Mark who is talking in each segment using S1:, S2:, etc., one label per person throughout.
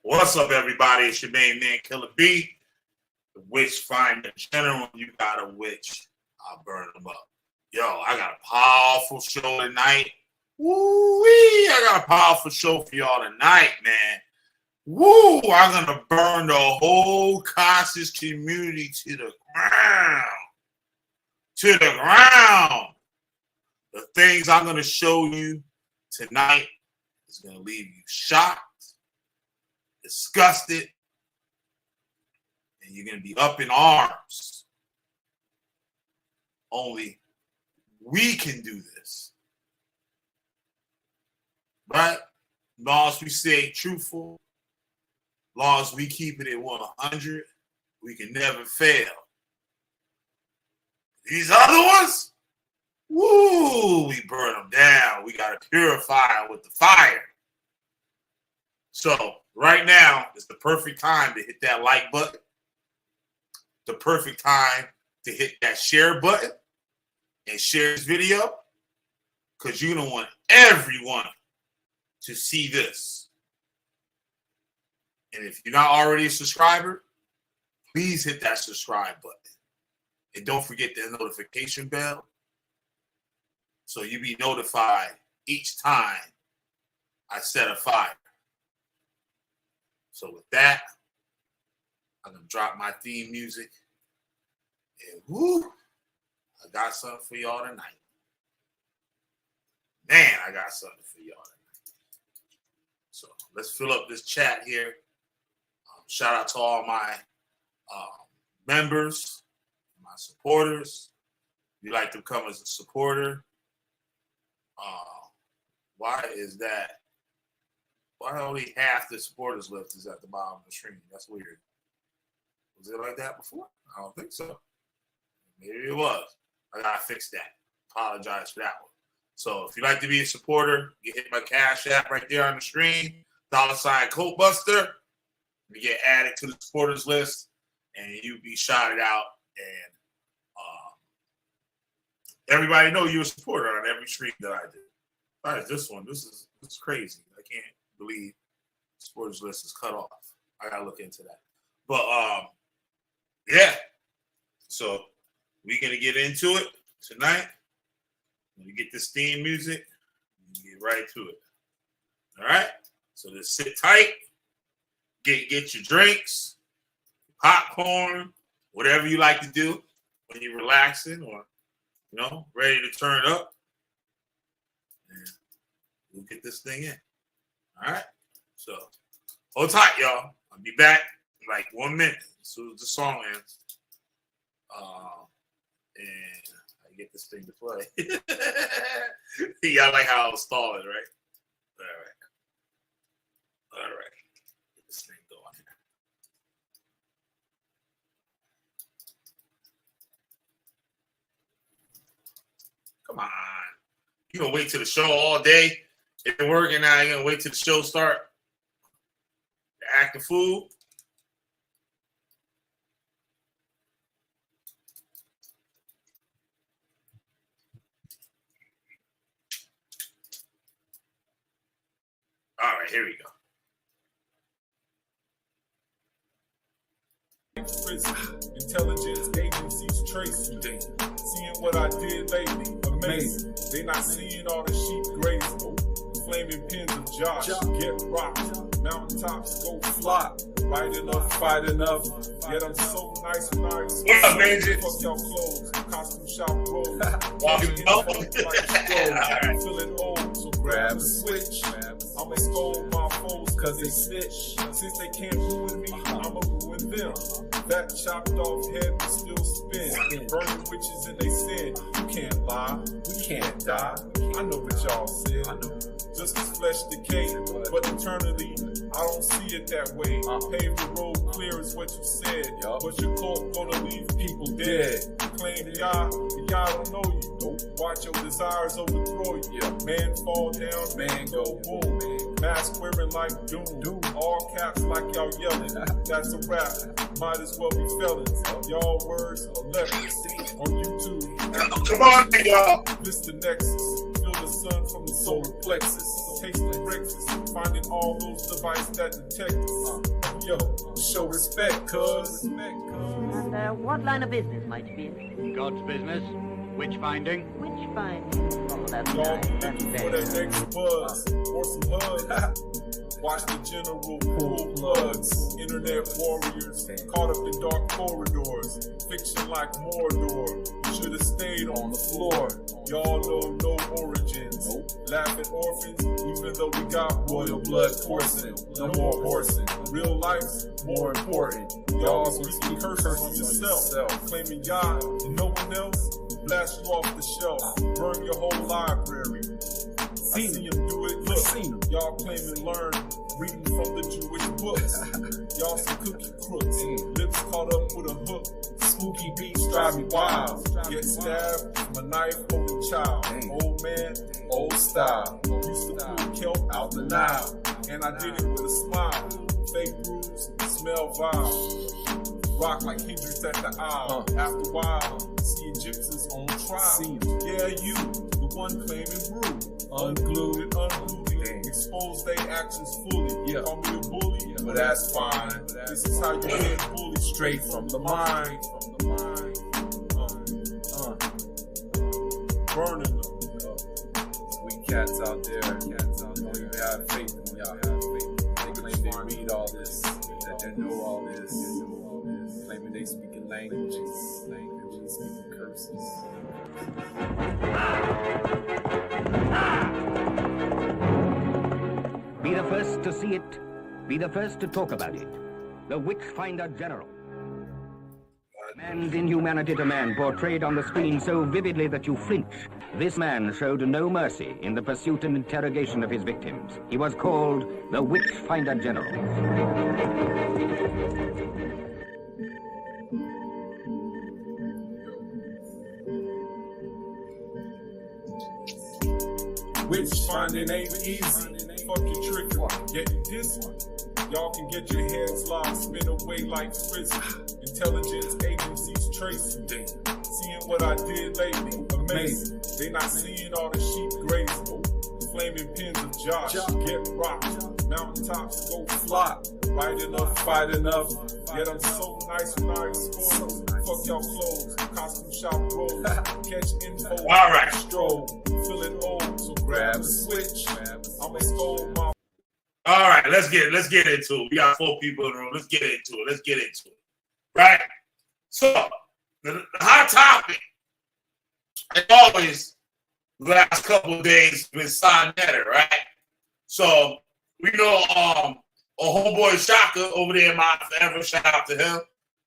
S1: What's up, everybody? It's your main man, Killer B, the Witchfinder General. You got a witch, I'll burn them up. Yo, I got a powerful show tonight. Woo-wee! I got a powerful show for y'all tonight, man. Woo! I'm gonna burn the whole conscious community to the ground. To the ground. The things I'm gonna show you tonight is gonna leave you shocked, disgusted, and you're going to be up in arms. Only we can do this. Right? As long as we stay truthful, as long as we keep it at 100, we can never fail. These other ones, woo, we burn them down. We got to purify them with the fire. So, right now is the perfect time to hit that like button. The perfect time to hit that share button and share this video, because you're going to want everyone to see this. And if you're not already a subscriber, please hit that subscribe button. And don't forget the notification bell so you be notified each time I set a fire. So with that, I'm going to drop my theme music. And whoo, I got something for y'all tonight. Man, I got something for y'all tonight. So let's fill up this chat here. Shout out to all my members, my supporters. If you'd like to come as a supporter, why is that? Why only half the supporters list is at the bottom of the screen? That's weird. Was it like that before? I don't think so. Maybe it was. I gotta fix that. Apologize for that one. So if you'd like to be a supporter, you hit my Cash App right there on the screen. $ Coat Buster. You get added to the supporters list, and you be shouted out. And everybody know you're a supporter on every stream that I do. All right, this one. This is crazy. I can't believe supporters list is cut off. I gotta look into that. But yeah. So we're gonna get into it tonight. When you get this theme music, you get right to it. All right. So just sit tight. Get your drinks, popcorn, whatever you like to do when you're relaxing or ready to turn up. And we'll get this thing in. All right, so hold tight, y'all. I'll be back in like 1 minute as soon as the song ends. And I get this thing to play. Y'all like how I was stalling, right? All right. Get this thing going here. Come on. You gonna wait till the show all day? It's working now. You're gonna wait till the show start to act a fool. All right, here we go.
S2: Intelligence agencies trace me. Seeing what I did lately, amazing. They not seeing all the sheep grazing. Flaming pins of Josh, get rocked. Mountaintops go fly. Right enough, fight enough. Yet I'm so nice when I
S1: What's up, man?
S2: fuck y'all clothes. Costume shop rolls.
S1: Walking up.
S2: I'm feeling old, so grab a switch. I'ma scold my foes cause they snitch. Since they can't ruin me, I'ma ruin them. That chopped off head will still spin. Burning witches in they sin. You can't lie, we can't die. I know what y'all said. Just as flesh decay, but eternally, I don't see it that way. Pave the road clear is what you said. But your cult gonna leave people dead. Claim God, but y'all don't know you. Watch your desires overthrow you. Man fall down, man go boom. Mask wearing like doom. All caps like y'all yelling. That's a rap. Might as well be felons. Y'all words are letters on YouTube.
S1: Come on, y'all.
S2: This the Nexus. Feel the sun from the solar plexus. Tasting breakfast, finding all those devices that detect us. Yo, show respect, cuz.
S3: And what line of business might you be in?
S4: God's business. Witch-finding.
S3: Witchfinder. Oh, that's
S2: Y'all
S3: nice. That's
S2: looking for
S3: very
S2: that
S3: nice.
S2: next buzz or some hugs. Watch the general pull plugs. Internet warriors caught up in dark corridors. Fiction like Mordor. Should have stayed on the floor. Y'all know no origins. Laughing orphans, even though we got royal blood coursing. No more horsing. Real life's more important. Y'all speaking curses on yourself. Claiming God and no one else. Blast you off the shelf. Burn your whole library. I see him do it, look. Y'all claim and learn, reading from the Jewish books. Y'all some cookie crooks, lips caught up with a hook. Spooky beats drive me wild. Get stabbed from a knife holding child. Old man, old style. Used to pull kelp out the Nile, and I did it with a smile. Fake brews, smell vile. Rock like Hendrix at the aisle. After a while, see Egyptians on trial. Yeah, you, the one claiming brew. Unglued and unglued, expose their actions fully. Call me a bully, but that's fine. This is how you get bullied, straight from the mind. Burning them.
S5: Sweet cats out there, don't even have faith in y'all. They claim they read all this, that they know all this, claiming they speaking languages, speaking curses.
S6: Be the first to see it. Be the first to talk about it. The Witchfinder General. Man's inhumanity to man portrayed on the screen so vividly that you flinch. This man showed no mercy in the pursuit and interrogation of his victims. He was called the Witchfinder General.
S2: Witch finding ain't easy. Fuck your trickery. Getting this one. Y'all can get your heads locked, spin away like frisbee. Intelligence agencies trace you. Seeing what I did lately, amazing. They not seeing all the sheep grazing. Flaming pins of Josh, get rocked. Mountaintops go fly. Right enough, fight enough. Yet I'm so nice when I explode. Fuck y'all clothes, costume shop rolls. Catch info,
S1: all right.
S2: Stroll. Feeling old, so grab a switch. I'ma scold my.
S1: All right, let's get into it. We got 4 people in the room. Let's get into it. Right? So, the hot topic, as always, the last couple of days been Sonetta, right? So, we know a homeboy Shaka over there in my forever, shout out to him.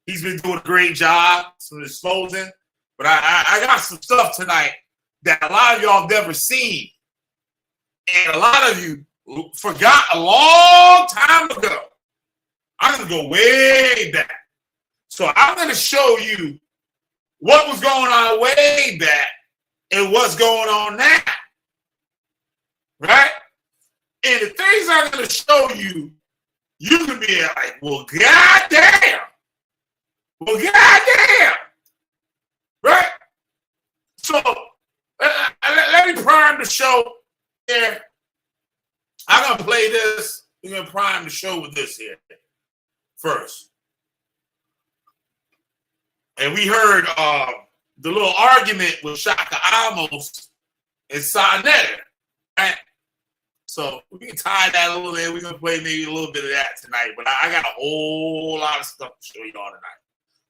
S1: He's been doing a great job, some exposing. But I got some stuff tonight that a lot of y'all have never seen. And a lot of you forgot a long time ago. I'm going to go way back. So I'm going to show you what was going on way back and what's going on now. Right? And the things I'm going to show you, you can be like, well, goddamn. Right? So let me prime the show here. I'm going to play this. We're going to prime the show with this here first. And we heard the little argument with Shaka Amos and Sonetta, right? So we can tie that a little bit. We're going to play maybe a little bit of that tonight. But I got a whole lot of stuff to show y'all tonight.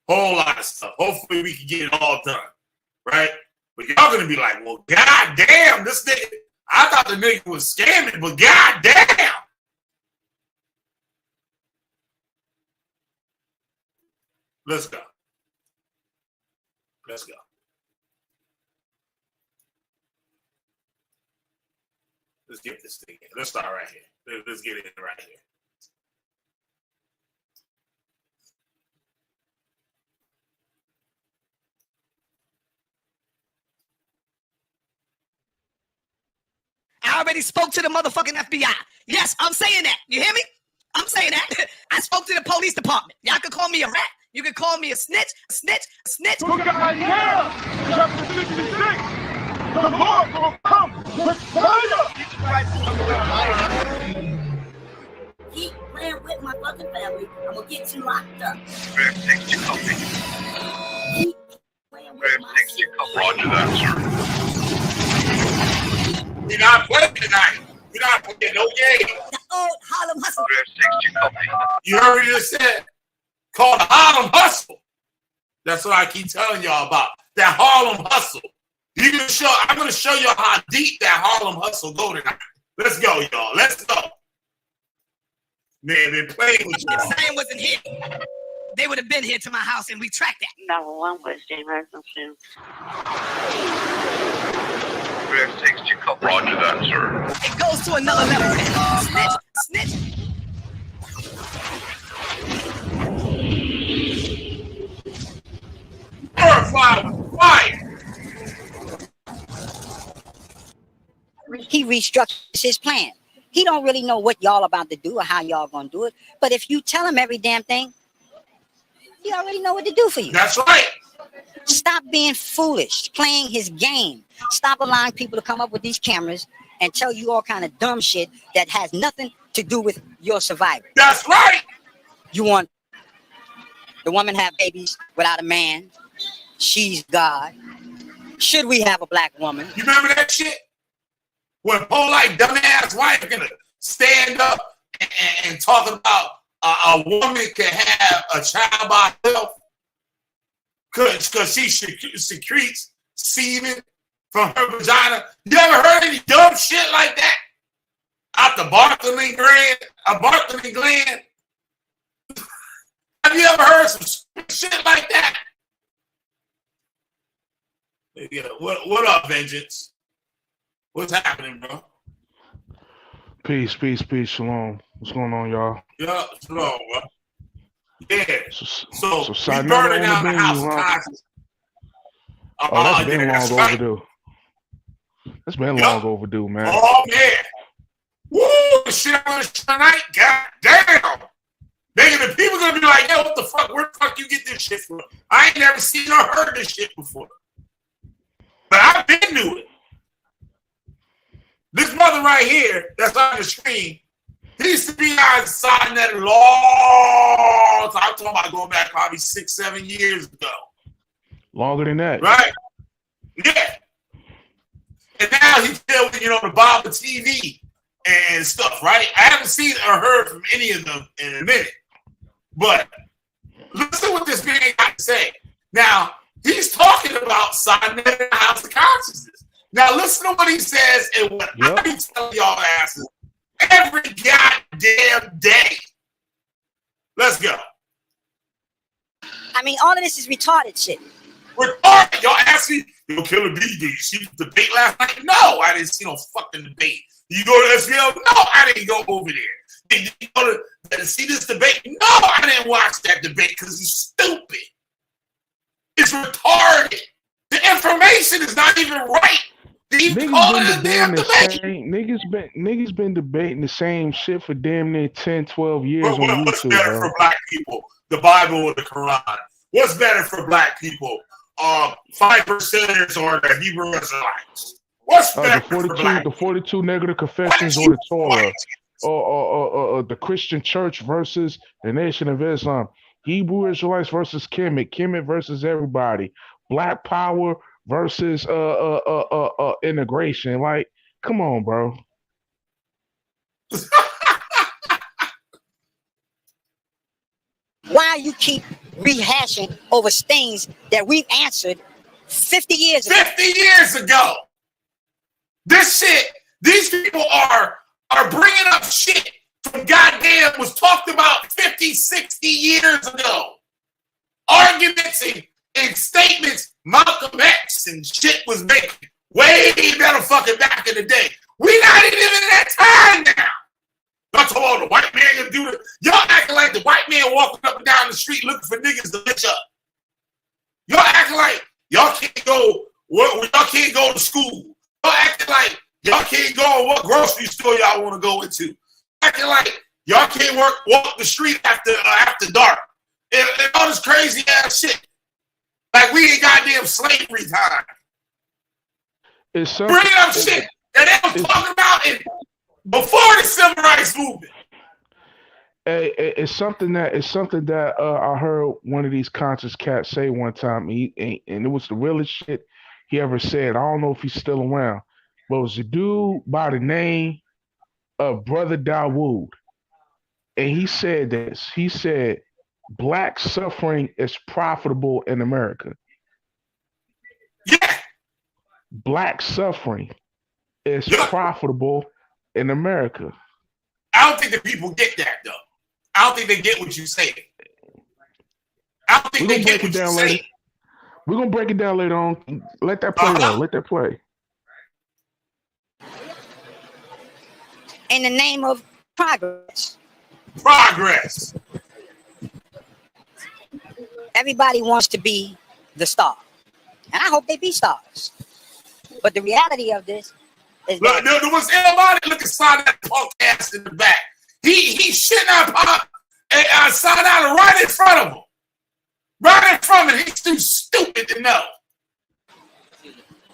S1: Whole lot of stuff. Hopefully we can get it all done, right? But y'all going to be like, well, goddamn, this nigga. I thought the nigga was scamming, but goddamn. Let's go. Let's get this thing in. Let's start right here. Let's get it right here.
S7: I already spoke to the motherfucking FBI. Yes, I'm saying that. You hear me? I'm saying that. I spoke to the police department. Y'all can call me a rat. You can call me a snitch.
S2: Who got my hair? Chapter 66. The Lord will come with fire.
S8: Keep playing with my fucking family, I'm gonna get you locked up. Keep playing with my shit.
S9: Roger that, sir.
S1: We're not playing tonight. We're not playing no game.
S8: The old Harlem Hustle.
S1: You heard me just said, called the Harlem Hustle. That's what I keep telling y'all about. That Harlem Hustle. I'm gonna show you how deep that Harlem Hustle go tonight. Let's go, y'all. Let's go. Man, been playing with you.
S7: If Zion wasn't here, they would have been here to my house and we tracked that.
S3: Number one was James Harrison.
S9: Roger that, sir.
S7: It goes to another level. Snitch.
S1: Fire.
S8: He restructures his plan. He don't really know what y'all about to do or how y'all gonna do it. But if you tell him every damn thing, he already know what to do for you.
S1: That's right.
S8: Stop being foolish, playing his game. Stop allowing people to come up with these cameras and tell you all kind of dumb shit that has nothing to do with your survival.
S1: That's right.
S8: You want the woman have babies without a man? She's God. Should we have a black woman?
S1: You remember that shit? When polite dumbass wife gonna stand up and talk about a woman can have a child by herself because she secretes semen from her vagina. You ever heard any dumb shit like that? Out the Bartholin gland? Have you ever heard some shit like that? Yeah, what up, Vengeance? What's happening, bro?
S10: Peace, shalom. What's going on, y'all?
S1: Yeah, shalom, bro. Yeah. So we
S10: Sinatra
S1: burning
S10: on
S1: down
S10: the
S1: the
S10: menu,
S1: house of
S10: huh?
S1: conscience.
S10: Oh, that's been
S1: that's
S10: long
S1: right.
S10: overdue. That's been
S1: Yup.
S10: long overdue, man.
S1: Oh, man. Woo, the shit I'm gonna show tonight? God damn. The people gonna be like, yo, what the fuck? Where the fuck you get this shit from? I ain't never seen or heard this shit before. But I've been to it. This brother right here, that's on the screen, he used to be outside that long time. I'm talking about going back probably 6-7 years ago.
S10: Longer than that.
S1: Right? Yeah. And now he's still, the Bible TV and stuff, right? I haven't seen or heard from any of them in a minute. But listen what this man got to say. Now, he's talking about signing in the house of consciousness. Now, listen to what he says and what I be telling y'all asses every goddamn day. Let's go.
S8: I mean, all of this is retarded shit.
S1: Retarded. Y'all ask me, Killer B, did you see the debate last night? No, I didn't see no fucking debate. Did you go to SVL? No, I didn't go over there. Did you go to see this debate? No, I didn't watch that debate because it's stupid. It's retarded. The information is not even right.
S10: Niggas been debating the same shit for damn near 10, 12 years on YouTube.
S1: What's better for black people? The Bible or the Quran? What's better for black people? 5%ers or the Hebrew Israelites? What's better for black?
S10: The 42 negative confessions or the Torah? Or the Christian Church versus the Nation of Islam? Hebrew Israelites versus Kemet versus everybody. Black Power versus integration. Like, come on, bro.
S8: Why you keep rehashing over things that we've answered 50 years ago?
S1: 50 years ago. This shit, these people are bringing up shit from goddamn was talked about 50, 60 years ago. Arguments and statements Malcolm X and shit was making way better fucking back in the day. We not even in that time now. Not talking about the white man gonna do it. Y'all acting like the white man walking up and down the street looking for niggas to bitch up. Y'all acting like y'all can't go to school. Y'all acting like y'all can't go on what grocery store y'all want to go into. Acting like y'all can't walk the street after dark. And all this crazy ass shit. Like we ain't goddamn slavery time.
S10: It's something.
S1: Bringing up shit that they was talking about before the civil rights movement.
S10: It's something that I heard one of these conscious cats say one time, and it was the realest shit he ever said. I don't know if he's still around, but it was a dude by the name of Brother Dawood, and he said this. He said, "Black suffering is profitable in America."
S1: Yeah.
S10: Black suffering is profitable in America.
S1: I don't think the people get that though. I don't think they get what you say. I don't think they get what you say.
S10: We're gonna break it down later on. Let that play though. Let that play.
S8: In the name of progress.
S1: Progress.
S8: Everybody wants to be the star. And I hope they be stars. But the reality of this is
S1: look, there was everybody looking sign that punk ass in the back. He shit out pop and sign out right in front of him. Right in front of him. He's too stupid to know.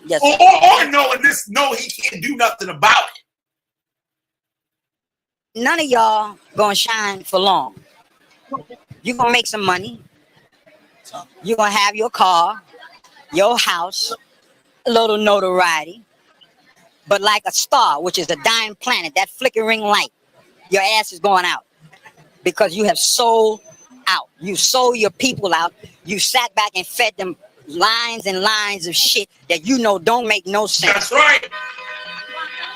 S8: Yes,
S1: or knowing this, no, he can't do nothing about it.
S8: None of y'all gonna shine for long. You're gonna make some money. You're gonna have your car, your house, a little notoriety. But like a star, which is a dying planet, that flickering light, your ass is going out because you have sold out. You sold your people out. You sat back and fed them lines and lines of shit that you know don't make no sense.
S1: That's right.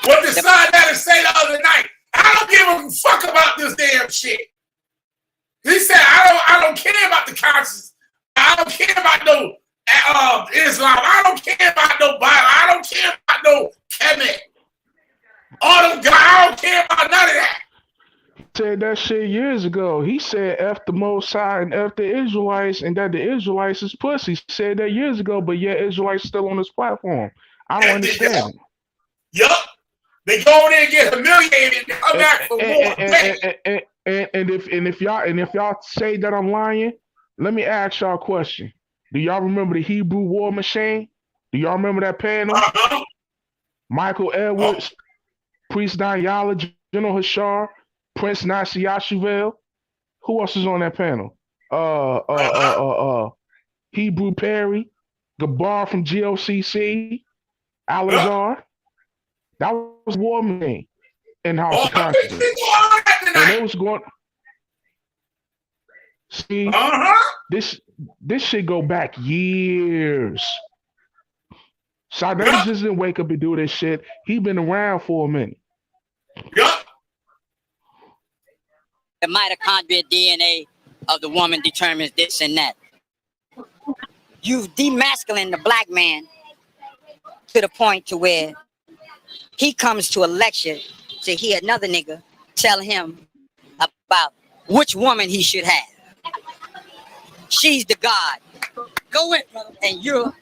S1: What the son had to say the other night, I don't give a fuck about this damn shit. He said, I don't care about the conscience. I don't care about no Islam. I don't care about no Bible. I don't care about no Kemet. All them guys, I don't care about none of that.
S10: He said that shit years ago. He said F the Most High and F the Israelites, and that the Israelites is pussy. He said that years ago, but yet Israelites still on this platform. I don't understand.
S1: Yup. They go over there and get humiliated and come back for more.
S10: And if y'all say that I'm lying, let me ask y'all a question. Do y'all remember the Hebrew War Machine? Do y'all remember that panel? Michael Edwards, Priest Danyala, General Hashar, Prince Nasir Yashuvel. Who else is on that panel? Hebrew Perry, Gabar from GOCC, Alazar. That was War Machine in House of Consciousness. And it was going. See, this shit go back years. Saddam just didn't wake up and do this shit. He been around for a minute.
S1: Yup.
S8: The mitochondrial DNA of the woman determines this and that. You've demasculined the black man to the point to where he comes to a lecture to hear another nigga tell him about which woman he should have. She's the God. Go in, brother. And you're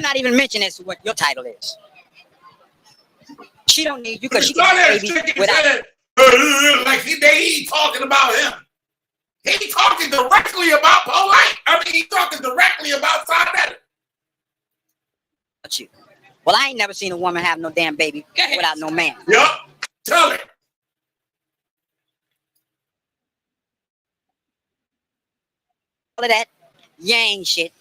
S8: not even mentioning as to what your title is. She don't need you because she can have a baby without.
S1: Like they talking about him. He talking directly about Polite. I mean, he talking directly about Sinetta.
S8: You. Well, I ain't never seen a woman have no damn baby without no man.
S1: Yup. Tell it.
S8: All of that yang shit.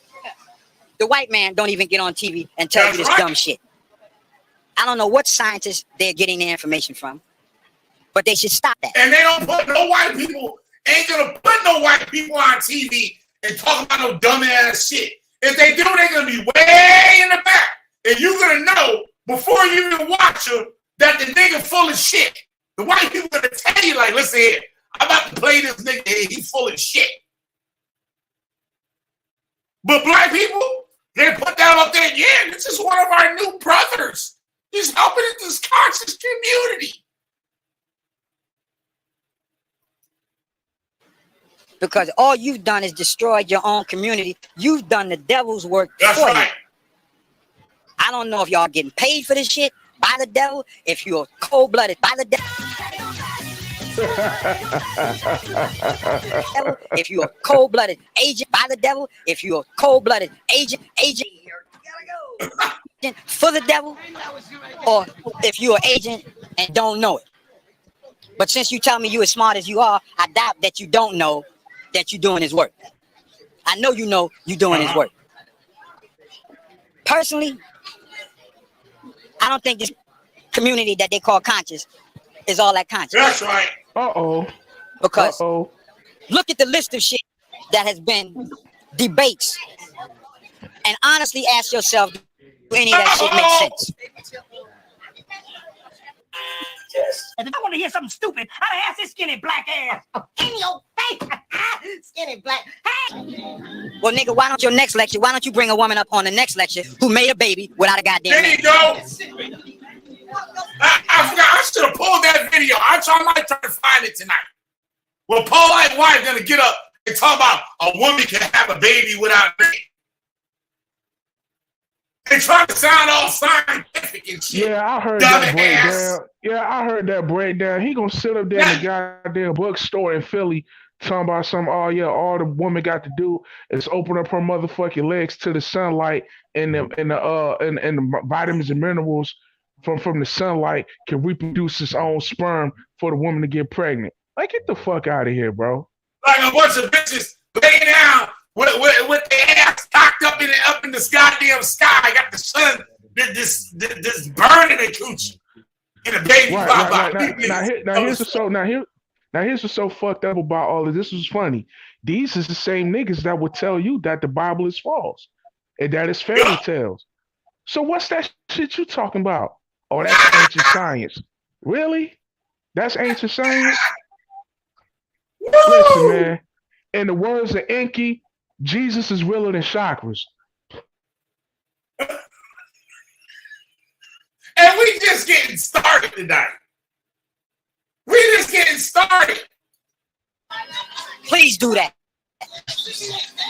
S8: The white man don't even get on TV and tell you this dumb shit. I don't know what scientists they're getting their information from, but they should stop that.
S1: And they don't put no white people, ain't gonna put no white people on TV and talk about no dumbass shit. If they do, they're gonna be way in the back. And you're gonna know before you even watch them that the nigga full of shit. The white people gonna tell you, like, listen here, I'm about to play this nigga here, he's full of shit. But black people, they put that up there, yeah, this is one of our new brothers. He's helping in this conscious community.
S8: Because all you've done is destroyed your own community. You've done the devil's work for you. I don't know if y'all getting paid for this shit by the devil, if you're cold-blooded by the devil. If you're a cold-blooded agent by the devil, if you're a cold-blooded agent. You gotta go. for the devil, or if you're an agent and don't know it. But since you tell me you as smart as you are, I doubt that you don't know that you're doing his work. I know you know you're doing his work. Personally, I don't think this community that they call conscious is all that conscious.
S1: That's right.
S8: Because look at the list of shit that has been debates, and honestly ask yourself, do any of that shit make sense?
S3: And if I want to hear something stupid, I ask this skinny black ass. In your face. Skinny black. Hey.
S8: Well, nigga, why don't you bring a woman up on the next lecture who made a baby without a goddamn
S1: There
S8: man?
S1: you go. I forgot. I should have pulled that video. I might try to find it tonight. Well, Paul White wife gonna get up and talk about a woman can have a baby without a man. They trying to sound all scientific and shit.
S10: Yeah, I heard that breakdown. Yeah, I heard that breakdown. He gonna sit up there in the goddamn bookstore in Philly talking about all the woman got to do is open up her motherfucking legs to the sunlight and the vitamins and minerals from the sunlight can reproduce its own sperm for the woman to get pregnant. Like, get the fuck out of here, bro.
S1: Like a bunch of bitches lay down with their ass cocked up in this goddamn sky. Got the sun, this burning their coochie, and a baby pop out.
S10: Now here's what's so fucked up about all of this. Was funny. These is the same niggas that would tell you that the Bible is false and that it's fairy tales. So what's that shit you talking about? Oh, that's ancient science. Really? That's ancient science? Listen, man. In the words of Enki, Jesus is realer than chakras.
S1: And we just getting started tonight. We just getting started.
S8: Please do that.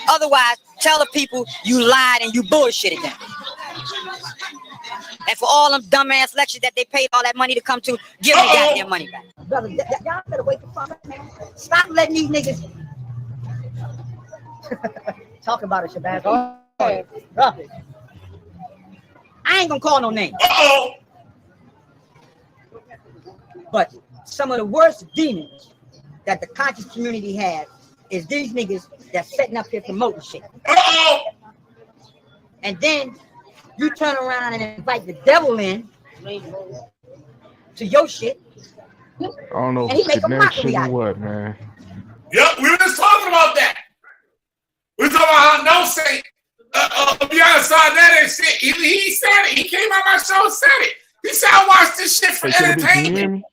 S8: Otherwise, tell the people you lied and you bullshitted them. And for all them dumbass lectures that they paid all that money to come to, give them goddamn money back.
S3: Brother, y'all better wait the fuck up, man. Stop letting these niggas talk about it, Shabazz. Oh, drop it. I ain't gonna call no names. But some of the worst demons that the conscious community has is these niggas that's setting up here promoting shit. And then you turn around and invite the devil in to your shit.
S10: I don't know
S3: And he
S10: if
S3: make
S10: it's
S3: a mockery
S10: connection
S3: out
S10: or
S3: of it.
S10: what, man.
S1: Yep, we were just talking about that. We were talking about how no saint, be honest, that and shit. He said it. He came on my show and said it. He said, I watched this shit for entertainment.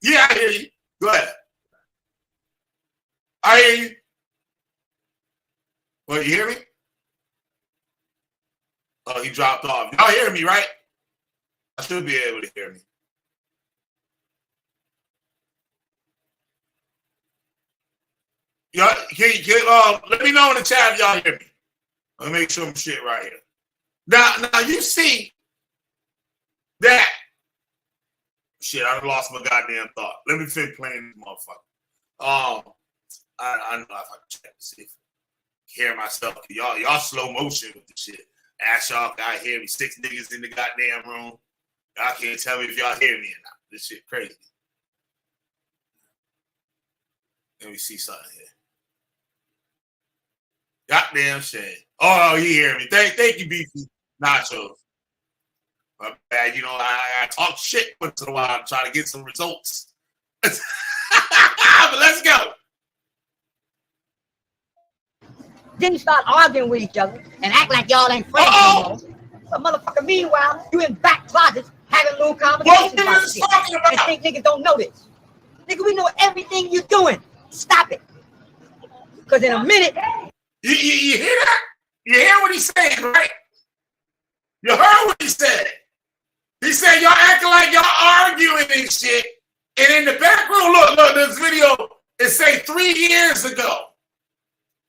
S1: Yeah, I hear you. Go ahead. I hear you. Well, you hear me? Oh, he dropped off. Y'all hear me, right? I should be able to hear me. Y'all, let me know in the chat if y'all hear me. Let me make some shit right here. Now you see that shit. I lost my goddamn thought. Let me finish playing this motherfucker. I don't know if I can check to see if I hear myself. Y'all slow motion with the shit. Ask y'all if y'all hear me. 6 niggas in the goddamn room. Y'all can't tell me if y'all hear me or not. This shit crazy. Let me see something here. Goddamn shit. Oh, you hear me. Thank you, Beefy Nachos. My bad. You know, I talk shit once in a while. I'm trying to get some results. But let's go.
S3: Then you start arguing with each other and act like y'all ain't friends anymore. So motherfucker, meanwhile, you in back closets having little conversations about shit. And think niggas don't know this. Nigga, we know everything you doing. Stop it. Because in a minute...
S1: You hear that? You hear what he's saying, right? You heard what he said. He said y'all acting like y'all arguing and shit. And in the back room, look, this video, it say 3 years ago.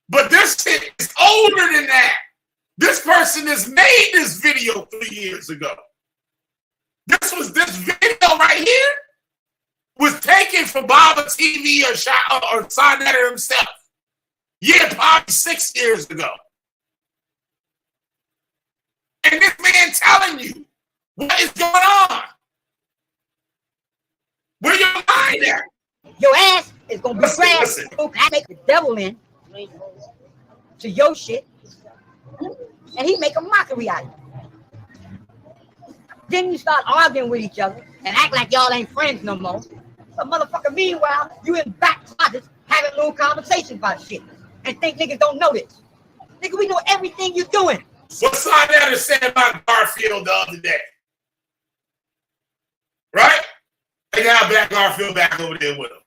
S1: But this shit is older than that. This person has made this video 3 years ago. This video right here was taken from Baba TV or Sonetter himself. Yeah, probably 6 years ago. And this man man telling you what is going on. Where your mind at?
S3: Your ass is gonna be grass.
S1: Listen.
S3: I make the devil in to your shit, and he make a mockery out of it. Then you start arguing with each other and act like y'all ain't friends no more. But motherfucker, meanwhile, you in back closets having little conversations about shit and think niggas don't know this. Nigga, we know everything you're doing.
S1: What Slider said about Garfield the other day? Right? They got Black Garfield back over there with him.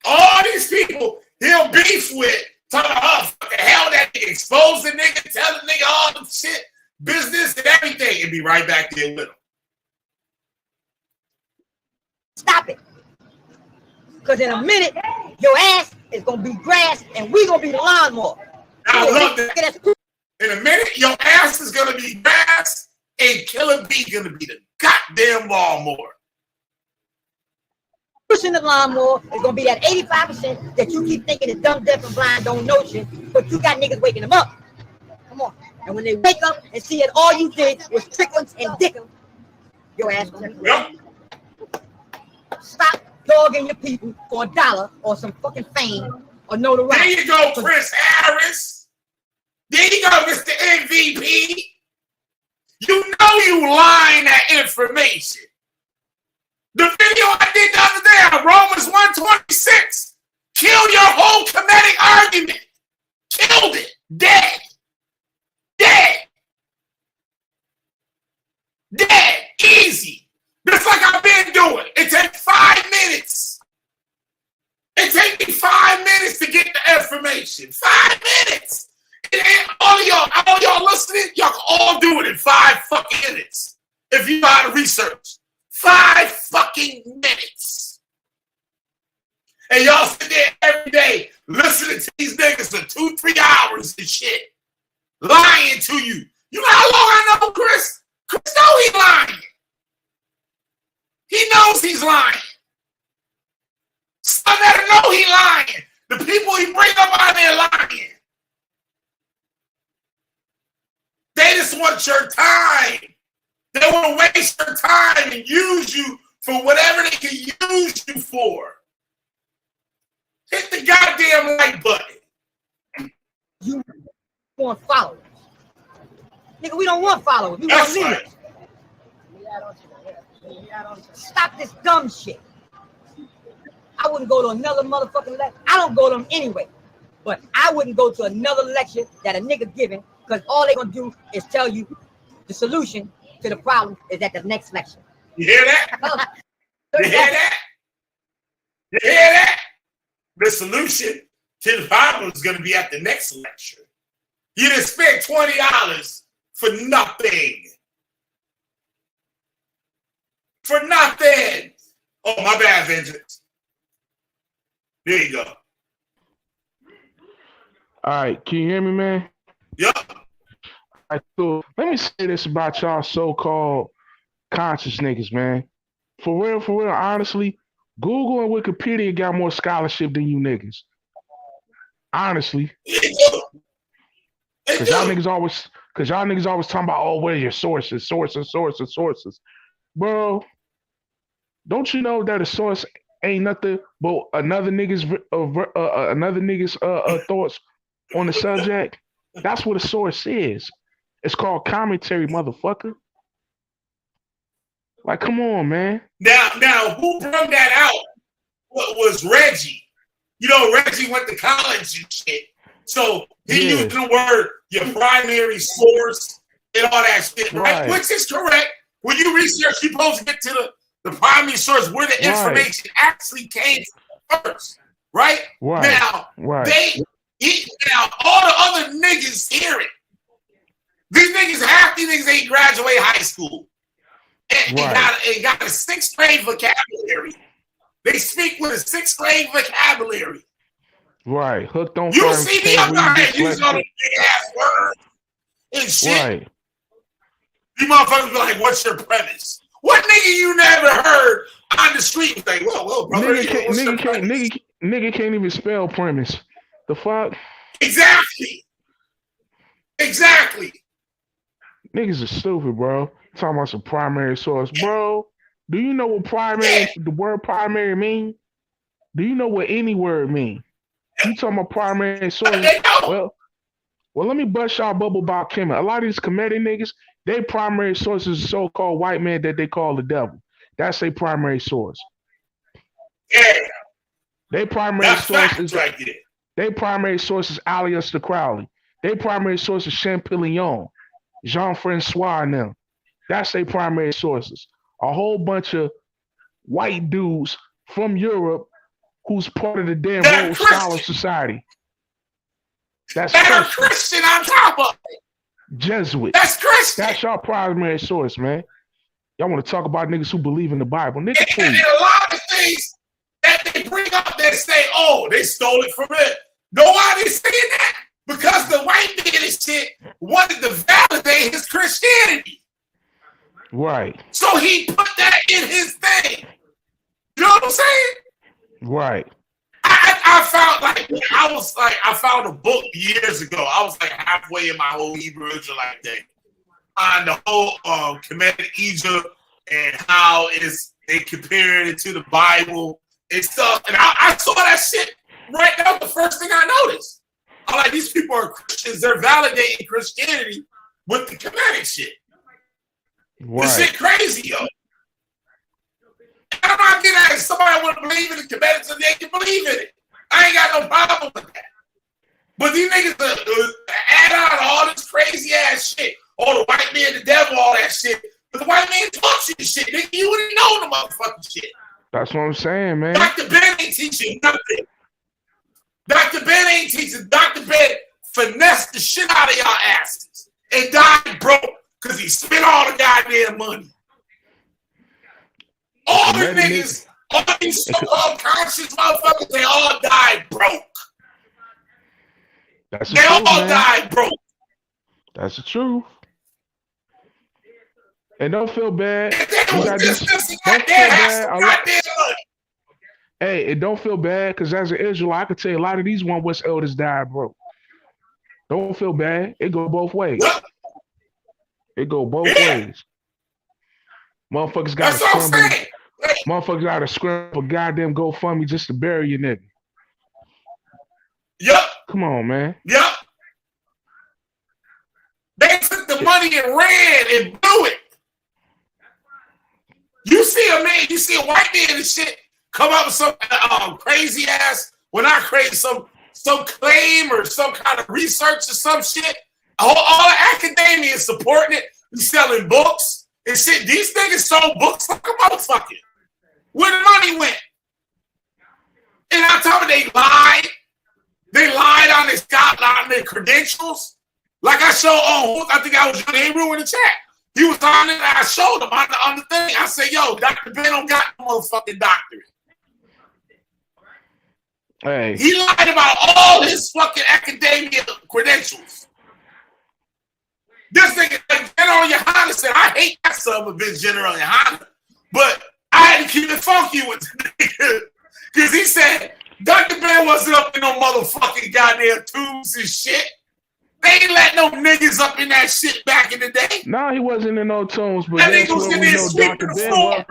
S1: All these people he'll beef with, talking about what the hell that nigga, expose the nigga, tell the nigga all the shit, business and everything, and be right back there with him.
S3: Stop it. Because in a minute, your ass is going to be grass and we going to be the lawnmower.
S1: I love that. In a minute, your ass is going to be grass and Killer B going to be the goddamn lawnmower.
S3: Pushing the lawnmower is going to be that 85% that you keep thinking is dumb, deaf, and blind, don't know shit, but you got niggas waking them up. Come on. And when they wake up and see that all you did was trickles and dickles, your ass will
S1: Yep.
S3: Stop dogging your people for $1 or some fucking fame or notoriety.
S1: There you go, Chris Harris. There you go, Mr. MVP. You know you lying that information. The video I did the other day on Romans 1:26. Kill your whole comedic argument. Killed it. Dead. Dead. Dead. Easy. Just like I've been doing. It takes 5 minutes. It takes me 5 minutes to get the information. 5 minutes. And all y'all listening, y'all can all do it in 5 fucking minutes. If you know how to research. 5 fucking minutes. And y'all sit there every day listening to these niggas for 2-3 hours and shit. Lying to you. You know how long I know Chris? Chris knows he's lying. He knows he's lying. Some that know he's lying. The people he bring up out there lying. They just want your time. They want to waste your time and use you for whatever they can use you for. Hit the goddamn like button.
S3: You want followers. Nigga, we don't want followers. We want leaders. Stop this dumb shit. I wouldn't go to another motherfucking lecture. I don't go to them anyway. But I wouldn't go to another lecture that a nigga giving because all they're going to do is tell you the solution to the problem is at the next lecture.
S1: You hear that? You hear that? You hear that? The solution to the problem is going to be at the next lecture. You didn't spend $20 for nothing. For nothing. Oh, my bad, Vengeance. There you go.
S10: All right, can you hear me, man?
S1: Yep.
S10: All right, so let me say this about y'all so-called conscious niggas, man. For real, honestly, Google and Wikipedia got more scholarship than you niggas. Honestly. Because y'all niggas always talking about, oh, where are your sources. Bro, don't you know that a source ain't nothing but another nigga's thoughts on the subject? That's what a source is. It's called commentary, motherfucker. Like, come on, man.
S1: Now, who brought that out? What was Reggie? You know, Reggie went to college and shit. So he used the word your primary source and all that shit, right? Which is correct. When you research, you're supposed to get to the primary source where the information actually came first, right? Now, all the other niggas hear it. These niggas, half these niggas ain't graduate high school and got a 6th grade vocabulary. They speak with a 6th grade vocabulary.
S10: Right. Hooked on.
S1: You see me up there using all the big ass words and shit. Right. You motherfuckers be like, what's your premise? What nigga you never heard on the street? Like, whoa, brother.
S10: Nigga can't even spell premise. The fuck?
S1: Exactly.
S10: Niggas are stupid, bro. Talking about some primary source, bro. Do you know what the word primary mean? Do you know what any word mean? You talking about primary sources?
S1: They don't.
S10: Well, let me bust y'all bubble about Kemet. A lot of these comedic niggas, they primary source is a so-called white man that they call the devil. That's their primary source.
S1: Yeah.
S10: Their primary
S1: That's
S10: source
S1: facts
S10: is
S1: right there.
S10: their primary source is Aleister Crowley. Their primary source is Champollion, Jean-Francois and them. That's their primary sources. A whole bunch of white dudes from Europe who's part of the damn Rhodes Scholar Society. That's
S1: Christian on top of it.
S10: Jesuit.
S1: That's Christian.
S10: That's your primary source, man. Y'all want to talk about niggas who believe in the Bible. Nigga, please.
S1: And a lot of things that they bring up, they say, oh, they stole it from it. Know why they saying that? Because the white man and shit wanted to validate his Christianity.
S10: Right.
S1: So he put that in his thing. You know what I'm saying?
S10: Right.
S1: I found a book years ago. I was like halfway in my whole Hebrew Israelite thing on the whole Kemetic Egypt and how they compared it to the Bible and stuff. And I saw that shit right now. The first thing I noticed, I'm like, these people are Christians. They're validating Christianity with the Kemetic shit.
S10: Right.
S1: This shit crazy, yo. I'm not getting at somebody want to believe in the Kemetic so they can believe in it. I ain't got no problem with that. But these niggas add on all this crazy ass shit. Oh, the white man, the devil, all that shit. But the white man taught you this shit. Nigga, you wouldn't know the motherfucking shit.
S10: That's what I'm saying, man.
S1: Dr. Ben ain't teaching nothing. Dr. Ben ain't teaching. Dr. Ben finessed the shit out of y'all asses and died broke because he spent all the goddamn money. All the niggas, all these so-called conscious motherfuckers, they all died broke.
S10: That's the
S1: they
S10: truth,
S1: all
S10: man.
S1: died broke.
S10: That's the truth. And don't feel bad. Hey, and don't feel bad because as an Israelite, I could tell you a lot of these one West elders died broke. Don't feel bad. It go both ways. It go both ways. Motherfuckers got to scramble. Motherfuckers got to scramble goddamn GoFundMe just to bury your nigga.
S1: Yup.
S10: Come on, man.
S1: Yup. They took the money and ran and blew it. You see a man, you see a white man and shit come up with some crazy ass, well not crazy, some claim or some kind of research or some shit. All the academia is supporting it. He's selling books and shit. These niggas sold books like a motherfucker. Where the money went? And on top of it, they lied. They lied on their credentials. Like I showed I think I was Young Hebrew in the chat. He was on it, and I showed him on the thing. I said, yo, Dr. Ben don't got no motherfucking doctorate.
S10: Hey.
S1: He lied about all his fucking academia credentials. This nigga, General Yohana said, I hate that son of a bitch, General Yohana. But I had to keep it funky with the nigga. Because he said, Dr. Ben wasn't up in no motherfucking goddamn tubes and shit. They ain't let no niggas up in that shit back in the day.
S10: No, he wasn't in no tombs, but
S1: that
S10: that's
S1: nigga was
S10: where
S1: in
S10: we
S1: there
S10: know
S1: sweeping
S10: Dr.
S1: the
S10: Ben
S1: floor.
S10: was.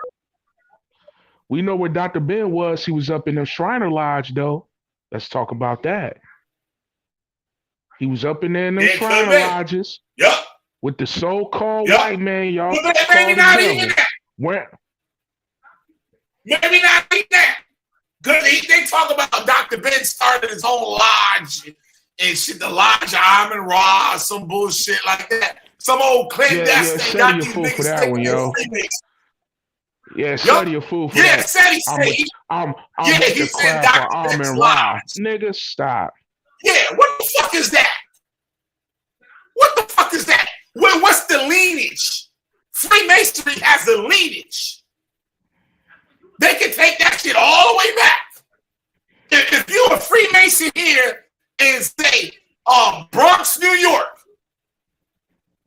S10: We know where Dr. Ben was. He was up in the Shriner Lodge, though. Let's talk about that. He was up in there in them Shriner Lodges.
S1: Yep.
S10: With the so-called white man, y'all.
S1: Well, maybe not even that.
S10: Where?
S1: Maybe not even that. Because they talk about Dr. Ben started his own lodge and shit, the Lodge of Amon Ra, some bullshit like that. Some old Clint Destiny got these niggas
S10: for that one, yo. Yeah, study your fool for that.
S1: Yeah, said he said
S10: I'm
S1: he said Dr. Ben's lodge.
S10: Nigga, stop.
S1: Yeah, what the fuck is that? What the fuck is that? What's the lineage? Freemasonry has a lineage. They can take that shit all the way back. If you're a Freemason here and say, Bronx, New York,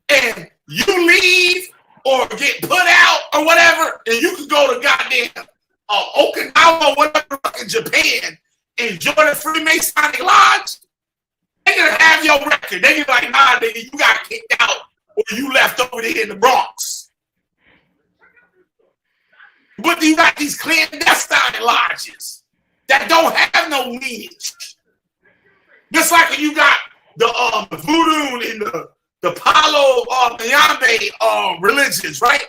S1: and you leave or get put out or whatever, and you can go to goddamn Okinawa or whatever in Japan and join a Freemasonic lodge, they're gonna have your record. They're gonna be like, nah, nigga, you got kicked out or you left over there in the Bronx. But you got these clandestine lodges that don't have no lineage. Just like you got the voodoo and the Palo Mayambe religions, right?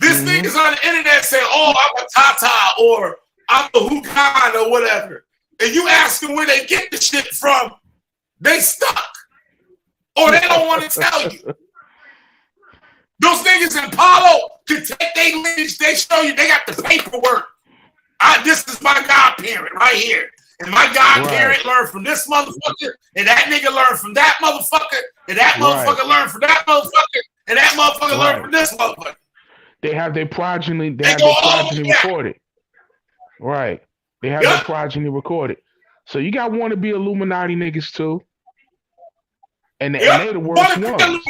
S1: This thing is on the internet saying, "Oh, I'm a Tata," or "I'm a Hukan," or whatever. And you ask them where they get the shit from, they stuck. Or they don't want to tell you. Those niggas in Palo can take their lineage, they show you, they got the paperwork. This is my godparent right here. And my godparent learned from this motherfucker, and that nigga learned from that motherfucker, and that motherfucker learned from that motherfucker, and that motherfucker learned from this motherfucker.
S10: They have their progeny, recorded. Right. They have their progeny recorded. So you got wannabe Illuminati niggas too. And they the worst ones.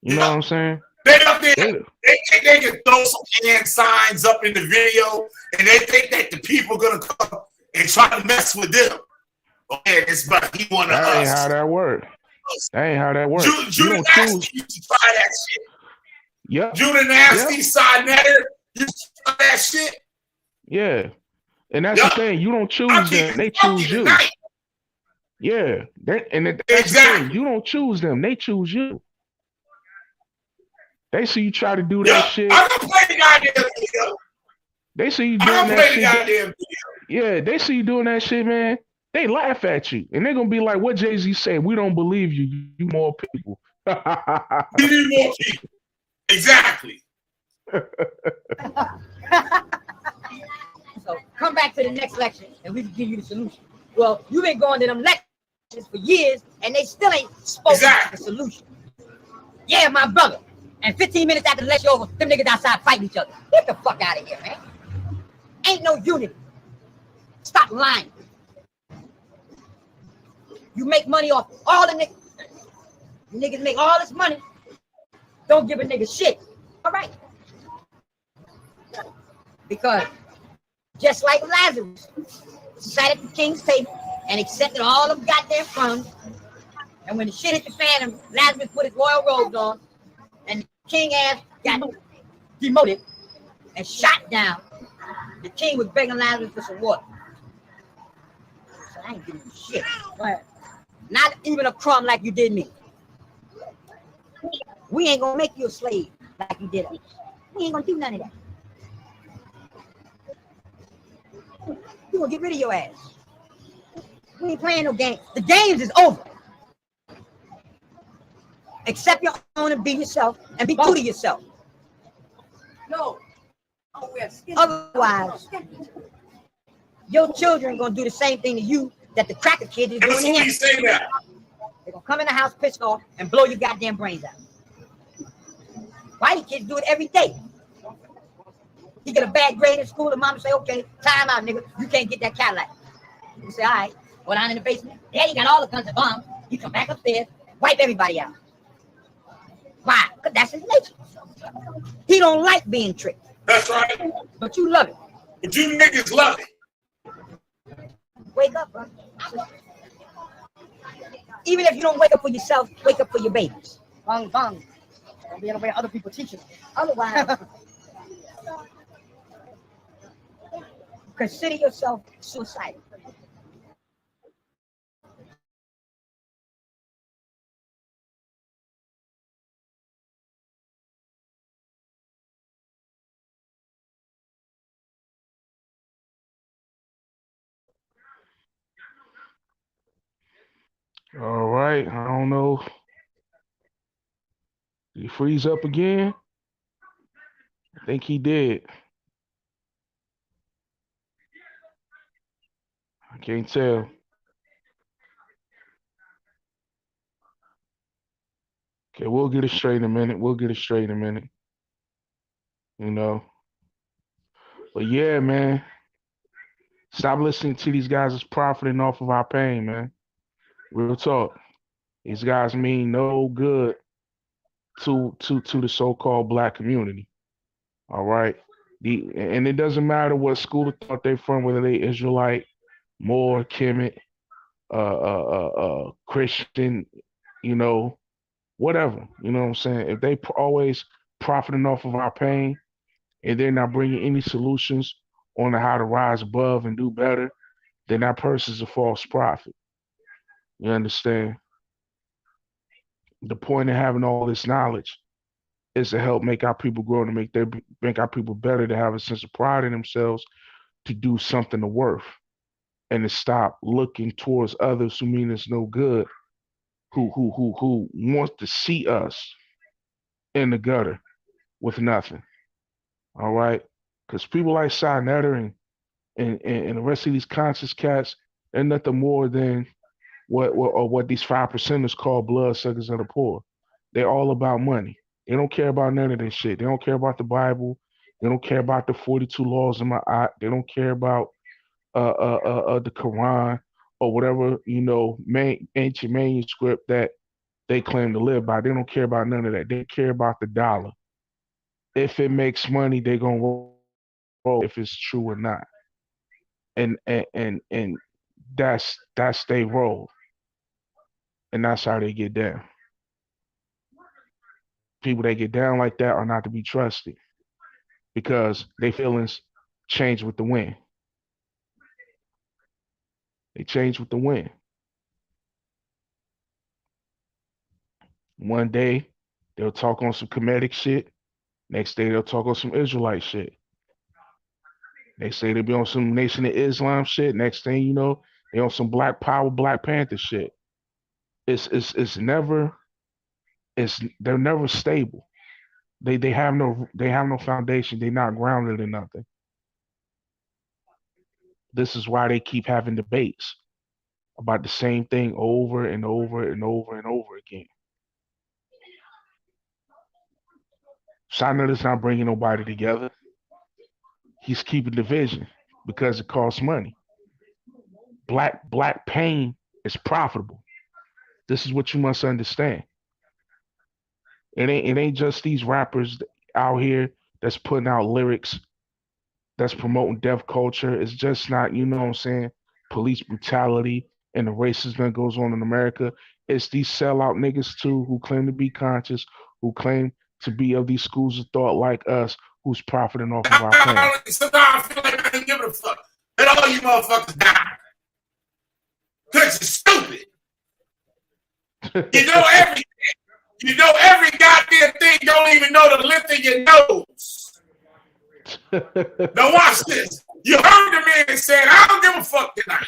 S10: You know what I'm saying?
S1: They up there, they can throw some hand signs up in the video, and they think that the people gonna come and try to mess with them. Okay, it's about he wanna us.
S10: That ain't how that works. That ain't how that works.
S1: Judah Nasty used to try that shit.
S10: Yep.
S1: Judah Nasty, Side Netter, used to try that shit.
S10: Yeah. And that's the thing. You don't choose them. They choose you. Yeah. That's the thing. You don't choose them. They choose you. They see you try to do that shit.
S1: I can play the goddamn video.
S10: They see you doing that shit. Yeah, they see you doing that shit, man. They laugh at you. And they're going to be like, what Jay-Z said, we don't believe you. You more people.
S1: We need more people. Exactly.
S3: So come back to the next lecture and we can give you the solution. Well, you've been going to them lectures for years and they still ain't spoken to the solution. Yeah, my brother. And 15 minutes after the lecture over, them niggas outside fighting each other. Get the fuck out of here, man. Ain't no unity. Stop lying. You make money off all the niggas. You niggas make all this money. Don't give a nigga shit. All right. Because just like Lazarus sat at the king's table and accepted all them goddamn crumbs. And when the shit hit the fan and Lazarus put his royal robes on, and the king ass got demoted and shot down, the king was begging Lazarus for some water. So I ain't giving you shit. Not even a crumb like you did me. We ain't gonna make you a slave like you did us. We ain't gonna do none of that. We gonna get rid of your ass. We ain't playing no game. The games is over. Accept your own and be yourself and be true to yourself. No. Otherwise, your children gonna do the same thing to you that the cracker kids is doing to him. They're gonna come in the house pissed off and blow your goddamn brains out. White kids do it every day. He get a bad grade in school, and mom say, okay, time out, nigga. You can't get that Cadillac. You say, all right, go down in the basement. Yeah, you got all the guns and bombs. You come back upstairs, wipe everybody out. Why? Because that's his nature. He don't like being tricked.
S1: That's right.
S3: But you love it.
S1: But you niggas love it.
S3: Wake up, bro. Even if you don't wake up for yourself, wake up for your babies. Bang, bang. Don't be in the way other people teach you. Otherwise, consider yourself suicidal.
S10: All right. I don't know. Did he freeze up again? I think he did. I can't tell. Okay, we'll get it straight in a minute. You know. But yeah, man. Stop listening to these guys that's profiting off of our pain, man. Real talk. These guys mean no good to the so-called black community. All right. And it doesn't matter what school of thought they're from, whether they Israelite, Moor, Kemet, Christian, you know, whatever. You know what I'm saying? If they always profiting off of our pain and they're not bringing any solutions on how to rise above and do better, then that person's a false prophet. You understand? The point of having all this knowledge is to help make our people grow, to make our people better, to have a sense of pride in themselves, to do something of worth, and to stop looking towards others who mean us no good, who want to see us in the gutter with nothing. All right, because people like Cy Netter and the rest of these conscious cats, they're nothing more than what these 5%ers call bloodsuckers of the poor. They're all about money. They don't care about none of this shit. They don't care about the Bible. They don't care about the 42 laws in my eye. They don't care about the Quran or whatever, ancient manuscript that they claim to live by. They don't care about none of that. They care about the dollar. If it makes money, they're gonna roll if it's true or not. And that's they role. And that's how they get down. People that get down like that are not to be trusted because their feelings change with the wind. They change with the wind. One day they'll talk on some Kemetic shit. Next day they'll talk on some Israelite shit. They say they'll be on some Nation of Islam shit. Next thing you know, they on some Black Power, Black Panther shit. They're never stable. They have no foundation. They're not grounded in nothing. This is why they keep having debates about the same thing over and over and over and over again. Sinai is not bringing nobody together. He's keeping division because it costs money. Black pain is profitable. This is what you must understand. It ain't just these rappers out here that's putting out lyrics that's promoting death culture. It's just not, you know what I'm saying, police brutality and the racism that goes on in America. It's these sellout niggas too who claim to be conscious, who claim to be of these schools of thought like us, who's profiting off of our pain.
S1: Sometimes I feel like I ain't giving a fuck. Let all you motherfuckers die. Because you're stupid. You know everything. You know every goddamn thing. Don't even know the length of your nose. Now watch this. You heard the man saying, I don't give a fuck tonight.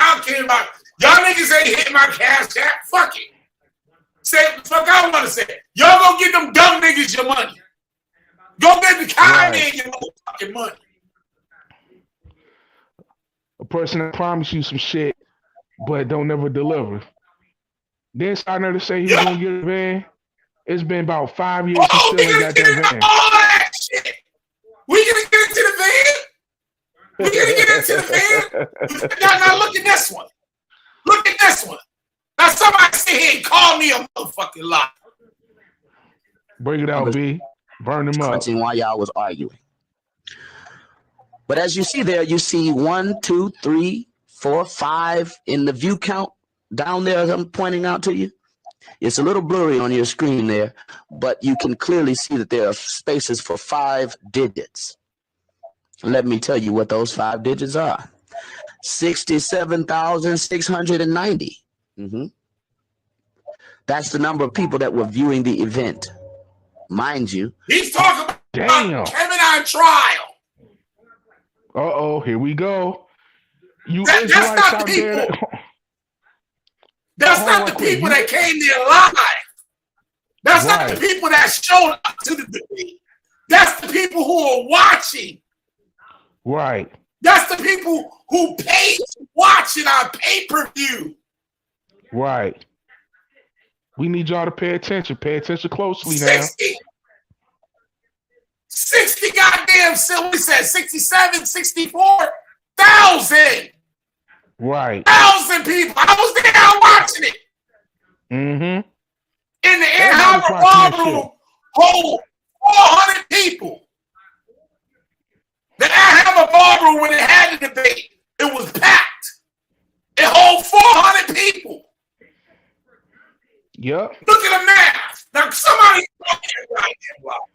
S1: I don't care about y'all niggas ain't hitting my cash app. Fuck it. Say what the fuck I want to say. Y'all go get them dumb niggas your money. Go get the Kanye your motherfucking money.
S10: A person that promised you some shit, but don't never deliver. Then starting to say he's gonna get a van. It's been about 5 years he still ain't got that van.
S1: All that shit. We gonna get into the van. We gonna get into the van. Now look at this one. Look at this one. Now somebody sit here and call me a motherfucking lie.
S10: Bring it out, B. Burn them up.
S11: While y'all was arguing. But as you see there, you see 1, 2, 3, 4, 5 in the view count down there as I'm pointing out to you. It's a little blurry on your screen there, but you can clearly see that there are spaces for 5 digits. Let me tell you what those 5 digits are. 67,690. That's the number of people that were viewing the event. Mind you.
S1: He's talking about Kevin on trial.
S10: Uh-oh, here we go. That's not the people.
S1: That's not the people that came there live. That's not the people that showed up to the debate. That's the people who are watching.
S10: Right.
S1: That's the people who paid to watch it on pay-per-view.
S10: Right. We need y'all to pay attention. Pay attention closely now.
S1: 60 goddamn, we said 67, 64,000.
S10: Right.
S1: 1,000 people. I was there watching it. In the Ann Arbor ballroom, hold 400 people. The Ann Arbor ballroom, when it had the debate, it was packed. It hold 400 people.
S10: Yep.
S1: Look at the math. Somebody.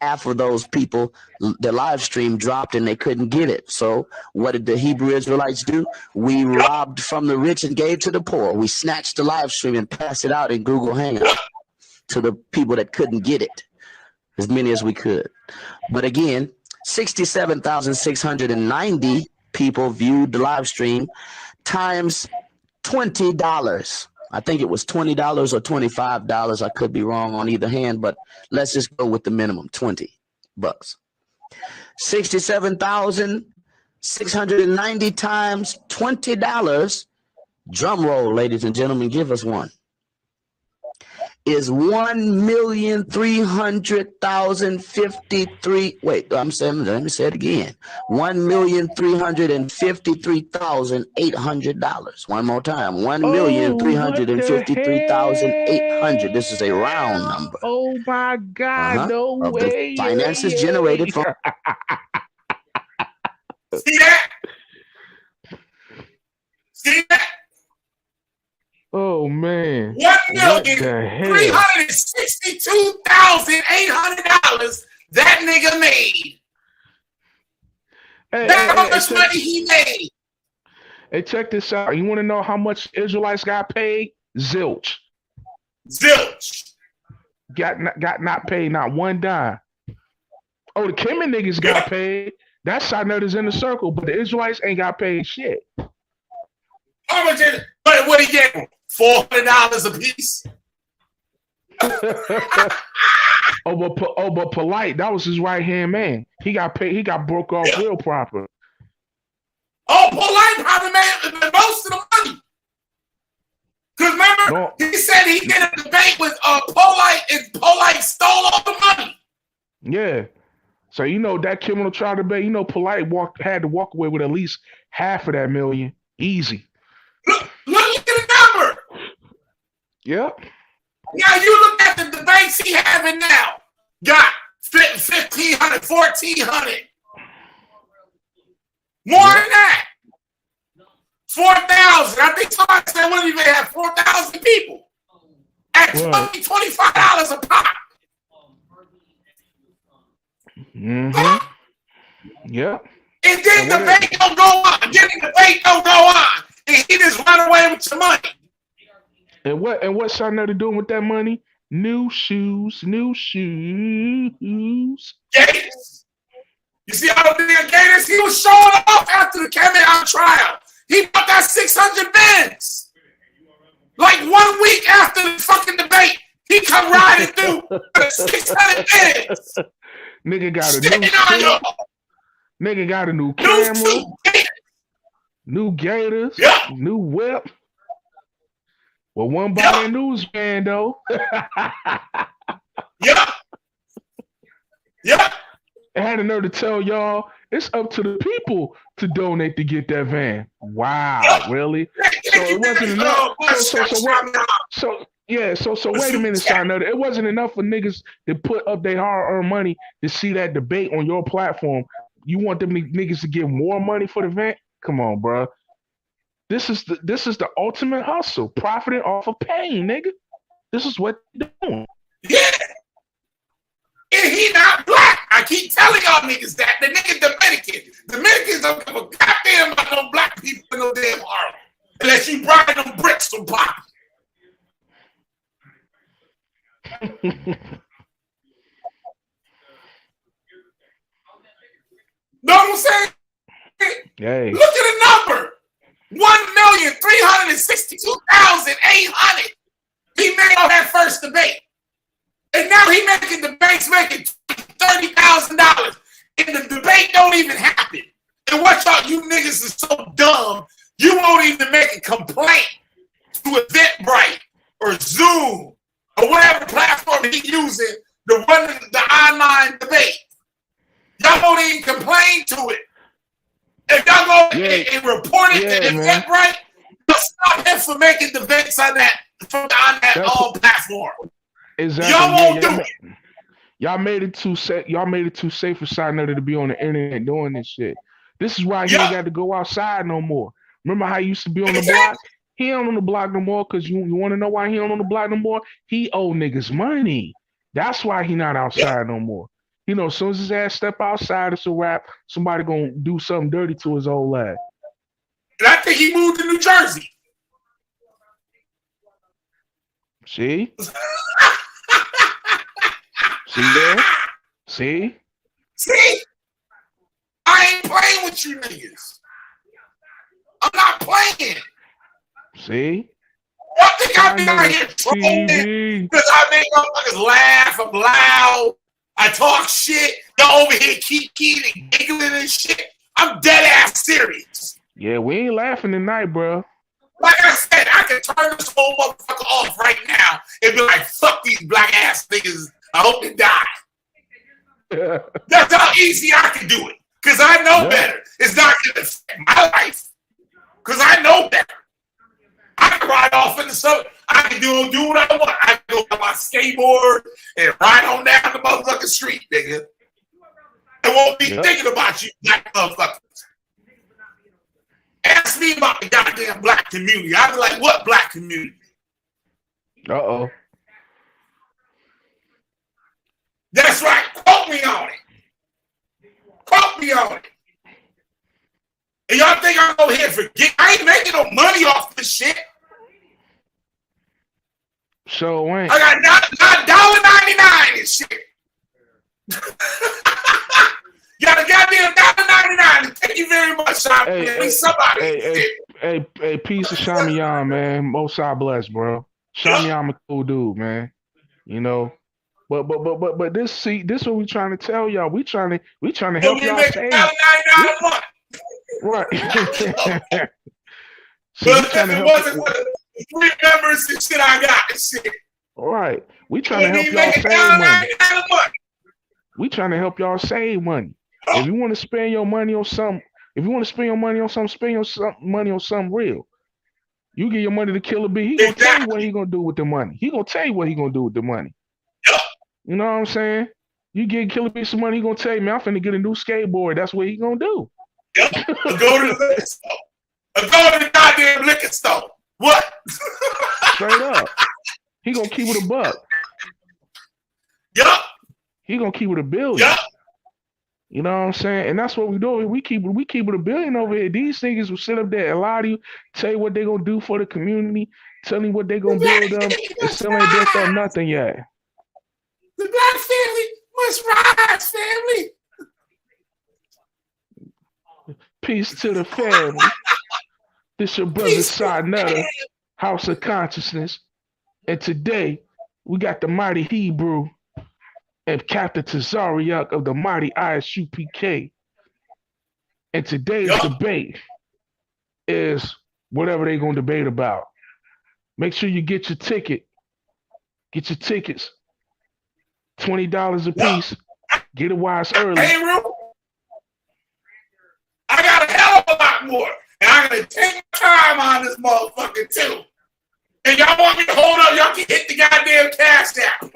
S11: Half of those people, the live stream dropped and they couldn't get it. So what did the Hebrew Israelites do? We robbed from the rich and gave to the poor. We snatched the live stream and passed it out in Google Hangout to the people that couldn't get it, as many as we could. But again, 67,690 people viewed the live stream times $20. I think it was $20 or $25. I could be wrong on either hand, but let's just go with the minimum, $20. 67,690 times $20. Drum roll, ladies and gentlemen, give us one. Is 1,300,053. Wait, I'm saying, let me say it again. $1,353,800. One more time. 1,353,800. This is a round number.
S10: Oh my God! No
S11: of
S10: way!
S11: The finances generated from.
S1: See that? See that?
S10: Oh man!
S1: $1,362,800 that nigga made. That's how much money he made.
S10: Hey, check this out. You want to know how much Israelites got paid? Zilch. Got not paid not one dime. Oh, the Kemet niggas got paid. That's how notice in the circle, but the Israelites ain't got paid shit.
S1: How much is it? But what he get? $400 a piece.
S10: but Polite, that was his right hand man. He got paid. He got broke off real proper.
S1: Oh, Polite probably made most of the money. Because remember, he said he did a debate with Polite, and Polite stole all the money.
S10: Yeah. So you know that criminal trial debate. You know, Polite had to walk away with at least half of that million, easy.
S1: Look at the number.
S10: Yep.
S1: Now you look at the debates he having now. Got 1,500, 1,400. More than that. 4,000. I think somebody said we even have 4,000 people at $25 a pop.
S10: Mm-hmm. Yep.
S1: And then the debate don't go on. And he just run away with your money.
S10: And what's Sarnetta doing with that money? New shoes.
S1: Gators. You see all the damn Gators? He was showing off after the Kemet out trial. He bought that 600 Benz. Like 1 week after the fucking debate, he come riding through 600 Benz.
S10: Nigga got a new suit. Nigga got a new camera. New Gators. New whip. Well, one by the newsman though. I had a nerve to tell y'all it's up to the people to donate to get that van. Wow, really? So it wasn't enough. So wait a minute, Sarnetta. It wasn't enough for niggas to put up their hard-earned money to see that debate on your platform. You want them niggas to give more money for the van? Come on, bro. This is the ultimate hustle, profiting off of pain, nigga. This is what they're doing.
S1: Yeah. And he not black. I keep telling y'all niggas that. The nigga Dominican. Dominicans don't give a goddamn about no black people in no damn Harlem. Unless you bribe them bricks from pop. Know what I'm saying?
S10: Hey.
S1: Look at the number. 1,362,800. He made on that first debate. And now he making debates making $30,000. And the debate don't even happen. And what y'all, you niggas is so dumb, you won't even make a complaint to Eventbrite or Zoom or whatever platform he using to run the online debate. Y'all won't even complain to it. If y'all go and report it to Eventbrite, you'll stop him from making debates on that platform.
S10: Exactly.
S1: Y'all won't do it.
S10: Y'all made it too safe. Y'all made it too safe for Sarnetta to be on the internet doing this shit. This is why he ain't got to go outside no more. Remember how he used to be on the block? He ain't on the block no more because you want to know why he ain't on the block no more? He owe niggas money. That's why he not outside no more. You know, as soon as his ass step outside, it's a wrap. Somebody gonna do something dirty to his old ass.
S1: And I think he moved to New Jersey.
S10: See? See there? See?
S1: See? I ain't playing with you niggas. I'm not playing.
S10: See?
S1: Y'all think I've been out here trolling because I make motherfuckers laugh, I'm loud, I talk shit, y'all over here keep and giggling and shit. I'm dead ass serious.
S10: Yeah, we ain't laughing tonight, bro.
S1: Like I said, I can turn this whole motherfucker off right now and be like, fuck these black ass niggas. I hope they die. That's how easy I can do it. Because I know better. It's not going to affect my life. Because I know better. I can ride off in the sun. I can do what I want. I can go on my skateboard and ride on down the motherfucking street, nigga. I won't be thinking about you black motherfuckers. Ask me about the goddamn black community. I'd be like, what black community?
S10: Uh-oh.
S1: That's right. Quote me on it. Quote me on it. And y'all think I'm over here forget? I ain't making no money off this shit.
S10: So when
S1: I got $1.99 and shit. Got a goddamn $1.99. Thank you very much, Sean.
S10: Hey, peace of Shamiyan, man. Most I bless, bro. Shamiyan a cool dude, man. You know. But this what we trying to tell y'all. We trying to help y'all save. Right.
S1: So but if it wasn't for the 3 members and shit I got and shit.
S10: Right. We trying to help y'all save money. We trying to help y'all save money. If you want to spend your money on something, spend your money on something real. You give your money to Killer B, he gonna tell you what he gonna do with the money. He gonna tell you what he gonna do with the money. You know what I'm saying? You give Killer B some money, he gonna tell you, man, I'm finna get a new skateboard. That's what he gonna do.
S1: Yep. Go to the liquor store. Go to the goddamn liquor store. What?
S10: Straight up. He gonna keep it a buck.
S1: Yup.
S10: He gonna keep it $1 billion.
S1: Yup.
S10: You know what I'm saying? And that's what we do. We keep it $1 billion over here. These niggas will sit up there and lie to you, tell you what they gonna do for the community, tell you what they gonna build them, and still ain't built up nothing yet.
S1: The black family must rise, family.
S10: Peace to the family. This your brother Sinetta, House of Consciousness. And today, we got the mighty Hebrew and Captain Tazariak of the mighty ISUPK. And today's debate is whatever they're going to debate about. Make sure you get your ticket. Get your tickets. $20 a piece. Get it while it's early.
S1: Hey, Ru, I got a hell of a lot more. And I'm going to take my time on this motherfucker, too. And y'all want me to hold up, y'all can hit the goddamn cash app.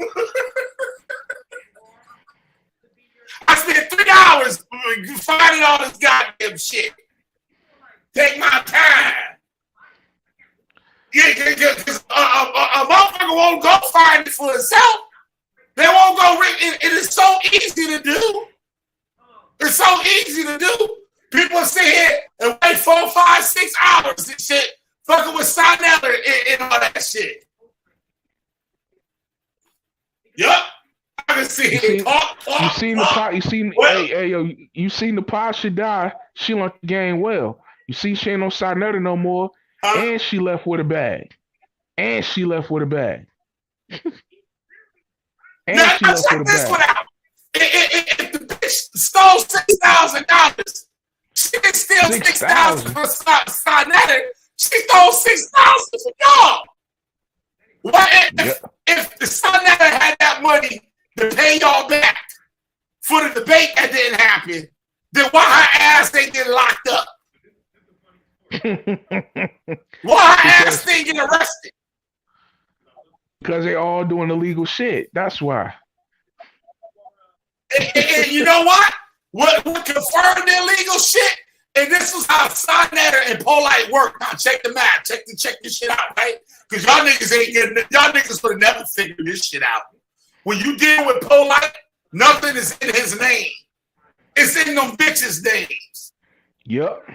S1: I spent 3 hours finding all this goddamn shit. Take my time. Yeah, because a motherfucker won't go find it for itself. They won't go. It is so easy to do. It's so easy to do. People sit here and wait 4, 5, 6 hours and shit, fucking with Sinetta and all that shit. Yup. I can see it.
S10: You seen the pot? You seen? Hey, yo, you seen the pot? She died. She learned the game well. You see, she ain't no Sinetta no more, and she left with a bag. And she left with a bag.
S1: Now, check this one out. If the bitch stole $6,000, she can steal $6,000 for Sinetta. She stole $6,000 for y'all. What if the Sinetta had that money to pay y'all back for the debate that didn't happen? Then why her ass ain't get locked up? Why her ass ain't get arrested?
S10: Because they all doing illegal shit. That's why.
S1: And you know what? What confirmed the illegal shit? And this is how Sinetta and Polite work. Now check the math. Check this shit out, right? Because y'all niggas would have never figured this shit out. when you deal with Polite, nothing is in his name. It's in them bitches' names.
S10: Yep.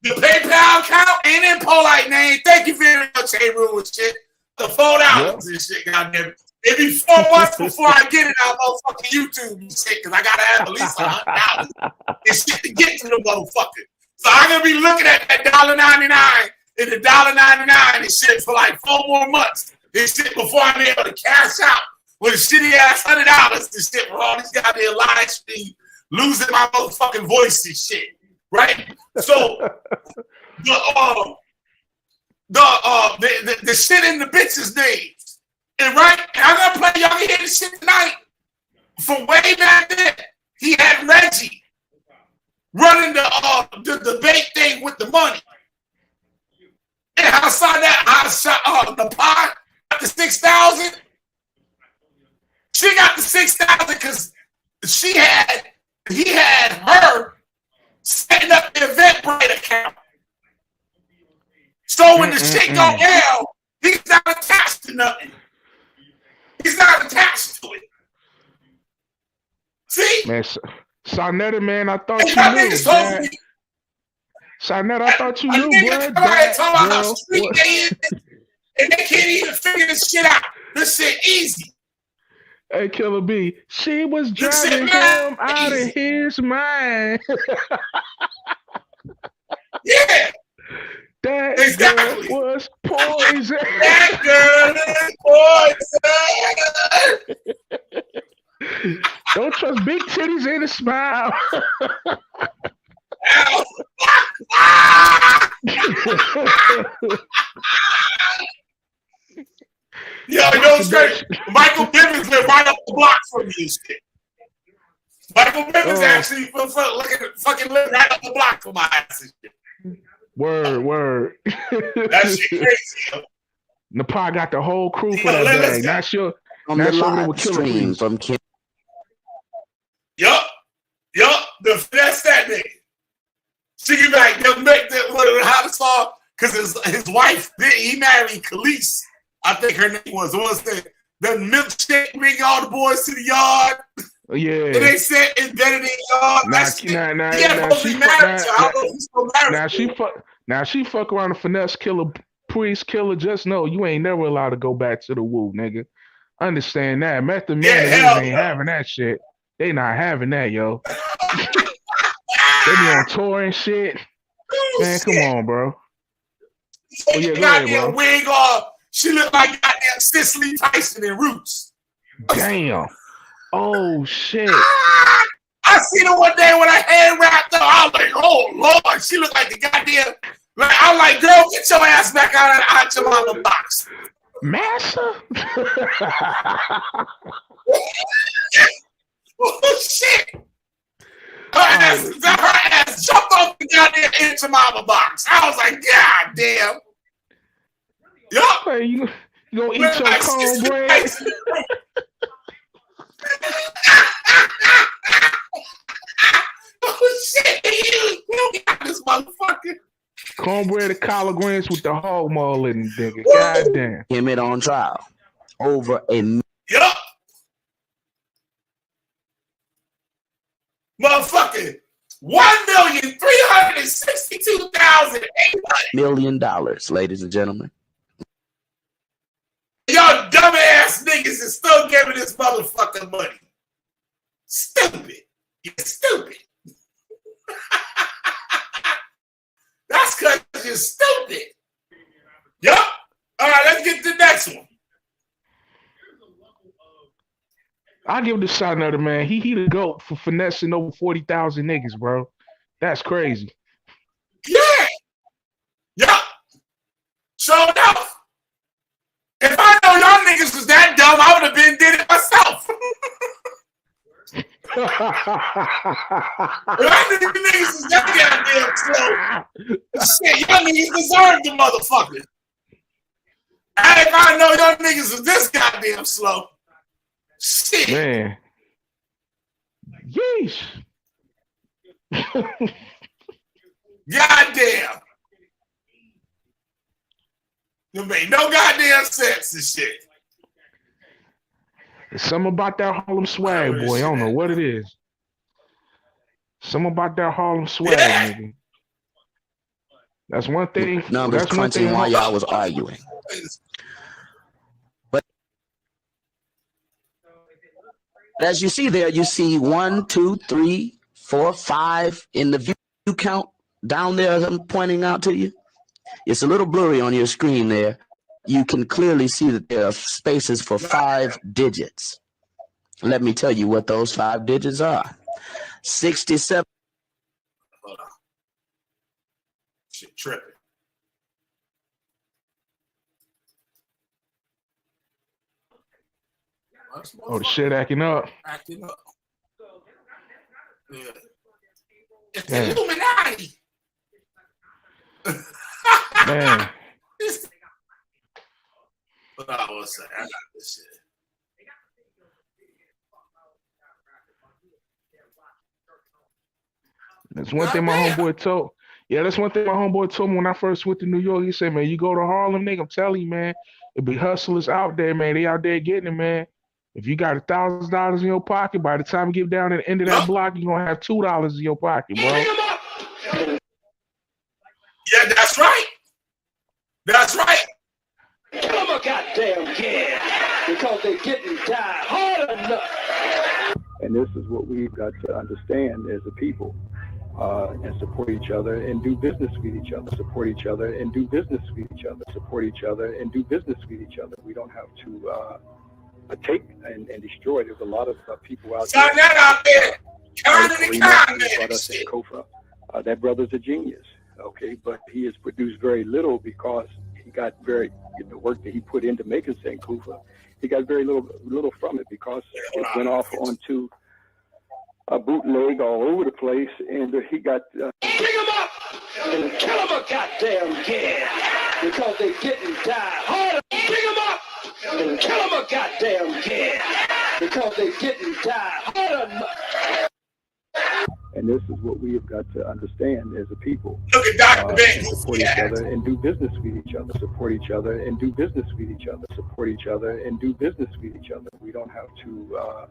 S1: The PayPal account ain't in Polite name. Thank you very much, hey Rule and shit. The $4 and shit, goddamn. It be 4 months before I get it on motherfucking YouTube and shit, because I gotta have at least $100 and shit to get to the motherfucker. So I'm gonna be looking at that $1.99 and the $1.99 and shit for like 4 more months and shit before I'm able to cash out with a shitty ass $100 and shit for all these goddamn live stream, losing my motherfucking voice and shit. Right? So the shit in the bitches' names. And right, and I'm gonna play, y'all can hear this shit tonight. From way back then, he had Reggie running the debate thing with the money. And I saw that, I shot the pot got the 6,000. She got the 6,000 because he had her setting up the Eventbrite account. So when the shit go down, he's not attached to nothing. He's not attached to it. See?
S10: Man, Sarnetta, man, I thought you knew. Sarnetta, I thought you knew, bro.
S1: Talking about how street they is, and they can't even figure this shit out. This shit easy.
S10: Hey, Killer B, she was driving him out of his mind.
S1: Yeah.
S10: That
S1: exactly.
S10: girl was poison.
S1: That girl is poison.
S10: Don't trust big titties and a smile.
S1: Yo, you know what's great? Michael Bivins live right up the block from you. Michael Bivins actually fucking live right up the block from my ass and shit.
S10: Word.
S1: That shit crazy.
S10: Nepal got the whole crew for that bag. Not sure.
S11: On the live stream from Kim.
S1: Yup. The finesse that nigga. She can like make that one of the hottest song because his wife, he married Khalees. I think her name was. What's that? The milkshake bring all the boys to the yard.
S10: Yeah.
S1: And they said embedded in yard.
S10: Now she fuck around a finesse killer, priest killer. Just know you ain't never allowed to go back to the woo, nigga. Understand that. Method man ain't having that shit. They not having that, yo. They be on tour and shit. Man, come on, bro.
S1: Oh, yeah, go ahead, bro. Wig off. She looked like goddamn Cicely Tyson in Roots.
S10: Damn. Oh shit.
S1: I seen her one day when I hand wrapped up. I was like, oh Lord, she looked like the goddamn. Like, I'm like, girl, get your ass back out of the Aunt Jemima box.
S10: Massa?
S1: Oh shit. Her ass jumped off the goddamn Aunt Jemima box. I was like, God damn. Yup.
S10: Hey, you gonna eat your cornbread?
S1: Oh shit! You got this motherfucker.
S10: Cornbread and collard greens with the hog maul in it, nigga. Goddamn.
S11: Him it on trial. Over a
S1: Yup. Motherfucker. $1,362,800
S11: $1 million, ladies and gentlemen.
S1: Y'all dumbass niggas is still giving this motherfucker money. Stupid. You're stupid. That's because you're stupid. Yup. All right, let's get to the next one.
S10: I give this shot another man. He the GOAT for finessing over 40,000 niggas, bro. That's crazy.
S1: Yeah. Yup. Sure enough. If I know y'all niggas was that dumb, I would have been did it myself. If I knew you niggas was that goddamn slow, shit, y'all niggas deserve the motherfucker. And if I know y'all niggas was this goddamn slow, shit.
S10: Man. Yeesh.
S1: Goddamn. It made no goddamn sense and shit.
S10: It's something about that Harlem swag, boy. I don't know what it is. Something about that Harlem swag, nigga. That's one thing.
S11: Numbers crunching while y'all was arguing. But as you see there, you see 1, 2, 3, 4, 5 in the view count down there. As I'm pointing out to you, it's a little blurry on your screen there. You can clearly see that there are spaces for 5 digits. Let me tell you what those 5 digits are. 67.
S1: Hold on. Shit tripping.
S10: Oh, the shit acting up.
S1: Acting up. Yeah. It's
S10: Man.
S1: the Illuminati.
S10: Man.
S1: Hold on one second. I got this shit.
S10: That's one thing my homeboy told. Yeah, that's one thing my homeboy told me when I first went to New York. He said, man, you go to Harlem, nigga, I'm telling you, man, it be hustlers out there, man. They out there getting it, man. If you got $1,000 in your pocket, by the time you get down to the end of that block, you're gonna have $2 in your pocket, bro.
S1: Yeah, that's right. That's right.
S12: Give them a goddamn kid because they're getting tired hard enough.
S13: And this is what we've got to understand as a people, and support each other and do business with each other. Support each other and do business with each other. Support each other and do business with each other. We don't have to take and destroy. There's a lot of people out there.
S1: That out there.
S13: Kofa. That brother's a genius, okay, but he has produced very little because he got very, the work that he put into making Sankofa, he got very little from it because it went off onto a bootleg all over the place, and he got.
S12: Pick them up and kill them a goddamn kid because they're getting tired hard. Pick them up and kill them a goddamn kid because they're getting tired hard enough.
S13: And this is what we have got to understand as a people.
S1: Look at Dr. Ben.
S13: Support each other and do business with each other. Support each other and do business with each other. Support each other and do business with each other. We don't have to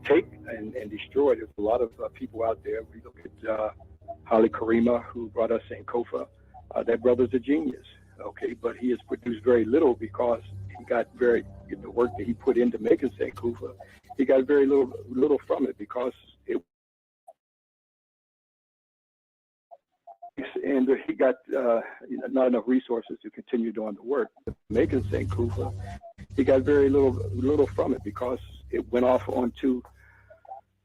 S13: take and destroy. There's a lot of people out there. We look at Haile Karima, who brought us Sankofa. That brother's a genius, okay, but he has produced very little because he got very, the work that he put into making Sankofa, he got very little from it because it. And he got not enough resources to continue doing the work. Making Sankofa, he got very little from it because it went off onto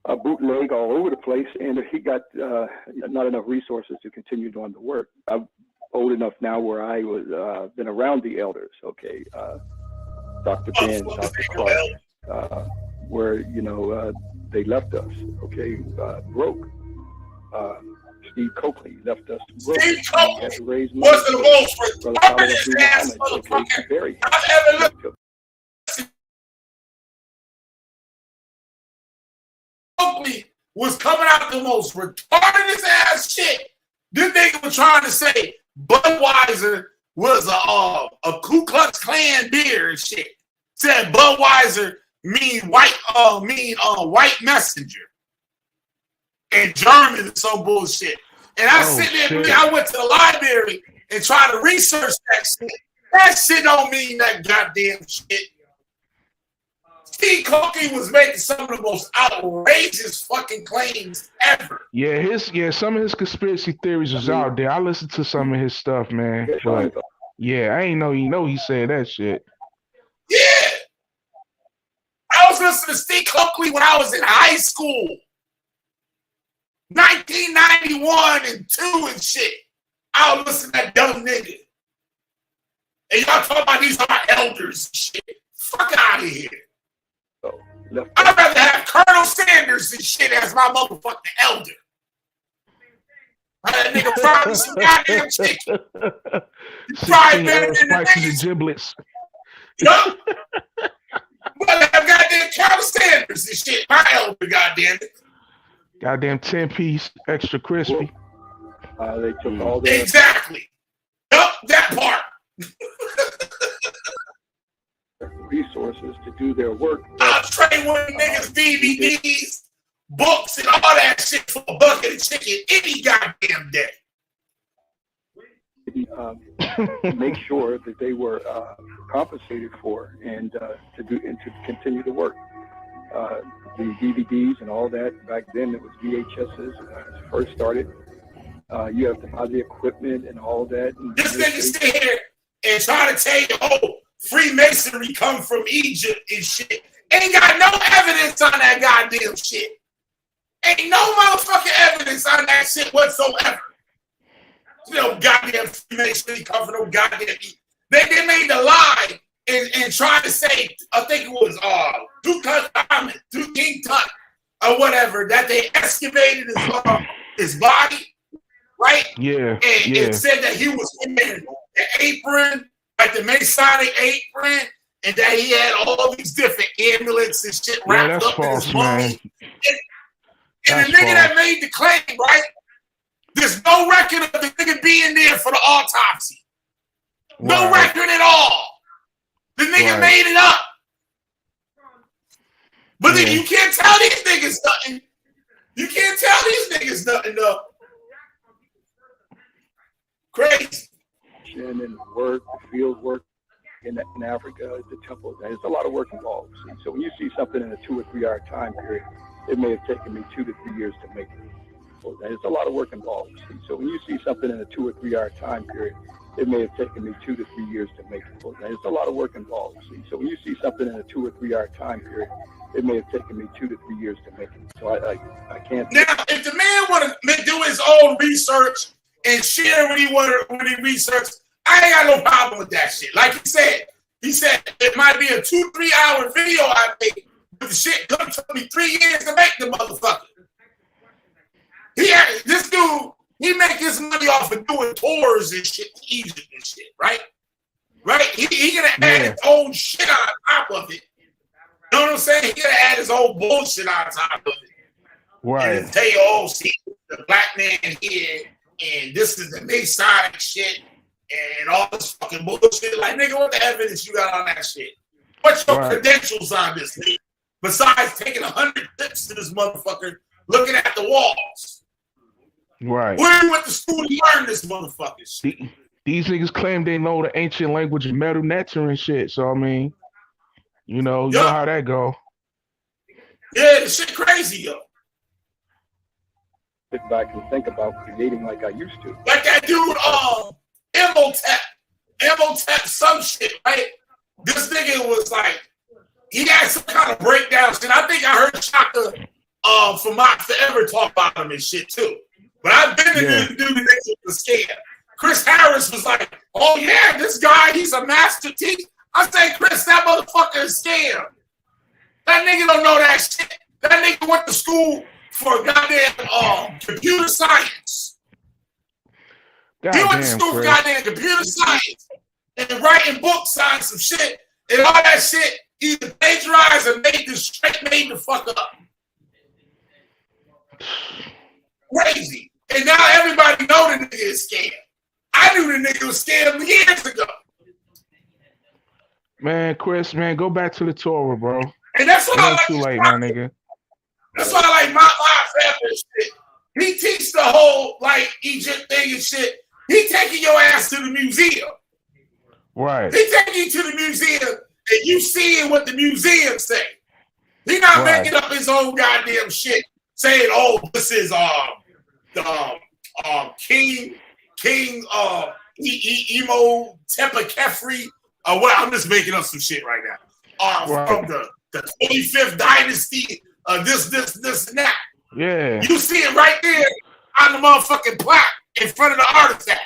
S13: a bootleg all over the place, and he got not enough resources to continue doing the work. I'm old enough now where I was been around the elders, okay, Dr. Ben, Dr. Clark, where they left us, okay, broke. Steve Coakley left us broke.
S1: Steve Coakley was the most retarded ass motherfucker I've ever looked at. Coakley was coming out the most retarded ass shit. This nigga was trying to say Budweiser was a Ku Klux Klan beer and shit. Said Budweiser mean white messenger. In German and some bullshit. And I sit there, I went to the library and tried to research that shit. That shit don't mean that goddamn shit. Steve Coakley was making some of the most outrageous fucking claims ever.
S10: Yeah, some of his conspiracy theories was out there. I listened to some of his stuff, man. But yeah, I ain't know he said that shit.
S1: Yeah. I was listening to Steve Coakley when I was in high school. 1991 and 2 and shit. I was listening to that dumb nigga. And y'all talking about these are my elders and shit. Fuck out of here. I'd rather have Colonel Sanders and shit as my motherfucking elder. That nigga probably some goddamn chicken. You probably better than the niggas.
S10: Giblets.
S1: Yup. Well, have goddamn Colonel Sanders and shit. My elder, goddamn it.
S10: Goddamn 10-piece extra crispy.
S13: They took all the
S1: exactly. Yup, that part.
S13: resources to do their work.
S1: I'll trade one of niggas DVDs, books, and all that shit for a bucket of chicken any goddamn day.
S13: Make sure that they were compensated for and to continue to work. The DVDs and all that, back then it was VHSs when it first started. You have to buy the equipment and all that. And
S1: this nigga sit here and try to tell you, oh, Freemasonry come from Egypt and shit. Ain't got no evidence on that goddamn shit. Ain't no motherfucking evidence on that shit whatsoever. You know, goddamn Freemasonry come from no goddamn Egypt. They made the lie and tried to say, I think it was Duke King Tut or whatever, that they excavated his body, right?
S10: Yeah.
S1: And said that he was in the apron, like the Masonic apron, and that he had all these different amulets and shit wrapped up in his mummy. And the nigga that made the claim, right? There's no record of the nigga being there for the autopsy. No record at all. The nigga made it up. But then you can't tell these niggas nothing. You can't tell these niggas nothing, though. Crazy.
S13: And work, the field work in Africa, the temple. There's a lot of work involved. So when you see something in a 2 or 3 hour time period, it may have taken me 2 to 3 years to make it. So there's a lot of work involved. So when you see something in a 2 or 3 hour time period, it may have taken me 2 to 3 years to make it. So there's a lot of work involved. So when you see something in a 2 or 3 hour time period, it may have taken me 2 to 3 years to make it. So I can't.
S1: Now, if the man want to do his own research and share what he researched, I ain't got no problem with that shit. Like he said it might be a 2-3 hour video I made, but the shit took me 3 years to make the motherfucker. This dude, he make his money off of doing tours and shit to Egypt and shit, right? Right? He gonna add his own shit on top of it. You know what I'm saying? He gonna add his own bullshit on top of it.
S10: Right.
S1: And tell you, oh, see, the black man here, and this is the Masonic shit, and all this fucking bullshit. Like, nigga, what the evidence you got on that shit? What's your credentials on this nigga? Besides taking 100 clips to this motherfucker, looking at the walls.
S10: Right.
S1: Where you went to school to learn this motherfucker shit?
S10: These niggas claim they know the ancient language of Medu Neter and shit. So, I mean, you know how that go.
S1: Yeah, this shit crazy, yo.
S13: Sit back and think about creating like I used to.
S1: Like that dude, Imhotep, some shit, right? This nigga was like, he had some kind of breakdown shit. I think I heard Shaka from my Forever talk about him and shit too. But I've been to do the nigga with the scam. Chris Harris was like, oh yeah, this guy, he's a master teacher. I say, Chris, that motherfucker is scam. That nigga don't know that shit. That nigga went to school for goddamn computer science. He went to school for goddamn computer science and writing books on some shit and all that shit either plagiarized or made the fuck up. Crazy. And now everybody know the nigga is scammed. I knew the nigga was scammed years ago.
S10: Man, Chris, man, go back to the Torah, bro.
S1: And that's why I like
S10: too late, my nigga.
S1: That's why I like my family shit. He teach the whole like Egypt thing and shit. He taking your ass to the museum.
S10: Right.
S1: He taking you to the museum and you seeing what the museum say. He not making up his own goddamn shit, saying, "Oh, this is King Emo Tepa Kefri." What? I'm just making up some shit right now. From the 25th dynasty. This and that.
S10: Yeah.
S1: You see it right there on the motherfucking plaque in front of the artifact.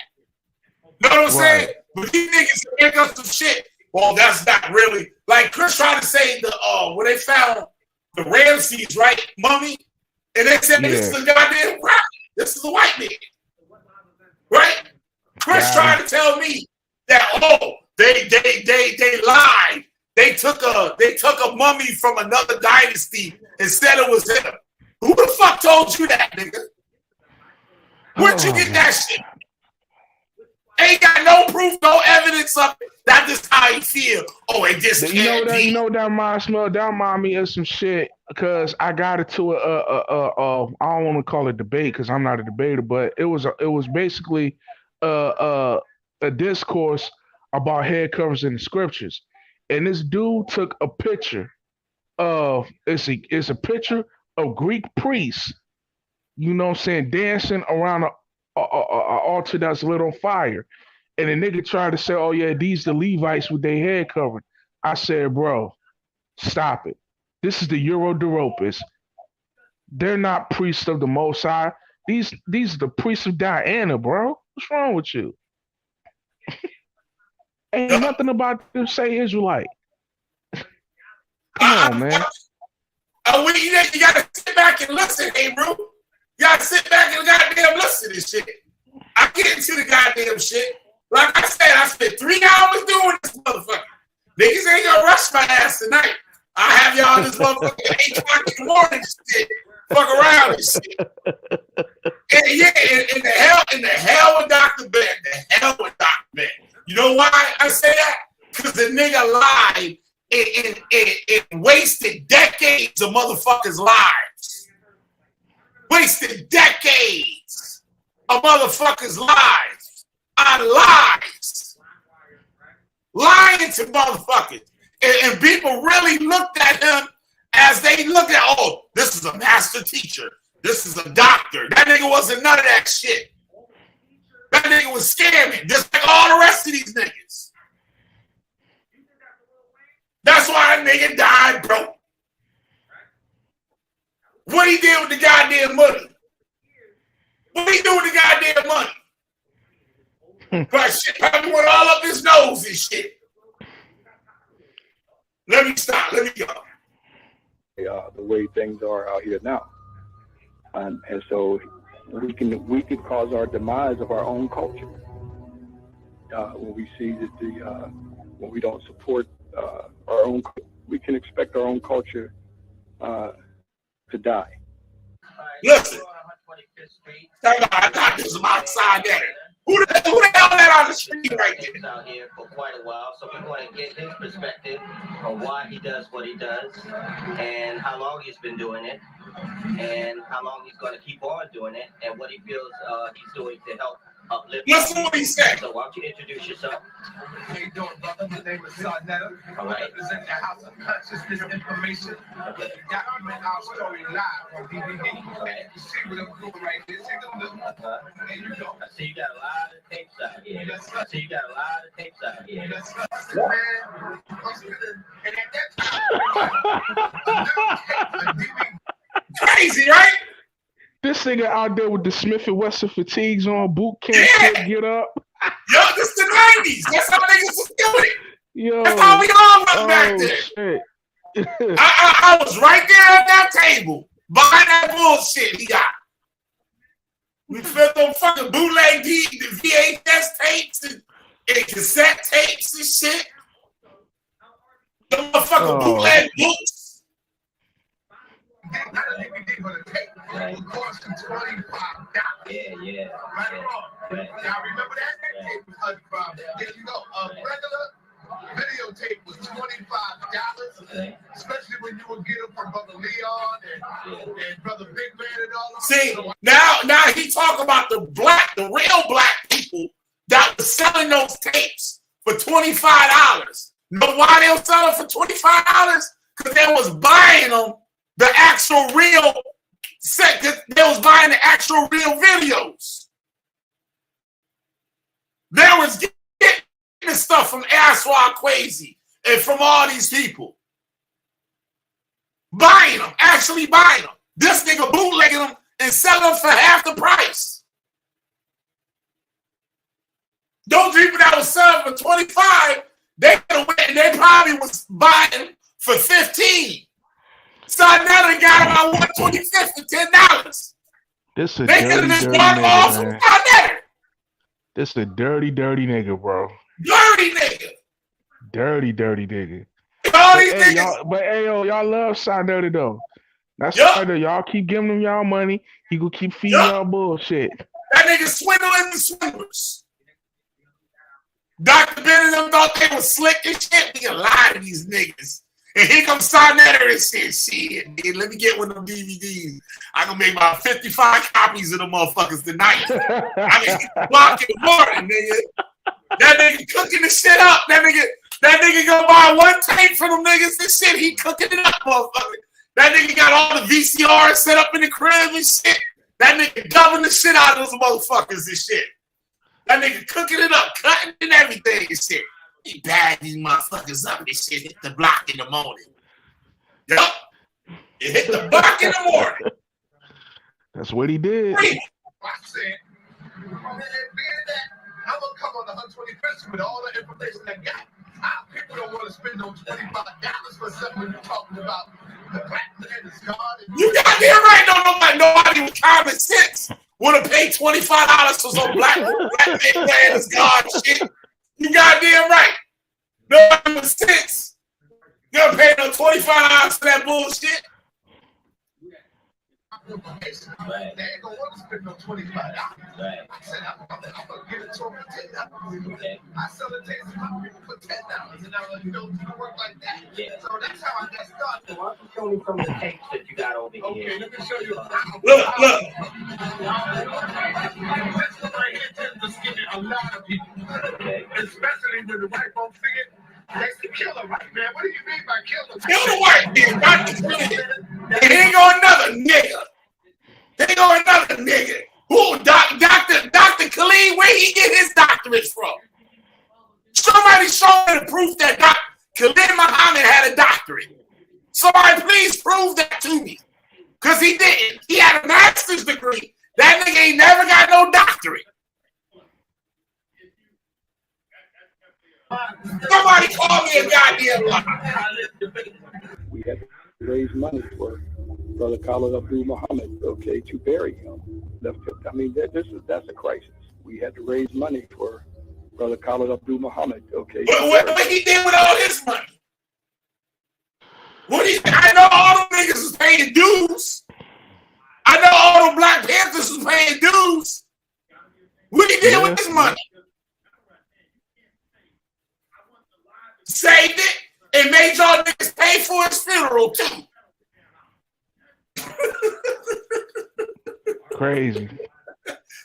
S1: Know what I'm saying? But these niggas make up some shit. Well, that's not really like Chris tried to say where they found the Ramses, right? Mummy. And they said this is a goddamn crap. This is a white man. Right? Chris tried to tell me that they lied. They took a mummy from another dynasty and said it was him. Who the fuck told you that, nigga? Where'd you get that shit? Ain't got no proof, no evidence of it. That's just how he feel. Oh, it just can't be.
S10: You know that reminds me. That remind me of some shit because I got into I don't want to call it debate because I'm not a debater, but it was basically a discourse about head covers in the scriptures, and this dude took a picture of it's a picture of Greek priests, you know what I'm saying, dancing around a altar that's lit on fire. And the nigga tried to say, oh yeah, these the Levites with their head covered. I said, bro, stop it. This is the Euro Europes. They're not priests of the Most High. These are the priests of Diana, bro. What's wrong with you? Ain't nothing about them say Israelite. Come on, man.
S1: You gotta sit back and listen, hey, bro. You gotta sit back and goddamn listen to this shit. I get into the goddamn shit. Like I said, I spent 3 hours doing this motherfucker. Niggas ain't gonna rush my ass tonight. I have y'all this motherfucker at 8 o'clock in the morning shit. Fuck around and shit. And yeah, in the hell with Dr. Ben. The hell with Dr. Ben. You know why I say that? Because the nigga lied and wasted decades of motherfuckers' lives. Wasted decades of motherfuckers' lives on lies. Lying to motherfuckers. And people really looked at him as they looked at, oh, this is a master teacher. This is a doctor. That nigga wasn't none of that shit. That nigga was scamming, just like all the rest of these niggas. That's why that nigga died broke. What he did with the goddamn money? What he do with the goddamn money? But shit probably went all up his nose and shit. Let me stop. Let me go.
S13: The way things are out here now, and so we can cause our demise of our own culture when we see that when we don't support our own, we can expect our own culture to die.
S1: Listen, I got this outside there. Who the hell that on the street right there?
S14: Out here for quite a while, so we want to get his perspective on why he does what he does, and how long he's been doing it, and how long he's going to keep on doing it, and what he feels he's doing to help uplift.
S1: Listen what he said.
S14: So why don't you introduce yourself?
S15: How you doing, brother? My name is Sarnetta.
S14: All right.
S15: I represent the House of Consciousness Information. Okay. Document our story live on DVD.
S14: Okay.
S15: You see what I'm doing right here? Take a look. There you go.
S14: I see you got a lot of tapes out here. I see you got a lot of tapes out here.
S15: And at that time,
S1: crazy, right?
S10: This nigga out there with the Smith & Wesson fatigues on, boot camp, shit, get up.
S1: Yo, this is the 90s. That's how niggas was doing it.
S10: Yo,
S1: that's how we all was back there.
S10: Shit.
S1: I was right there at that table, buying that bullshit he got. We spent them fucking bootleg the VHS tapes and cassette tapes and shit. The motherfucking bootleg books.
S15: not a DVD, but a tape. It would cost you $25.
S14: Yeah.
S15: Right or wrong. Y'all remember that? That tape was $25. There you go. A regular videotape was $25, especially when you would get them from Brother Leon and Brother Big Man and all that.
S1: See, now he talk about the real black people that was selling those tapes for $25. Know why they were selling for $25? Because they was buying them the actual real set. They was buying the actual real videos. They was getting this stuff from Aswad Quasi and from all these people. Buying them, actually buying them. This nigga bootlegging them and selling them for half the price. Those people that was selling for 25, they probably was buying for 15. So now they got about 125 for $10.
S10: This a
S1: they
S10: dirty
S1: nigga,
S10: man. This a dirty nigga, bro.
S1: Dirty nigga.
S10: Dirty nigga.
S1: All these niggas.
S10: But hey, y'all love Sarnetta though. That's Sarnetta. Y'all keep giving him y'all money. He gonna keep feeding y'all bullshit.
S1: That nigga swindling the swindlers. Dr. Ben and them thought they was slick and shit. We can lie to these niggas. And here comes Sarnetta and shit, nigga, let me get one of them DVDs. I can make about 55 copies of them motherfuckers tonight. I mean, block in the morning, nigga. That nigga cooking the shit up. That nigga gonna buy one tape for them niggas and shit. He cooking it up, motherfucker. That nigga got all the VCRs set up in the crib and shit. That nigga dubbing the shit out of those motherfuckers and shit. That nigga cooking it up, cutting and everything and shit. He bag these motherfuckers up and shit. Hit the block in the morning. Yup. It hit the block in the morning.
S10: That's what he did.
S15: I said, I'm gonna come on the 125th with all the information I got. People don't want to spend no $25 for something when you're talking about the black man is God.
S1: You got there right. Nobody with common sense want to pay $25 for some black man is God shit. You goddamn right. Nobody with sense. You don't pay no $25 for that bullshit.
S15: They ain't gonna want to spend no $25. I said, I'm gonna get it to them for $10. I sell it to some people for $10, and I'm gonna do work like that. So that's how I got started.
S14: Why don't you show me some of the tapes that you got over here?
S15: Okay, let me show you.
S1: Look.
S15: This one right here tends to scare a lot of people, especially when the white folks see it. They say, kill a white man. What do you mean by kill a
S1: Kill the white man. And here go another nigga. Here go another nigga. Who, Dr. Khalid, where he get his doctorates from? Somebody show me the proof that Khalid Muhammad had a doctorate. Somebody please prove that to me. Because he didn't. He had a master's degree. That nigga ain't never got no doctorate. Somebody call me a goddamn liar.
S13: We had to raise money for Brother Khalid Abdul Muhammad, okay, to bury him. I mean, that's a crisis. We had to raise money for Brother Khalid Abdul Muhammad, okay.
S1: What he did with all his money? I know all them niggas was paying dues. I know all them Black Panthers was paying dues. What he did with his money? Saved it and made y'all niggas pay for his funeral too.
S10: Crazy.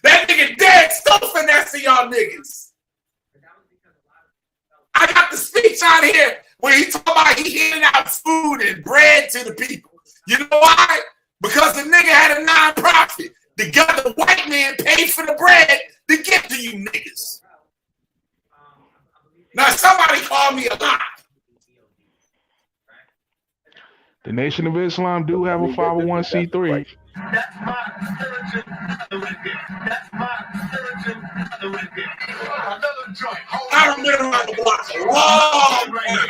S1: That nigga dead still finessing y'all niggas. I got the speech out here where he talking about he handing out food and bread to the people. You know why? Because the nigga had a non-profit. The white man paid for the bread to get to you niggas. Now somebody call me a lie.
S10: The Nation of Islam do have a 501c3.
S15: That's my spiritual That's my spiritual Another joint.
S1: I remember on the block a long time.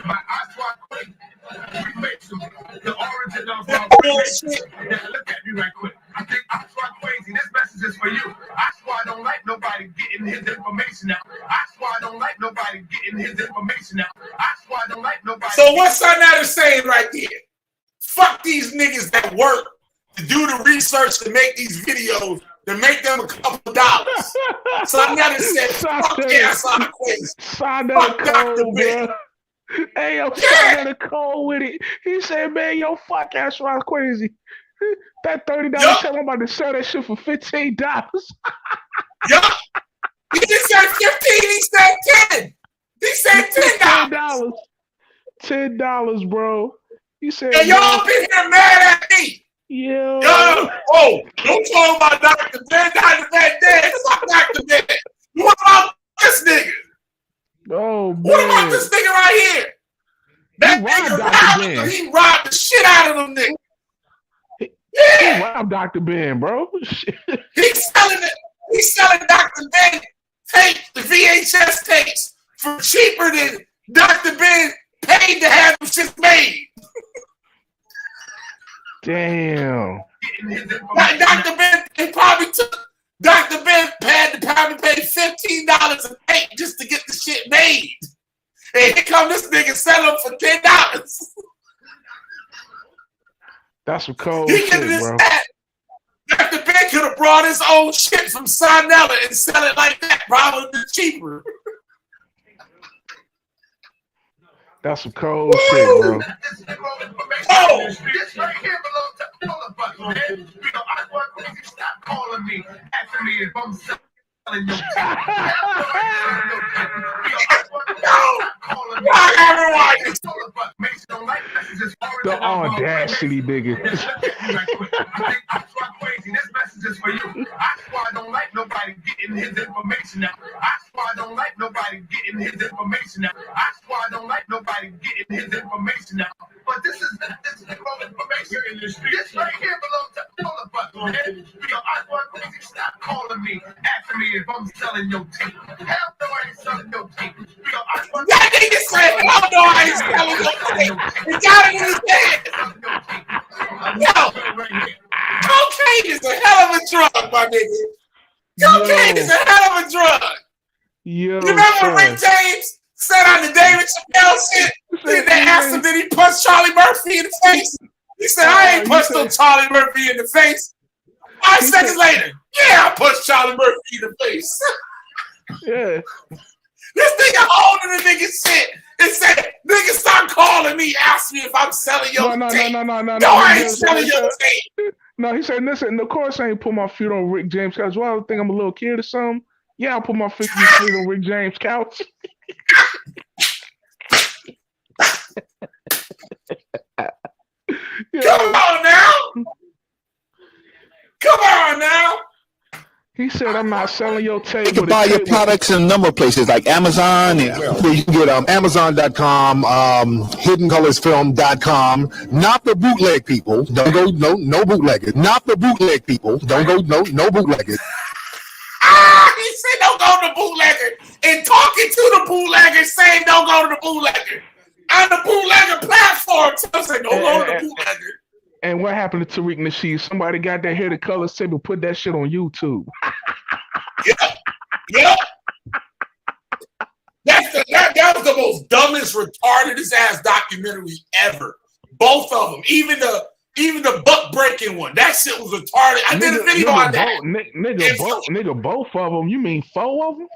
S15: My Aswad Queen. We make some the origin of our
S1: bullshit.
S15: Now look at me right quick. I think Aswad crazy. This message is for you. Aswad don't like nobody getting his information out. Aswad don't like nobody getting his information out. Aswad don't like nobody.
S1: So what's Sarnetta saying right there? Fuck these niggas that work to do the research to make these videos to make them a couple dollars. Sarnetta said, fuck yeah, Sarnetta crazy.
S10: Sarnetta cold, bro. Hey, yo, Sarnetta cold with it. He said, man, yo, fuck ass rock crazy. That $30 check, I'm about to sell that shit for $15.
S1: Yup. He didn't say 15, he said 10. He said $10.
S10: $10, bro. He said,
S1: and y'all been here mad at me.
S10: Yo.
S1: Don't talk about Dr. Ben. Dr. Ben dead. Fuck Dr. Ben. What about this nigga?
S10: Oh, man.
S1: What about this nigga right here? That nigga he robbed the shit out of them niggas. Yeah.
S10: He robbed Dr. Ben, bro.
S1: He's selling Dr. Ben tapes, the VHS tapes, for cheaper than Dr. Ben paid to have them shit made.
S10: Damn.
S1: Dr. Ben, he probably took Dr. Ben had to probably pay $15 a tape just to get the shit made. And here come this nigga selling for $10.
S10: That's some cold shit, bro.
S1: Dr. Ben could have brought his own shit from Sarnetta and sell it like that, probably cheaper.
S10: That's some cold shit, bro.
S15: This right here belongs to all of us, man. You know, I want crazy. Stop calling me, asking me if I'm selling your tape.
S10: The audacity, nigga.
S15: This message is for you. That's why I don't like nobody getting his information out. That's why I don't like nobody getting his information out. That's why I don't like nobody getting his information out. But this is wrong information in this street. This right here belongs to all of us, man. You know, I want crazy. Stop calling me, asking me if I'm selling your tape. Hell no, I ain't selling your tape. You know, I want
S1: that nigga said, hell no, I ain't selling your tape. You got it in his head. Yo, cocaine is a hell of a drug, my nigga. Cocaine is a hell of a drug.
S10: Yo,
S1: you remember when Rick James said on the David Chappelle shit? They asked him, did he punch Charlie Murphy in the face? He said, I ain't punched no Charlie Murphy in the face. 5 seconds later, yeah, I punched Charlie Murphy in the face.
S10: Yeah.
S1: This nigga holding the nigga shit and said, nigga, stop calling me, ask me if I'm selling your tape. No, I ain't selling your tape.
S10: No, he said, listen, of course I ain't put my feet on Rick James' couch. Well, I think I'm a little kid or something. Yeah, I'll put my feet on Rick James' couch.
S1: Come on now. Come on now.
S10: He said, I'm not selling your tape.
S16: You can buy your products in a number of places like Amazon. You can get Amazon.com, HiddenColorsFilm.com. Not the bootleg people. Don't go, no bootleggers. Not the bootleg people. Don't go, no bootleggers.
S1: He said, don't go to the bootlegger. And talking to the bootlegger, saying, don't go to the bootlegger. On the bootlegger platform, tells him, don't go to the bootlegger.
S10: And what happened to Tariq Nasheed? Somebody got that Hidden Colors tape and put that shit on YouTube.
S1: Yeah. That was the most dumbest, retardedest ass documentary ever. Both of them, even the butt breaking one. That shit was retarded. I did a video on that.
S10: Nigga, both of them. You mean 4 of them?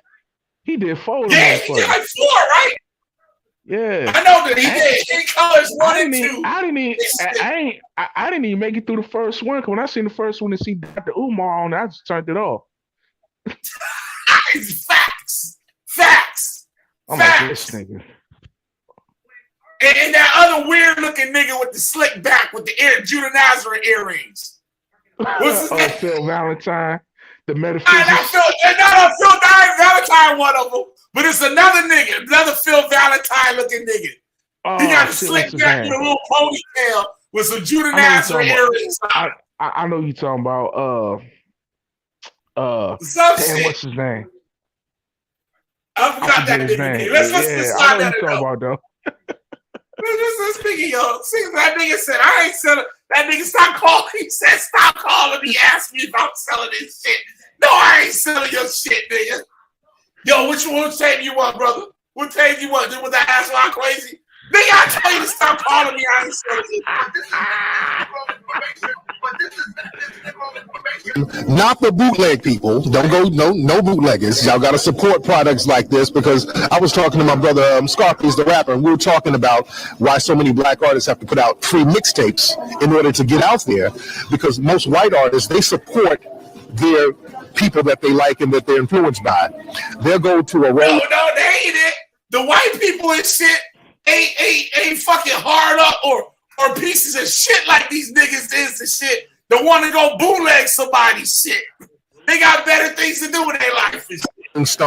S10: He did 4 of them.
S1: Yeah, he did like 4, right?
S10: Yeah,
S1: I know that he did. Hidden Colors 1 and 2.
S10: I didn't even make it through the first one. Cause when I seen the first one and see Dr. Umar on it, I just turned it off.
S1: Facts.
S10: I'm like, this nigga.
S1: And that other weird looking nigga with the slick back with the Judah Nazareth earrings. What's his name?
S10: Phil Valentine, the metaphysics.
S1: Not Phil Valentine, one of them. But it's another nigga, another Phil Valentine looking nigga. He got a slick back with a little ponytail with some Judah Nazareth earrings.
S10: I know you talking about what's his name?
S1: I forgot that nigga name. Let's slide that
S10: about though.
S1: Let's speaking of, that nigga said, I ain't selling. That nigga stop calling. He said, stop calling me. Ask me if I'm selling this shit. No, I ain't selling your shit, nigga. Yo, which tape you want, brother? What tape you want? Was that ass line crazy? Nigga, I tell you to stop calling me. I ain't selling it.
S16: Not the bootleg people. Don't go, no bootleggers. Y'all got to support products like this because I was talking to my brother Scarface, the rapper, and we were talking about why so many black artists have to put out free mixtapes in order to get out there because most white artists, they support their people that they like and that they're influenced by. They'll go to a road.
S1: No, they ain't it. The white people and shit ain't fucking hard up or pieces of shit like these niggas is and shit. They want to go bootleg somebody's shit. They got better things to do with their life and shit.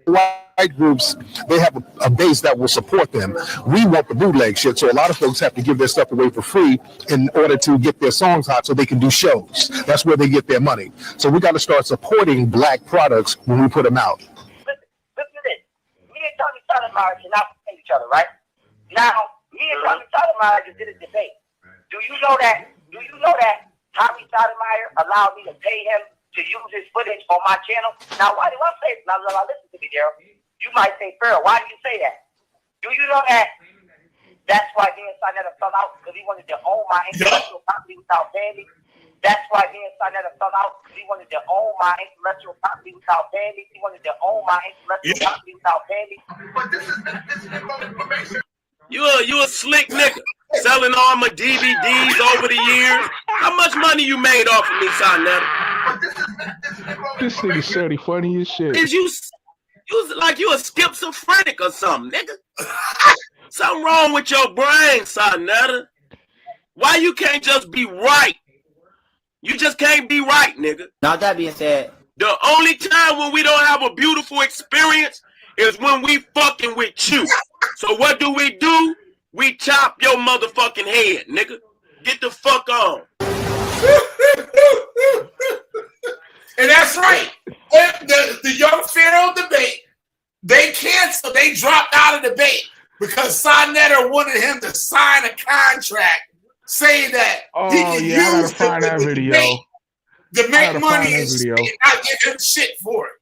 S16: White groups, they have a base that will support them. We want the bootleg shit, so a lot of folks have to give their stuff away for free in order to get their songs hot so they can do shows. That's where they get their money. So we got to start supporting black products when we put them out.
S17: Listen to this. Me and Tommy Sotomayor are not paying each other, right? Now, me and Tommy Sotomayor just did a debate. Do you know that Tommy Sotomayor allowed me to pay him to use his footage on my channel? Now, why do I say it? Now, listen to me, Daryl. You might say, Farrell, why do you say that? Do you know that that's why me and Sonetta fell out? Because he wanted to own my intellectual property without paying me? That's why me and Sonetta fell out. He wanted to own my intellectual property without paying me. He wanted to own my intellectual property without paying me.
S15: But this is information.
S18: You a slick nigga selling all my DVDs over the years. How much money you made off of me, Sonetta?
S10: This nigga said he funny as shit.
S18: Is you like you a schizophrenic or something, nigga? Something wrong with your brain, Sonetta. Why you can't just be right? You just can't be right, nigga.
S19: Now that being said,
S18: the only time when we don't have a beautiful experience is when we fucking with you. So what do? We chop your motherfucking head, nigga. Get the fuck on.
S1: And that's right. The Young Pharaoh debate, they canceled. They dropped out of the debate because Sonetta wanted him to sign a contract saying that he can use the video to make money and not give him shit for it.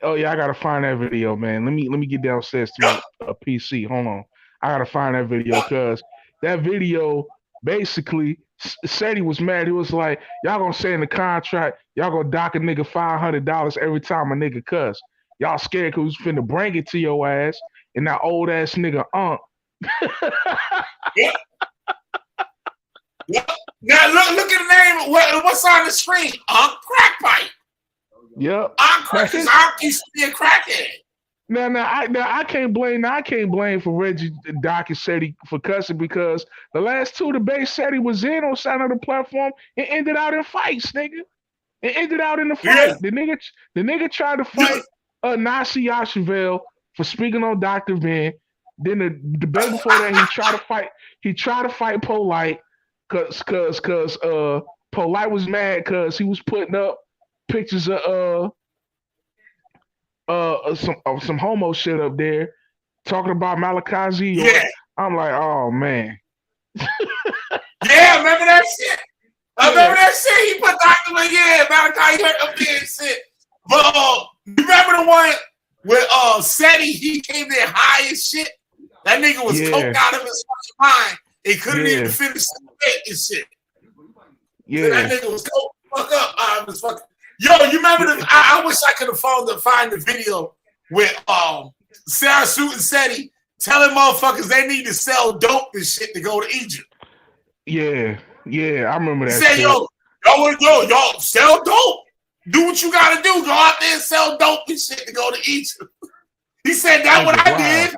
S10: Oh yeah, I gotta find that video, man. Let me get downstairs to my PC. Hold on, I gotta find that video because that video basically said he was mad. He was like, "Y'all gonna say in the contract, y'all gonna dock a nigga $500 every time a nigga cuss. Y'all scared because we finna bring it to your ass and that old ass nigga
S1: Yeah. Now look at the name. What's on the screen? Crack pipe.
S10: Yep.
S1: Used to be a crackhead.
S10: No, I can't blame. I can't blame for Reggie Doc and Seti for cussing because the last two debates Seti was in on side of the platform and ended out in fights, nigga. It ended out in the fight. Yeah. The nigga tried to fight Nasi Yashavel for speaking on Dr. Ben. Then the debate before that, he tried to fight Polite cause Polite was mad cause he was putting up pictures of some homo shit up there, talking about Malachi.
S1: Yeah.
S10: I'm like, oh man.
S1: Yeah, remember that shit? I remember that shit. He put Dr. Malachi up there and shit. But you remember the one with Seti? He came there high as shit. That nigga was coked out of his fucking mind. He couldn't even finish the debate and shit.
S10: Yeah.
S1: So that nigga was coked fuck up out of his fucking. Yo, you remember the? I wish I could have find the video with Sarah Suit and Seti telling motherfuckers they need to sell dope and shit to go to Egypt.
S10: Yeah, I remember that.
S1: He said, yo, sell dope. Do what you gotta do. Go out there and sell dope and shit to go to Egypt. He said that's what I did.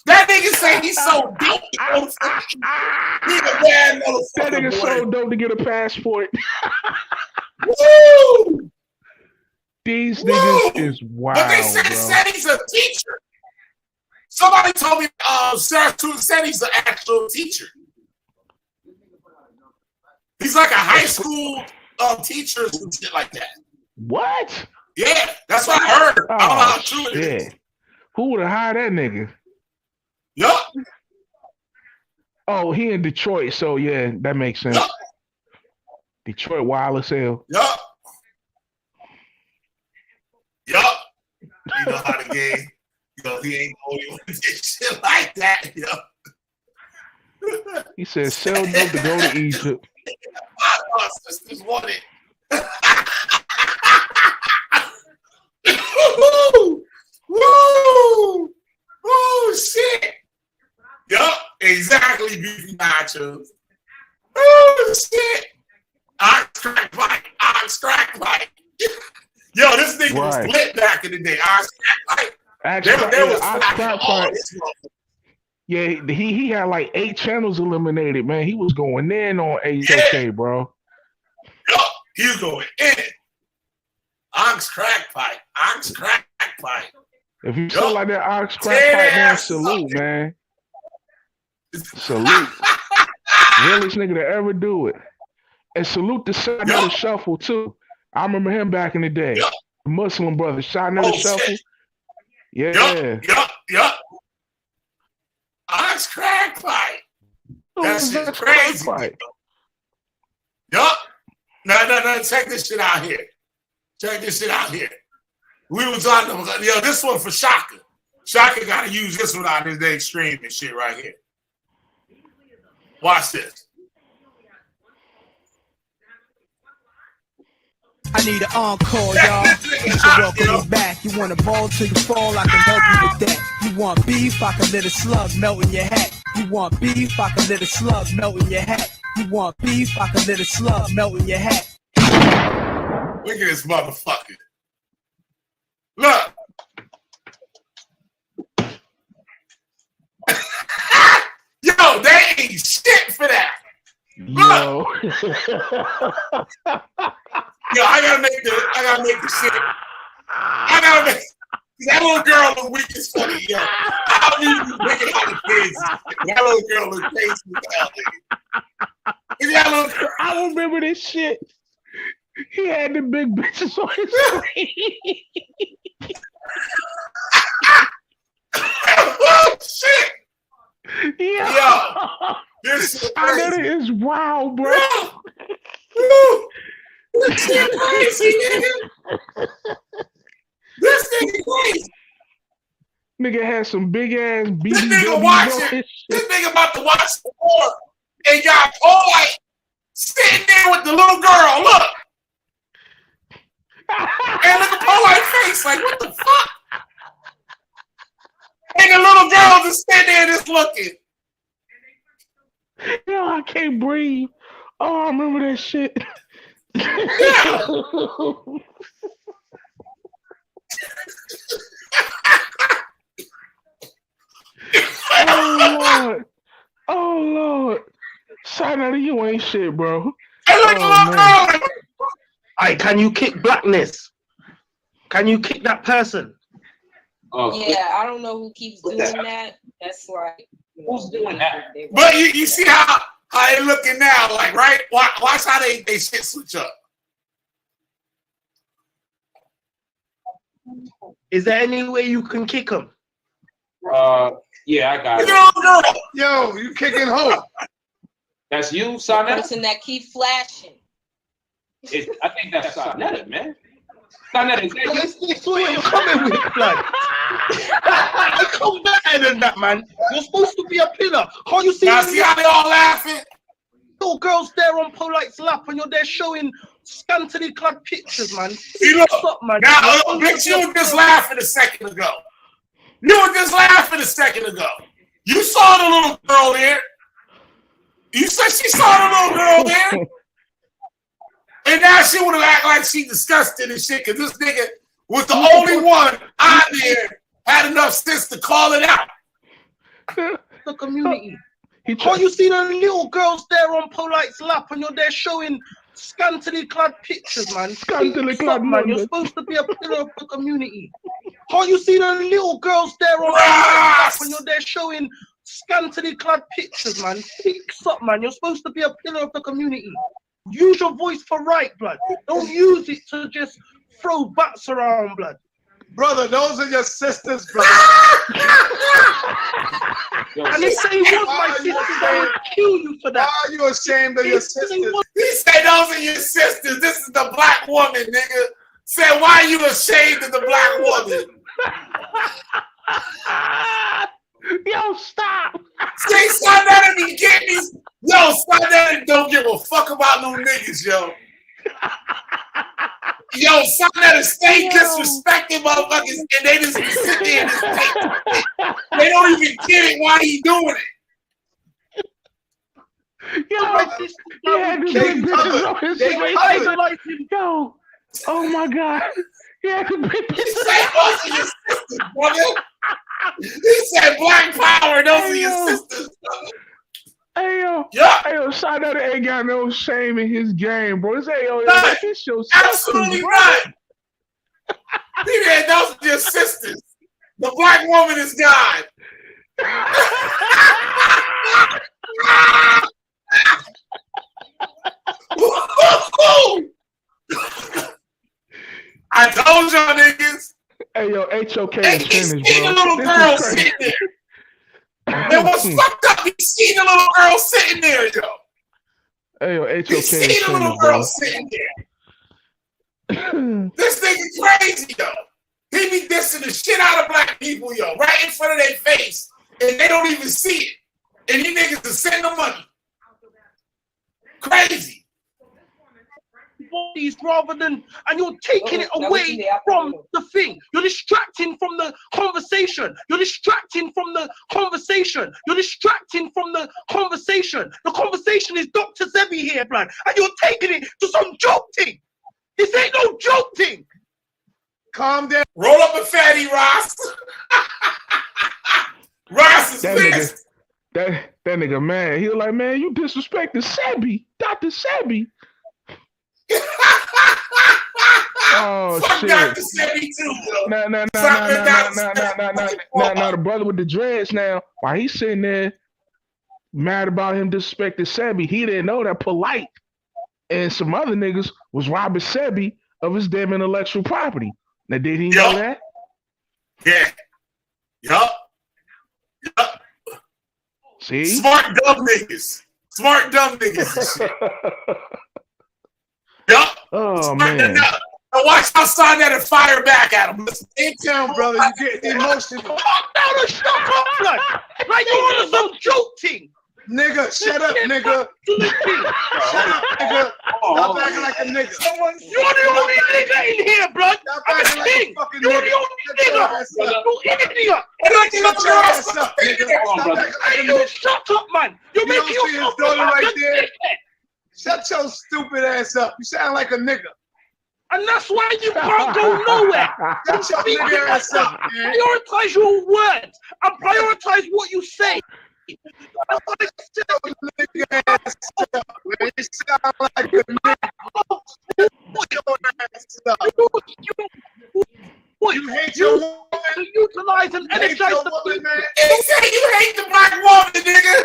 S1: That nigga say he sold dope. He a bad motherfucker.
S10: That nigga sold dope to get a passport.
S1: Woo!
S10: These niggas is wild.
S1: But they said he's a teacher. Somebody told me Sarah Suit said he's an actual teacher. He's like a high school teacher or some shit like that.
S10: What?
S1: Yeah, that's what I heard. I don't know how true it is.
S10: Who would have hired that nigga?
S1: Yup.
S10: Oh, he in Detroit, so yeah, that makes sense. Yup. Detroit wild as hell.
S1: Yup. You know how the game, he ain't only one shit like that,
S10: He said sell dope to go to Egypt.
S1: My sisters want it. Woo! Oh shit! Yup, exactly. Beefy nachos. Oh shit! Ox crack pipe. Yo, this nigga was lit back in the day. Ox crack pipe. There was crack pipe.
S10: Yeah, he had like 8 channels eliminated, man. He was going in on HOK, bro.
S1: Yup, he was going in. Ox crack pipe.
S10: If you feel like that ox crack pipe, man, salute, man. Salute. Realest nigga to ever do it. And salute the Shot Another Shuffle, too. I remember him back in the day. The Muslim brother, Shot Another Shuffle. Yeah.
S1: Yup. Ox crack pipe. That's crazy. Yup. No. Check this shit out here. We was on this one for Shaka. Shaka got to use this one on his day stream and shit right here. Watch this.
S19: I need an encore, y'all. You should welcome me back. You want a ball till you fall, I can help you with that. You want beef, I can let a slug melt in your hat. You want beef, I can let a slug melt in your hat. You want beef, I can let a slug melt in your hat.
S1: Look at this motherfucker. Look. Yo, they ain't shit for that.
S10: Yo.
S1: Yo, I gotta make the shit. That little girl look weak as funny, yo. I don't even make it out of kids. That little girl look crazy as hell, nigga. Is that little girl?
S10: I remember this shit. He had the big bitches on his screen.
S1: Oh shit! Yo, this
S10: is wild, bro.
S1: This shit crazy, nigga. This nigga crazy.
S10: Nigga had some big ass BBW.
S1: This nigga watching. This nigga about to watch the war, and y'all all like sitting there with the little girl. Look, and look at Polite's face. Like, what the fuck? And the little girl just sitting there just looking.
S10: Yo, I can't breathe. Oh, I remember that shit.
S1: Yeah.
S10: Oh Lord. Oh Lord. Sinetta, you ain't shit, bro.
S1: Hey, look, little girl.
S20: Hey, can you kick blackness? Can you kick that person?
S21: Yeah, I don't know who keeps doing that. That's like
S20: Who's doing that?
S1: But you see how they looking now, like, right? Watch how they shit switch up.
S20: Is there any way you can kick him?
S22: Yeah, I got it.
S1: Yo, you kicking who?
S22: That's you,
S21: the
S22: Sonetta?
S21: person that keep flashing.
S22: I think that's Sonetta, man. Sonetta, is that you?
S20: That's what you're coming with, blood. I come better than that, man. You're supposed to be a pillar. How you see?
S1: Now see how they all laughing?
S20: Little girls there on Polite's lap, and you're there showing scantily clad pictures, man.
S1: See, look,
S20: Stop, man.
S1: now, bitch, you were just laughing a second ago. You were just laughing a second ago. You saw the little girl there. You said she saw the little girl there. And now she would have act like she disgusted and shit, because this nigga was the only one out there had enough sense to call it out.
S20: The community. How you see the little girls there on Polite's lap, and you're there showing scantily clad pictures, man.
S10: Scantily clad,
S20: man. You're supposed to be a pillar of the community. How you see the little girls there on Polite's lap, and you're there showing scantily clad pictures, man. Fix up, man. You're supposed to be a pillar of the community. Use your voice for right, blood. Don't use it to just throw bats around, blood.
S2: Brother, those are your sisters, brother.
S20: And if they was my sisters, I would kill you for that.
S2: Why are you ashamed of your sisters?
S1: He said those are your sisters. This is the black woman, nigga. Said, why are you ashamed of the black woman?
S10: Yo, stop.
S1: See, son, that be getting these. Yo, son, that don't give a fuck about no niggas, yo. Yo, son, that stay disrespecting motherfuckers, and they just sit there and just take. They don't even get it why he doing it.
S10: Yo, Yo, oh my God. Yeah,
S1: he said those are your sisters, brother. He said black power, those are your sisters, brother.
S10: Hey yo, hey yo, Sinetta ain't got no shame in his game, bro. It's it's your
S1: absolutely right. He said those are your sisters. The black woman is God. I told y'all niggas.
S10: Hey yo, HOK
S1: and
S10: is
S1: he's
S10: finished,
S1: seen
S10: bro.
S1: the little girl sitting there. And what's fucked up, he's seen the little girl sitting there, yo.
S10: Hey yo, HOK
S1: He's seen
S10: is
S1: the little
S10: finished,
S1: girl
S10: bro.
S1: sitting there. This nigga crazy, yo. He be dissing the shit out of black people, yo, right in front of their face, and they don't even see it. And you niggas to send them money. Crazy.
S20: bodies rather than, and you're taking it away from the thing. You're distracting from the conversation. You're distracting from the conversation. You're distracting from the conversation. The conversation is Dr. Sebi here, blood, and you're taking it to some joke thing. This ain't no joke thing.
S1: Calm down. Roll up a fatty, Ross. Ross is pissed.
S10: That nigga, man, he was like, man, you disrespecting Sebi, Dr. Sebi. Oh,
S1: fuck
S10: shit.
S1: Dr. Sebi too, bro.
S10: Nah, the brother with the dreads now, while he's sitting there mad about him disrespecting Sebi, he didn't know that Polite and some other niggas was robbing Sebi of his damn intellectual property. Now, did he know that?
S1: Yeah. Yup.
S10: See?
S1: Smart dumb niggas. Yup.
S10: Oh, man.
S1: Now watch how son that and fire back at him.
S4: Hey, town, brother, you getting emotional.
S20: Now to shut up, blood. Like you're on some joke thing.
S4: Nigga, shut up, nigga. Shut up, nigga. Stop acting like a nigga.
S20: You're the only nigga in here, blood.
S4: Stop
S20: I'm
S4: acting
S20: a
S4: like a
S20: king.
S4: fucking
S20: You're
S4: nigga.
S20: the only nigga. You idiot.
S4: Shut your ass up, nigga. Stop acting like a
S20: You
S4: nigga.
S20: shut up, man. You're
S4: You don't
S20: making
S4: see his
S20: yourself
S4: daughter
S20: look like
S4: right
S20: a
S4: there?
S20: dickhead.
S4: Shut your stupid ass up. You sound like a nigga.
S20: And that's why you can't go nowhere.
S4: Shut your nigga ass up, man.
S20: Prioritize your words and prioritize what you say.
S4: Nigga ass up, man. You sound like a nigga. Put your ass up. You hate your woman?
S20: To utilize and
S4: You hate
S20: energize
S4: your
S20: the
S4: woman, man?
S1: He said you hate the black woman, nigga.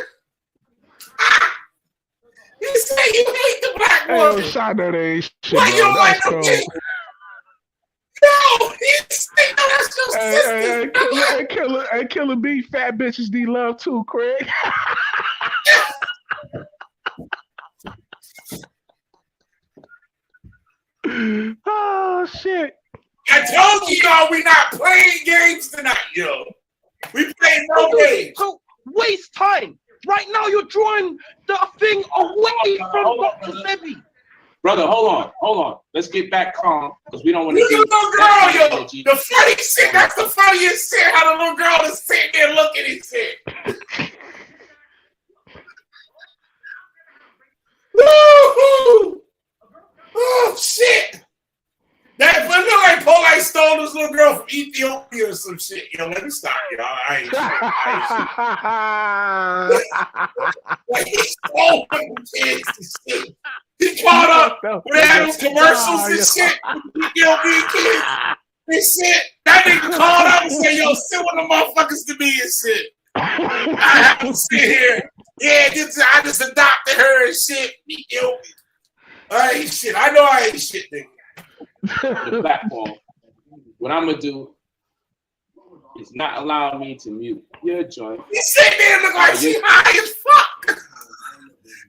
S1: You say you hate the black
S10: Hey,
S1: woman.
S10: shot that ain't shit,
S1: Why you
S10: bro.
S1: don't like
S10: That's
S1: them
S10: cold.
S1: niggas? No, he's saying that's your sister.
S10: Hey, Killer B, fat bitches need love too, Craig. Oh, shit.
S1: I told you, y'all, we not playing games tonight, yo. We playing no games.
S20: So waste time. Right now, you're drawing the thing away from Dr. Sebi.
S22: Brother, hold on. Let's get back calm because we don't want to
S1: Look
S22: do
S1: at the little girl, yo. The funny shit, that's the funniest shit, how the little girl is sitting there looking and shit. Woo-hoo! Oh, shit. That but look like Polite stole this little girl from Ethiopia or some shit. Yo, let me stop, y'all. I ain't shit. Like, he stole from kids and shit. He caught up with they had those commercials and shit. Ethiopian kids and shit. That nigga called up and said, yo, send one of the motherfuckers to me and shit. I have to sit here. Yeah, I just adopted her and shit. Ethiopia. I ain't shit. I know I ain't shit, nigga.
S22: The platform. What I'm gonna do is not allow me to mute your joint.
S1: You sitting there look like she high as fuck.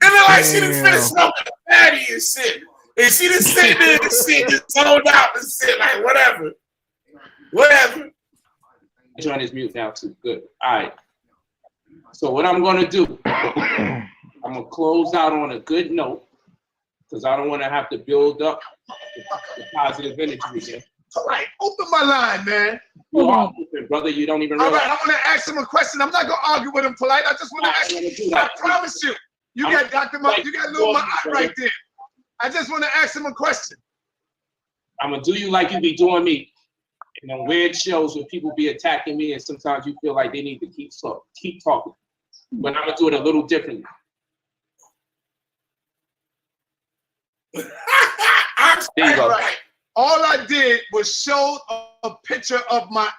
S1: It look like she done finished smoking a patty and shit. And she just sitting there and shit, just zoned out and shit, like whatever. Whatever.
S22: Joint is mute now too. Good. All right. So what I'm gonna do, I'm gonna close out on a good note because I don't want to have to build up the positive energy again.
S4: All right, open my line, man.
S22: You are open, brother. You don't even
S4: All
S22: realize.
S4: right, I want to ask him a question. I'm not going to argue with him polite. I just want to ask him. I promise you. You got Dr. Mike, you got Lil Ma'at right there. I just want to ask him a question.
S22: I'm gonna do you like you be doing me. And on weird shows where people be attacking me, and sometimes you feel like they need to keep talking. But I'm gonna do it a little differently.
S4: There you go. Right. All I did was show a picture of my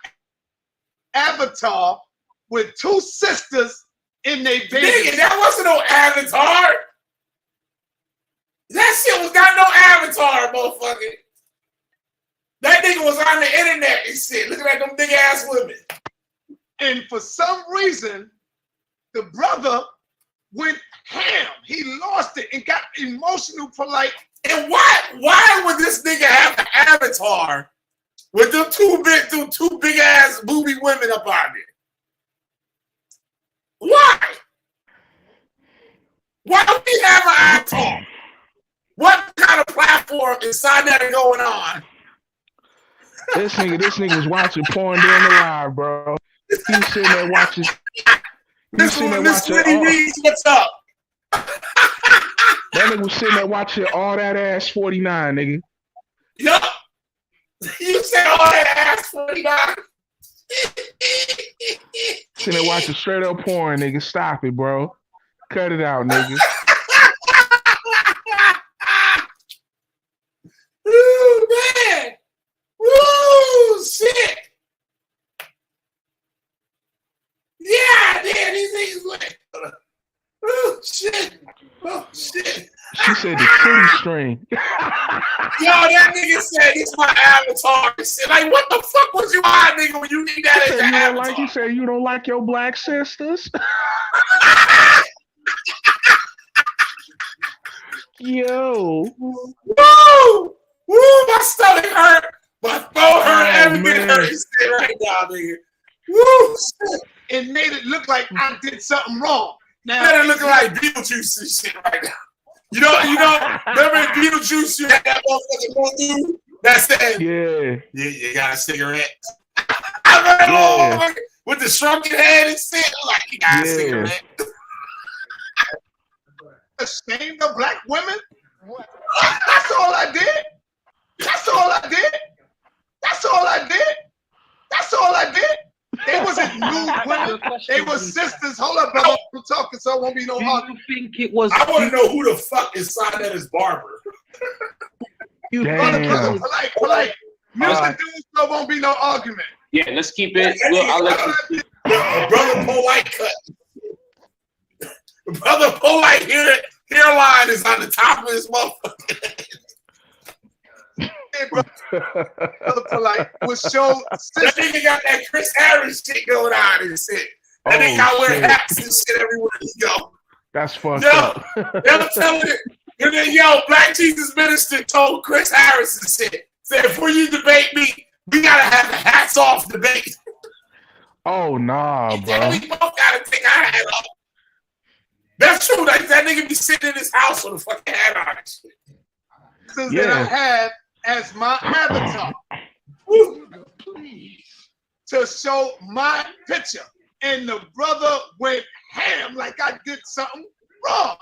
S4: avatar with two sisters in their baby.
S1: Nigga, that wasn't no avatar. That shit was not no avatar, motherfucker. That nigga was on the internet and shit, looking at them big ass women.
S4: And for some reason, the brother went ham. He lost it and got emotional, polite.
S1: And why would this nigga have an avatar with them two big ass booby women up on there? Why? Why don't we have an avatar? What kind of platform is Sinetta going on?
S10: This nigga was watching porn during the live, bro. He was sitting there watching.
S1: This Liddy Reeds, what's up?
S10: That nigga was sitting there watching all that ass 49, nigga.
S1: Yup. You said all that ass 49.
S10: Sitting there watching straight up porn, nigga. Stop it, bro. Cut it out, nigga.
S1: Ooh, man. Woo, shit. Yeah, man, these niggas like, oh, shit. Oh, shit.
S10: She said the titty string.
S1: Yo, that nigga said it's my avatar. Shit. Like, what the fuck was you on, nigga, when you need that as your avatar?
S10: You say you don't like your black sisters? Yo.
S1: Woo! Woo! My stomach hurt. My throat hurt. Everything hurts right now, nigga. Woo!
S4: It made it look like I did something wrong. Now
S1: it looking like Beetlejuice and shit right now. You know, remember in Beetlejuice, you had that motherfucking one dude that said,
S10: yeah,
S1: you got a cigarette. I with the shrunken head and shit. I'm like, you got a cigarette.
S4: Ashamed of black women? That's all I did. That's all I did. That's all I did. That's all I did. They wasn't nude women. They were sisters. Hold up, brother. I'm talking, so it won't be no hard.
S20: Think it was?
S1: I want to know who the fuck is Sinetta's barber.
S20: You
S4: brother, polite. Mr. Dude, so won't be no argument.
S22: Yeah, let's keep it. Look, I'll let you.
S1: Brother Polite cut. Brother Polite hairline is on the top of his motherfucker.
S4: Brother Polite was show.
S1: That nigga got that Chris Harris shit going on and shit. That nigga got wear hats and shit everywhere he go.
S10: That's fucked up.
S1: I'm telling it. And then, Black Jesus Minister told Chris Harris and shit. Said, before you debate me, we gotta have the hats off debate.
S10: Oh, nah, bro.
S1: We both gotta take our hat off. That's true. That nigga be sitting in his house with a fucking hat on and shit.
S4: That I had as my avatar to show my picture, and the brother went ham like I did something wrong.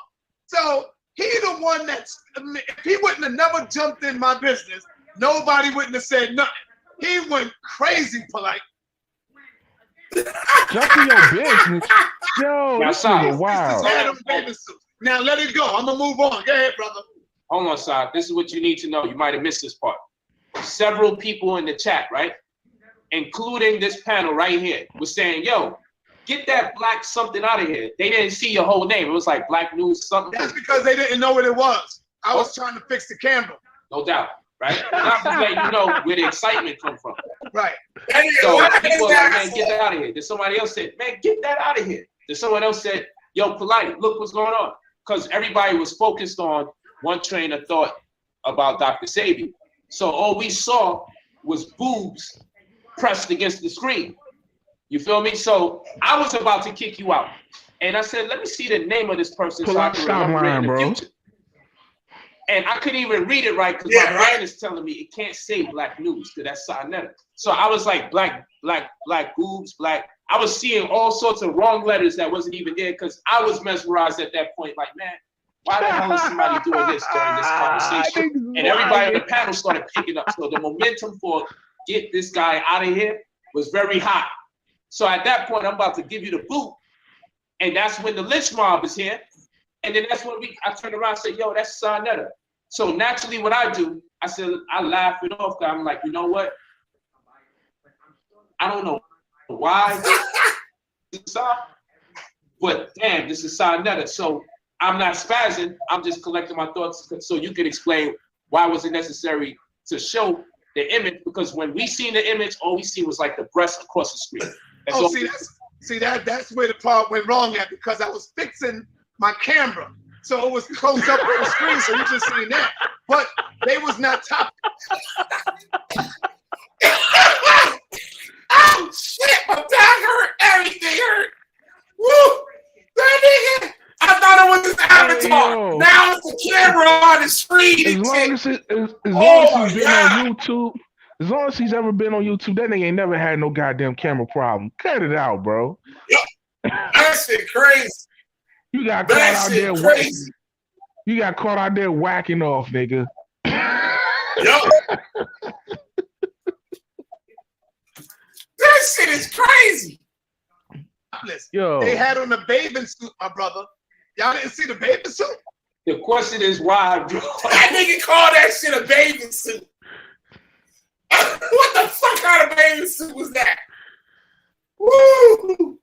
S4: So he the one that's, if he wouldn't have never jumped in my business, nobody wouldn't have said nothing. He went crazy, polite.
S10: Jump in your business. Yo, this nigga wild.
S4: Now let it go. I'm gonna move on. Go ahead, brother.
S22: Hold on, Saad. This is what you need to know. You might have missed this part. Several people in the chat, right, including this panel right here, was saying, yo, get that black something out of here. They didn't see your whole name. It was like Black News something.
S4: That's because they didn't know what it was. I was trying to fix the camera.
S22: No doubt, right? Not to let you know where the excitement come from.
S4: Right.
S22: So people are like, man, get that out of here. Then somebody else said, man, get that out of here. Then someone else said, yo, polite, look what's going on. Because everybody was focused on one train of thought about Dr. Sabi. So all we saw was boobs pressed against the screen. You feel me? So I was about to kick you out. And I said, let me see the name of this person so I can remember it in the future. And I couldn't even read it right because my brain is telling me it can't say Black News because that's Sinetta. So I was like, black boobs, black. I was seeing all sorts of wrong letters that wasn't even there because I was mesmerized at that point. Like, man, why the hell is somebody doing this during this conversation? And everybody on the panel started picking up. So the momentum for get this guy out of here was very high. So at that point, I'm about to give you the boot. And that's when the lynch mob is here. And then that's when I turned around and said, yo, that's Sinetta. So naturally what I do, I said, I laugh it off. I'm like, you know what? I don't know why, but damn, this is Sinetta. So I'm not spazzing. I'm just collecting my thoughts so you can explain why was it necessary to show the image, because when we seen the image, all we see was like the breast across the screen.
S4: That's where the part went wrong at, because I was fixing my camera. So it was close up on the screen, so you just seen that. But they was not top.
S1: Oh shit, my back hurt, everything hurt. Woo! That nigga, I thought it was his avatar. Now it's the camera on the screen. deleted
S10: long
S1: it.
S10: as long
S1: Oh
S10: as
S1: my
S10: he's been
S1: God.
S10: on YouTube, as long as he's ever been on YouTube, that nigga ain't never had no goddamn camera problem. Cut it out, bro.
S1: That shit crazy.
S10: You got
S1: That
S10: caught out
S1: shit
S10: there
S1: crazy.
S10: You got caught out there whacking off, nigga.
S1: Yo. That shit is crazy.
S10: Yo.
S4: They had on the bathing suit, my brother. Y'all didn't see the bathing suit?
S22: The question is why, bro?
S1: That nigga called that shit a bathing suit. What the fuck kind of bathing suit was that? Woo!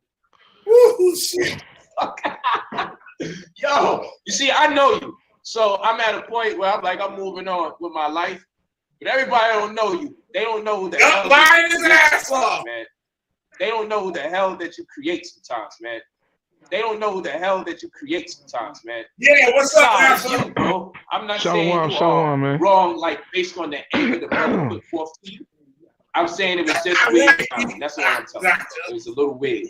S1: Woo, shit.
S22: Yo, you see, I know you. So I'm at a point where I'm moving on with my life. But everybody don't know you. They don't know who the hell
S1: lying his ass off,
S22: man. They don't know who the hell that you create sometimes, man. They don't know who the hell that you create sometimes, man.
S1: Yeah, what's up,
S22: Besides
S1: asshole?
S22: you, bro? I'm not
S10: Shalom,
S22: saying you
S10: shalom,
S22: are
S10: man.
S22: wrong, like based on the anger the brother put forth to you. I'm saying it was just weird timing. That's all I'm telling you. It was a little weird.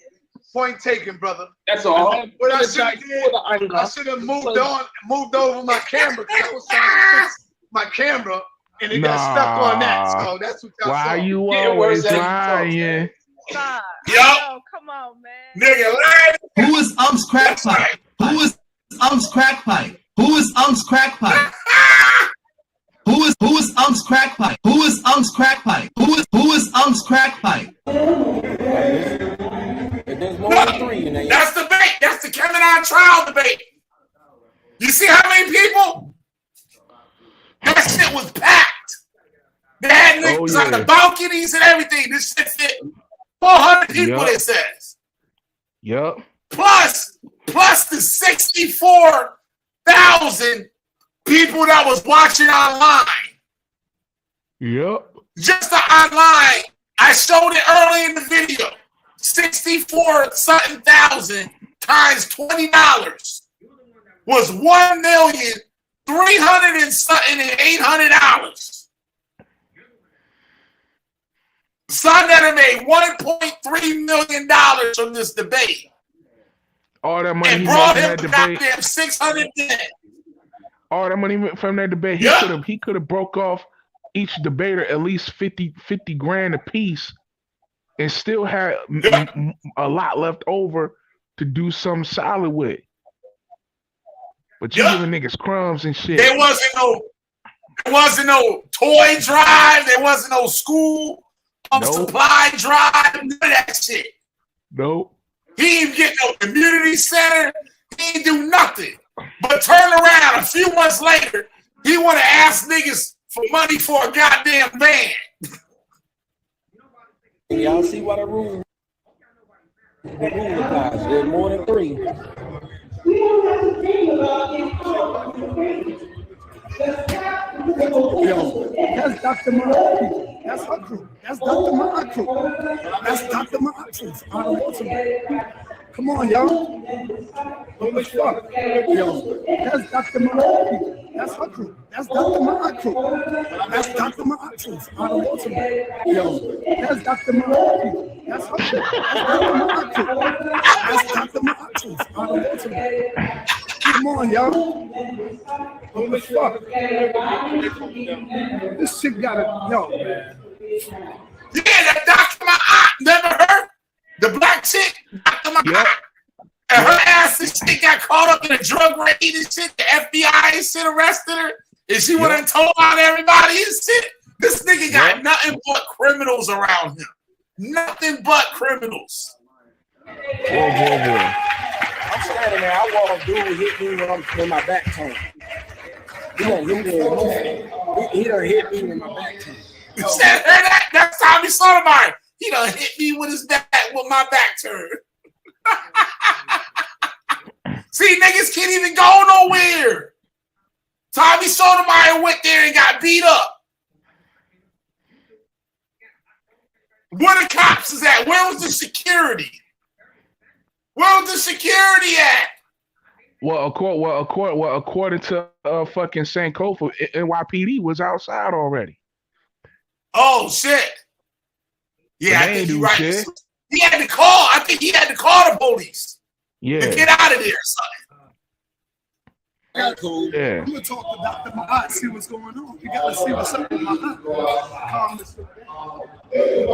S4: Point taken, brother.
S22: That's all.
S4: What I should have did, I should have moved over my camera because I was trying to fix my camera and it got stuck on that. So that's what y'all
S10: Why
S4: saw.
S10: you always lying?
S1: Yo,
S5: come on, man.
S1: Nigga, lying.
S6: Who is Ump's crack pipe? Who is Ump's crack pipe? Who is Ump's crack pipe? Who is Ump's crack pipe? Who is Ump's crack pipe? Who is Ump's crack pipe?
S23: There's more than three.
S1: That's the debate. That's the Kevin on trial debate. You see how many people? That shit was packed. They had niggas on the balconies and everything. This shit fit 400 people, it says.
S10: Yep.
S1: Plus the 64,000 people that was watching online.
S10: Yep.
S1: Just the online. I showed it early in the video. 64-something thousand times $20 was $1,300,800. Son that made $1.3 million from this debate.
S10: All that money
S1: And
S10: he
S1: brought
S10: made
S1: him
S10: from that debate.
S1: goddamn 600 dead.
S10: All that money from that debate, he could have broke off each debater at least 50 grand a piece and still had a lot left over to do something solid with. But you giving niggas crumbs and shit.
S1: There wasn't no toy drive. There wasn't no school supply drive. None of that shit.
S10: Nope.
S1: He didn't get no community center. He didn't do nothing. But turn around a few months later, he want to ask niggas for money for a goddamn van.
S23: Y'all see what the rule applies. There's more than three.
S24: That's Dr. Ma'at. That's her crew. That's Dr. Ma'at crew. That's Dr. Ma'at crew. Out of Baltimore. Come on, y'all. Don't be fuck. Yo, that's Dr. Ma'at. That's her crew. That's Dr. Ma'at crew. That's Dr. Ma'at crew. Out of Baltimore. Yo, that's Dr. Ma'at. That's her crew. That's Dr. Ma'at crew. That's Dr. Ma'at crew. Out of Baltimore. Come on, y'all. Don't be fuck. This shit gotta, yo, man.
S1: Yeah, that Dr. Ma'at, never heard? The black chick, Dr. Ma'at. And her ass and shit got caught up in a drug raid and shit. The FBI and shit arrested her. And she went and told on everybody and shit. This nigga got nothing but criminals around him. Nothing but criminals.
S23: I'm standing there. I want a dude hit me when my back turned. He done hit me. He done hit me when my back turned.
S1: You said that? That's Tommy Sotomayor. He done hit me with his back with my back turned. See, niggas can't even go nowhere. Tommy Sotomayor went there and got beat up. Where the cops is at? Where was the security? Where was the security at?
S10: Well, according to fucking Sankofa, NYPD was outside already.
S1: Oh shit! Yeah, I think you're right.
S10: Shit.
S1: He had to call. I think he had to call the police.
S10: Yeah.
S1: To get out of there, son.
S23: Cool.
S10: Yeah.
S24: I'm gonna talk to Dr. Mahat, see what's going on. You gotta see what's up with Mahat. Calm this down. If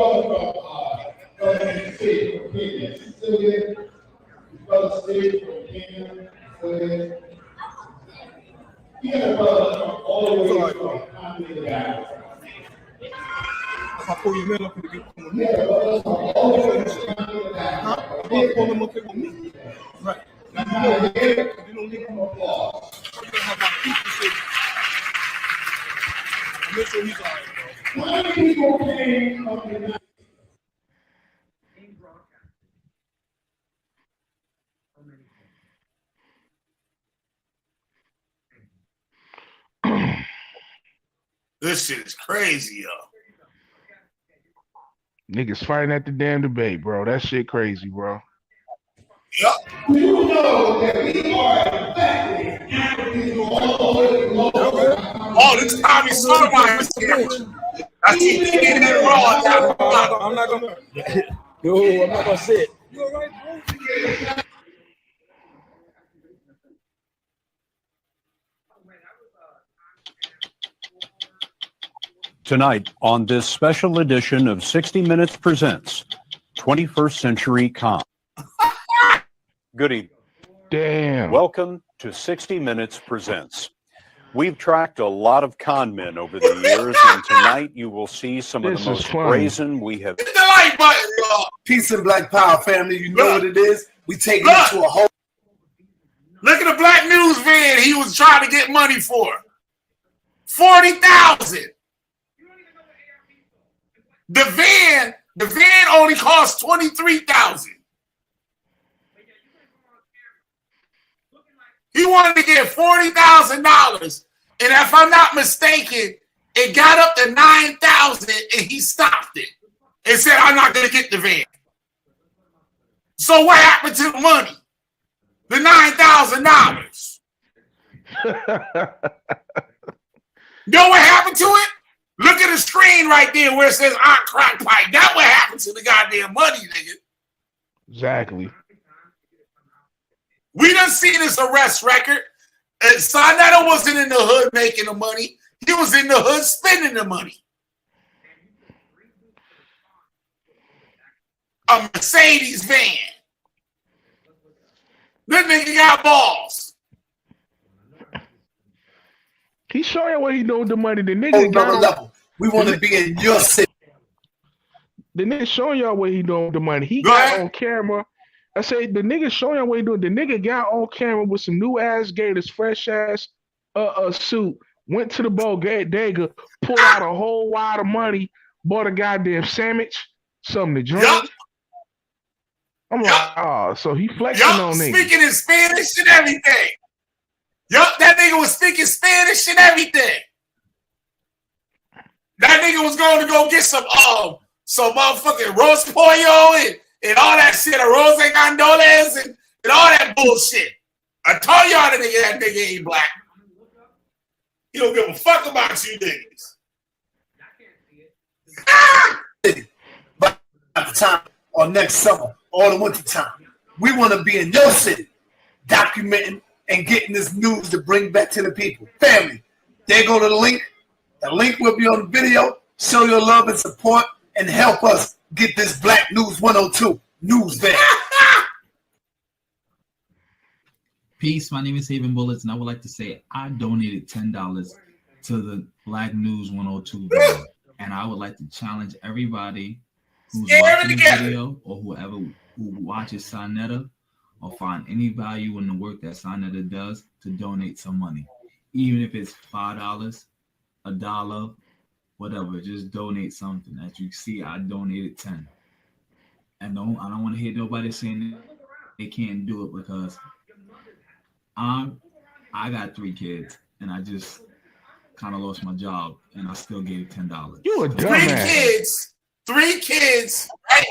S24: I pull your man up and you come with me, huh? If I pull him up with me, right? Now you know you don't need to come up. You're gonna have my people say, make sure he's all right, bro.
S1: This shit is crazy, yo.
S10: Niggas fighting at the damn debate, bro. That shit crazy, bro.
S1: Yep.
S15: You know that we are
S1: Oh, this Tommy Sotomayor shit. I see he getting it raw.
S23: I'm not gonna. Yo, I'm not gonna say it. You all right, bro?
S3: Tonight, on this special edition of 60 Minutes Presents 21st Century Con. Good evening.
S10: Damn.
S3: Welcome to 60 Minutes Presents. We've tracked a lot of con men over the years, and tonight you will see some of the most brazen we have.
S1: Hit the like button, y'all.
S24: Peace and Black Power, family. You know what it is. We take it to a whole.
S1: Look at the black news van he was trying to get money for. 40,000. The van only cost 23,000. He wanted to get $40,000, and if I'm not mistaken, it got up to 9,000, and he stopped it and said, "I'm not going to get the van." So what happened to the money? The $9,000. Know what happened to it? Look at the screen right there where it says "Aunt Crack Pipe." That's what happened to the goddamn money, nigga.
S10: Exactly.
S1: We done see this arrest record. Sarnetta wasn't in the hood making the money. He was in the hood spending the money. A Mercedes van. This nigga got balls.
S10: He showing you what he doing with the money. The nigga got
S24: level. We want to be in your city.
S10: The nigga showing y'all what he doing with the money. He got on camera. I say the nigga showing y'all what he doing. The nigga got on camera with some new ass gators, fresh ass suit. Went to the bodega, pulled out a whole wad of money, bought a goddamn sandwich, something to drink.
S1: Yep.
S10: I'm like, oh, so he flexing on niggas.
S1: Speaking in Spanish and everything. Yup, that nigga was speaking Spanish and everything. That nigga was going to go get some motherfucking roast pollo and all that shit, arroz y gandoles and all that bullshit. I told y'all that nigga ain't black. He don't give a fuck about you niggas.
S24: By the time or next summer or the winter time, we want to be in your city, documenting and getting this news to bring back to the people. Family, there go to the link. The link will be on the video. Show your love and support and help us get this Black News 102 news van.
S7: Peace. My name is Haven Bullets, and I would like to say I donated $10 to the Black News 102 video, and I would like to challenge everybody who's watching the video or whoever who watches Sarnetta or find any value in the work that Sarnetta does to donate some money, even if it's $5, $1, whatever. Just donate something. As you see, I donated 10, and I don't want to hear nobody saying they can't do it because I got 3 kids, and I just kind of lost my job, and I still gave $10.
S10: You a dumbass.
S1: 3 kids, right?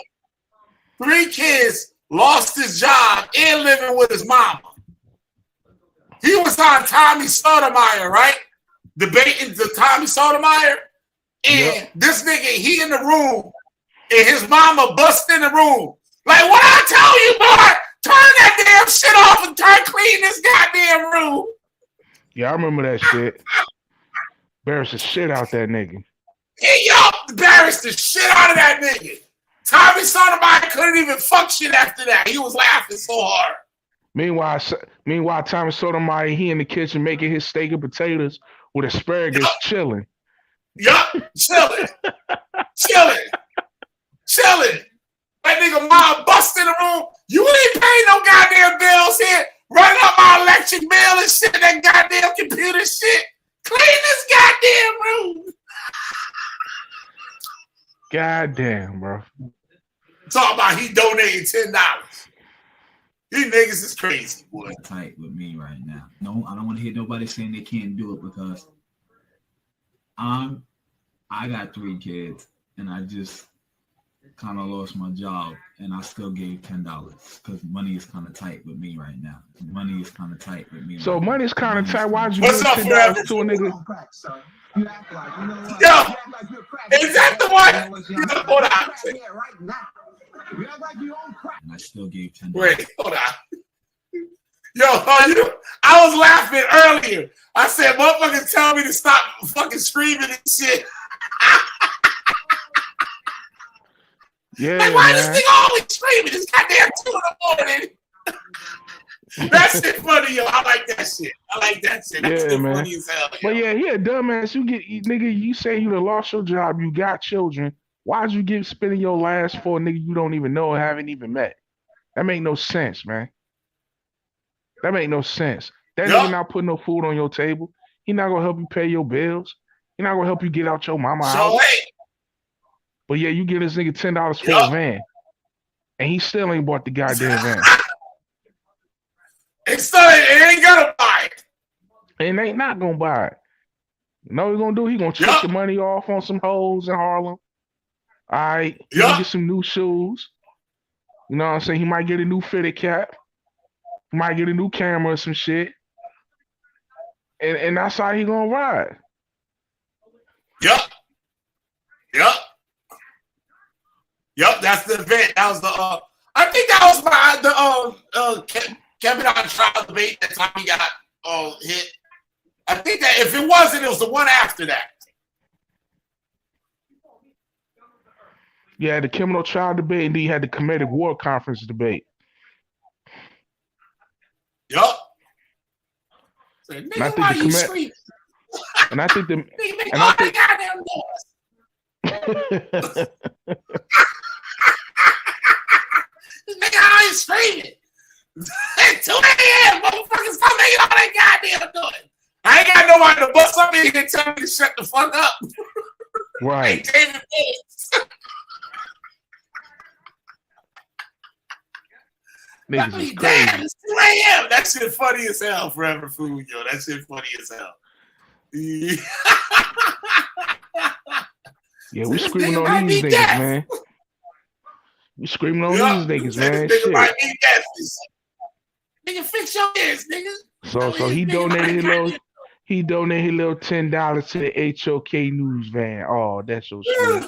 S1: 3 kids lost his job and living with his mama. He was on Tommy Sotomayor, right? Debating the Tommy Sotomayor. And this nigga, he in the room, and his mama bust in the room. Like, what I tell you, boy? Turn that damn shit off and clean this goddamn room.
S10: Yeah, I remember that shit. Embarrassed the shit out that nigga.
S1: He embarrassed the shit out of that nigga. Tommy Sotomayor couldn't even function after that. He was laughing so hard.
S10: Meanwhile, Tommy Sotomayor, he in the kitchen making his steak and potatoes with asparagus, chilling.
S1: Yup, chilling. That nigga mom bust in the room. You ain't paying no goddamn bills here. Running up my electric bill and shit, that goddamn computer shit. Clean this goddamn room.
S10: Goddamn, bro.
S1: Talking about he donated $10. These niggas is crazy, boy.
S7: Tight with me right now. No, I don't want to hear nobody saying they can't do it because I got 3 kids and I just kind of lost my job and I still gave $10 because money is kind of tight with me right now. Money is kind of tight with me.
S10: So
S7: right
S10: money's kind of tight. Why'd you
S1: What's
S10: give
S1: up,
S10: $10
S1: forever?
S10: to a nigga?
S1: Yo, is that the one? Hold on.
S7: And I still gave $10.
S1: Wait, hold on. Yo, I was laughing earlier. I said, motherfuckers tell me to stop fucking screaming and shit.
S10: Yeah,
S1: like, why
S10: man.
S1: this nigga always screaming? It's goddamn 2 in the morning. That shit funny, yo. I like that shit. That shit
S10: man.
S1: funny as hell. Yo.
S10: But yeah, he a dumbass. Nigga, you say you done lost your job, you got children. Why'd you give spending your last for a nigga you don't even know or haven't even met? That make no sense, man. That make no sense. That nigga not putting no food on your table. He not gonna help you pay your bills. He not gonna help you get out your mama house. But yeah, you give this nigga $10 for a van. And he still ain't bought the goddamn van.
S1: It ain't gonna buy it.
S10: And ain't not gonna buy it. You know what he gonna do? He gonna trick the money off on some hoes in Harlem. All right. He gonna get some new shoes. You know what I'm saying? He might get a new fitted cap. He might get a new camera or some shit. And that's how he gonna ride.
S1: Yup, that's the event. That was the I think that was the Kevin on trial debate that time he got hit. I think that if it wasn't, it was the one after that.
S10: Yeah, the criminal trial debate, and then you had the comedic war conference debate.
S1: Yup.
S10: And I think and I think the and I think
S1: nigga, I ain't screaming. 2 a.m. Motherfuckers, stop making all that goddamn noise. I ain't got nobody to bust up and tell me to shut the fuck up.
S10: Right.
S1: David Phillips.
S10: Niggas is crazy.
S1: Damn, it's 2 a.m. That shit funny as hell, Forever Food, yo. That shit funny as hell.
S10: Yeah, we screaming on these niggas, man. We screaming on these niggas, man. Shit.
S1: Nigga, fix your ears, nigga.
S10: So he donated his little $10 to the HOK news van. Oh, that's so sweet.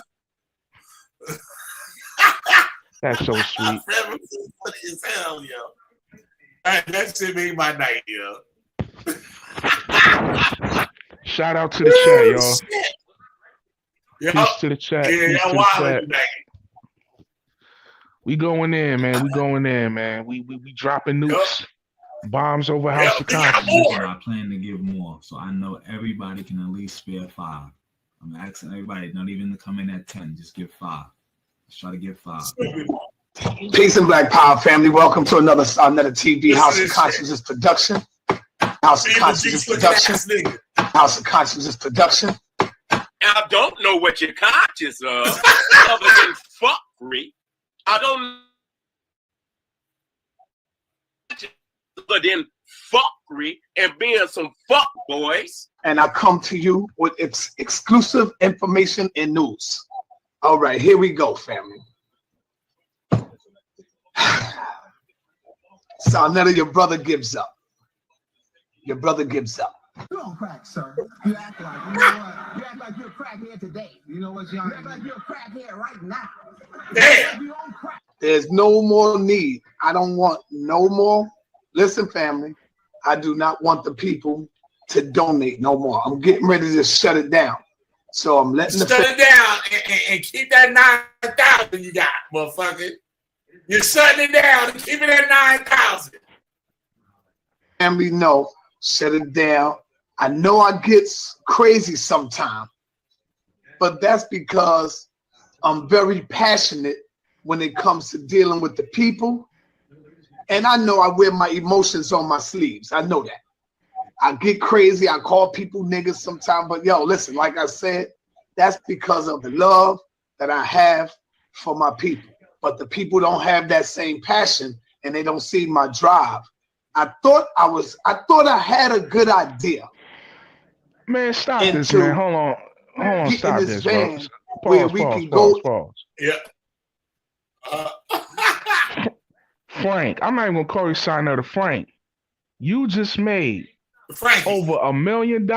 S10: That's so sweet.
S1: Forever Food funny as hell, yo. That shit made my night, yo.
S10: Shout out to the chat, y'all. Peace to the chat.
S1: Yeah,
S10: Peace to
S1: y'all
S10: the
S1: wild
S10: chat.
S1: tonight.
S10: We going in, man. We dropping nukes. Bombs over House of Consciousness.
S7: I plan to give more, so I know everybody can at least spare 5. I'm asking everybody not even to come in at 10, just give 5. Let's try to get 5.
S24: Peace and Black Power family. Welcome to another TV House of Consciousness production. House of Consciousness production. House of Consciousness production.
S18: I don't know what you're conscious of, other than fuckery. I don't other than fuckery and being some fuck boys.
S24: And I come to you with exclusive information and news. All right, here we go, family. Sarnetta, your brother gives up. Your brother gives up.
S15: You don't crack, sir. You act like, you know what? You act like you're a crackhead today. You know what, John? You act like you're a crackhead right now.
S1: Damn.
S24: There's no more need. I don't want no more. Listen, family, I do not want the people
S4: to donate no more. I'm getting ready to shut it down. So I'm letting
S1: shut it down and keep that 9,000 you got, motherfucker. You're shutting it down and keep it at 9,000.
S4: family know, shut it down. I know I get crazy sometimes, but that's because I'm very passionate when it comes to dealing with the people. And I know I wear my emotions on my sleeves. I know that. I get crazy. I call people niggas sometimes. But yo, listen, like I said, that's because of the love that I have for my people. But the people don't have that same passion and they don't see my drive. I thought I had a good idea.
S10: Man, stop this, man. Hold on, stop this, bro. Pause.
S1: Yeah.
S10: Frank, I'm not even gonna call you sign to Frank. You just made over $1 million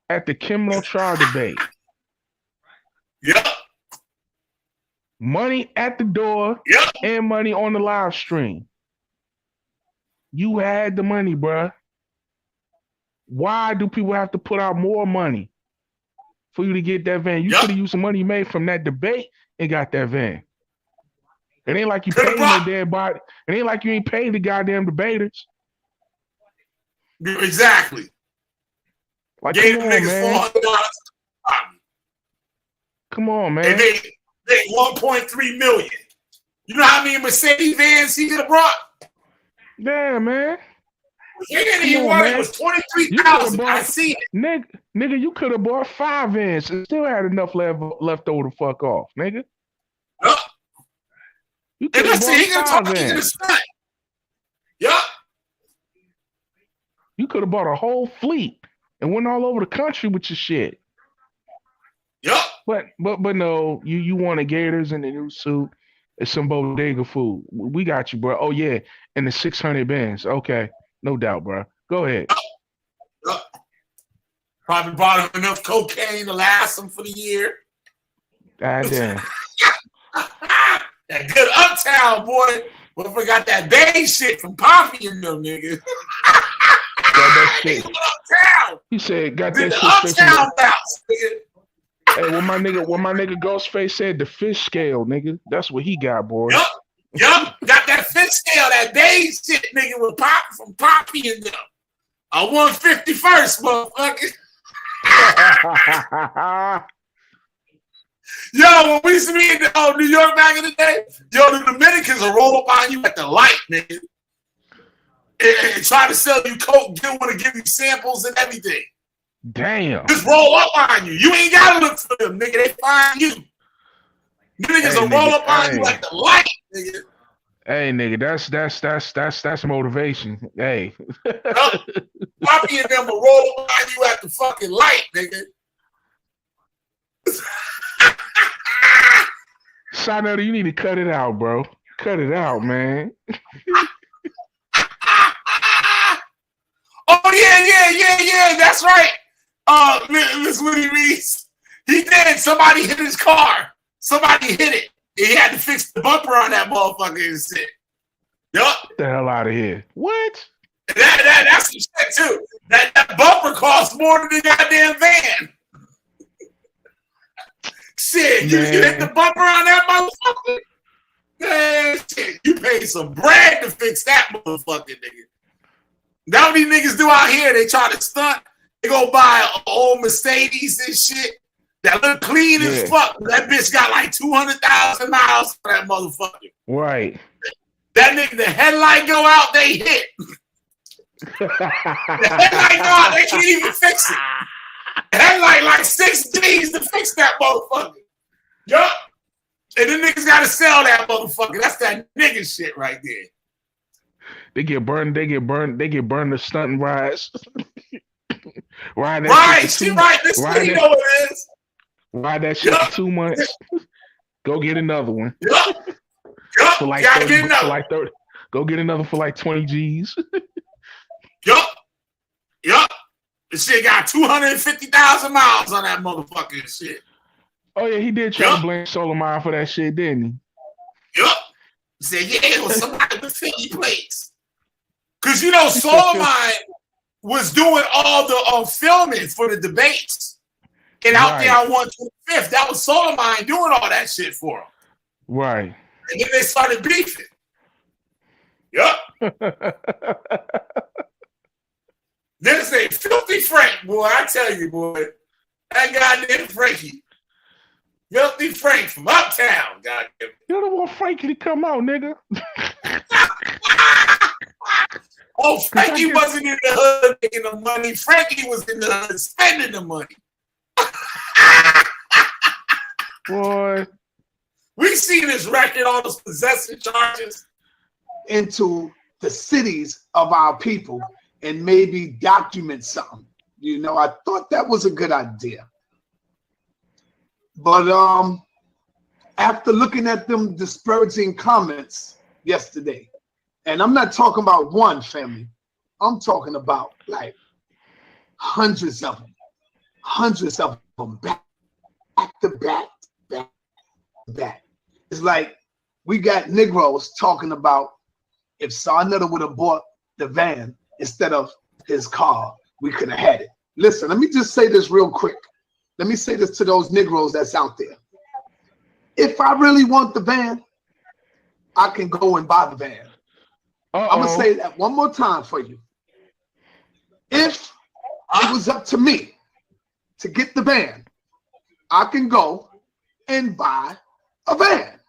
S10: at the criminal trial debate.
S1: Yep.
S10: Money at the door and money on the live stream. You had the money, bruh. Why do people have to put out more money for you to get that van? You could have used the money you made from that debate and got that van. It ain't like you paid no dead body. It ain't like you ain't paid the goddamn debaters.
S1: Exactly.
S10: Like,
S1: Gave
S10: come
S1: the
S10: on,
S1: niggas
S10: man.
S1: $400.
S10: Come on, man.
S1: And they 1.3 million. You know how many Mercedes vans he could have brought?
S10: Yeah, man.
S1: He didn't even want it. It was 23,000. I see it.
S10: Nigga, you could have bought 5 vans and still had enough left over to fuck off, nigga. You could have bought 5 vans.
S1: Yup.
S10: You could have bought a whole fleet and went all over the country with your shit.
S1: Yup.
S10: But no, you wanted gators and the new suit and some bodega food. We got you, bro. Oh yeah, and the 600 bands. Okay, no doubt, bro. Go ahead.
S1: Probably bought him enough cocaine to last him for the year.
S10: God damn.
S1: That good uptown boy. But forgot that Bay shit from Poppy and them niggas.
S10: Got that shit.
S1: Uptown.
S10: He said, got
S1: Did
S10: that
S1: the
S10: shit straight
S1: uptown
S10: from
S1: bounce, nigga.
S10: Hey, what my nigga Ghostface said, the fish scale, nigga. That's what he got, boy.
S1: Yup. Got that fish scale, that Bay shit, nigga, with Poppy from Poppy and them. I 151st, motherfucker. Yo, when we used to be in New York back in the day, yo, the Dominicans will roll up on you at the light, nigga. And try to sell you coke, didn't want to give you samples and everything.
S10: Damn.
S1: Just roll up on you. You ain't gotta look for them, nigga. They find you. You niggas will roll up on you at the light, nigga.
S10: Hey, nigga, that's motivation. Hey.
S1: Poppy and them will roll up on you at the fucking light, nigga.
S10: Shinoda, you need to cut it out, bro. Cut it out, man.
S1: Oh yeah. That's right. Miss Woody Reese. He did. Somebody hit his car. Somebody hit it. He had to fix the bumper on that motherfucker and shit. Yup.
S10: Get the hell out of here. What?
S1: That's some shit too. That bumper costs more than the goddamn van. Shit, you hit the bumper on that motherfucker? Man, shit, you paid some bread to fix that motherfucker, nigga. Now what these niggas do out here, they try to stunt. They go buy an old Mercedes and shit that look clean as fuck. That bitch got like 200,000 miles for that motherfucker.
S10: Right.
S1: That nigga, the headlight go out, they hit. The headlight go out, they can't even fix it. The headlight like 6 G's to fix that motherfucker. Yup. And then niggas gotta sell that motherfucker. That's that nigga shit right there.
S10: They get burned the stunting rides. Ride that
S1: right,
S10: shit
S1: she right. This what you know it is.
S10: Ride that shit for 2 months. Go get another one.
S1: Yup.
S10: For like
S1: gotta
S10: 30,
S1: get another.
S10: For like 30. Go get another for like 20 G's.
S1: Yup. This shit got 250,000 miles on that motherfucking shit.
S10: Oh yeah, he did try to blame Solomon for that shit, didn't he?
S1: Yup. He said, yeah, it was somebody with 50 plates. Because, you know, Solomon was doing all the filming for the debates. And out there on 125th, that was Soleimani doing all that shit for him.
S10: Right.
S1: And then they started beefing. Yup. Then say Filthy Frank, boy. I tell you, boy. That goddamn Frankie. Filthy Frank from Uptown, goddamn.
S10: You don't want Frankie to come out, nigga.
S1: Oh, Frankie wasn't in the hood making the money. Frankie was in the hood spending the money.
S10: Boy.
S1: We seen his record, all those possession charges.
S4: Into the cities of our people and maybe document something. You know, I thought that was a good idea. But after looking at them disparaging comments yesterday, and I'm not talking about one family, I'm talking about like hundreds of them, back to back. It's like we got Negroes talking about if Sarnetta would have bought the van instead of his car, we could have had it. Listen, let me just say this real quick. Let me say this to those Negroes that's out there. If I really want the van, I can go and buy the van. I'm going to say that one more time for you. If it was up to me to get the van, I can go and buy a van.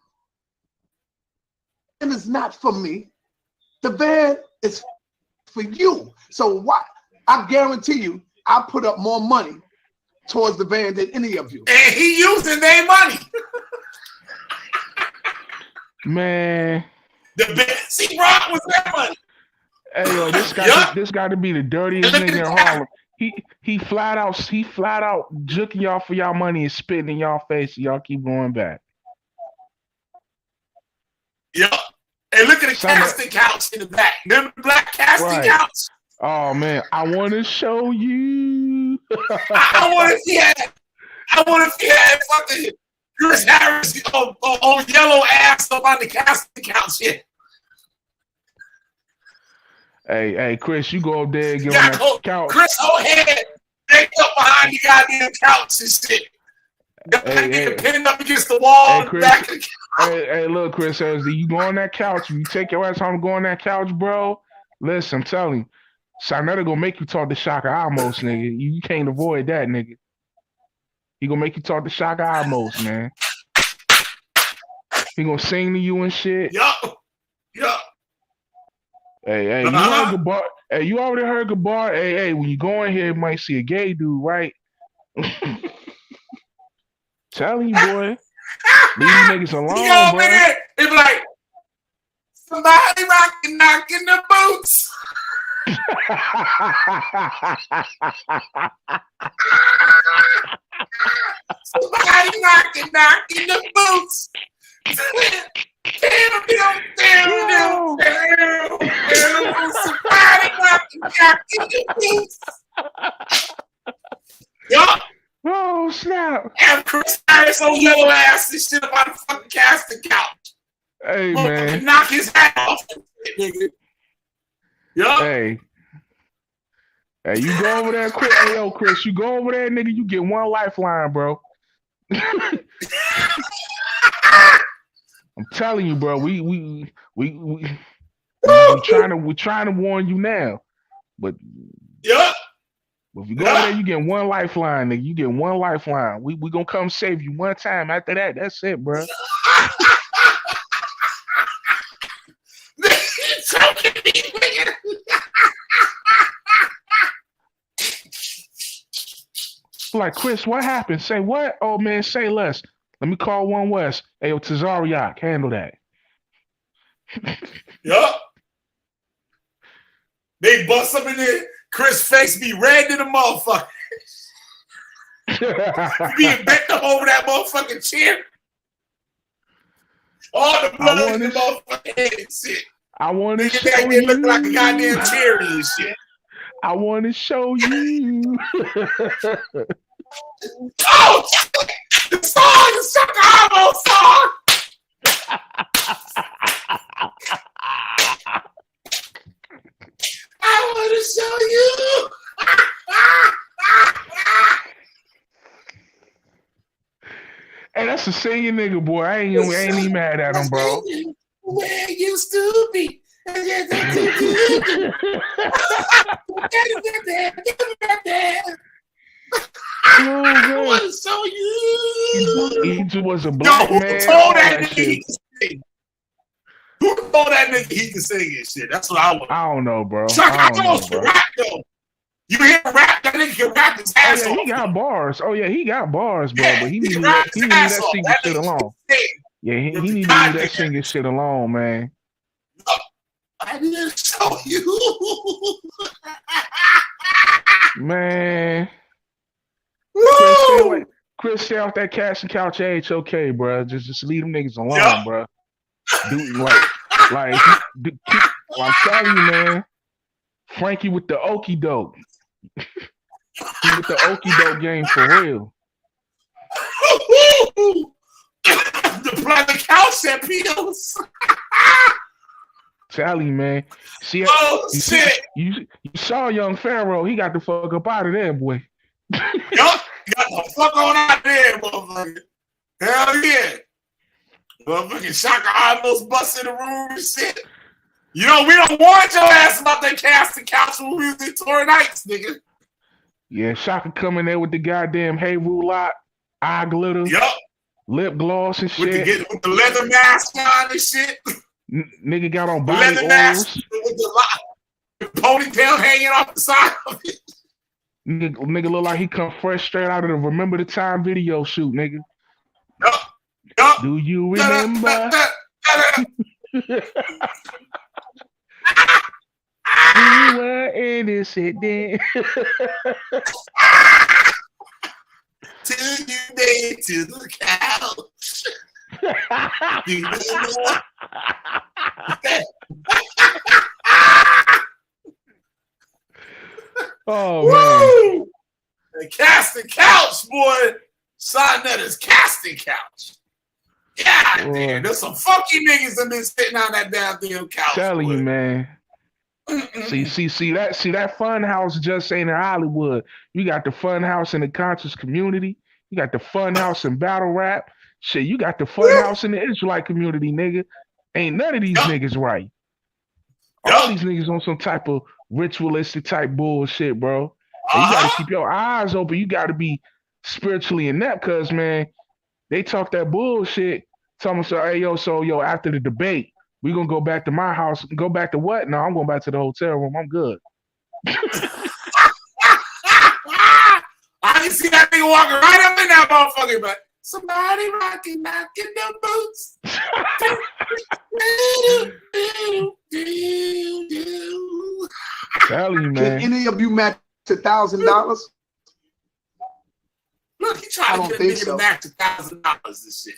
S4: And it's not for me. The van is for you. So why? I guarantee you, I put up more money towards the van than any of you.
S1: And he using their money.
S10: Man.
S1: The best he brought was their money.
S10: Hey yo, this got to be the dirtiest nigga in Harlem. He flat out juking y'all for y'all money and spitting in y'all face. So y'all keep going back.
S1: Yep. And look at the casting couch in the back. Remember the black casting couch?
S10: Oh man, I want to show you.
S1: I want to see that. I want to see that fucking Chris Harris on yellow ass up on the casting couch here.
S10: Hey, Chris, you go up there and get on that couch.
S1: Chris O'Head, they up behind the goddamn couch and shit. Hey, pinned up against the wall.
S10: Hey, Chris,
S1: back of the couch.
S10: hey, look, Chris, you go on that couch. You take your ass home and go on that couch, bro. Listen, I'm telling you, Sarnetta gonna make you talk to Shaka Amos, nigga. You can't avoid that, nigga. He gonna make you talk to Shaka Amos, man. He gonna sing to you and shit.
S1: Yup.
S10: Hey, you heard Gabar. Hey, you already heard Gabar. Hey, when you go in here, you might see a gay dude, right? Telling you, boy. Leave these niggas alone,
S1: you go
S10: bro.
S1: over there, they be like, somebody knocking the boots. Somebody knocking the boots. Damn. Somebody knocking the boots. Yup.
S10: Oh, snap.
S1: Have Chris Harris on yellow ass and shit about the fucking casting couch.
S10: Hey, man.
S1: Knock his hat off. Nigga. Yup.
S10: Hey, you go over there, Chris. Hey, yo, Chris, you go over there, nigga. You get one lifeline, bro. I'm telling you, bro. We trying to warn you now, but
S1: yeah.
S10: If you go over there, you get one lifeline, nigga. You get one lifeline. We gonna come save you one time. After that, that's it, bro. Like, Chris, what happened? Say what? Oh man, say less. Let me call One West. Hey, yo, Tazariak, handle that.
S1: Yup. They bust up in there. Chris' face be red in the motherfucker. Being bent up over that motherfucking chair. All the blood in the motherfucking head and shit.
S10: I want to show
S1: you. They look like a goddamn cherry and shit.
S10: I want to show you.
S1: Oh, the song is Chicago song. I want to show you.
S10: a senior nigga, boy. I ain't even mad at him, bro.
S1: Where used to be. I want to show you.
S10: He was a black man.
S1: Who told that nigga he could sing? Who told that nigga he could sing and shit? That's what I want.
S10: I don't know, bro.
S1: Chuck,
S10: I don't know,
S1: can rap though. You hear rap? That nigga can rap his ass off.
S10: He got bars. Oh yeah, he got bars, bro.
S1: Yeah,
S10: but he needed
S1: rap his
S10: that
S1: ass off.
S10: singing
S1: That
S10: shit
S1: nigga
S10: alone.
S1: can sing.
S10: Yeah, he needed to leave that singing shit alone, man.
S1: I didn't show you.
S10: Man. Chris, stay off that cash and couch HOK, bro. Just leave them niggas alone, bro. Dude, I'm telling you, man. Frankie with the okie doke. He with the okie doke game for real.
S1: The couch at Pito's.
S10: Tell you, man. See,
S1: shit.
S10: You saw young Pharaoh. He got the fuck up out of there, boy.
S1: Yup, got the fuck on out there, motherfucker. Hell yeah. Motherfucking Shaka almost busted the room and shit. You know, we don't want your ass about that cast and couch music tour nights, nigga.
S10: Yeah, Shaka coming there with the goddamn Hey Roulette, eye glitter, lip gloss and shit.
S1: With the leather mask on and shit.
S10: Nigga got on body
S1: leather
S10: oils.
S1: mask with the ponytail hanging off the side of it.
S10: Nigga look like he come fresh straight out of the Remember the Time video shoot, nigga.
S1: Yup.
S10: Do you remember? We were innocent then.
S1: Till you made to the couch.
S10: Oh man.
S1: The casting couch, boy. Sonetta's casting couch. God damn, there's some funky niggas that been sitting on that damn couch.
S10: Telling you, man. See that fun house just ain't in Hollywood. You got the fun house in the conscious community. You got the fun house in battle rap. Shit, you got the fun house in the Israelite community, nigga. Ain't none of these niggas right. All these niggas on some type of ritualistic type bullshit, bro. And you gotta keep your eyes open. You gotta be spiritually inept, cause man, they talk that bullshit. Tell them, so, hey, yo, after the debate, we gonna go back to my house. Go back to what? No, I'm going back to the hotel room. I'm good.
S1: I can see that nigga walking right up in that motherfucker, but somebody knocking the boots.
S10: Tell you, man.
S4: Can any of you match $1,000?
S1: Look, he trying to get a nigga to match $1,000 this shit.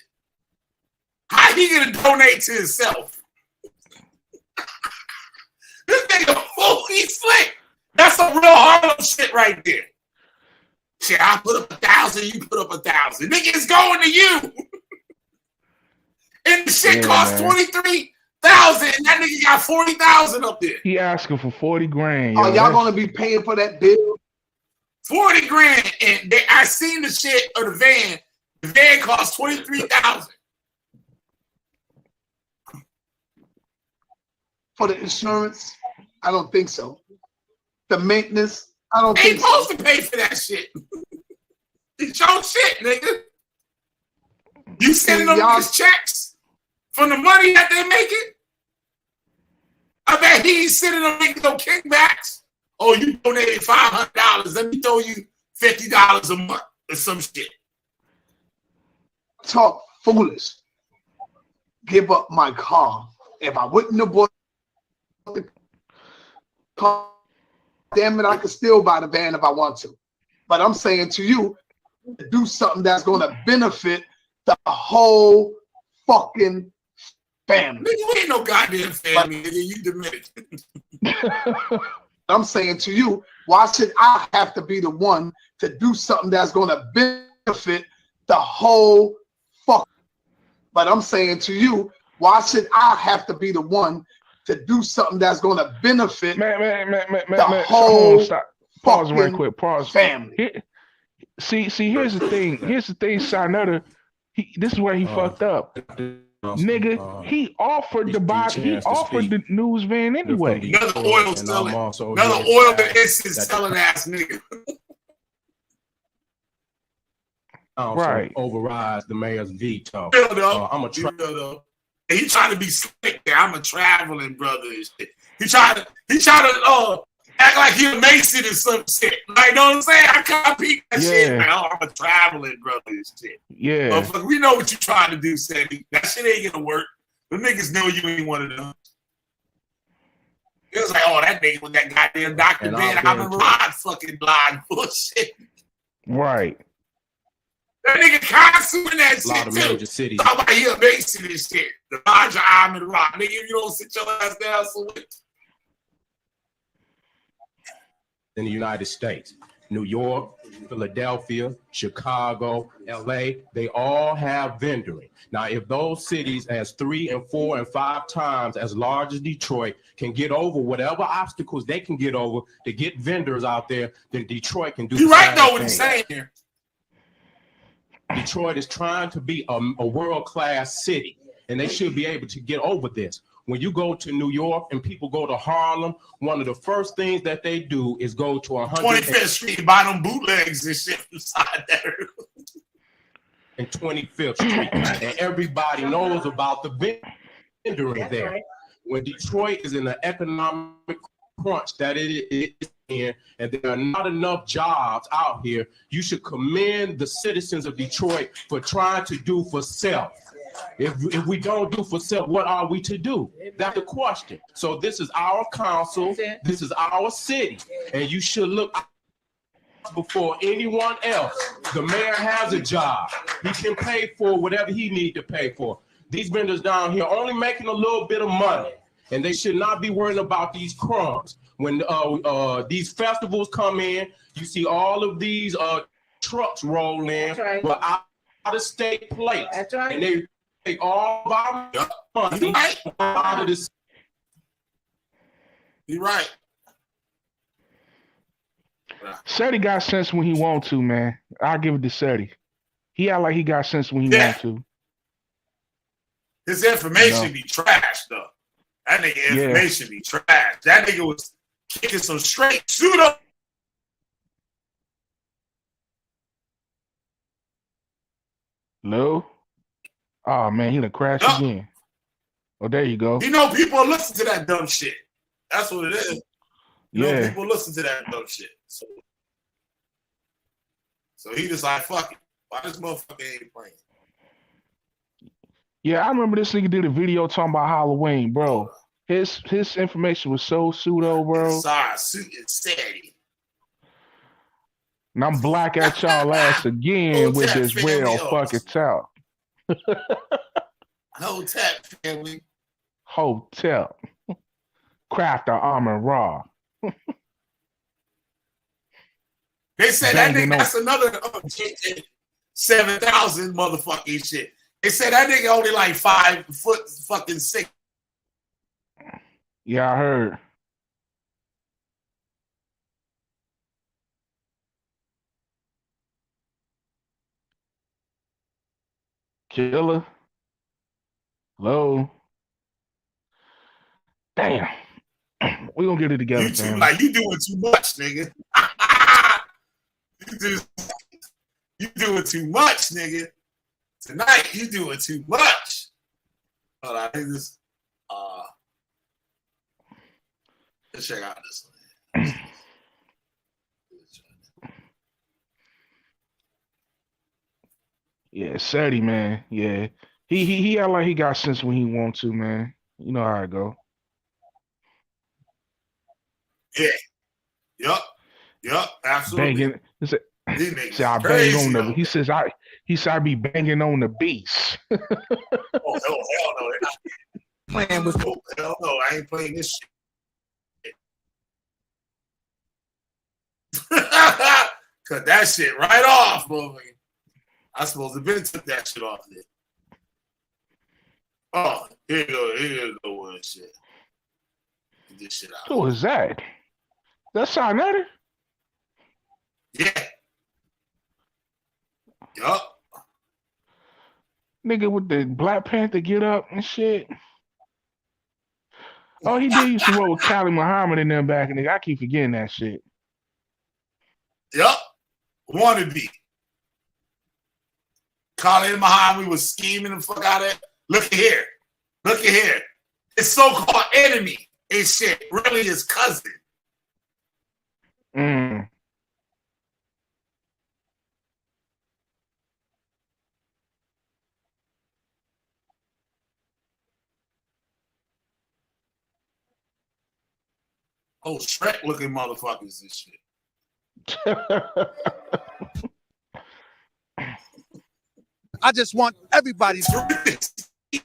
S1: How he gonna donate to himself? This nigga fully slick. That's some real Harlem shit right there. Shit, I put up 1,000, you put up 1,000. Nigga, it's going to you. And the shit costs 23,000, and that nigga got 40,000 up there.
S10: He asking for 40 grand.
S4: Oh, y'all gonna be paying for that bill?
S1: 40 grand, and I seen the shit of the van. The van cost 23,000.
S4: For the insurance? I don't think so. The maintenance? I don't think so.
S1: Ain't supposed to pay for that shit. It's your shit, nigga. You sending them these checks from the money that they making? I bet he ain't sending them making no kickbacks. Oh, you donated $500. Let me throw you $50 a month or some shit.
S4: Talk foolish. Give up my car. If I wouldn't have bought the car, damn it, I could still buy the van if I want to. But I'm saying to you, do something that's going to benefit the whole fucking family.
S1: Nigga, you ain't no goddamn family, nigga. You Dominican.
S4: I'm saying to you, why should I have to be the one to do something that's going to benefit the whole fuck? But I'm saying to you, why should I have to be the one to do something that's going to benefit the whole
S10: stop. Pause right quick. Pause.
S4: Family.
S10: See, here's the thing. Here's the thing, Sonetta. This is where he fucked up. Nigga, he offered to buy. He offered the news van anyway.
S1: Another oil selling, another oil and incense selling ass nigga.
S10: Right.
S8: Overrides the mayor's veto.
S1: I'm a he trying to be slick there. I'm a traveling brother and shit. He trying to act like he a Mason or some shit. Like, know what I'm saying? I copy that shit, man. Oh, I'm a traveling brother and shit.
S10: Yeah.
S1: We know what you trying to do, Sandy. That shit ain't gonna work. The niggas know you ain't one of them. It was like, oh, that nigga with that goddamn Dr. Ben, I'm a rod fucking blind bullshit.
S10: Right.
S1: That nigga consuming that shit,
S8: A lot of major cities.
S1: Talk about he a Mason and shit. The larger arm and rock. Nigga, if you don't sit your ass down, so what?
S8: In the United States, New York, Philadelphia, Chicago, LA, they all have vendoring. Now, if those cities as 3 and 4 and 5 times as large as Detroit can get over whatever obstacles they can get over to get vendors out there, then Detroit can do the
S1: You right
S8: same
S1: though what
S8: thing.
S1: he's saying here.
S8: Detroit is trying to be a world-class city, and they should be able to get over this. When you go to New York and people go to Harlem, one of the first things that they do is go to
S1: 25th Street and buy them bootlegs and shit inside there.
S8: and 25th Street, and everybody knows about the vendoring there.
S17: right.
S8: When Detroit is in an economic crunch that it is in, and there are not enough jobs out here, you should commend the citizens of Detroit for trying to do for self. If we don't do for self, what are we to do? That's the question. So this is our council, this is our city, and you should look before anyone else. The mayor has a job. He can pay for whatever he needs to pay for. These vendors down here only making a little bit of money, and they should not be worrying about these crumbs. When these festivals come in, you see all of these trucks roll in, but out of state plates. That's right. And they take all of our money out of this.
S1: You're right.
S10: Seti got sense when he want to, man. I'll give it to Seti. He act like he got sense when he want to.
S1: His information be trash though. That nigga information be trash. That nigga was kicking some straight pseudo.
S10: No. Oh man, he done crashed again. Oh, there you go.
S1: You know people listen to that dumb shit. That's what it is. You know people listen to that dumb shit. So he just like, fuck it. Why this motherfucker ain't playing?
S10: Yeah, I remember this nigga did a video talking about Halloween, bro. His information was so pseudo, bro.
S1: Sorry, it's steady.
S10: And I'm black at y'all ass again with this real fucking talk.
S1: Hotep family.
S10: Hotel. Crafter Armor Raw.
S1: They said that nigga, that's another 7,000 motherfucking shit. They said that nigga only like 5 foot fucking 6.
S10: Yeah, I heard. Killer. Hello. Damn. We gonna get it together,
S1: You like you doing too much, nigga. you doing too much, nigga. Tonight you doing too much. Hold on, I think this. Let's check out this one.
S10: Yeah, Seti, man. Yeah. He act like he got sense when he want to, man. You know how it go.
S1: Yeah. Yup. Absolutely.
S10: Banging. He said I bang on the. He says I be banging on the beast.
S1: Oh hell no! Playing with hell no! I ain't playing this shit. Cut that shit right off, motherfucker. I supposed to been took that shit off there. Oh, here you go one shit. Get this shit out.
S10: Who is that? That's Sarnetta?
S1: Yeah. Yup.
S10: Nigga with the Black Panther get up and shit. Oh, he did used to roll with Cali Muhammad and them back, and nigga, I keep forgetting that shit.
S1: Yup. Wannabe. Khalid Muhammad was scheming the fuck out of it. Look at here. Look at here. His so-called enemy and shit. Really his cousin.
S10: Mm.
S1: Oh, Shrek looking motherfuckers and shit.
S19: I just want everybody
S1: to read this. He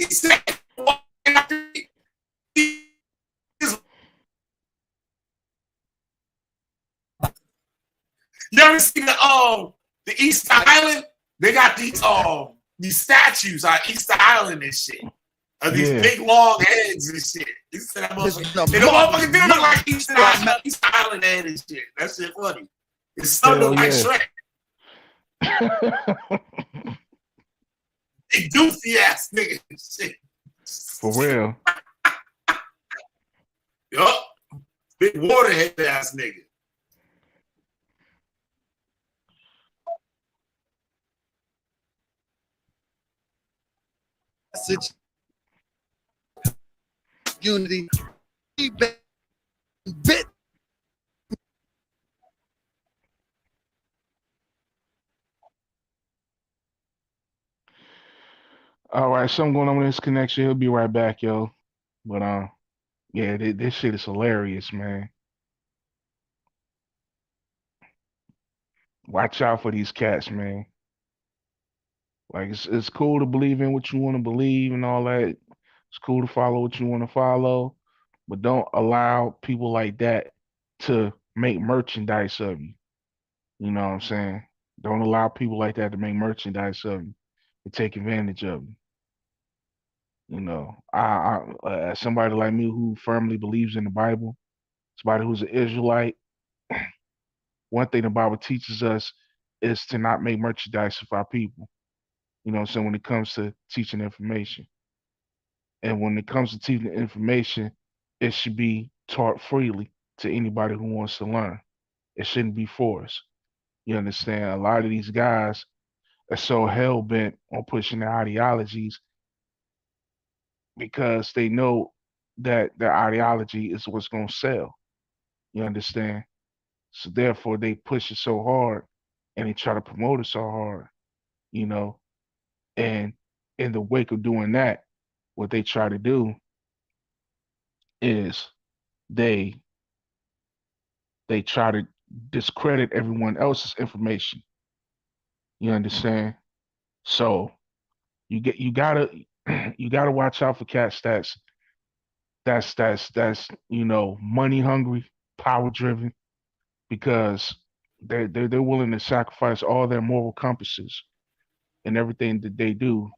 S1: said, you ever seen the Easter Island? They got these statues on Easter Island and shit. Of these big long heads and shit. He said that motherfucker. And the motherfucker do look like Easter Island head and shit. That shit funny. It's something like Shrek. They goofy ass nigga and shit.
S10: For real.
S1: Yup. Big waterhead ass nigga.
S19: Message. Unity. Bit.
S10: All right, something going on with this connection. He'll be right back, yo. But yeah, this shit is hilarious, man. Watch out for these cats, man. Like it's cool to believe in what you want to believe and all that. It's cool to follow what you want to follow, but don't allow people like that to make merchandise of you. You know what I'm saying? Don't allow people like that to make merchandise of you, to take advantage of you. You know, as somebody like me who firmly believes in the Bible, somebody who's an Israelite, one thing the Bible teaches us is to not make merchandise of our people. You know what I'm saying? When it comes to teaching information. And when it comes to teaching information, it should be taught freely to anybody who wants to learn. It shouldn't be forced. You understand? A lot of these guys are so hell-bent on pushing their ideologies because they know that their ideology is what's going to sell. You understand? So therefore, they push it so hard and they try to promote it so hard, you know? And in the wake of doing that, what they try to do is they try to discredit everyone else's information. You understand? So you gotta watch out for cats that's you know, money hungry, power driven, because they're willing to sacrifice all their moral compasses and everything that they do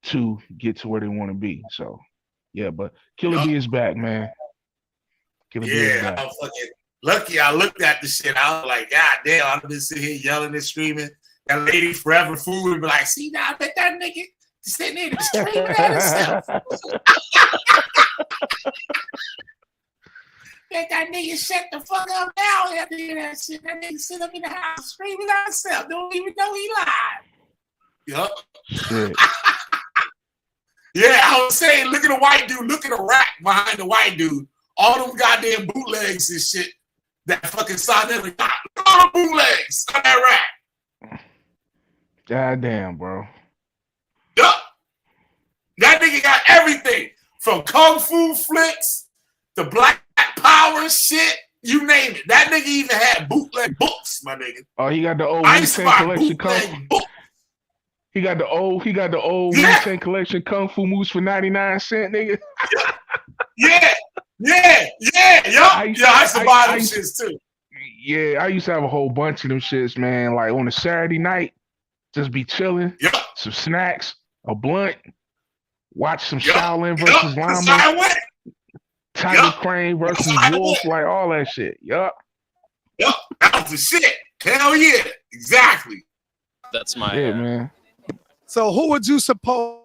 S10: to get to where they want to be. So yeah, but Killer B is back, man. Killer B is back.
S1: I'm fucking lucky I looked at the shit. I was like, God damn, I've been sitting here yelling and screaming. That lady forever fool would be like, see now, I bet that nigga sitting there screaming at himself. Bet that nigga shut the fuck up now after that shit. That nigga sit up in the house screaming at himself. Don't even know he lied. Yup. Yeah, I was saying, look at the white dude, look at the rack behind the white dude. All them goddamn bootlegs and shit that fucking saw them. Look at all the bootlegs on that rack.
S10: God damn, bro.
S1: Yup. That nigga got everything from kung fu flicks to black power shit. You name it. That nigga even had bootleg books, my nigga.
S10: Oh, he got the old Wu-Tang collection kung fu. He got the old Wu-Tang collection kung fu moves for 99 cents, nigga.
S1: Yeah. I used to buy them shits too.
S10: Yeah, I used to have a whole bunch of them shits, man. Like on a Saturday night, just be chilling, some snacks, a blunt, watch some Shaolin versus Llama, Tiger Crane versus Wolf, like all that shit. Yup.
S1: That was the shit. Hell yeah, exactly.
S9: That's my
S10: man.
S4: So who would you suppose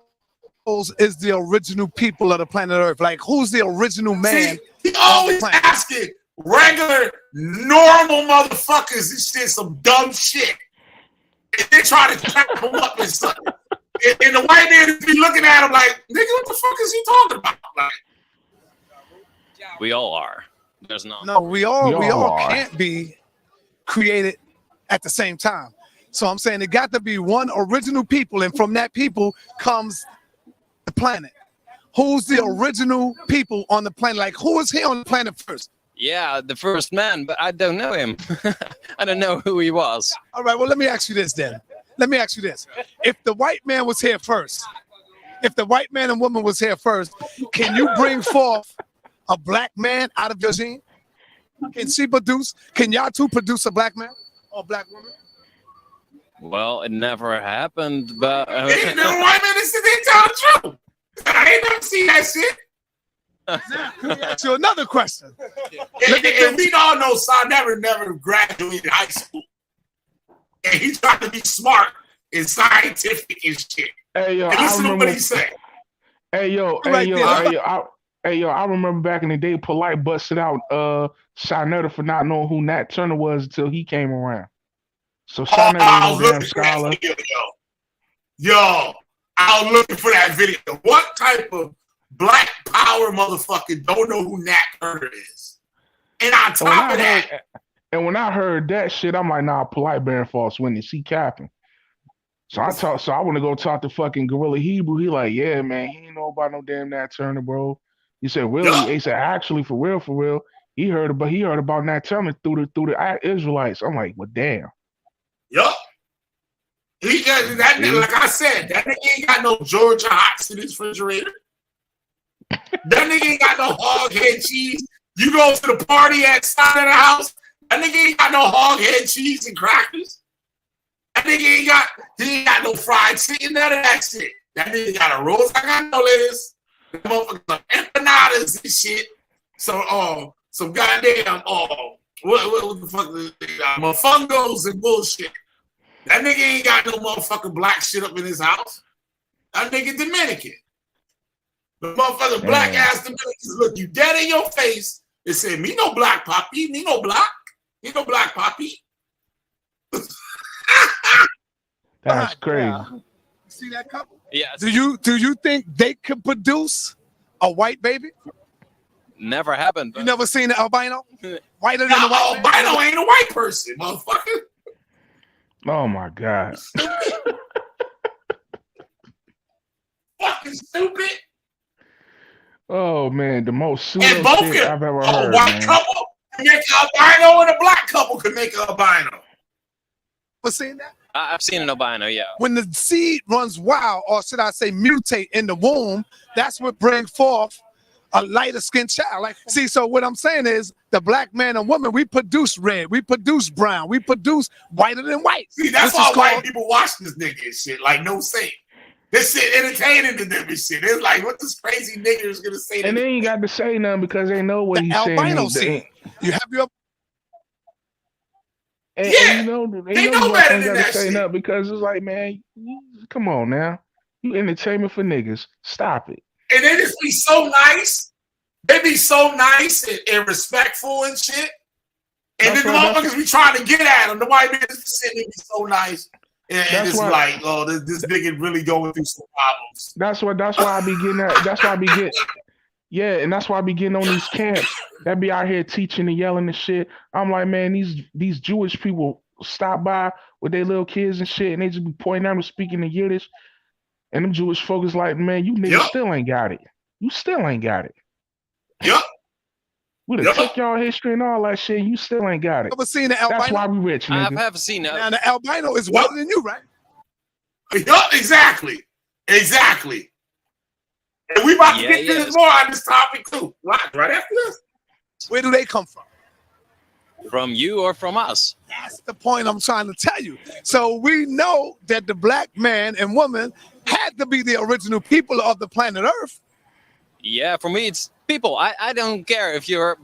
S4: is the original people of the planet Earth? Like, who's the original man?
S1: He always asking regular, normal motherfuckers this shit, some dumb shit. And they try to clap him up and stuff. And the white man be looking at him like, nigga, what the fuck is he talking about? Like,
S9: We all are. There's not.
S4: No, we all
S9: are.
S4: can't be created at the same time. So I'm saying it got to be one original people, and from that people comes the planet. Who's the original people on the planet? Like, who was here on the planet first?
S9: Yeah, the first man, but I don't know him. I don't know who he was.
S4: All right, well, let me ask you this then. Let me ask you this. If the white man was here first, if the white man and woman was here first, can you bring forth a black man out of your gene? Can she produce? Can y'all two produce a black man or a black woman?
S9: Well, it never happened, but
S1: the white man is they tell the truth. I ain't never seen that shit.
S4: Let me ask you another question.
S1: And we all know Son never graduated high school. And he tried to be smart and scientific and shit.
S10: Hey yo,
S1: and listen to what he said.
S10: Hey yo, I remember back in the day, Polite busted out Shanetta for not knowing who Nat Turner was until he came around. So Shanetta was a damn scholar.
S1: Yo, I was looking for that video. What type of black power motherfucker don't know who Nat Turner is? And on top of that,
S10: and when I heard that shit, I'm like, nah, Polite bearing false witness. He capping. So I want to go talk to fucking Gorilla Hebrew. He like, yeah, man, he ain't know about no damn Nat Turner, bro. He said, really?
S1: Yeah.
S10: He said, actually, for real. He heard about Nat Turner through the Israelites. I'm like, well, damn.
S1: Yup. He got that nigga, like I said, that nigga ain't got no Georgia hots in his refrigerator. That nigga ain't got no hog head cheese. You go to the party outside of the house, that nigga ain't got no hog head cheese and crackers. That nigga ain't got no fried chicken, none of that shit. That nigga got a roast lettuce, motherfucking empanadas and shit. So some goddamn what the fuck mofungos and bullshit. That nigga ain't got no motherfucking black shit up in his house. That nigga Dominican. The motherfucking black ass Dominicans look you dead in your face and say, me no black poppy, me no black poppy.
S10: That's crazy.
S4: See that couple?
S9: Yeah.
S4: Do you think they could produce a white baby?
S9: Never happened.
S4: You never seen the albino? Whiter than the white
S1: albino ain't a white person, motherfucker.
S10: Oh my God.
S1: Fucking stupid.
S10: Oh man, the most pseudo
S1: And both
S10: shit I've ever
S1: a
S10: heard.
S1: white
S10: Man.
S1: couple can make an albino and a black couple can make an albino.
S4: Ever seen that?
S9: I've seen an albino, yeah.
S4: When the seed runs wild, or should I say mutate in the womb, that's what brings forth a lighter skinned child. Like, see, so what I'm saying is the black man and woman, we produce red, we produce brown, we produce whiter than white.
S1: See, that's why white people watch this nigga and shit. Like, no say. This shit entertaining to them and shit. It's like, what this crazy nigga is gonna say to
S10: And they ain't got to say nothing because they know what he's saying.
S4: albino seed. You have your
S10: And you know,
S1: they know better than that
S10: say
S1: shit.
S10: nothing because it's like, man, come on now. You entertainment for niggas. Stop it.
S1: And they just be so nice. They be so nice and respectful and shit. And then the motherfuckers be trying to get at them. The white man is sitting there be so nice. And it's like, oh, this nigga really going through some problems.
S10: That's why I be getting that. That's why I be getting. Yeah, and that's why I be getting on these camps. That be out here teaching and yelling and shit. I'm like, man, these Jewish people stop by with their little kids and shit, and they just be pointing at them speaking in Yiddish. And them Jewish folks like, man, you niggas still ain't got it. You still ain't got it.
S1: Yep.
S10: We done took y'all history and all that shit. You still ain't got it.
S4: Ever seen the albino?
S10: That's why we rich, nigga.
S9: I have seen that.
S4: Now the albino is whiter than you, right?
S1: Yup, exactly. And we about to get to this more on this topic too. Right after this.
S4: Where do they come from?
S9: From you or from us?
S4: That's the point I'm trying to tell you. So we know that the black man and woman had to be the original people of the planet Earth.
S9: Yeah, for me, it's people. I don't care if you're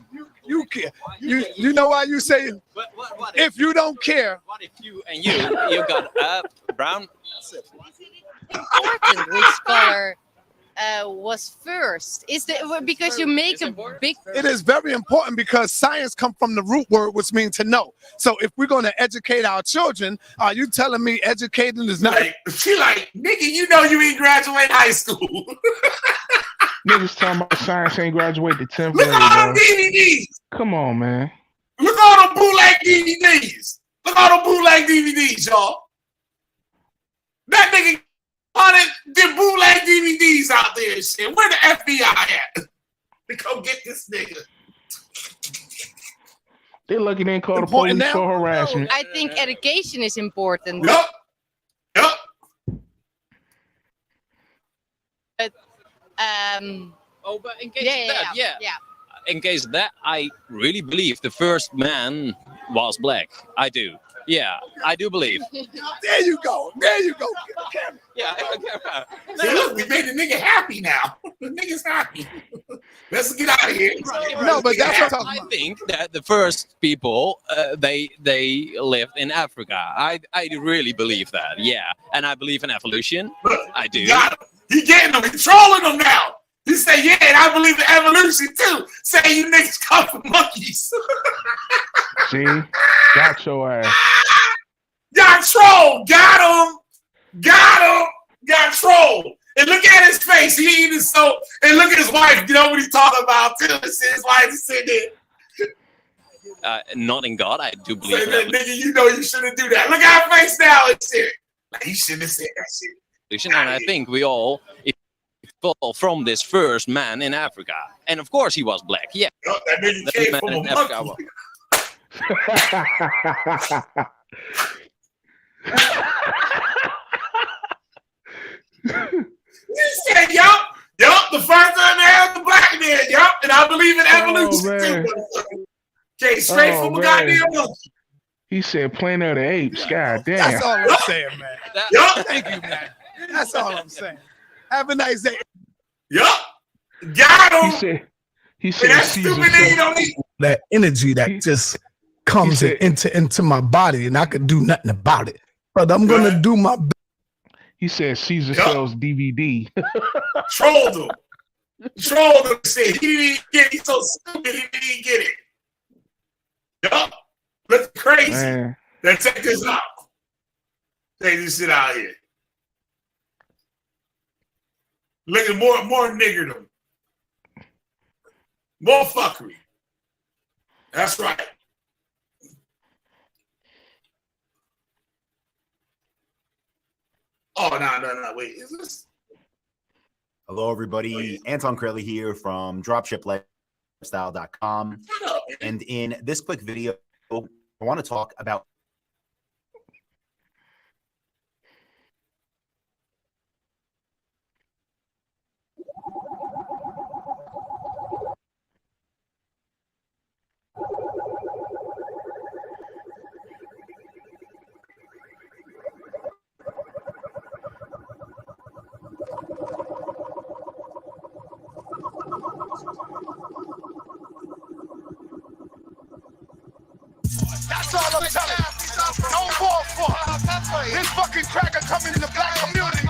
S4: You care. You know why you say it?
S9: What
S4: if you don't care?
S9: What if you got brown?
S11: Important which color was first. Is it because you make a big?
S4: It is very important because science comes from the root word, which means to know. So if we're going to educate our children, are you telling me educating is not?
S1: She like, nigga, you know you ain't graduate high school.
S10: Niggas talking about science ain't graduate the 10th
S1: Look
S10: grade,
S1: at all
S10: bro.
S1: them DVDs.
S10: Come on, man.
S1: Look at all them bootleg DVDs. Look at all them bootleg DVDs, y'all. That nigga wanted the bootleg DVDs out there and shit. Where the FBI at? To come get this nigga.
S10: They lucky they ain't call the police for harassment.
S11: I think education is important.
S1: Yup.
S11: But
S9: but in case of that, in case of that, I really believe the first man was black. I do. Yeah, I do believe.
S4: There you go. There you go.
S9: Yeah.
S1: See, look, we made the nigga happy now. The nigga's happy. Let's get out of here.
S9: No, but that's what I think that the first people they lived in Africa. I really believe that. Yeah, and I believe in evolution. I do.
S1: He getting them, he trolling them now. He say, yeah, and I believe in evolution too. Say you niggas come from monkeys.
S10: See? Got your ass.
S1: Got trolled. Got him. Got trolled. And look at his face. He eating so. And look at his wife. You know what he's talking about too. His wife is sitting there.
S9: Not in God, I do believe in
S1: Say,
S9: evolution.
S1: nigga, you know you shouldn't do that. Look at her face now and shit. Like, he shouldn't have said that shit.
S9: And I think we all evolved from this first man in Africa. And of course he was black. Yeah.
S1: That nigga came
S9: man
S1: from
S9: in
S1: a
S9: Africa
S1: monkey. He said, yup, the first time they had the black man, yup, and I believe in evolution too. Okay, straight from a goddamn monkey.
S10: He said Planet of the Apes. God damn.
S4: That's all I'm saying, man. Thank you, man. That's all I'm saying. Have a nice day.
S1: Yup. Got him.
S10: He said
S1: that stupid nigga don't need.
S24: That energy that just comes into my body, and I could do nothing about it. But I'm gonna do my best.
S10: He said Caesar sells DVD.
S1: Trolled him. Trolled him. Said he didn't get it. He's so stupid he didn't get it. Yup. That's crazy.
S10: Man.
S1: Now check this out. Take this shit out here. Look at more niggerdom. More fuckery. That's right. Oh, no. Wait, is this?
S12: Hello, everybody. Anton Crowley here from dropshiplifestyle.com. And in this quick video, I want to talk about
S4: That's all I'm telling you. No more for this fucking cracker coming in the black community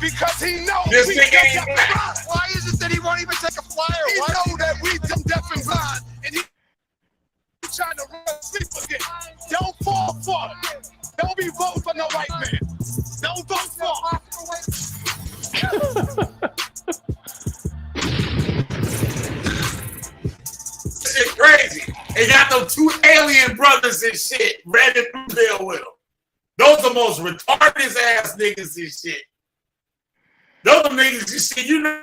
S4: because he knows
S1: This
S4: we
S1: nigga ain't
S4: deaf and
S1: black.
S4: blind. Why is it that he won't even take a flyer? He know that we deaf and blind, and he trying to run sleep again. Don't fall for it. Don't be voting for no white man. Don't vote for
S1: Shit crazy. They got them two alien brothers and shit, red and blue pill with them. Those are the most retarded ass niggas and shit. Those are niggas you see, you know,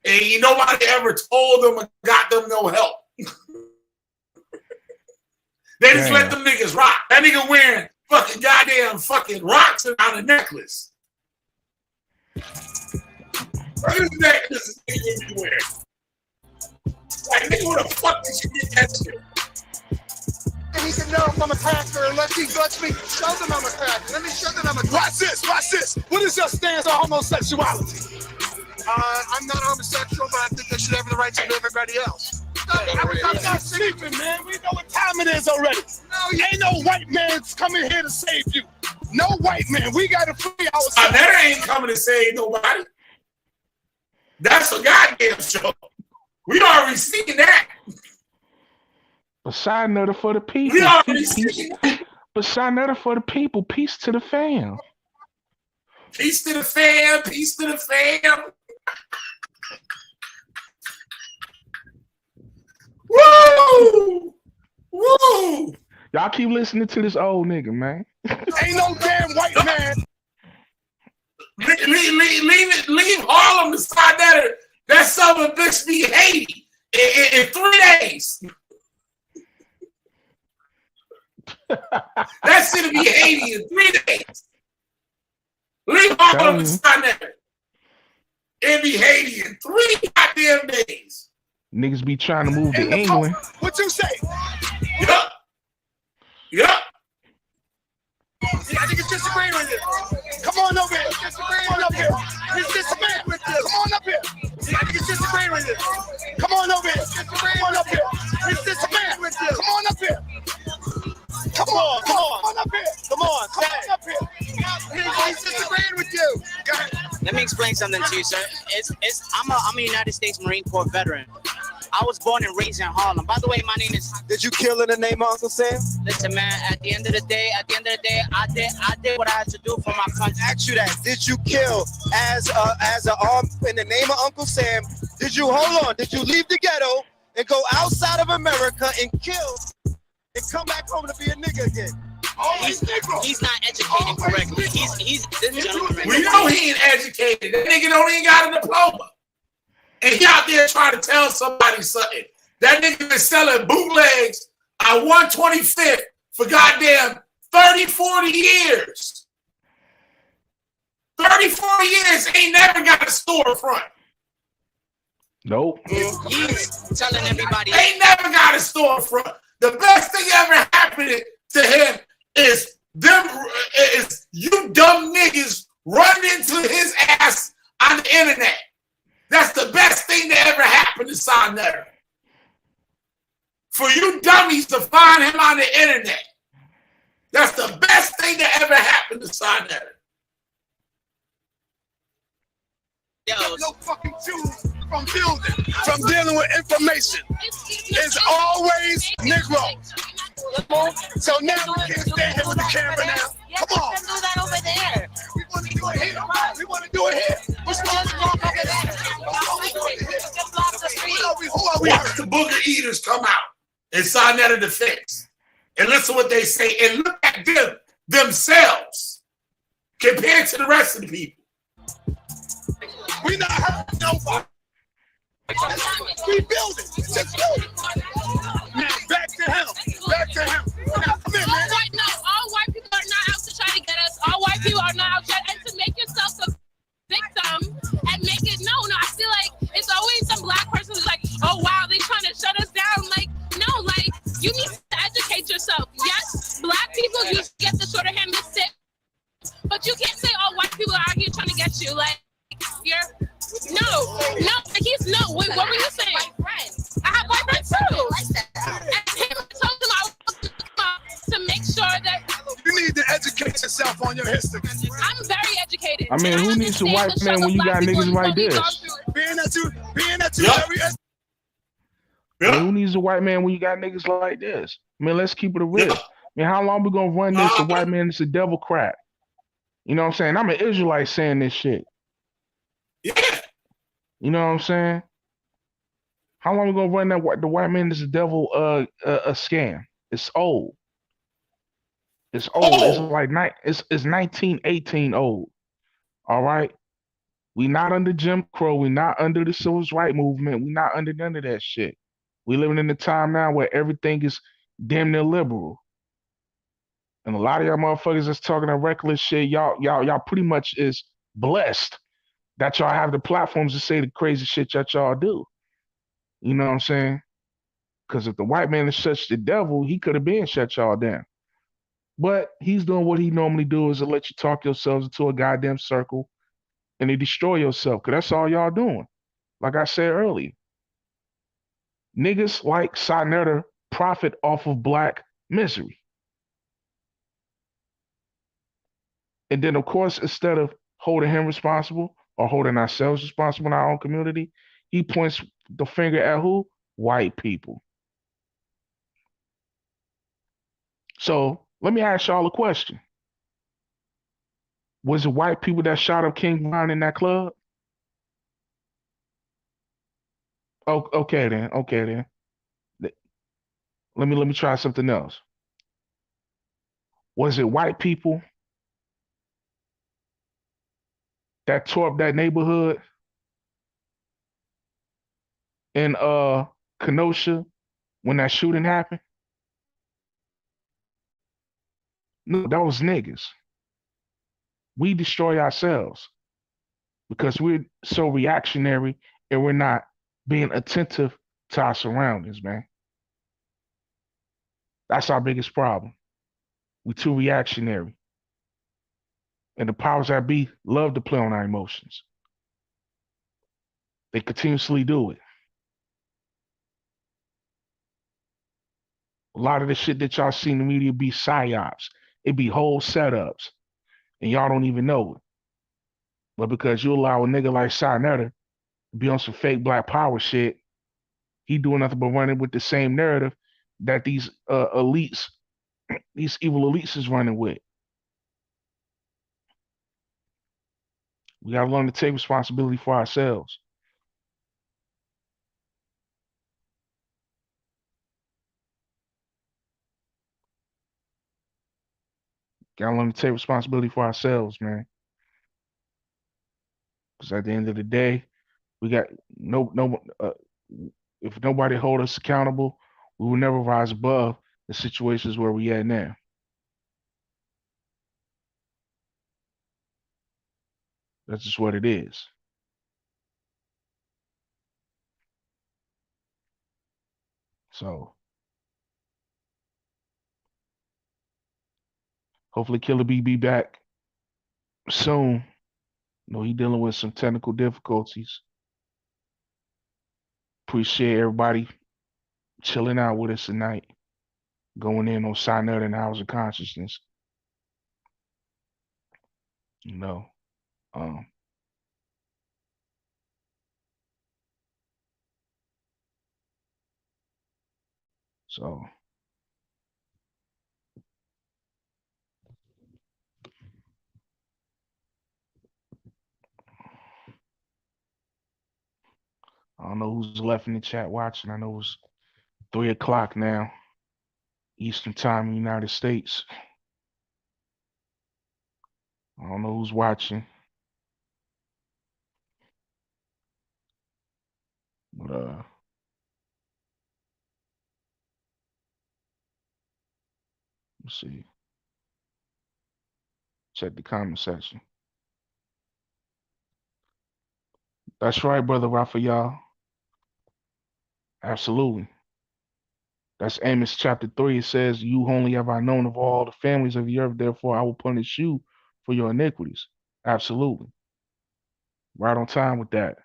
S1: and you nobody ever told them or got them no help. They just let them niggas rock. That nigga wearing fucking goddamn fucking rocks around a necklace. What is necklace this nigga be wearing? Like, nigga, where the fuck did you get that shit?
S4: And he can know if I'm a cracker unless he lets me show them I'm a cracker. Let me show them I'm a cracker. Watch this. What is your stance on homosexuality? I'm not homosexual, but I think they should have the right to live everybody else.
S24: I'm not sleeping, man. We know what time it is already. Ain't no white man's coming here to save you. No white man. We gotta free ourselves.
S1: That ain't coming to save nobody. That's a goddamn show. We already seen that.
S10: Beside another for the people.
S1: We already seen that.
S10: Beside another for the people. Peace to the fam.
S1: Peace to the fam. Peace to the fam. Woo! Woo!
S10: Y'all keep listening to this old nigga, man.
S24: Ain't no damn white man.
S1: Leave Harlem beside that southern bitch be Haiti in 3 days. That shit'll be Haiti in 3 days. Leave Harlem beside that. It'll be Haiti in 3 goddamn days.
S10: Niggas be trying to move to England.
S24: What you say?
S1: Yup.
S24: I think it's disagreeing with you. Come on over here. Come on up here. It's disagreeing with you. Come on up here. I think it's disagreeing with you. Come on over here. Come on up here. It's disagreeing with you. Come on up here. Come on up here. Come on up here. He's disagreeing with you. Go ahead.
S13: Let me explain something to you, sir. I'm a United States Marine Corps veteran. I was born and raised in Harlem. By the way, my name is.
S14: Did you kill in the name of Uncle Sam?
S13: Listen, man. At the end of the day, I did what I had to do for my country.
S14: Ask you that. Did you kill as an arm in the name of Uncle Sam? Did you Did you leave the ghetto and go outside of America and kill and come back home to be a nigga again?
S13: He's not educated correctly. He's this gentleman.
S1: We know he ain't educated. That nigga don't even got a diploma. And he out there trying to tell somebody something. That nigga been selling bootlegs at 125th for goddamn 30, 40 years. 30, 40 years, ain't never got a storefront.
S10: Nope.
S13: He's telling everybody.
S1: Ain't never got a storefront. The best thing ever happened to him is you dumb niggas running into his ass on the internet. That's the best thing that ever happened to Sonetta. For you dummies to find him on the internet. That's the best thing that ever happened to Sonetta.
S24: No fucking choose from building, from dealing with information. It's always Negro. So now we can't stand here with the camera now. Come on.
S11: Do that over there.
S24: We want to do it here. We want to do it here. What's going on over there? Who are we?
S1: Watch the booger eaters come out and Sonetta defense. And listen what they say. And look at them themselves compared to the rest of the people.
S24: We not hurting nobody. We building. Just building. Now back to him. Back to him. Now come here, man.
S16: All white people are not out to try to get us. All white people are not out and to make yourself a victim and make it known. I feel like it's always some black person who's like, oh wow, they trying to shut us down. Like, no, like you need to educate yourself. Yes, black people you get the shorter hand mistake, but you can't say all white people are out here trying to get you. Like, you're he's no. Wait, what were you saying? I have boyfriends too. And him told him I was to make sure that
S24: you need to educate yourself on your history.
S16: I'm very educated.
S10: I mean, who needs a white man when you got niggas like this?
S24: Being that you very
S10: Who needs a white man when you got niggas like this? I mean, let's keep it a real. I mean, how long we gonna run this? The white man is a devil crap. You know what I'm saying? I'm an Israelite saying this shit.
S1: Yeah.
S10: You know what I'm saying? How long we gonna run that? The white man is a devil a scam. It's old. It's old. It's like it's 1918 old. All right. We not under Jim Crow. We not under the civil rights movement. We not under none of that shit. We living in a time now where everything is damn near liberal. And a lot of y'all motherfuckers that's talking that reckless shit, y'all pretty much is blessed that y'all have the platforms to say the crazy shit that y'all do. You know what I'm saying? Because if the white man is such the devil, he could have been shut y'all down. But he's doing what he normally do is to let you talk yourselves into a goddamn circle and to destroy yourself. Because that's all y'all doing. Like I said earlier. Niggas like Sinetta profit off of black misery. And then, of course, instead of holding him responsible or holding ourselves responsible in our own community, he points the finger at who? White people. So let me ask y'all a question. Was it white people that shot up King Von in that club? Oh, okay then. Okay then. Let me try something else. Was it white people that tore up that neighborhood in Kenosha when that shooting happened? No, that was niggas. We destroy ourselves because we're so reactionary and we're not being attentive to our surroundings, man. That's our biggest problem. We're too reactionary. And the powers that be love to play on our emotions. They continuously do it. A lot of the shit that y'all see in the media be psyops. It be whole setups. And y'all don't even know it. But because you allow a nigga like Sinetta to be on some fake black power shit, he doing nothing but running with the same narrative that these elites, these evil elites is running with. We gotta learn to take responsibility for ourselves. Gotta learn to take responsibility for ourselves, man. Because at the end of the day, we got if nobody hold us accountable, we will never rise above the situations where we at now. That's just what it is. So hopefully Killer B be back soon. You know, he dealing with some technical difficulties. Appreciate everybody chilling out with us tonight. Going in on Sinetta and Hours of Consciousness. You know. So I don't know who's left in the chat watching. I know it's 3 o'clock now, Eastern Time in the United States. I don't know who's watching. But let's see. Check the comment section. That's right, Brother Raphael. Absolutely. That's Amos chapter 3. It says, you only have I known of all the families of the earth, therefore I will punish you for your iniquities. Absolutely. Right on time with that.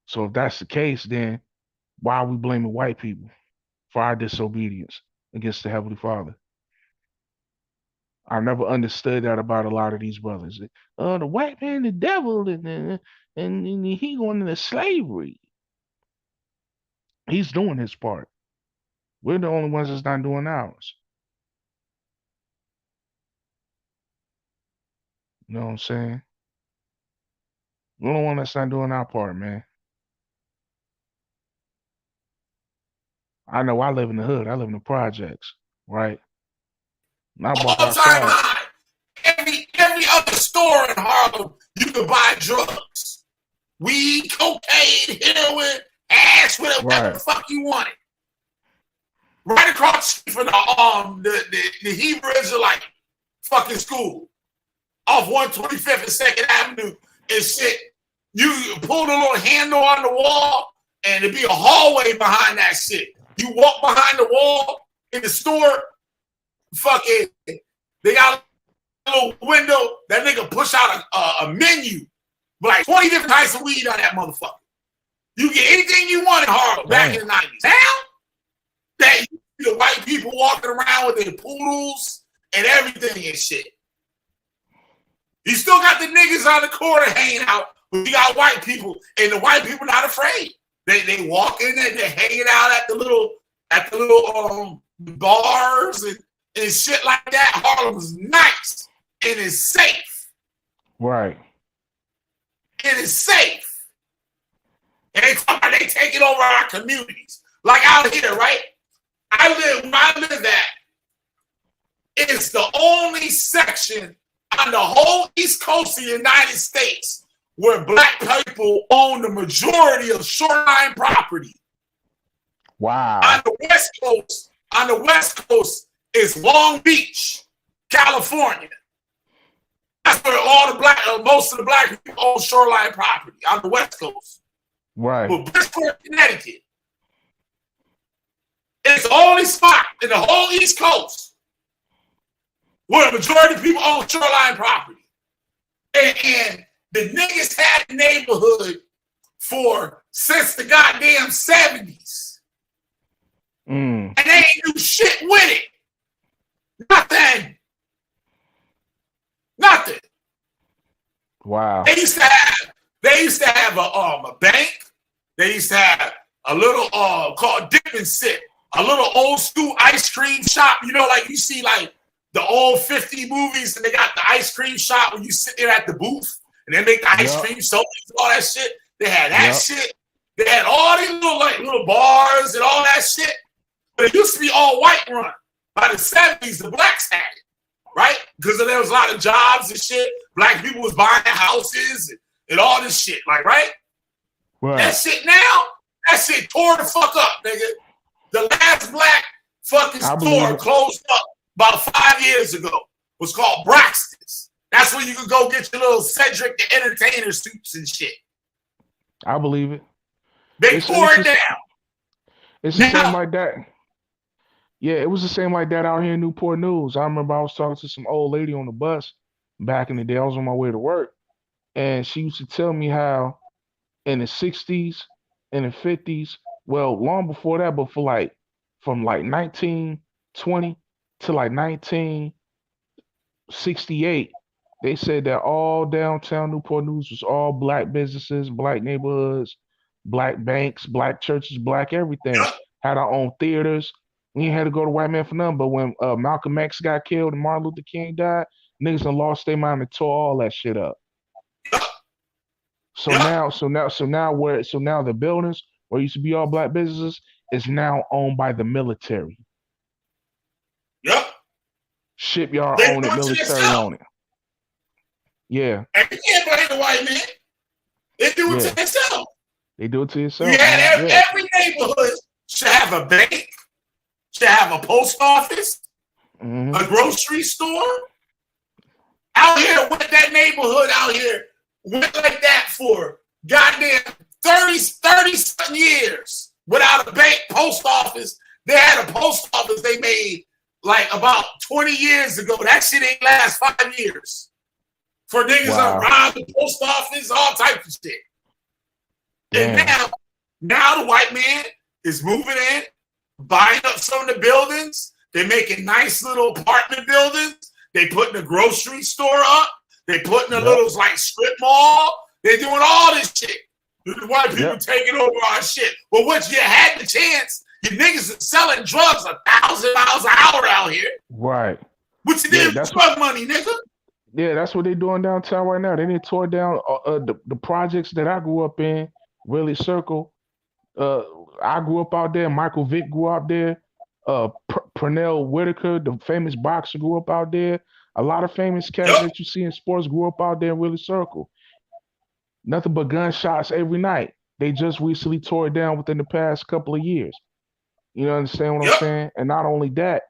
S10: So if that's the case, then why are we blaming white people for our disobedience against the Heavenly Father? I never understood that about a lot of these brothers. The white man, the devil, and he going into slavery. He's doing his part. We're the only ones that's not doing ours. You know what I'm saying? We're the one that's not doing our part, man. I know I live in the hood. I live in the projects, right? And I walk outside.
S1: Every other store in Harlem, you can buy drugs. Weed, cocaine, heroin, ass, whatever the fuck you want it. Right across the street from the Hebrew Israelite fucking school. Off 125th and 2nd Avenue and shit. You pull the little handle on the wall and it'd be a hallway behind that shit. You walk behind the wall in the store, fucking, they got a little window, that nigga push out a menu. Like 20 different types of weed on that motherfucker. You get anything you want in Harlem back in the 90s. Now, that you see the white people walking around with their poodles and everything and shit. You still got the niggas on the corner hanging out, but you got white people, and the white people not afraid. They walk in there, they're hanging out at the little bars and shit like that. Harlem is nice and it's safe.
S10: Right.
S1: It is safe. And they taking over our communities. Like out here, right? Where I live at, it's the only section on the whole East Coast of the United States where black people own the majority of shoreline property.
S10: Wow.
S1: On the West Coast is Long Beach, California. That's where most of the black people own shoreline property on the West Coast.
S10: Right.
S1: But Bridgeport, Connecticut, it's the only spot in the whole East Coast where the majority of people own shoreline property. And the niggas had the neighborhood since the goddamn 70s. And they ain't do shit with it. Nothing.
S10: Wow.
S1: They used to have a bank. They used to have a little called Dip and Sip, a little old school ice cream shop. You know, like you see like the old 50 movies, and they got the ice cream shop where you sit there at the booth and they make the ice cream sodas and all that shit. They had that shit. They had all these little bars and all that shit. But it used to be all white run. By the 70s, the blacks had it, right? Because there was a lot of jobs and shit. Black people was buying houses and all this shit, like, right? That shit now, that shit tore the fuck up, nigga. The last black fucking store closed up about 5 years ago. Was called Braxton's. That's where you could go get your little Cedric the Entertainer suits and shit.
S10: I believe it.
S1: They tore it down.
S10: It's the same like that. Yeah, it was the same like that out here in Newport News. I remember I was talking to some old lady on the bus back in the day. I was on my way to work, and she used to tell me how in the 60s and the 50s, well, long before that, but from 1920 to like 1968, they said that all downtown Newport News was all black businesses, black neighborhoods, black banks, black churches, black everything. Had our own theaters. We ain't had to go to white man for nothing. But when Malcolm X got killed and Martin Luther King died, niggas done lost their mind and tore all that shit up. So now the buildings where it used to be all black businesses is now owned by the military.
S1: Yep.
S10: Shipyard own it, military own it. Yeah.
S1: And you can't blame the white man. They do it to themselves.
S10: They do it to yourself.
S1: Every neighborhood should have a bank, should have a post office, a grocery store. Out here, with that neighborhood out here, went like that for goddamn 30-something years without a bank, post office. They had a post office they made like about 20 years ago. That shit ain't last 5 years. For niggas around the post office, all types of shit. And now the white man is moving in, buying up some of the buildings. They're making nice little apartment buildings. They putting a grocery store up. They putting a little like strip mall. They're doing all this shit. The white people taking over our shit. But once you had the chance, you niggas are selling drugs 1,000 miles an hour out here.
S10: Right.
S1: What you did with drug money, nigga?
S10: Yeah, that's what they're doing downtown right now. They didn't tore down the projects that I grew up in, Willie Circle. I grew up out there. Michael Vick grew up there. Pernell Whitaker, the famous boxer, grew up out there. A lot of famous cats that you see in sports grew up out there in Willie Circle. Nothing but gunshots every night. They just recently tore it down within the past couple of years. You understand what I'm saying? And not only that,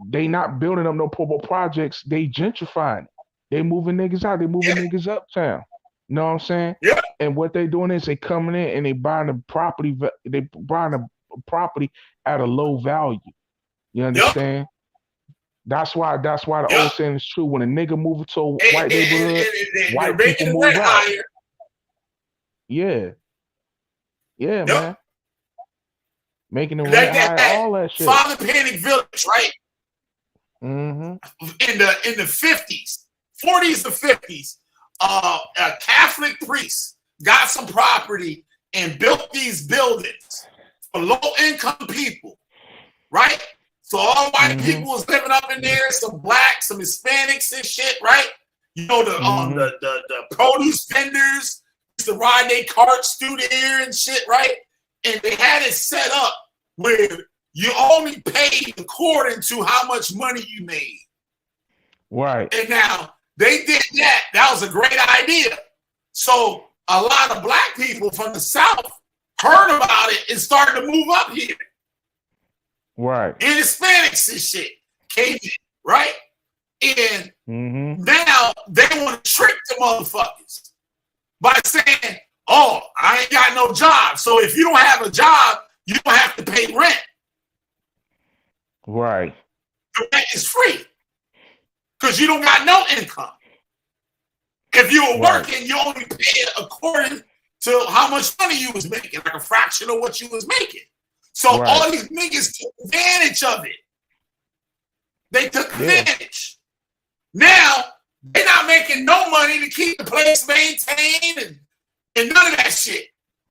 S10: they not building up no poor projects. They gentrifying it. They moving niggas out. They moving niggas uptown. You know what I'm saying? Yeah. And what they doing is they coming in and they buying the property. They buying a property at a low value. You understand? That's why the old saying is true. When a nigga move to a white neighborhood, white people move out. Yeah. Yeah,
S1: Yep.
S10: man. Making the
S1: Like
S10: rent
S1: that,
S10: high, all that shit.
S1: Father Panic Village, right?
S10: Mm-hmm.
S1: In the 50s, 40s to 50s, a Catholic priest got some property and built these buildings for low-income people, right? So all white people was living up in there, some blacks, some Hispanics and shit, right? You know, the produce vendors used to ride their carts through there and shit, right? And they had it set up where you only paid according to how much money you made.
S10: Right.
S1: And now they did that. That was a great idea. So a lot of black people from the South heard about it and started to move up here.
S10: Right.
S1: And Hispanics and shit came in, right? And now they want to trick the motherfuckers by saying, oh, I ain't got no job. So if you don't have a job, you don't have to pay rent.
S10: Right.
S1: The rent is free because you don't got no income. If you were working, you only paid according to how much money you was making, like a fraction of what you was making. So all these niggas took advantage of it. They took advantage. Now, they're not making no money to keep the place maintained and none of that shit.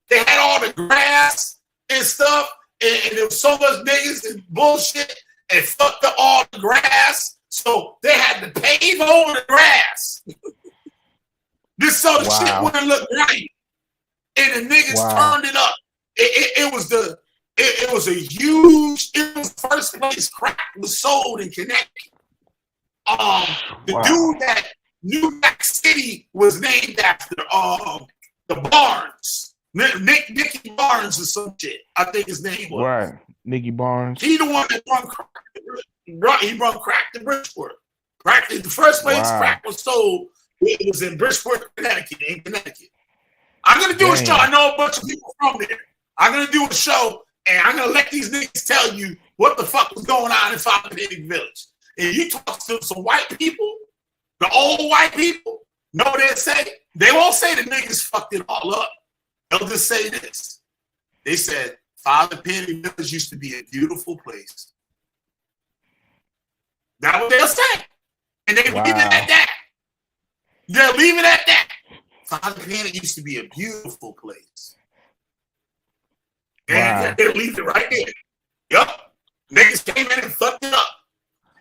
S1: They had all the grass and stuff, and there was so much niggas and bullshit and fucked up all the grass. So they had to pave over the grass. This so the shit wouldn't look right. And the niggas turned it up. It was a huge, it was the first place crack was sold in Connecticut. The dude that New York City was named after, the Barnes. Nicky Barnes or some shit, I think his name was.
S10: Right. Nicky Barnes.
S1: He the one that brought crack to Bridgeport. Practically the first place crack was sold, it was in Bridgeport, Connecticut. I'm gonna do a show. I know a bunch of people from there. I'm gonna do a show and I'm gonna let these niggas tell you what the fuck was going on in Father Panic Village. And you talk to some white people, the old white people, know what they say? They won't say the niggas fucked it all up. They'll just say this. They said, Father Panic Village used to be a beautiful place. That's what they'll say. And they leave it at that. They'll leave it at that. Father Panic used to be a beautiful place. And they'll leave it right there. Yup. Niggas came in and fucked it up.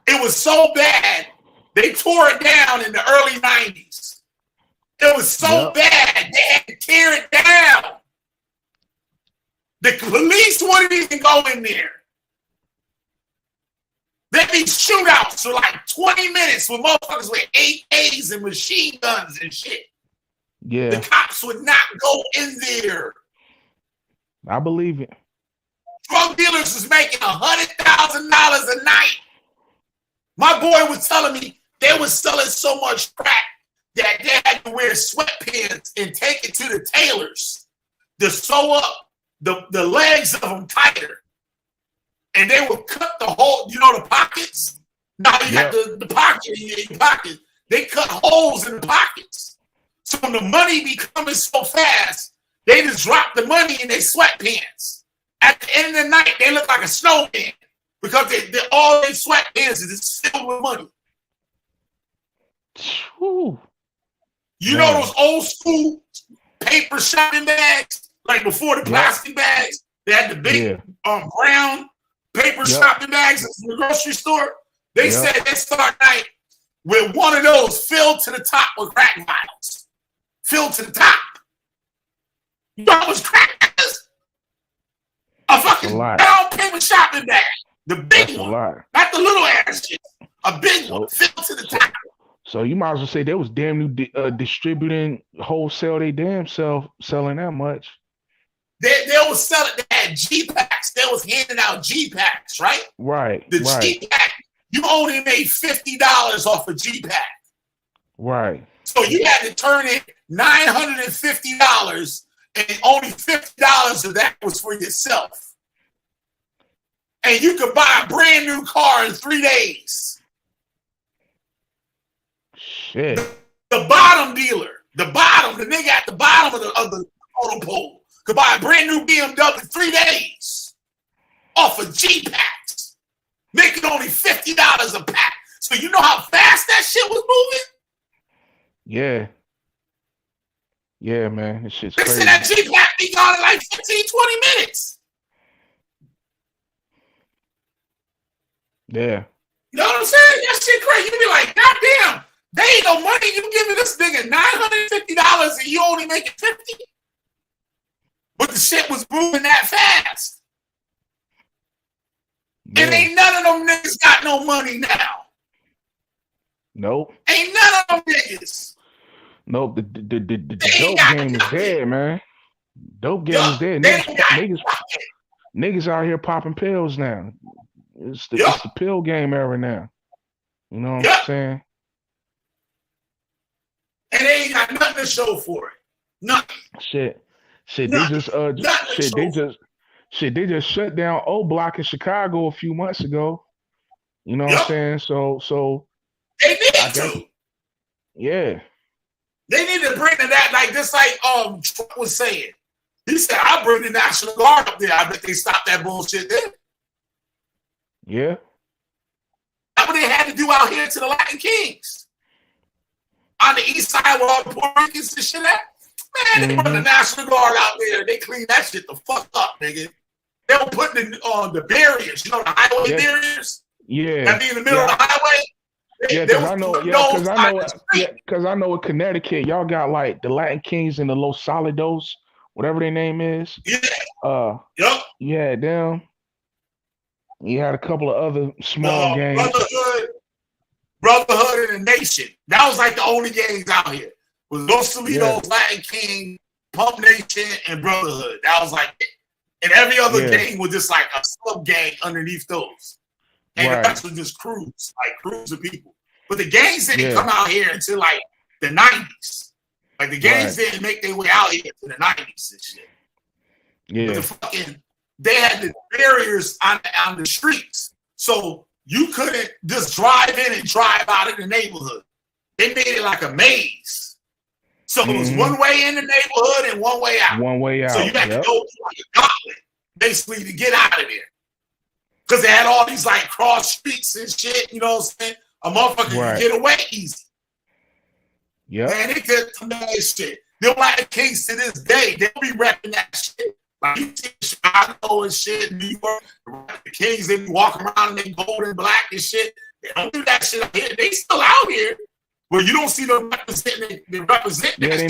S1: It was so bad, they tore it down in the early 90s. It was so bad, they had to tear it down. The police wouldn't even go in there. There'd be shootouts for like 20 minutes with motherfuckers with AKs and machine guns and shit.
S10: Yeah.
S1: The cops would not go in there.
S10: I believe it.
S1: Drug dealers was making $100,000 a night. My boy was telling me they was selling so much crack that they had to wear sweatpants and take it to the tailors to sew up the legs of them tighter. And they would cut the hole, you know, the pockets? Now you got the pocket in your pocket. They cut holes in the pockets. So when the money be coming so fast, they just drop the money in their sweatpants. At the end of the night, they look like a snowman because they all their sweatpants is filled with money. You know those old school paper shopping bags, like before the plastic bags? They had the big brown paper shopping bags in the grocery store. They said they start night with one of those filled to the top with crack vials. Filled to the top. You know how much crack is? A fucking brown paper shopping bag. The big one. Not the little ass shit. A big one filled to the top.
S10: So you might as well say they was damn new distributing wholesale they damn self selling that much.
S1: They was selling, they had G-Packs. They was handing out G-Packs, right?
S10: Right.
S1: The G-Pack, you only made $50 off a G-Pack.
S10: Right.
S1: So you had to turn in $950 and only $50 of that was for yourself. And you could buy a brand new car in 3 days.
S10: Shit.
S1: The bottom dealer, the nigga at the bottom of the auto pole. could buy a brand new BMW in 3 days off of G packs, making only $50 a pack. So you know how fast that shit was moving?
S10: Yeah. Yeah, man. This shit's
S1: They
S10: crazy.
S1: said that G pack be gone in like 15, 20 minutes.
S10: Yeah.
S1: You know what I'm saying? That shit crazy. You be like, goddamn, they ain't no money. You giving this nigga $950 and you only making $50? But the shit was moving that fast.
S10: Yeah.
S1: And ain't none of them niggas got no money now.
S10: Nope.
S1: Ain't none of them niggas.
S10: Nope. The dope game is dead, man. Dope game is dead. Niggas out here popping pills now. It's the pill game era now. You know what I'm saying?
S1: And they ain't got nothing to show for it. Nothing.
S10: Shit.
S1: Nothing.
S10: They just shut down O Block in Chicago a few months ago. You know what I'm saying? So
S1: they need to.
S10: Yeah.
S1: They need to bring to that, like just like Trump was saying. He said, I'll bring the National Guard up there. I bet they stop that bullshit there.
S10: Yeah.
S1: That's what they had to do out here to the Latin Kings. On the east side where all the Puerto Ricans and shit at. Man, they put the National Guard out there. They clean that shit the fuck up, nigga. They were putting the barriers, you know, the highway barriers?
S10: Yeah.
S1: That be in the middle of the highway?
S10: Because I know in Connecticut, y'all got like the Latin Kings and the Los Solidos, whatever their name is.
S1: Yeah.
S10: Yeah, them. You had a couple of other small gangs.
S1: Brotherhood and the Nation. That was like the only gangs out here. Was Los Solidos, Latin King, Pump Nation, and Brotherhood. That was like it. And every other gang was just like a sub gang underneath those. And the rest was just crews, like crews of people. But the gangs didn't come out here until like the 90s. Like the gangs didn't make their way out here to the 90s and shit.
S10: Yeah.
S1: But they had the barriers on the streets. So you couldn't just drive in and drive out of the neighborhood. They made it like a maze. So it was one way in the neighborhood and one way out.
S10: One way out.
S1: So you had to go like a gauntlet, basically, to get out of there. Because they had all these like cross streets and shit, you know what I'm saying? A motherfucker could get away easy.
S10: Yeah.
S1: Man, they could come that shit. They're like Kings to this day. They'll be repping that shit. Like you see Chicago and shit, New York, the Kings, they be walking around in their gold and black and shit. They don't do that shit out here. They still out here. Well, you don't see them representing that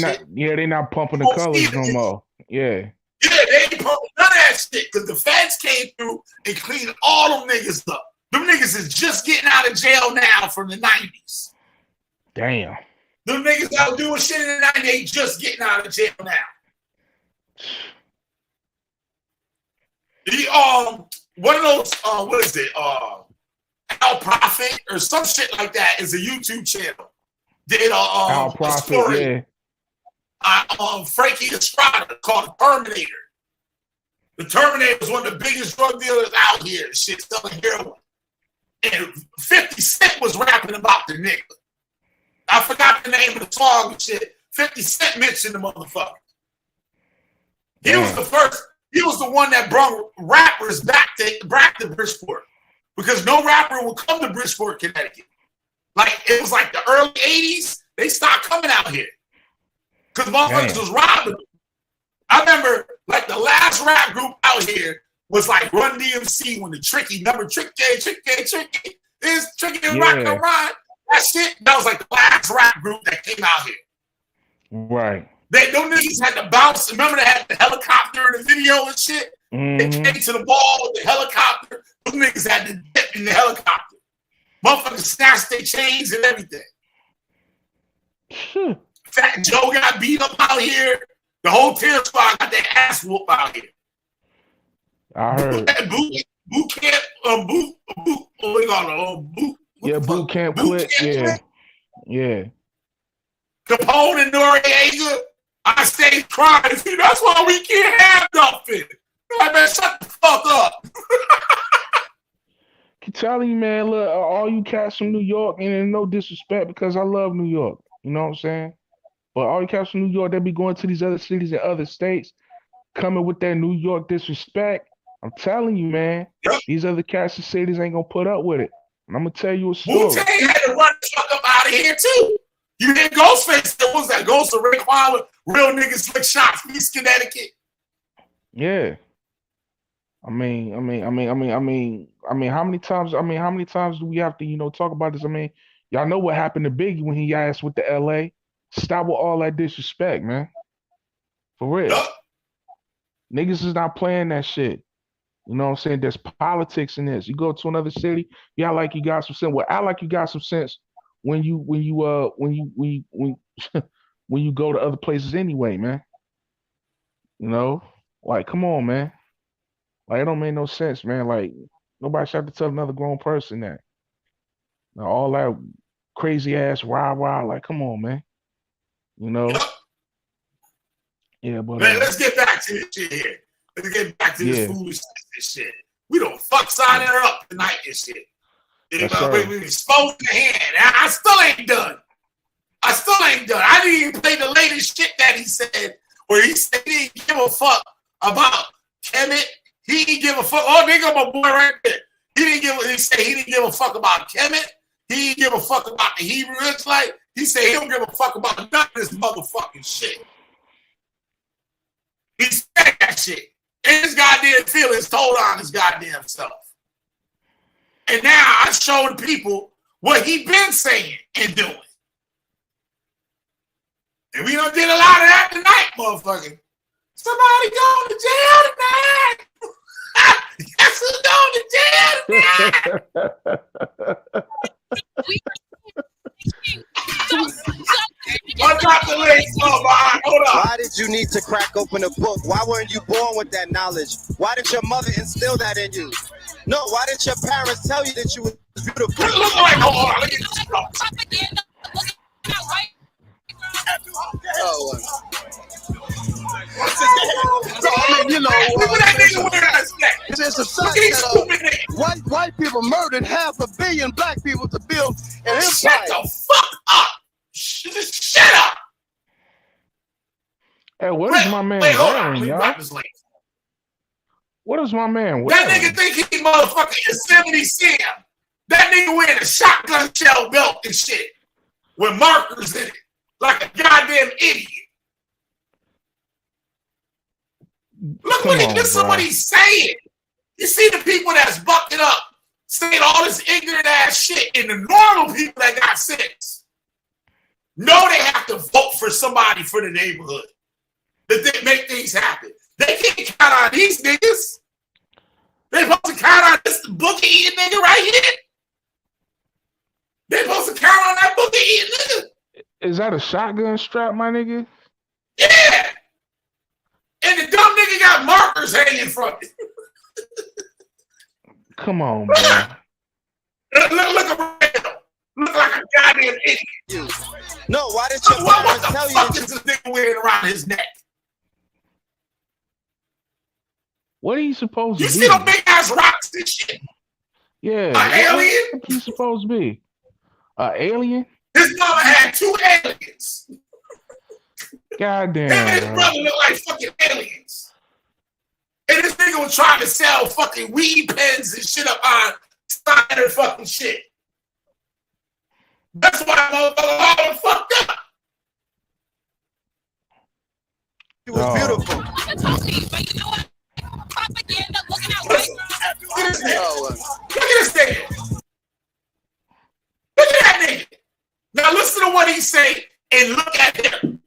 S1: shit.
S10: They not pumping the colors no more. Yeah.
S1: Yeah, they ain't pumping none of that shit because the feds came through and cleaned all them niggas up. Them niggas is just getting out of jail now from the 90s.
S10: Damn.
S1: Them niggas that were doing shit in the 90s, they just getting out of jail now. One of those, what is it? Al Prophet or some shit like that is a YouTube channel. Did
S10: Al Prophet,
S1: a story Frankie Estrada called Terminator. The Terminator was one of the biggest drug dealers out here, shit, selling heroin. And 50 Cent was rapping about the nigga. I forgot the name of the song and shit. 50 Cent mentioned the motherfucker. He was the first. He was the one that brought rappers back to Bridgeport. Because no rapper would come to Bridgeport, Connecticut. Like, it was like the early 80s, they stopped coming out here. Because motherfuckers was robbing them. I remember, like, the last rap group out here was like Run DMC when the Tricky, number Tricky, is Tricky and Rock and Ride. That shit, that was like the last rap group that came out here.
S10: Right.
S1: Them niggas had to bounce. Remember they had the helicopter in the video and shit? They came to the ball with the helicopter. Them niggas had to dip in the helicopter. Motherfuckers snatched their chains and everything. Fat Joe got beat up out here. The whole Terror Squad got their ass whooped out here.
S10: I heard.
S1: Boot camp,
S10: boot camp quit. Yeah.
S1: Capone and Noriega, I stay crying. See, that's why we can't have nothing. Like, man, shut the fuck up.
S10: I'm telling you, man, look, all you cats from New York, and no disrespect because I love New York. You know what I'm saying? But all you cats from New York, they be going to these other cities and other states. coming with that New York disrespect. I'm telling you, man. These other Kansas cities ain't gonna put up with it. And I'm gonna tell you a story.
S1: Wu-Tang had to run the fuck up out of here too. You hear Ghostface? What was that? Ghost of Raekwon with real niggas slick shots, East Connecticut.
S10: Yeah. How many times? How many times do we have to, talk about this? Y'all know what happened to Biggie when he asked with the LA. Stop with all that disrespect, man. For real. Niggas is not playing that shit. You know what I'm saying? There's politics in this. You go to another city, you act like you got some sense. Well, act like you got some sense when you go to other places anyway, man. Like, come on, man. Like, it don't make no sense, man. Like, nobody should have to tell another grown person that. All that crazy ass rah. Like, come on, man. Yeah, but
S1: man, let's get back to this shit here. Let's get back to this foolishness and shit. We don't fuck signing her up tonight and shit. We exposed the hand. I still ain't done. I didn't even play the latest shit that he said, where he said he didn't give a fuck about Kemet. He didn't give a fuck. Oh, nigga, my boy right there. He said he didn't give a fuck about Kemet. He didn't give a fuck about the Hebrew Israelite. He said he don't give a fuck about none of this motherfucking shit. He said that shit. And his goddamn feelings told on his goddamn self. And now I showed people what he been saying and doing. And we done did a lot of that tonight, motherfucker. Somebody going to jail tonight. Guess who's going to jail tonight?
S14: Why did you need to crack open a book? Why weren't you born with that knowledge? Why did your mother instill that in you? No, why did your parents tell you that you were beautiful?
S23: It's a fact that white people murdered 500 million black people to build an empire.
S1: Shut the fuck up! Just shut up!
S10: Hey, what is my man wearing, y'all? What is my man wearing?
S1: That nigga think he motherfucking Yosemite Sam. That nigga wearing a shotgun shell belt and shit with markers in it, like a goddamn idiot. Look at what he's saying. You see the people that's bucking up, saying all this ignorant ass shit, and the normal people that got sense know they have to vote for somebody for the neighborhood that they make things happen. They can't count on these niggas. They supposed to count on this bookie eating nigga right here. They supposed to count on that bookie eating nigga.
S10: Is that a shotgun strap, my nigga?
S1: Yeah. And the dumb nigga got markers hanging from it.
S10: Come on, bro.
S1: Look around. Look like a goddamn idiot.
S14: No, why did your parents tell you
S1: that this nigga wearing around his neck?
S10: What are you supposed to be?
S1: You see them big ass rocks and shit?
S10: Yeah.
S1: An alien?
S10: What you supposed to be? An alien?
S1: His mama had 2 aliens.
S10: Goddamn.
S1: Him and his brother look like fucking aliens. And this nigga was trying to sell fucking weed pens and shit up on Steiner fucking shit. That's why motherfucker all fucked up.
S14: She was beautiful.
S1: Look at this nigga. Look at that nigga. Now listen to what he say and look at him.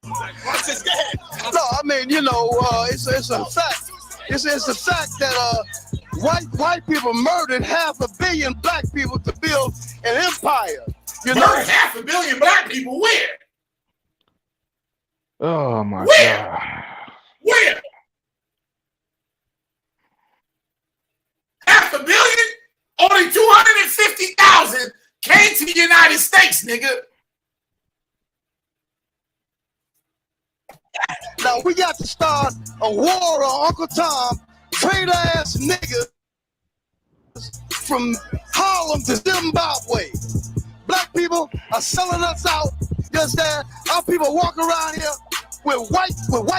S23: No, I mean, it's a fact. It's a fact that white people murdered 500 million black people to build an empire.
S1: Murdered 500 million black people where?
S10: Oh my
S1: God. Where? 500 million? Only 250,000 came to the United States, nigga.
S23: Now we got to start a war on Uncle Tom, traitor ass niggas from Harlem to Zimbabwe. Black people are selling us out. You understand? Our people walk around here with white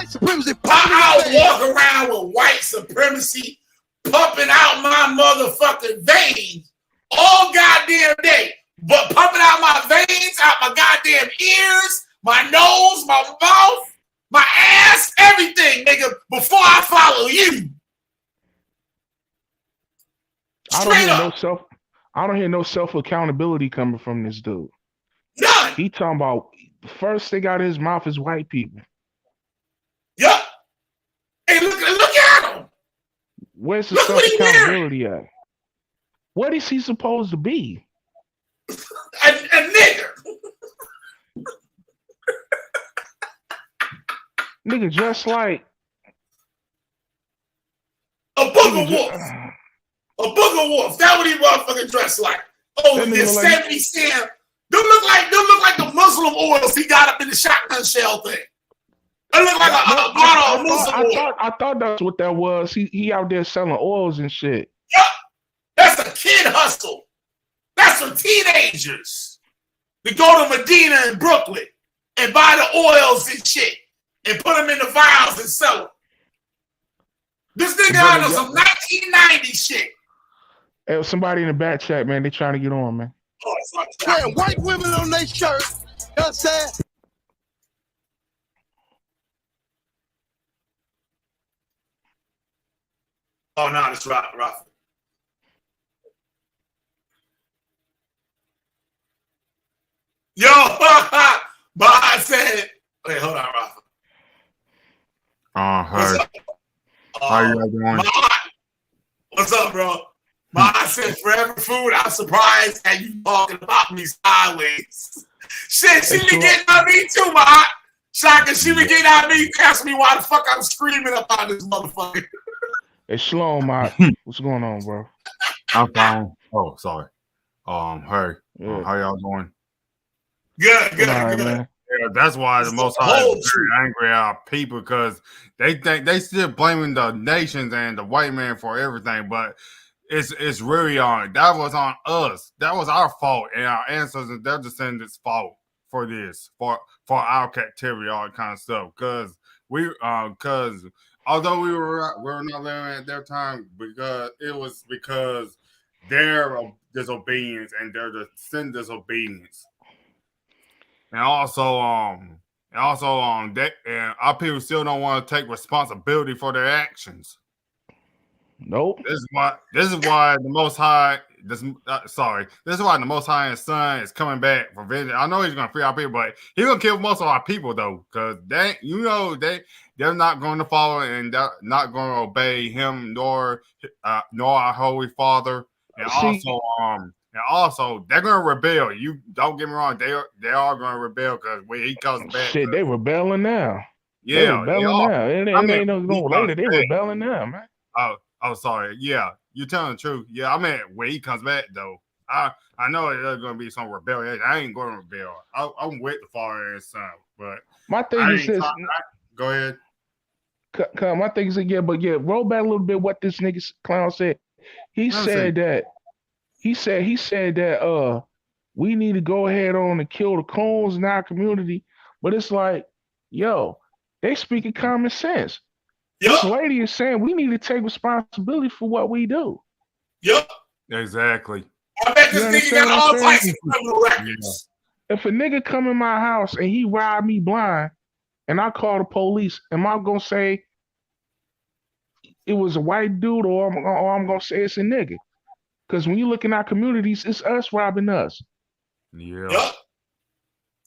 S23: supremacy.
S1: I walk around with white supremacy pumping out my motherfucking veins all goddamn day. But pumping out my veins, out my goddamn ears, my nose, my mouth, my ass, everything, nigga, before I follow you.
S10: I don't hear no self accountability coming from this dude.
S1: None.
S10: He talking about first thing out of his mouth is white people.
S1: Yup. Hey, look at him.
S10: Where's the self accountability at? What is he supposed to be?
S1: A nigger.
S10: Nigga, just like
S1: a booger wolf. A booger wolf. That's what he motherfucking dressed like. Oh, the 70 Sam. Them look like the Muslim oils he got up in the shotgun shell thing. It look like a bottle of Muslim oil.
S10: I thought that's what that was. He out there selling oils and shit.
S1: Yup. That's a kid hustle. That's for teenagers. To go to Medina and Brooklyn and buy the oils and shit and put them in the vials and sell them. This nigga out of some 1990 shit.
S10: Hey, somebody in the back chat, man, they trying to get on, man.
S23: Wearing white women on their shirt. You know what I'm saying?
S1: Oh, no, it's rough. Yo, but I said, wait, hold on, Rafa.
S2: Hi. How you guys doing?
S1: What's up, bro? I said forever food. I'm surprised that you talking about me sideways. Shit, she been getting at me too, ma. Shaka, she been getting at me. Ask me why the fuck I'm screaming about this motherfucker.
S10: Hey, Shalom, ma. What's going on, bro?
S2: I'm fine. Oh, sorry. Hey, how y'all doing?
S1: Good.
S10: Man.
S2: Yeah, that's why the Most High is very angry at our people because they think they still blaming the nations and the white man for everything, but it's really on. That was on us. That was our fault and our ancestors and their descendants' fault for this, for our captivity, all that kind of stuff. Because although we were not living at their time, because it was because their disobedience and their sin disobedience. And also, our people still don't want to take responsibility for their actions.
S10: Nope.
S2: This is why the Most High. This is why the Most High and Son is coming back for vengeance. I know he's gonna free our people, but he's gonna kill most of our people though, because they're not going to follow and they're not going to obey him nor our Holy Father, and also they're gonna rebel. You don't get me wrong, they are gonna rebel because when he comes back.
S10: Shit, they rebelling now.
S2: Yeah,
S10: they rebelling now. It ain't no later. They rebelling now, man.
S2: Oh, sorry. Yeah, you're telling the truth. Yeah, I mean, when he comes back, though, I know there's going to be some rebellion. I ain't going to rebel. I'm with the Father and Son, but
S10: my thing is this.
S2: Go ahead.
S10: My thing is roll back a little bit. What this nigga clown said. He said that we need to go ahead on and kill the coons in our community, but it's like, yo, they speaking common sense. Yep. This lady is saying we need to take responsibility for what we do.
S1: Yep.
S2: Exactly.
S1: I bet this nigga got all types of criminal records.
S10: If a nigga come in my house and he robbed me blind and I call the police, am I gonna say it was a white dude or I'm gonna say it's a nigga? Because when you look in our communities, it's us robbing us.
S2: Yeah.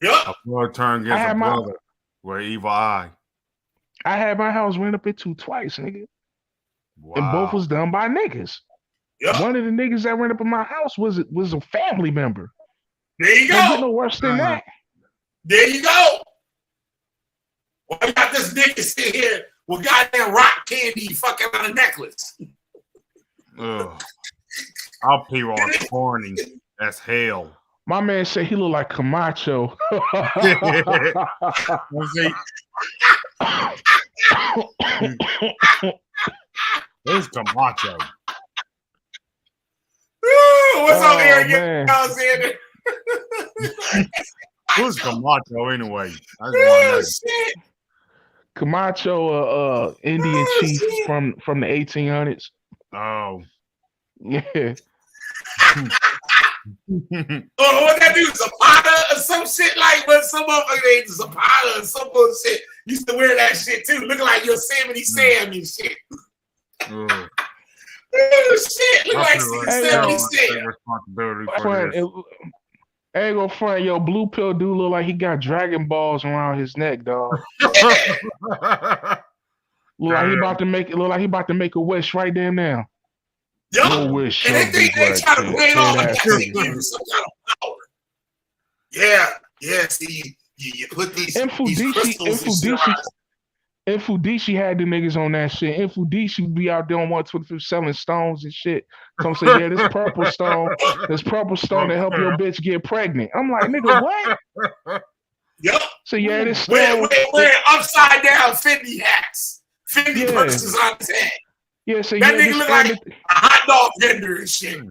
S2: Yep. A blood turn against a brother with evil eye.
S10: I had my house ran up into twice, nigga.
S2: Wow.
S10: And both was done by niggas.
S1: Yep.
S10: One of the niggas that ran up in my house was a family member.
S1: There you go.
S10: Can't get no worse than that.
S1: There you go. Well, I got this nigga sit here with goddamn rock candy fucking on a necklace.
S2: Ugh. Our people are corny as hell.
S10: My man said he looked like Camacho.
S2: Where's Camacho?
S1: What's up, Eric?
S2: Who's Camacho anyway? I just want to
S1: Oh,
S2: know.
S1: shit.
S10: Camacho, Indian
S1: Oh,
S10: chief
S1: shit.
S10: from the 1800s.
S2: Oh.
S10: Yeah.
S1: Oh, what that dude, Zapata or some shit like, but some motherfucker named Zapata or some bullshit used to wear that shit too, looking like Yosemite Sam and shit.
S2: Oh.
S1: Oh, shit, look
S2: I
S1: like
S2: feel like
S1: Yosemite
S2: I take
S1: Sam.
S2: responsibility for this.
S10: Ain't gonna front, yo, blue pill dude look like he got Dragon Balls around his neck, dog. Look like he about to make a wish right there now.
S1: Yo,
S10: No wish,
S1: and
S10: shall
S1: they
S10: be
S1: try to
S10: granted.
S1: play it off
S10: Head
S1: as
S10: ass
S1: if they
S10: nigga.
S1: give you some kind of power. Yeah, see, you put these crystals and shit around.
S10: Fudishi had the niggas on that shit. And Fudishi be out there on 125 selling stones and shit. Come say, yeah, this purple stone to help your bitch get pregnant. I'm like, nigga, what?
S1: Yup.
S10: So yeah, this stone.
S1: Wearing upside down Fendi hats, Fendi purses on his head.
S10: Yeah, so
S1: That
S10: yeah,
S1: nigga look like a hot dog vendor and shit.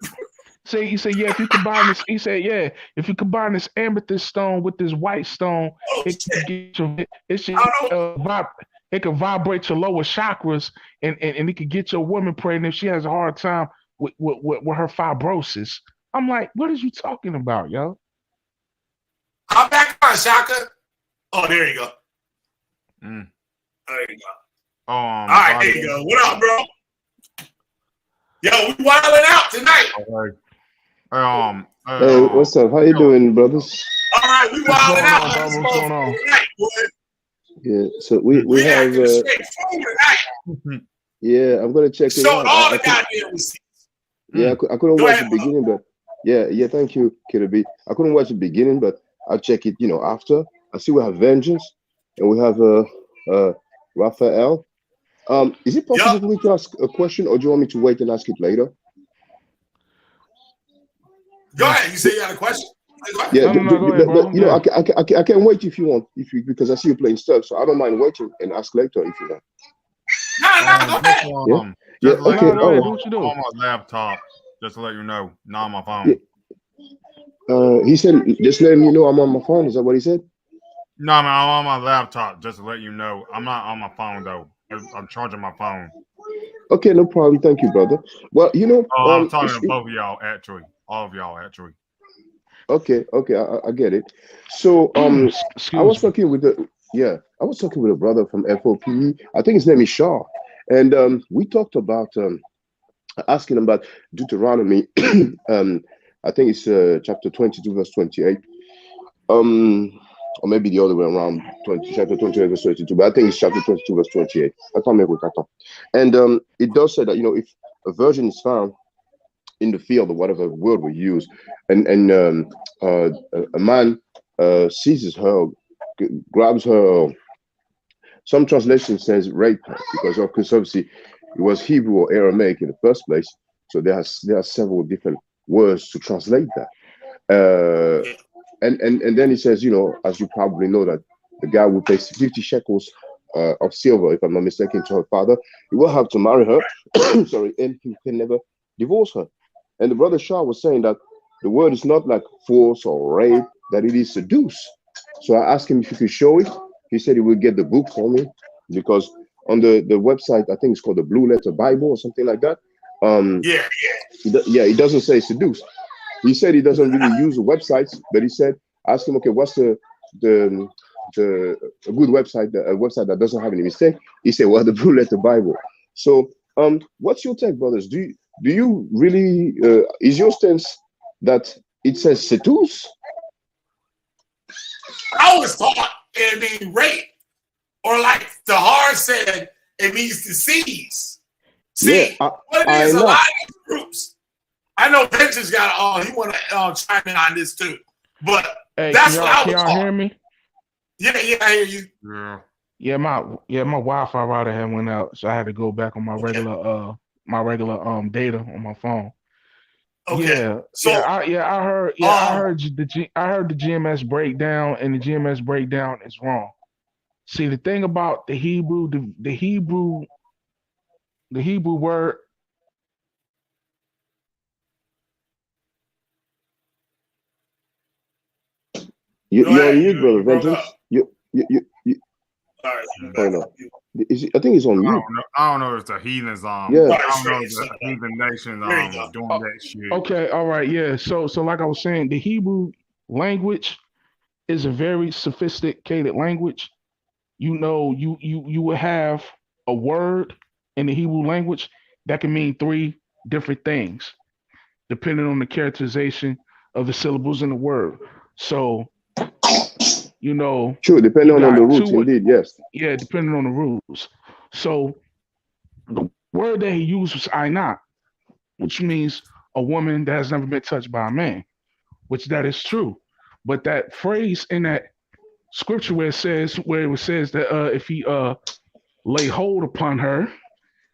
S10: So he said, yeah, if you combine this, he said, yeah, if you combine this amethyst stone with this white stone, it can get your, it can vibrate your lower chakras, and it can get your woman pregnant if she has a hard time with her fibrosis. I'm like, what is you talking about, yo?
S1: I'm back on Shaka. Oh, there you go.
S2: Mm.
S1: There you go.
S2: All
S1: right, there you go. What up, bro? Yo, we wilding out tonight.
S5: Hey, what's up? How you doing, brothers?
S1: All right, we wilding out.
S10: What's going on?
S1: Tonight, boy.
S5: Yeah, so we have. Yeah, I'm gonna check it
S1: Showed
S5: out.
S1: all the goddamn receipts.
S5: Yeah, I couldn't watch the beginning, but yeah. Thank you, KDB. I couldn't watch the beginning, but I'll check it. After. I see we have Vengeance, and we have Raphael. Is it possible for me to ask a question, or do you want me to wait and ask it later?
S1: Go ahead. You say you had a question?
S5: Yeah,
S10: go ahead, bro.
S5: but I can wait if you want, because I see you playing stuff, so I don't mind waiting and ask later if you want.
S1: No, go ahead.
S5: Yeah, okay.
S2: I'm on my laptop, just to let you know, not on my phone.
S5: He said, just letting you know I'm on my phone. Is that what he said?
S2: No, I'm on my laptop, just to let you know. I'm not on my phone, though. I'm charging my phone.
S5: Okay, no problem. Thank you, brother. Well,
S2: I'm talking to both of y'all, actually. All of y'all, actually.
S5: Okay, I get it. So, I was talking with a brother from FOPE. I think his name is Shaw, and we talked about asking about Deuteronomy. I think it's chapter 22, verse 28. Or maybe the other way around, chapter 28, verse 32. But I think it's chapter 22, verse 28. I can't remember what I thought. And it does say that if a virgin is found in the field, or whatever word we use, and a man seizes her, grabs her. Some translation says rape her, because obviously it was Hebrew or Aramaic in the first place. So there are several different words to translate that. And then he says, as you probably know, that the guy will pay 50 shekels of silver, if I'm not mistaken, to her father. He will have to marry her, sorry, and he can never divorce her. And the brother Shah was saying that the word is not like force or rape, that it is seduce. So I asked him if he could show it. He said he would get the book for me, because on the website, I think it's called the Blue Letter Bible or something like that. It doesn't say seduce. He said he doesn't really use the websites, but he said, ask him, okay, what's a good website, a website that doesn't have any mistake? He said, well, the Blue Letter Bible. So, what's your take, brothers? Do you really, is your stance that it says seduce?
S1: I was taught it means rape, or like the hard said, it means to seize. See, what it is, a lot of these groups. I know Vengeance got he want to chime in on this too, but that's what I was taught.
S10: Can y'all hear me?
S1: Yeah, I hear you.
S10: Yeah, my Wi-Fi router had went out, so I had to go back on my regular data on my phone.
S1: Okay.
S10: I heard the GMS breakdown, and the GMS breakdown is wrong. See, the thing about the Hebrew word.
S5: You're on mute, brother. Vengeance. You.
S1: All right.
S5: Oh no. I think he's on mute.
S2: I don't know if it's a heathens.
S5: Yeah.
S2: I don't know if the heathen nation doing that shit.
S10: Okay, all right, yeah. So like I was saying, the Hebrew language is a very sophisticated language. You know, you would have a word in the Hebrew language that can mean 3 different things, depending on the characterization of the syllables in the word. So, you know,
S5: true, depending on the roots, indeed, yes.
S10: Yeah, depending on the rules. So the word that he used was Aina, which means a woman that has never been touched by a man, which that is true. But that phrase in that scripture where it says that if he lay hold upon her,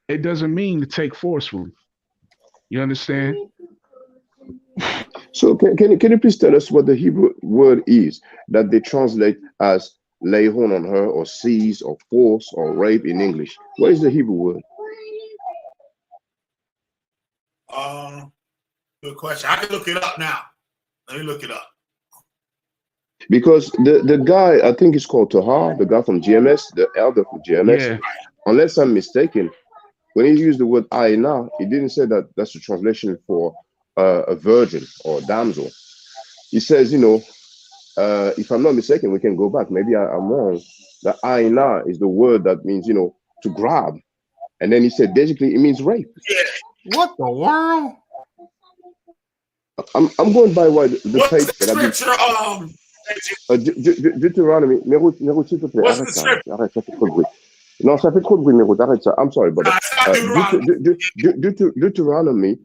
S10: it doesn't mean to take forcefully. You understand?
S5: So can you please tell us what the Hebrew word is that they translate as lay hold on her or seize or force or rape in English? What is the Hebrew word?
S1: Good question. I can look it up now. Let me look it up.
S5: Because the guy, I think it's called Tahar, the guy from GMS, the elder from GMS.
S10: Yeah.
S5: Unless I'm mistaken, when he used the word Aina, he didn't say that that's a translation for a virgin or a damsel. He says, you know, if I'm not mistaken, we can go back. Maybe I'm wrong. The Aina is the word that means, you know, to grab. And then he said, basically, it means rape.
S1: Yeah.
S2: What the world?
S5: I'm going by what the page that I've been. Deutéronomy, Mérou, s'il te plaît, arrête ça, arrête, ça fait trop de bruit. Non, ça fait trop de bruit, Mérou, arrête ça. I'm sorry, brother. Deuteronomy,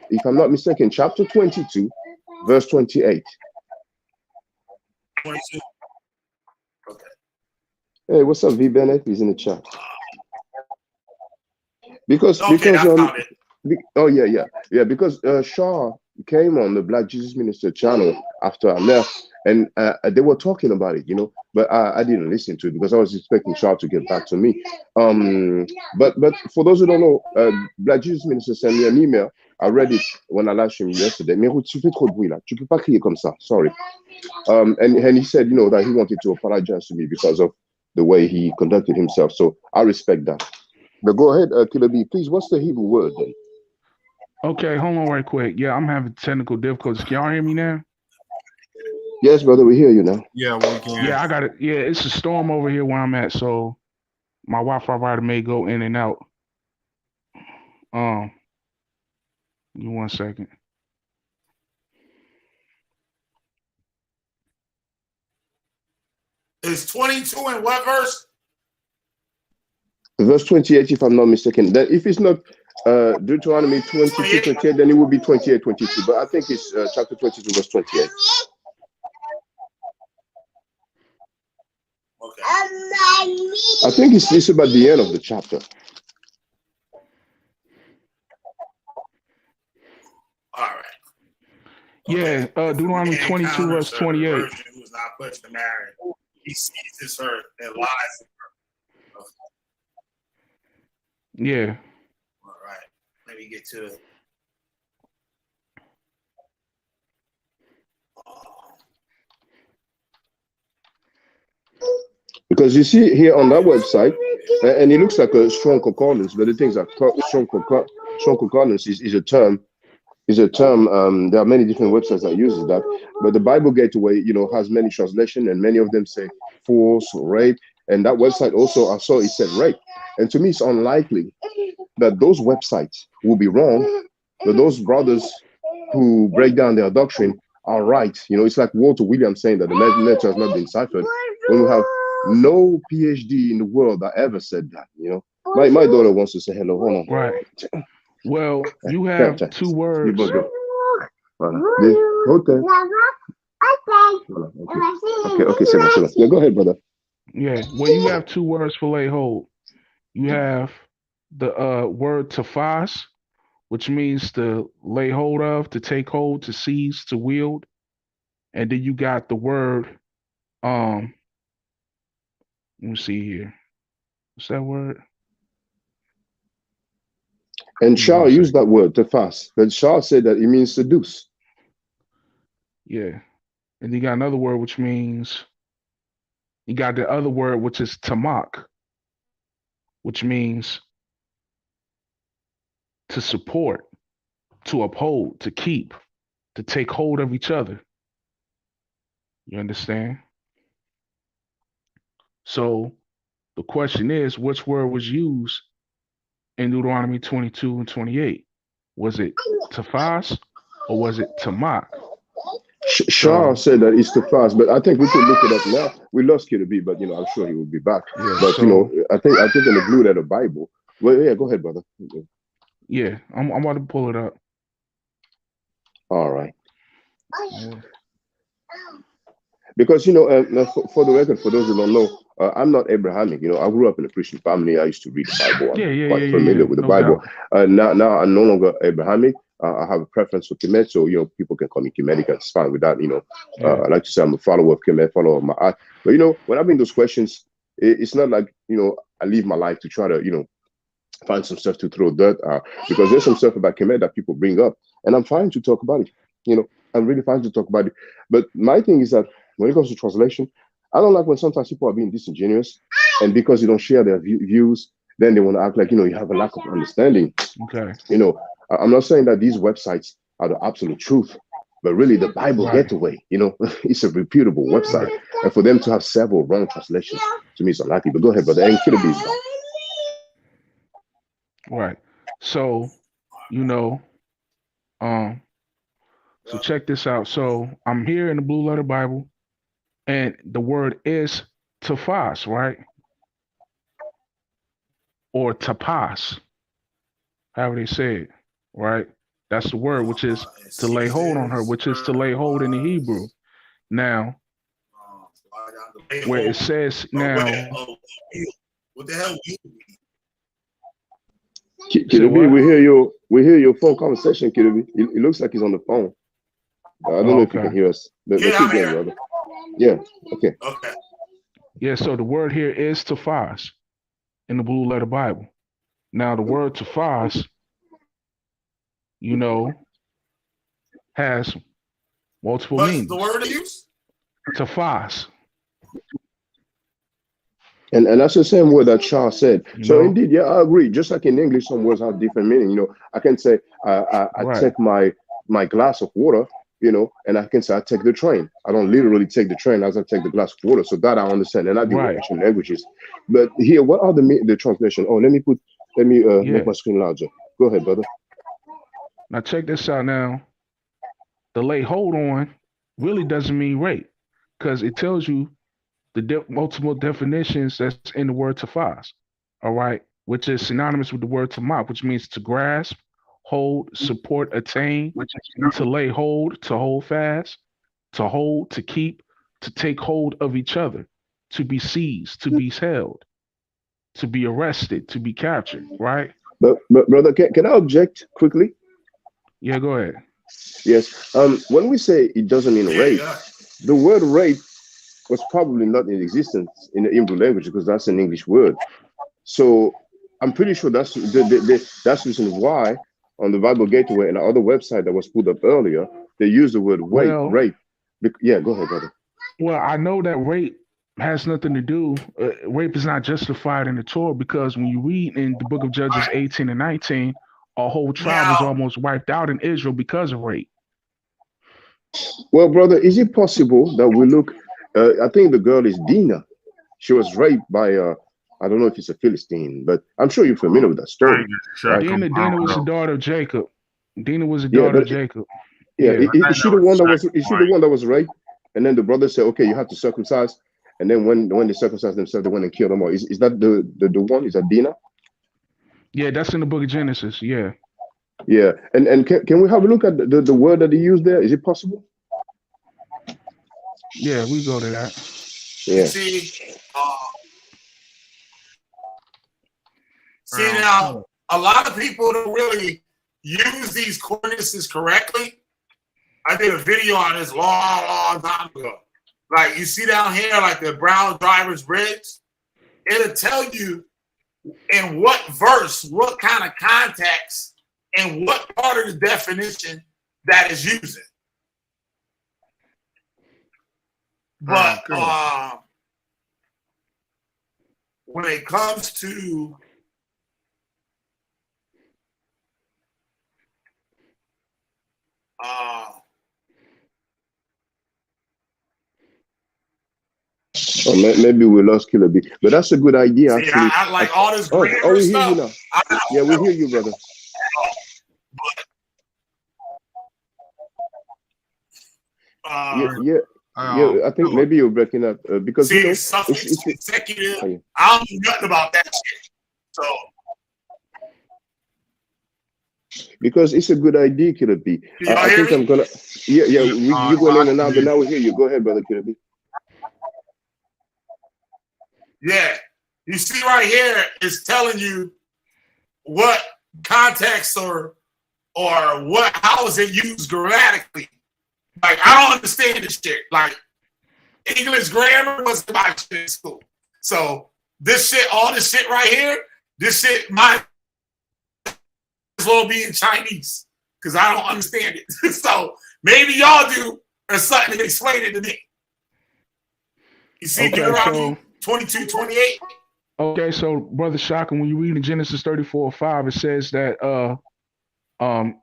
S5: if I'm not mistaken, chapter 22, verse 28.
S1: 22. Okay.
S5: Hey, what's up, V Bennett? He's in the chat. Because because Shaw came on the Black Jesus Minister channel after I left, and they were talking about it, you know, but I didn't listen to it because I was expecting Shaw to get back to me. But for those who don't know, Black Jesus Minister sent me an email. I read it when I last streamed yesterday. Mais tu fais trop de bruit là. Tu peux pas crier comme ça. Sorry. And he said, you know, that he wanted to apologize to me because of the way he conducted himself. So I respect that. But go ahead, Killer B, please. What's the Hebrew word then?
S10: Okay, hold on right quick. Yeah, I'm having technical difficulties. Can y'all hear me now?
S5: Yes, brother, we hear you now.
S2: Yeah, we can.
S10: Yeah, I got it. Yeah, it's a storm over here where I'm at, so my Wi-Fi router may go in and out. Give me 1 second.
S1: It's 22 in what verse?
S5: Verse 28, if I'm not mistaken. Then if it's not Deuteronomy 22, 28, then it will be 28, 22. But I think it's chapter 22, verse 28.
S1: Okay.
S5: I think it's about the end of the chapter.
S1: All right.
S10: Yeah, Deuteronomy 22, verse 28.
S1: Who is not pledged to marry, he seizes her and lies with her. Okay.
S10: Yeah.
S1: All right. Let me get to it.
S5: Because you see here on that website, and it looks like a strong concordance, but the things are strong concordance is a term. There are many different websites that uses that, but the Bible Gateway, you know, has many translations, and many of them say force, rape, and that website also I saw it said rape, and to me it's unlikely that those websites will be wrong, but those brothers who break down their doctrine are right. You know, it's like Walter Williams saying that the letter has not been deciphered when we have no PhD in the world that ever said that. You know, my daughter wants to say hello. Hold on.
S10: Right. Well, you have two words.
S5: Okay. Okay, c'est bon. Yeah, go ahead, brother.
S10: Yeah, well, you have two words for lay hold. You have the word tafas, which means to lay hold of, to take hold, to seize, to wield. And then you got the word, let me see here. What's that word?
S5: And Shah used that word, tafas, but Shah said that it means seduce.
S10: Yeah. And you got another word which means you got the other word which is tamak, which means to support, to uphold, to keep, to take hold of each other. You understand? So the question is, which word was used in Deuteronomy 22 and 28? Was it tafas or was it tamak?
S5: Shah said that it's too fast, but I think we could look it up now. We lost Kid B, but I'm sure he will be back.
S10: Yeah,
S5: but I think in the blue letter Bible. Well, yeah, go ahead, brother.
S10: Yeah, I'm about to pull it up.
S5: All right.
S10: Yeah.
S5: Because for the record, for those who don't know, I'm not Abrahamic. I grew up in a Christian family. I used to read the Bible. I'm quite familiar with the Bible. Now I'm no longer Abrahamic. I have a preference for Kemet, so people can call me Kemetic. It's fine with that. I like to say I'm a follower of Kemet, follower of Ma'at. But when I bring those questions, it's not like I live my life to try to find some stuff to throw dirt at, because there's some stuff about Kemet that people bring up, and I'm fine to talk about it. I'm really fine to talk about it. But my thing is that when it comes to translation, I don't like when sometimes people are being disingenuous, and because you don't share their views, then they want to act like you have a lack of understanding.
S10: Okay.
S5: I'm not saying that these websites are the absolute truth, but really the Bible Gateway, it's a reputable website, and for them to have several wrong translations, to me, it's unlikely. But go ahead, brother. And Kid B is back.
S10: Right. So, so check this out. So I'm here in the Blue Letter Bible, and the word is tafas, right? Or tapas, however they say it, right? That's the word, which is to lay hold on her, which is to lay hold in the Hebrew. Now, where it says now,
S1: what the hell?
S5: Kid, we hear your phone conversation, Kid. It looks like he's on the phone. I don't know if you can hear us. Let's keep going, brother. Yeah. Okay.
S1: Okay.
S10: Yeah. So the word here is tafas in the Blue Letter Bible. Now the word tafas, has multiple meanings.
S1: What's the word you use?
S10: Tafas.
S5: And that's the same word that Shah said. So indeed, yeah, I agree. Just like in English, some words have different meaning. I can say I take my glass of water, and I can say I take the train. I don't literally take the train as I take the glass of water. So that I understand, and I do ancient languages. But here, what are the translation? Oh, let me make my screen larger. Go ahead, brother.
S10: Now check this out. Now, the lay hold on really doesn't mean rape, because it tells you the multiple definitions that's in the word tafas, all right, which is synonymous with the word tamak, which means to grasp, hold, support, attain, to lay hold, to hold fast, to hold, to keep, to take hold of each other, to be seized, to be held, to be arrested, to be captured, right?
S5: But brother, can I object quickly?
S10: Yeah, go ahead.
S5: Yes. When we say it doesn't mean rape, the word rape was probably not in existence in the Hebrew language, because that's an English word. So I'm pretty sure that's the reason why on the Bible Gateway and the other website that was put up earlier, they use the word rape. Yeah, go ahead, brother.
S10: Well, I know that rape has nothing to do. Rape is not justified in the Torah, because when you read in the book of Judges 18 and 19, a whole tribe was almost wiped out in Israel because of rape.
S5: Well, brother, is it possible that we look? I think the girl is Dinah. She was raped by I don't know if it's a Philistine, but I'm sure you're familiar with that story. Right?
S10: Dinah was the daughter of Jacob. Dinah was the daughter of Jacob.
S5: Yeah, is she the one that was? Is she the one that was raped? And then the brother said, "Okay, you have to circumcise." And then when they circumcised themselves, they went and killed them all. Is that the one? Is that Dinah?
S10: Yeah, that's in the book of Genesis. Yeah.
S5: Yeah, and can we have a look at the word that he used there? Is it possible?
S10: Yeah, we go to that.
S5: Yeah.
S1: See, now a lot of people don't really use these coordinates correctly. I did a video on this long time ago. Like you see down here, like the Brown Drivers Bridge, it'll tell you in what verse, what kind of context, and what part of the definition that is using. But when it comes to
S5: Oh, maybe we lost Killer B, but that's a good idea actually.
S1: I like all this grammar
S5: we
S1: stuff.
S5: hear you now. Yeah, we hear you, brother. Yeah. I think maybe you're breaking up because
S1: see,
S5: you know
S1: suffix
S5: it's
S1: consecutive.
S5: oh, yeah.
S1: I don't know nothing about that shit. So
S5: because it's a good idea, Killer B.
S1: Y'all
S5: I
S1: hear
S5: think
S1: me?
S5: I'm gonna. Yeah. You going in and out, but now we hear you. Go ahead, brother Killer B.
S1: yeah, you see right here, it's telling you what context or how is it used grammatically. Like I don't understand this shit. Like English grammar was my shit in school. So this shit, all this shit right here, this shit might as well be in Chinese because I don't understand it. So maybe y'all do or something to explain it to me. You see, Deuteronomy 22:28.
S10: Okay, so Brother Shaka, when you read in Genesis 34:5, it says that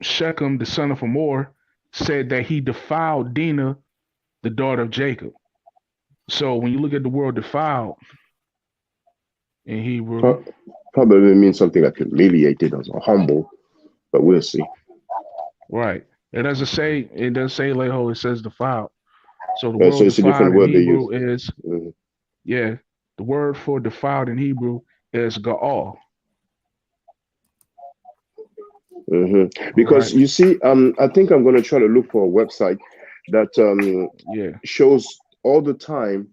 S10: Shechem, the son of Hamor, said that he defiled Dinah, the daughter of Jacob. So when you look at the word defiled in Hebrew,
S5: probably means something like humiliated or humble, but we'll see.
S10: Right. It doesn't say Leho, it says defiled. So the
S5: So
S10: word
S5: it's a different
S10: defiled in
S5: word they
S10: Hebrew
S5: use.
S10: is the word for defiled in Hebrew is ga'al.
S5: Because you see, I think I'm going to try to look for a website that shows all the time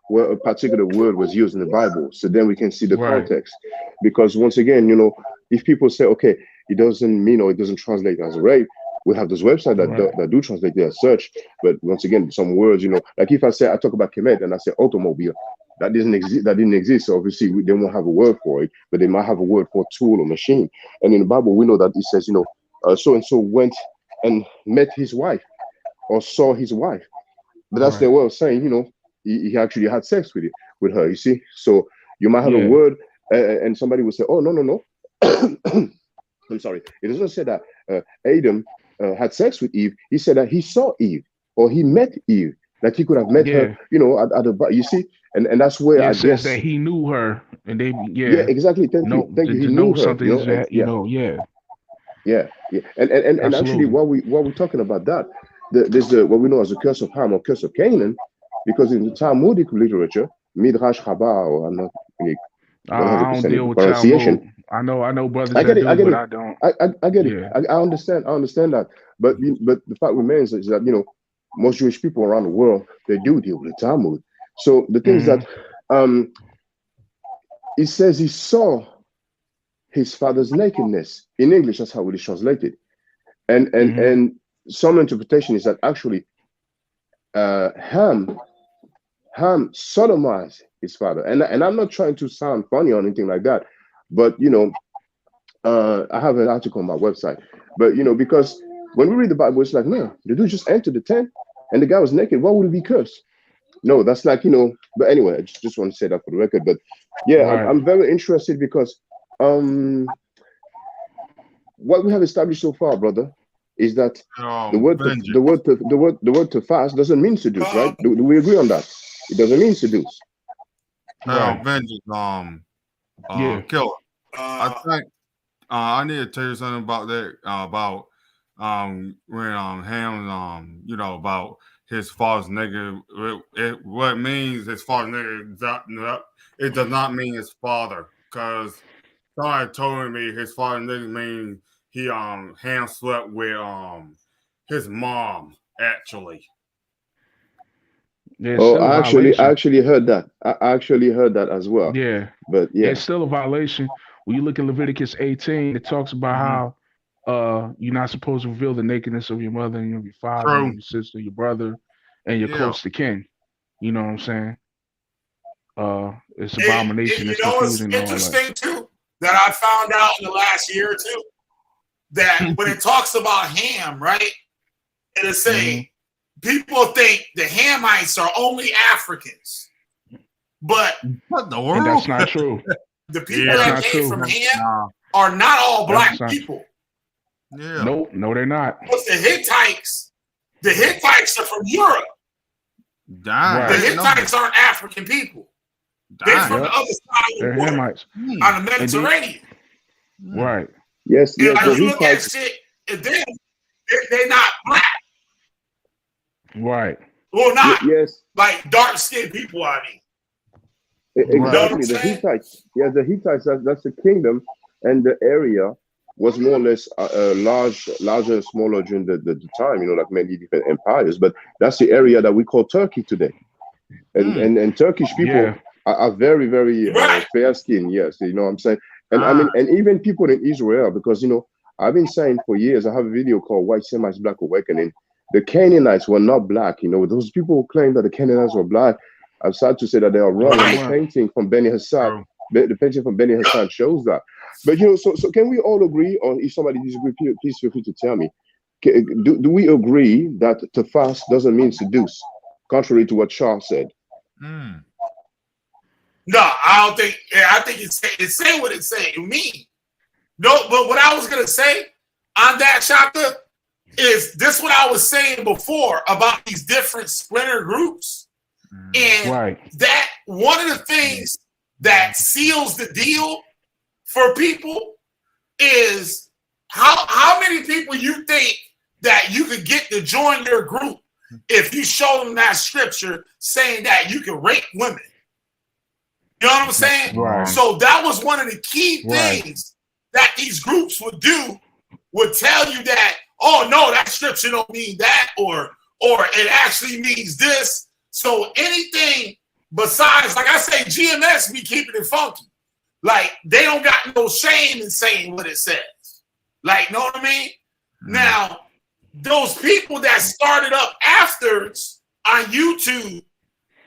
S5: where a particular word was used in the Bible, so then we can see the context. Because once again, you know, if people say, okay, it doesn't mean or it doesn't translate as rape, we have those websites that do translate it as such. But once again, some words, you know, like if I talk about kemet and I say automobile, that didn't exist. So obviously they won't have a word for it, but they might have a word for tool or machine. And in the Bible, we know that it says, you know, so and so went and met his wife or saw his wife. But that's their way of saying, you know, he actually had sex with her. You see, so you might have a word, and somebody will say, "Oh no." I'm sorry. It doesn't say that Adam had sex with Eve. He said that he saw Eve or he met Eve. Like he could have met her, you know, at a bar. You see, and that's where I
S10: it says
S5: guess
S10: that he knew her, and they
S5: exactly. Thank you. He
S10: to
S5: knew
S10: know
S5: her.
S10: something
S5: You know,
S10: is that
S5: and actually, while we're talking about that, there's what we know as the curse of Ham or curse of Canaan, because in the Talmudic literature, Midrash Rabbah, or I'm not really
S10: I don't
S5: 100%
S10: deal
S5: in
S10: with
S5: pronunciation.
S10: Talmud. I know brothers
S5: I get
S10: that
S5: it.
S10: do, but I don't.
S5: I get it. I understand that. But the fact remains is that, you know, most Jewish people around the world, they do deal with the Talmud. So the thing is that it says he saw his father's nakedness. In English, that's how it is translated. And some interpretation is that actually Ham sodomized his father. And I'm not trying to sound funny or anything like that, but you know, I have an article on my website. But you know, because when we read the Bible, it's like, no, the dude just entered the tent and the guy was naked. Why would he be cursed? No, that's like, you know, but anyway, I just want to say that for the record. But yeah, I'm very interested because what we have established so far, brother, is that the word to fast doesn't mean seduce, right? Do we agree on that? It doesn't mean seduce.
S2: Vengeance, killer. I think I need to tell you something about that. About when Ham, you know, about his father's nigga. What it means his father's nigga? It does not mean his father, because somebody told me his father's nigga means he Ham slept with his mom actually.
S5: I actually heard that. I actually heard that as well.
S10: Yeah,
S5: but
S10: it's still a violation. When you look at Leviticus 18, it talks about how you're not supposed to reveal the nakedness of your mother and your father, and your sister, your brother, and your close to kin. You know what I'm saying? It's abomination. It's confusing.
S1: It's interesting too that I found out in the last year or two that when it talks about Ham, right, it'll say people think the Hamites are only Africans, but
S2: what the
S10: And that's not true.
S1: the people
S10: That's
S1: that
S10: not
S1: came
S10: true.
S1: from Ham are not all black
S10: That's not-
S1: people.
S2: Yeah.
S10: Nope, no, they're not.
S1: Because the Hittites are from Europe.
S2: Damn.
S1: The Hittites aren't African people. They're from the other side of
S10: They're
S1: the water,
S10: Hamites.
S1: on the Mediterranean.
S10: Right.
S5: Yes,
S1: And
S5: yes.
S1: like,
S5: The
S1: you look at
S5: Hittites.
S1: shit, and they're not black.
S10: Right.
S1: Well, not
S5: Yes.
S1: like dark-skinned people, I mean.
S5: Exactly. The Hittites. Yeah, the Hittites. That's the kingdom, and the area was more or less larger and smaller during the time. You know, like many different empires. But that's the area that we call Turkey today, and Turkish people are very very fair skinned. Yes, you know what I'm saying. And I mean, and even people in Israel, because you know, I've been saying for years. I have a video called "White Semites Black Awakening." The Canaanites were not black. You know, those people who claim that the Canaanites were black, I'm sad to say that they are wrong. And the painting from Beni Hassad, the painting from Beni Hassad shows that. But you know, so can we all agree, or if somebody disagrees, please feel free to tell me. Do we agree that to fast doesn't mean seduce, contrary to what Charles said?
S1: No, I don't think. I think it's saying what it's saying. It mean. No, but what I was gonna say on that chapter is this: what I was saying before about these different splinter groups, and that one of the things that seals the deal for people is how many people you think that you could get to join your group if you show them that scripture saying that you can rape women. You know what I'm saying?
S10: Right.
S1: So that was one of the key things that these groups would do, would tell you that, oh no, that scripture don't mean that, or it actually means this. So anything besides, like I say, GMS be keeping it funky. Like they don't got no shame in saying what it says. Like, know what I mean? Now, those people that started up afterwards on YouTube,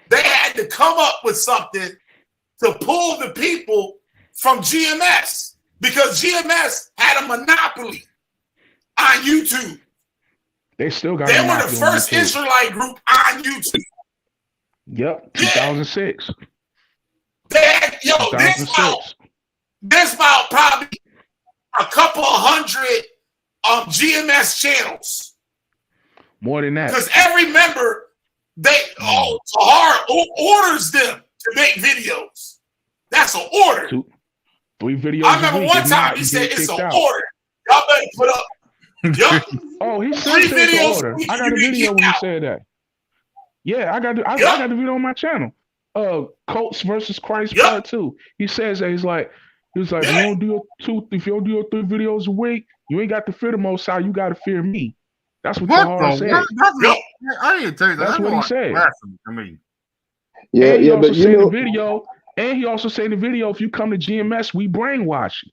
S1: they had to come up with something to pull the people from GMS, because GMS had a monopoly on YouTube.
S10: They still got.
S1: They were the first Israelite group on YouTube.
S10: Yep, 2006.
S1: They had, there's about probably a couple of hundred GMS channels.
S10: More than that.
S1: Because every member, Tahar orders them to make videos. That's an order.
S10: 3 videos.
S1: I remember one time he said it's an order. Y'all better put up.
S10: Oh, he said
S1: 3
S10: it's an
S1: videos.
S10: order. I got a video when he said that. Yeah, I got the video on my channel. Cults versus Christ Part 2. He says that he was like, if you don't do your 3 videos a week, you ain't got to fear the Most High. You got to fear me. That's what Tahar said.
S2: I didn't tell you that.
S10: That's what he said.
S2: I mean,
S5: Yeah, but you know,
S10: and he also said in the video, if you come to GMS, we brainwash you.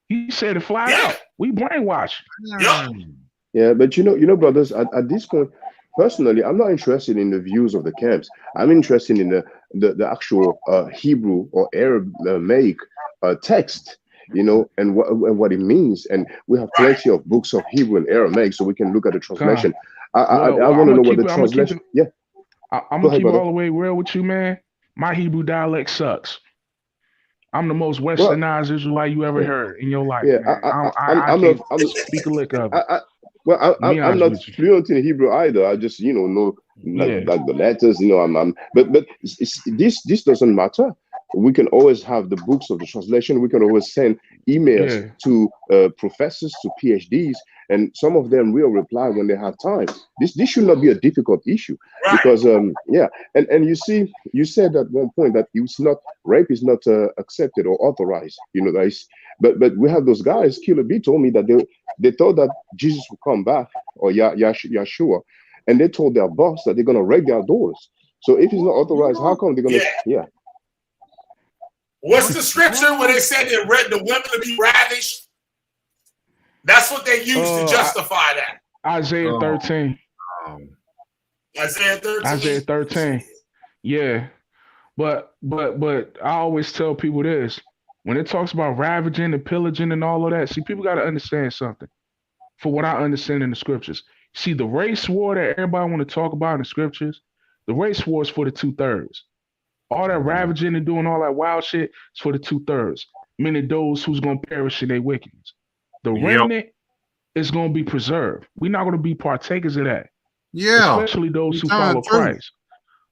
S10: He said it flat out. We brainwash you.
S5: Yeah, but you know, brothers, at this point, personally, I'm not interested in the views of the camps. I'm interested in the actual Hebrew or Aramaic text, you know, and what it means. And we have plenty of books of Hebrew and Aramaic, so we can look at the translation. I want to know what the translation.
S10: I'm gonna keep it all the way real with you, man. My Hebrew dialect sucks. I'm the most westernized Israelite you ever heard in your life.
S5: Yeah,
S10: I can't speak a lick of it.
S5: I'm not fluent in Hebrew either. I just, you know like the letters, you know. But this doesn't matter. We can always have the books of the translation. We can always send emails to professors, to PhDs, and some of them will reply when they have time. This should not be a difficult issue, because and you see, you said at one point that rape is not accepted or authorized. You know, guys. But we have those guys. Killer B told me that they thought that Jesus would come back, or Yeshua, and they told their boss that they're gonna rape their daughters. So if it's not authorized, how come they're gonna?
S1: What's the scripture where they said they read the women to be ravished? That's what they used to justify that.
S10: Isaiah 13.
S1: Isaiah 13.
S10: Yeah. But I always tell people this. When it talks about ravaging and pillaging and all of that, see, people got to understand something. For what I understand in the scriptures. See, the race war that everybody want to talk about in the scriptures, the race war is for the 2/3. All that ravaging and doing all that wild shit is for the 2/3, meaning those who's gonna perish in their wickedness. The remnant is gonna be preserved. We're not gonna be partakers of that.
S2: Yeah.
S10: Especially those who follow Christ.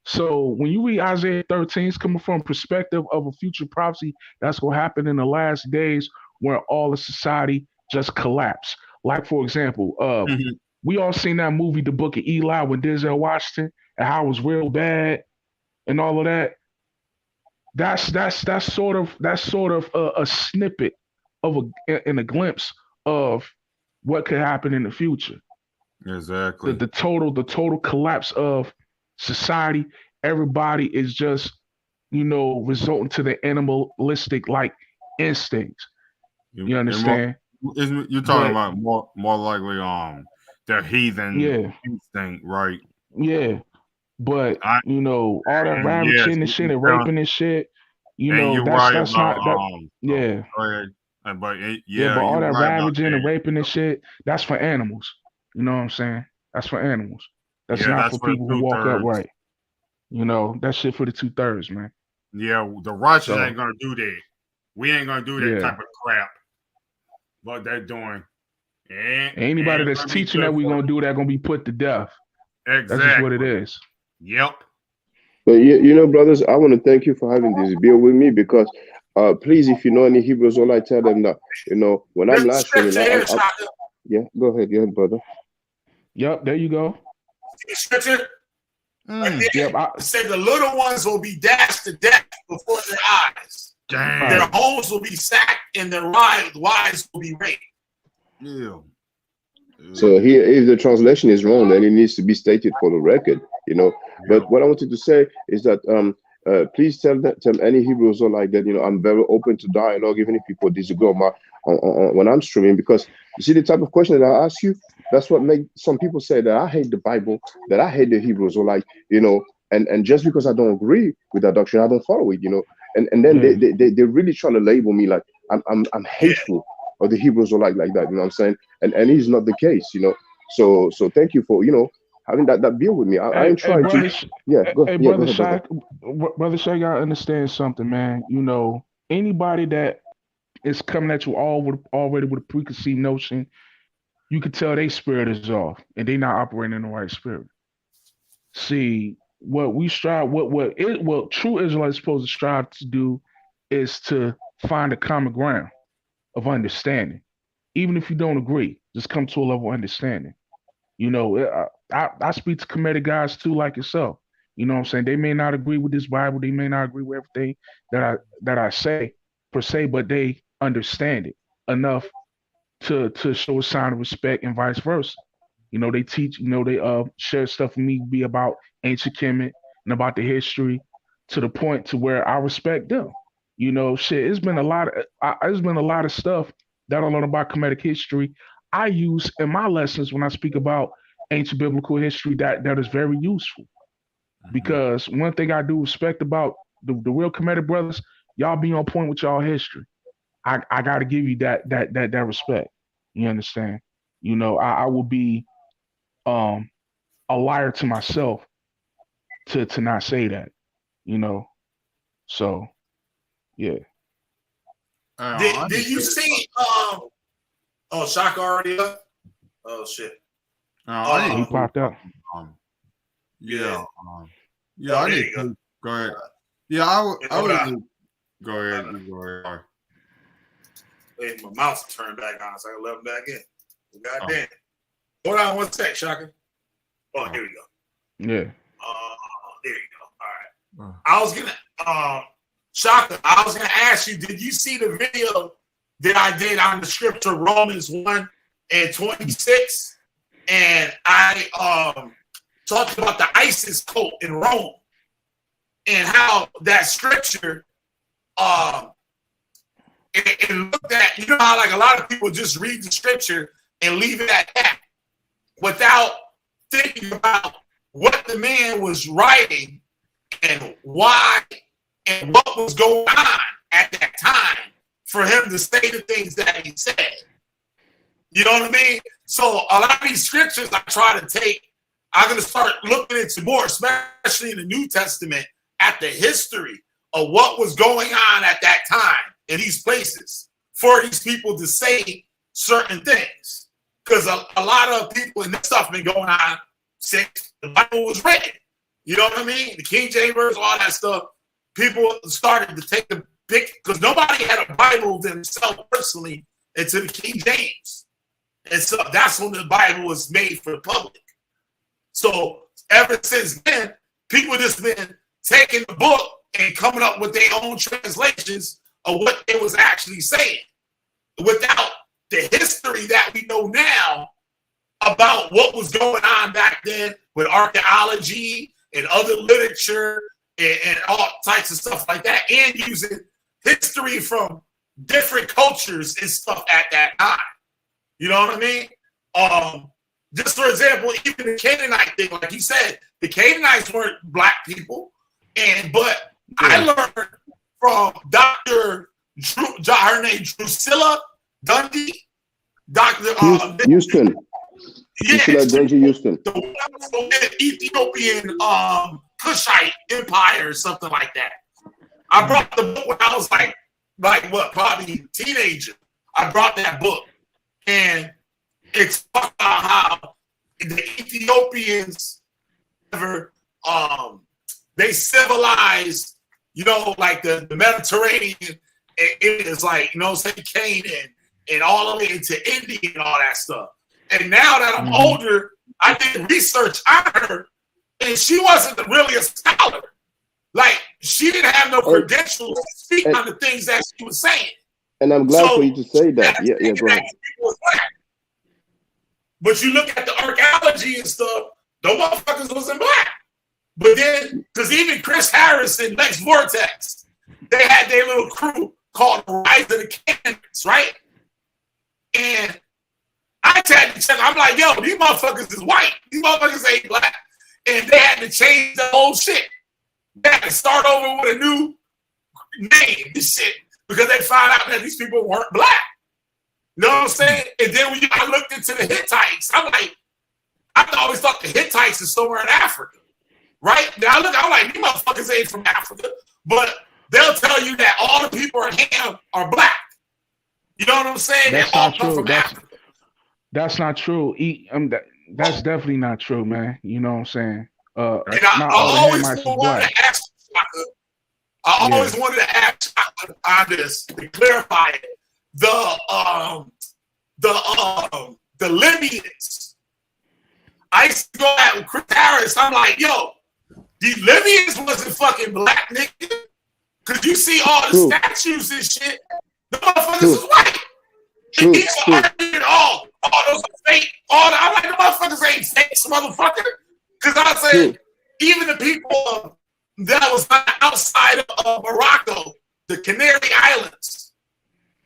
S10: So when you read Isaiah 13, it's coming from perspective of a future prophecy that's gonna happen in the last days where all of society just collapse. Like for example, we all seen that movie, The Book of Eli, with Denzel Washington, and how it was real bad and all of that. That's sort of a snippet of a glimpse of what could happen in the future.
S2: Exactly.
S10: The total collapse of society. Everybody is just, resulting to the animalistic like instincts. You understand?
S2: You're talking about more likely their heathen instinct, right?
S10: Yeah. But all that ravaging and shit and raping and shit, that's not that. Yeah.
S2: But
S10: But all that
S2: right
S10: ravaging and raping and shit, that's for animals. You know what I'm saying? That's for animals. That's not for people who walk upright. That shit for the 2/3, man.
S2: Yeah, the Russians ain't gonna do that. We ain't gonna do that type of crap. What they're doing.
S10: Anybody that's teaching that we're gonna do that gonna be put to death.
S2: Exactly.
S10: That's just what it is.
S2: Yep.
S5: But brothers, I want to thank you for having this beer with me because please, if you know any Hebrews, all I tell them that, when I'm live streaming, yeah, go ahead, brother.
S10: Yep, there you go.
S1: Scripture. It said the little ones will be dashed to death before their eyes.
S2: Damn.
S1: Their homes will be sacked and their wives will be raped.
S2: Yeah.
S5: So here, if the translation is wrong, then it needs to be stated for the record, But what I wanted to say is that please tell any Hebrews or like that, I'm very open to dialogue, even if people disagree when I'm streaming, because you see the type of question that I ask you, that's what makes some people say that I hate the Bible, that I hate the Hebrews, or like, and just because I don't agree with that doctrine, I don't follow it, and then they're really trying to label me like I'm hateful of the Hebrews or like that, you know what I'm saying? And it's not the case, So thank you for having that beer with me. I ain't trying to.
S10: Brother Shaq, Brother Shaq, gotta understand something, man. Anybody that is coming at you already with a preconceived notion, you can tell their spirit is off and they not operating in the right spirit. See, what we strive, what true Israelites supposed to strive to do is to find a common ground of understanding. Even if you don't agree, just come to a level of understanding. I speak to committed guys too, like yourself. You know what I'm saying? They may not agree with this Bible, they may not agree with everything that I say per se, but they understand it enough to show a sign of respect and vice versa. They teach, they share stuff with me be about ancient Kemet and about the history to the point to where I respect them. It's been a lot of stuff that I learned about Kemetic history I use in my lessons when I speak about ancient biblical history that is very useful. Because one thing I do respect about the real Kemetic brothers, y'all be on point with y'all history. I got to give you that respect. You understand? I will be a liar to myself to not say that. So yeah.
S1: Did you see? Shaka already up. Oh shit.
S10: He popped out.
S2: Yeah. I need to go ahead. Yeah, I would go ahead. You go ahead.
S1: Wait, my mouse turned back on, so I can let him back in. God damn. Hold on one sec, Shaka. Oh, here we go.
S10: Yeah.
S1: There you go. All right. I was gonna Shaka, I was gonna ask you, did you see the video that I did on the scripture Romans 1:26? And I talked about the ISIS cult in Rome and how that scripture it looked at, how like a lot of people just read the scripture and leave it at that without thinking about what the man was writing and why and what was going on at that time for him to say the things that he said. You know what I mean? So a lot of these scriptures I try to take, I'm going to start looking into more, especially in the New Testament, at the history of what was going on at that time in these places for these people to say certain things. Because a lot of people and this stuff been going on since the Bible was written. You know what I mean? The King James Version, all that stuff. People started to take the big, because nobody had a Bible themselves personally into the King James. And so that's when the Bible was made for the public. So ever since then, people just been taking the book and coming up with their own translations of what it was actually saying without the history that we know now about what was going on back then with archaeology and other literature and all types of stuff like that, and using history from different cultures and stuff at that time. You know what I mean? Just for example, even the Canaanite thing, like you said, the Canaanites weren't black people, but I learned from Dr. her name Drusilla Dundee, Dr.
S5: Houston.
S1: Yeah,
S5: Dundee Houston.
S1: The Ethiopian Kushite Empire or something like that. I brought the book when I was like what, probably teenager. I brought that book, and it's about how the Ethiopians ever they civilized, you know, like the Mediterranean. It is like, you know, say Canaan and all the way into India and all that stuff. And now that I'm older, I did research on her, and she wasn't really a scholar. Like, she didn't have no credentials to speak on the things that she was saying.
S5: And I'm glad for you to say that. Yeah, go ahead.
S1: But you look at the archaeology and stuff, the motherfuckers wasn't black. But then, because even Chris Harris and Lex Vortex, they had their little crew called the Rise of the Cannons, right? And I had to check. I'm like, yo, these motherfuckers is white. These motherfuckers ain't black. And they had to change the whole shit. They had to start over with a new name, this shit, because they found out that these people weren't black. You know what I'm saying? And then when I looked into the Hittites, I'm like, I always thought the Hittites is somewhere in Africa, right? Now I'm like, these motherfuckers ain't from Africa, but they'll tell you that all the people in Ham are black. You know what I'm saying?
S10: That's
S1: they all
S10: not
S1: come
S10: true.
S1: from Africa.
S10: That's not true. That's definitely not true, man. You know what I'm saying?
S1: And
S10: Not all the Hamites is black.
S1: I always wanted to ask on this to clarify it. The Libyans. I used to go out with Chris Harris. I'm like, yo, these Libyans wasn't fucking black, nigga. Cause you see all the statues and shit. The motherfuckers is white. And these are arguing all those are fake. I'm like, the motherfuckers ain't fake, motherfucker. Cause I said, even the people that was outside of Morocco, the Canary Islands,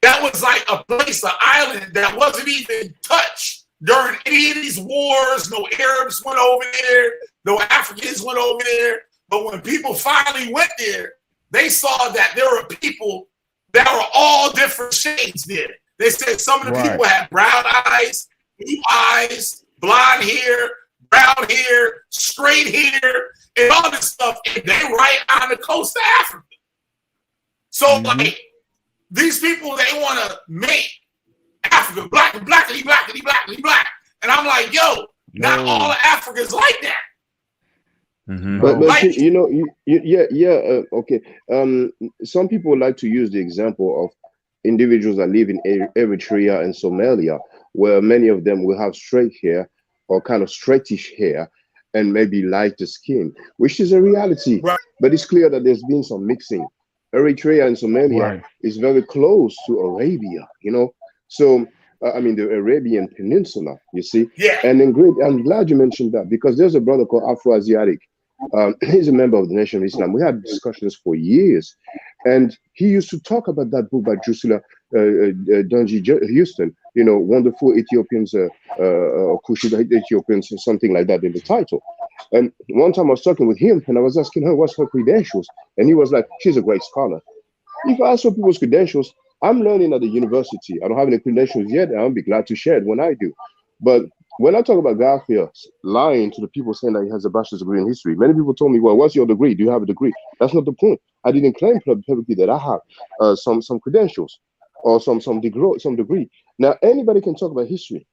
S1: that was like a place, an island that wasn't even touched during any of these wars. No Arabs went over there, no Africans went over there. But when people finally went there, they saw that there were people that were all different shades there. They said some of the people had brown eyes, blue eyes, blonde hair, brown hair, straight hair, and all this stuff. And they right on the coast of Africa. So like these people, they want to make Africa black and blackity, blackity, blackity, black. And I'm like, yo, not all of Africa's like that.
S5: But you know, okay. Some people like to use the example of individuals that live in Eritrea and Somalia, where many of them will have straight hair or kind of straightish hair and maybe lighter skin, which is a reality. But it's clear that there's been some mixing. Eritrea and Somalia is very close to Arabia, you know. So I mean the Arabian Peninsula, you see. And then I'm glad you mentioned that, because there's a brother called Afro-Asiatic. He's a member of the Nation of Islam. We had discussions for years, and he used to talk about that book by Drusilla Dundee Houston. You know, wonderful Ethiopians, Kushite Ethiopians, or something like that in the title. And one time I was talking with him, and I was asking her what's her credentials, and he was like, "She's a great scholar." If I ask for people's credentials, I'm learning at the university. I don't have any credentials yet, and I'll be glad to share it when I do. But when I talk about Garfield lying to the people saying that he has a bachelor's degree in history, many people told me, well, what's your degree? Do you have a degree? That's not the point. I didn't claim publicly that I have some credentials or some degree. Now, anybody can talk about history.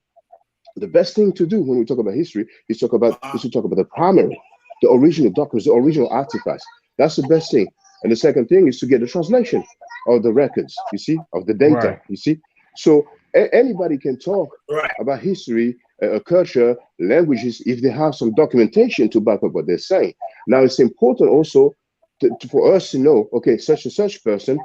S5: The best thing to do when we talk about history is to talk about the primary, the original documents, the original artifacts. That's the best thing. And the second thing is to get the translation of the records, you see, of the data,
S10: Right.
S5: you see. So anybody can talk about history, culture, languages, if they have some documentation to back up what they're saying. Now, it's important also for us to know, okay, such and such person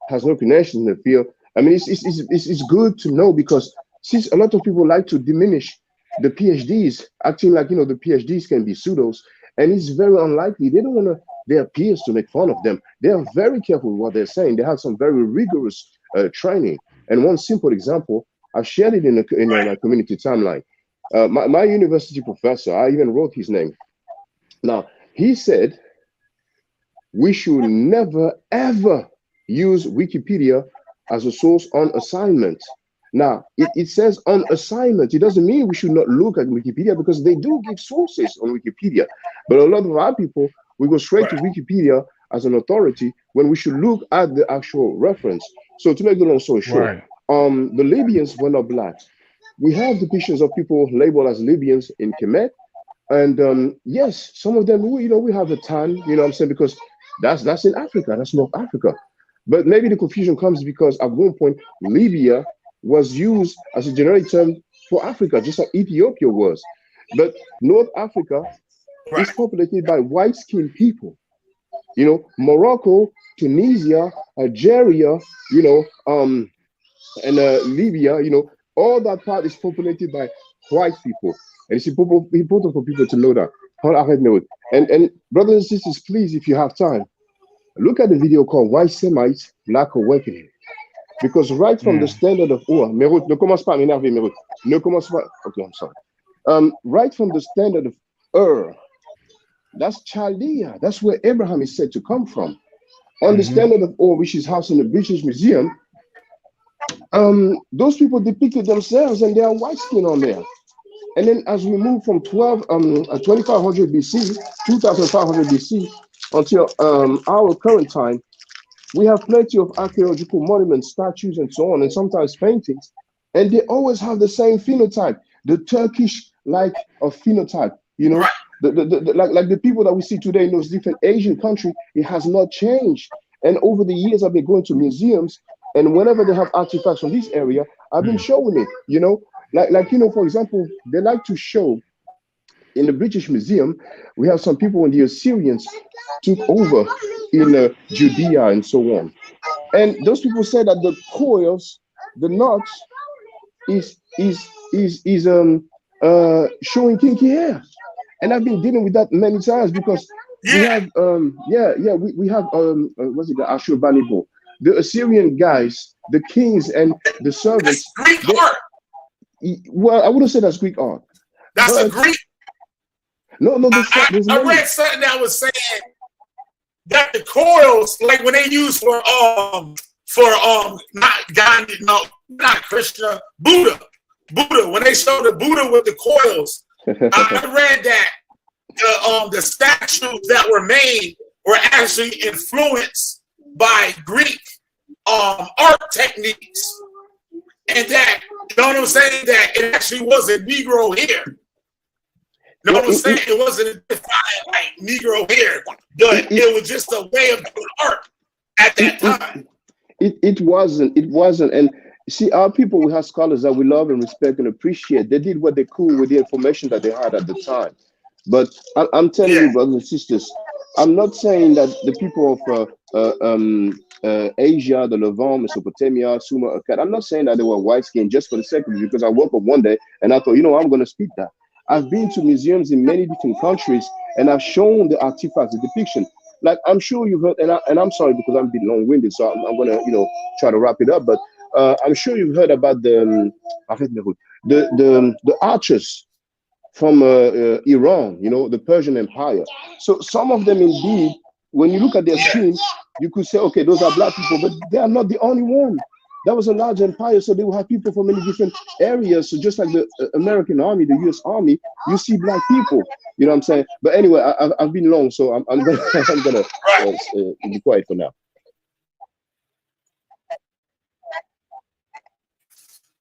S5: has no credentials in the field. I mean, it's good to know, because since a lot of people like to diminish the PhDs, acting like, you know, the PhDs can be pseudos, and it's very unlikely. They don't want their peers to make fun of them. They are very careful with what they're saying. They have some very rigorous training. And one simple example, I shared it in my community timeline. My university professor, I even wrote his name. Now, he said, we should never, ever use Wikipedia as a source on assignment. Now, it says on assignment. It doesn't mean we should not look at Wikipedia, because they do give sources on Wikipedia. But a lot of our people, we go straight to Wikipedia as an authority when we should look at the actual reference. So to make the long story short, the Libyans were not black. We have depictions of people labeled as Libyans in Kemet. And yes, some of them, we have a tan, you know what I'm saying, because that's in Africa, that's North Africa. But maybe the confusion comes because at one point, Libya was used as a generic term for Africa, just like Ethiopia was. But North Africa is populated by white-skinned people. You know, Morocco, Tunisia, Algeria, and Libya, all that part is populated by white people. And it's important for people to know that. And brothers and sisters, please, if you have time, look at the video called White Semites, Black Awakening. Because right from the standard of Merut, ne commence pas à m'énerver, Merut. Ne commence pas. Okay, I'm sorry. Right from the standard of that's Chaldea. That's where Abraham is said to come from. On the standard of which is housed in the British Museum, those people depicted themselves and they are white skin on there. And then as we move from 2500 BC, 2500 BC until our current time, we have plenty of archaeological monuments, statues, and so on, and sometimes paintings, and they always have the same phenotype, the Turkish-like of phenotype. Like the people that we see today in those different Asian countries, it has not changed. And over the years, I've been going to museums, and whenever they have artifacts from this area, I've been showing it. For example, they like to show in the British Museum, we have some people when the Assyrians took over in Judea and so on. And those people say that the coils, the knots, is showing kinky hair. And I've been dealing with that many times because we have what's it, the Ashurbanipal, the Assyrian guys, the kings and the servants.
S1: That's Greek art.
S5: Well, I wouldn't say that's Greek art.
S1: That's a Greek.
S5: No,
S1: I read something that was saying that the coils, like when they use for not Krishna, Buddha, when they show the Buddha with the coils, I read that the statues that were made were actually influenced by Greek art techniques, and that, you know what I'm saying, that it actually wasn't Negro hair. You know what I'm saying? It wasn't a defined like Negro hair, but it was just a way of doing art at that time.
S5: It wasn't. And see, our people, we have scholars that we love and respect and appreciate. They did what they could with the information that they had at the time. But I'm telling you, brothers and sisters, I'm not saying that the people of Asia, the Levant, Mesopotamia, Sumer, Akkad, I'm not saying that they were white skinned just for the sake of it, because I woke up one day and I thought, I'm going to speak that. I've been to museums in many different countries and I've shown the artifacts, the depiction. Like I'm sure you've heard, and I'm sorry because I'm a bit long-winded, so I'm going to try to wrap it up. But I'm sure you've heard about the archers from Iran, the Persian Empire. So some of them indeed, when you look at their skin, you could say, okay, those are black people, but they are not the only one. that was a large empire, so they will have people from many different areas. So just like the American Army, the U.S. Army, you see black people. You know what I'm saying? But anyway, I've been long, so I'm gonna I'm gonna be quiet for now.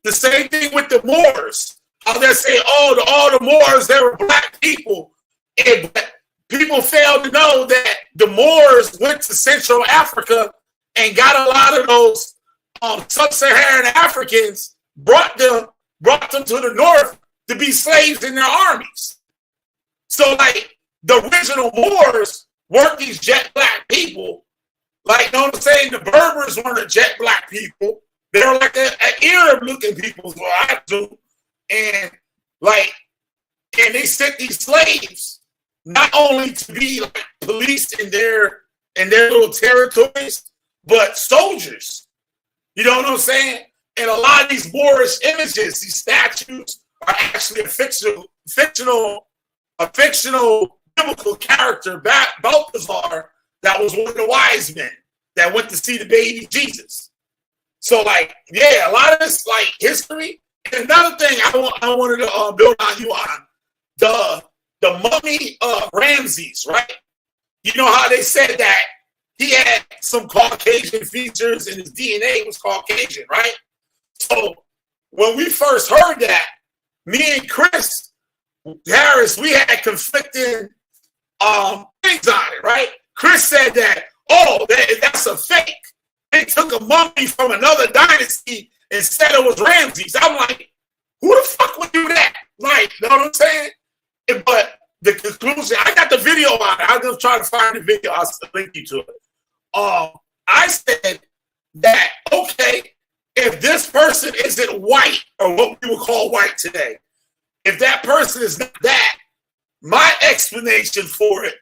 S1: The same thing with the Moors. How they say, oh, all the Moors, they were black people. And people fail to know that the Moors went to Central Africa and got a lot of those sub-Saharan Africans, brought them to the north to be slaves in their armies. So, like, the original Moors weren't these jet black people. Like, you know what I'm saying? The Berbers weren't a jet black people. They were like an Arab-looking people, is what I do. And, like, and they sent these slaves not only to be like police in their little territories, but soldiers. You know what I'm saying? And a lot of these Moorish images, these statues, are actually a fictional biblical character, Balthazar, that was one of the wise men that went to see the baby Jesus. So, like, yeah, a lot of this, like, history. And another thing I wanted to build on you on, the mummy of Ramses, right? You know how they said that he had some Caucasian features and his DNA was Caucasian, right? So when we first heard that, me and Chris Harris, we had conflicting things on it, right? Chris said that, oh, that's a fake. They took a mummy from another dynasty and said it was Ramses. I'm like, who the fuck would do that? Like, you know what I'm saying? But the conclusion, I got the video on it. I'm going to try to find the video. I'll link you to it. I said that, okay, if this person isn't white, or what we would call white today, if that person is not that, my explanation for it,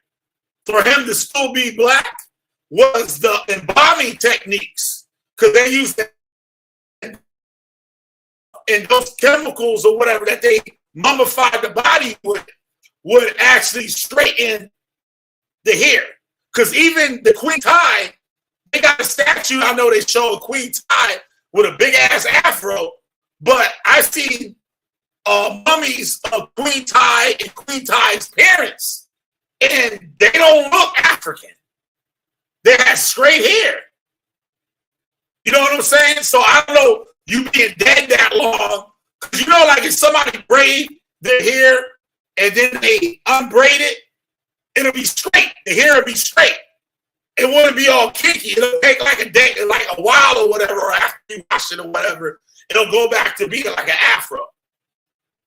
S1: for him to still be black, was the embalming techniques, because they used that and those chemicals or whatever that they mummified the body would actually straighten the hair. Because even the Queen Ty, they got a statue. I know they show a Queen Ty with a big ass afro, but I've seen mummies of Queen Ty and Queen Ty's parents, and they don't look African. They have straight hair. You know what I'm saying? So I don't know, you being dead that long, because you know, like if somebody braid their hair and then they unbraid it, it'll be straight. The hair will be straight. It wouldn't be all kinky. It'll take like a day, like a while or whatever, or after you wash it or whatever, it'll go back to being like an afro.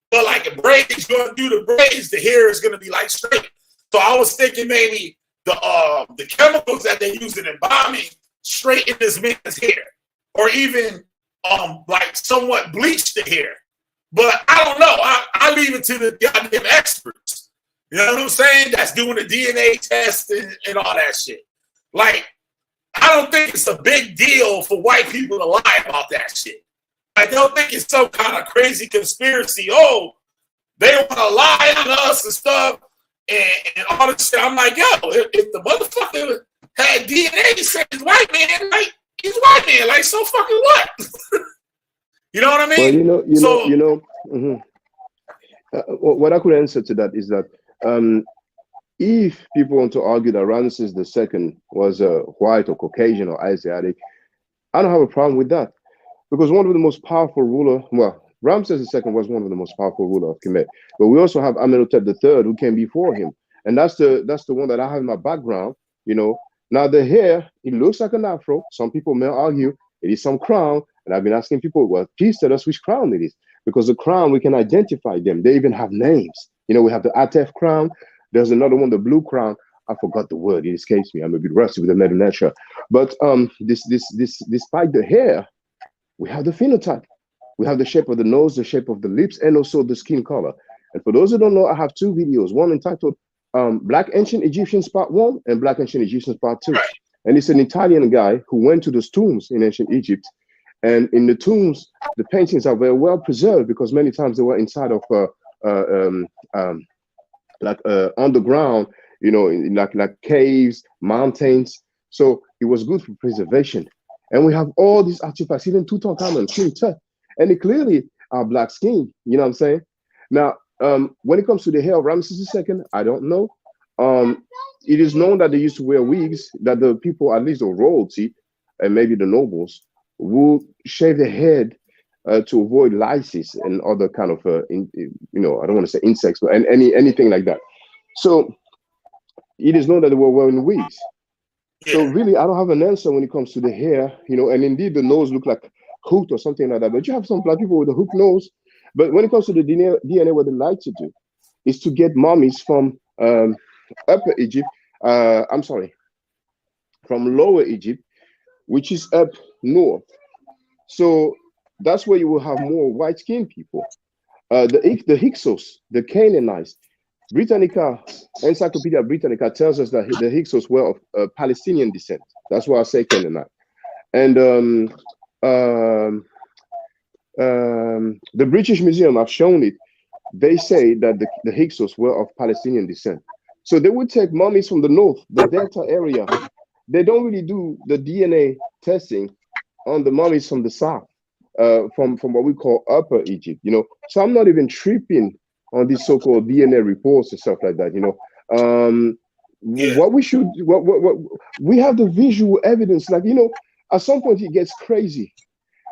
S1: But like a braids, you're gonna do the braids, the hair is gonna be like straight. So I was thinking maybe the chemicals that they use in embalming straighten this man's hair, or even like somewhat bleach the hair. But I don't know. I leave it to the goddamn experts. You know what I'm saying? That's doing the DNA test and all that shit. Like, I don't think it's a big deal for white people to lie about that shit. I don't think it's some kind of crazy conspiracy. Oh, they want to lie on us and stuff and all this shit. I'm like, yo, if the motherfucker had DNA saying he's white man, like, he's white man. Like, so fucking what? You know what I mean?
S5: Well, what I could answer to that is that if people want to argue that Ramses II was white or Caucasian or Asiatic, I don't have a problem with that, because one of the most powerful ruler, well, Ramses II was one of the most powerful ruler of Kemet, but we also have Amenhotep III who came before him, and that's the one that I have in my background. You know, now the hair, it looks like an afro. Some people may argue it is some crown, and I've been asking people, well, please tell us which crown it is, because the crown, we can identify them. They even have names. You know, we have the Atef crown. There's another one, the blue crown. I forgot the word. It escapes me. I'm a bit rusty with the Mother Nature. But despite the hair, we have the phenotype. We have the shape of the nose, the shape of the lips, and also the skin color. And for those who don't know, I have two videos. One entitled Black Ancient Egyptians Part 1 and Black Ancient Egyptians Part 2. And it's an Italian guy who went to those tombs in ancient Egypt. And in the tombs, the paintings are very well preserved, because many times they were inside of underground, you know, like caves, mountains. So it was good for preservation. And we have all these artifacts, even Tutankhamun, King Tut, and they clearly are black skin. You know what I'm saying? Now, when it comes to the hair of Ramesses II, I don't know. It is known that they used to wear wigs, that the people, at least the royalty, and maybe the nobles, would shave their head to avoid lice and other kind of, I don't want to say insects, but anything like that. So it is known that they were wearing wigs. So really, I don't have an answer when it comes to the hair, and indeed the nose look like hooked or something like that. But you have some black people with a hooked nose. But when it comes to the DNA, what they like to do is to get mummies from Upper Egypt, from Lower Egypt, which is up north. So that's where you will have more white-skinned people. The Hyksos, the Canaanites, Britannica, Encyclopedia Britannica tells us that the Hyksos were of Palestinian descent. That's why I say Canaanite. And the British Museum, I've shown it, they say that the Hyksos were of Palestinian descent. So they would take mummies from the north, the Delta area. They don't really do the DNA testing on the mummies from the south, from what we call Upper Egypt, So I'm not even tripping on these so-called DNA reports and stuff like that, What we have the visual evidence, like, at some point it gets crazy.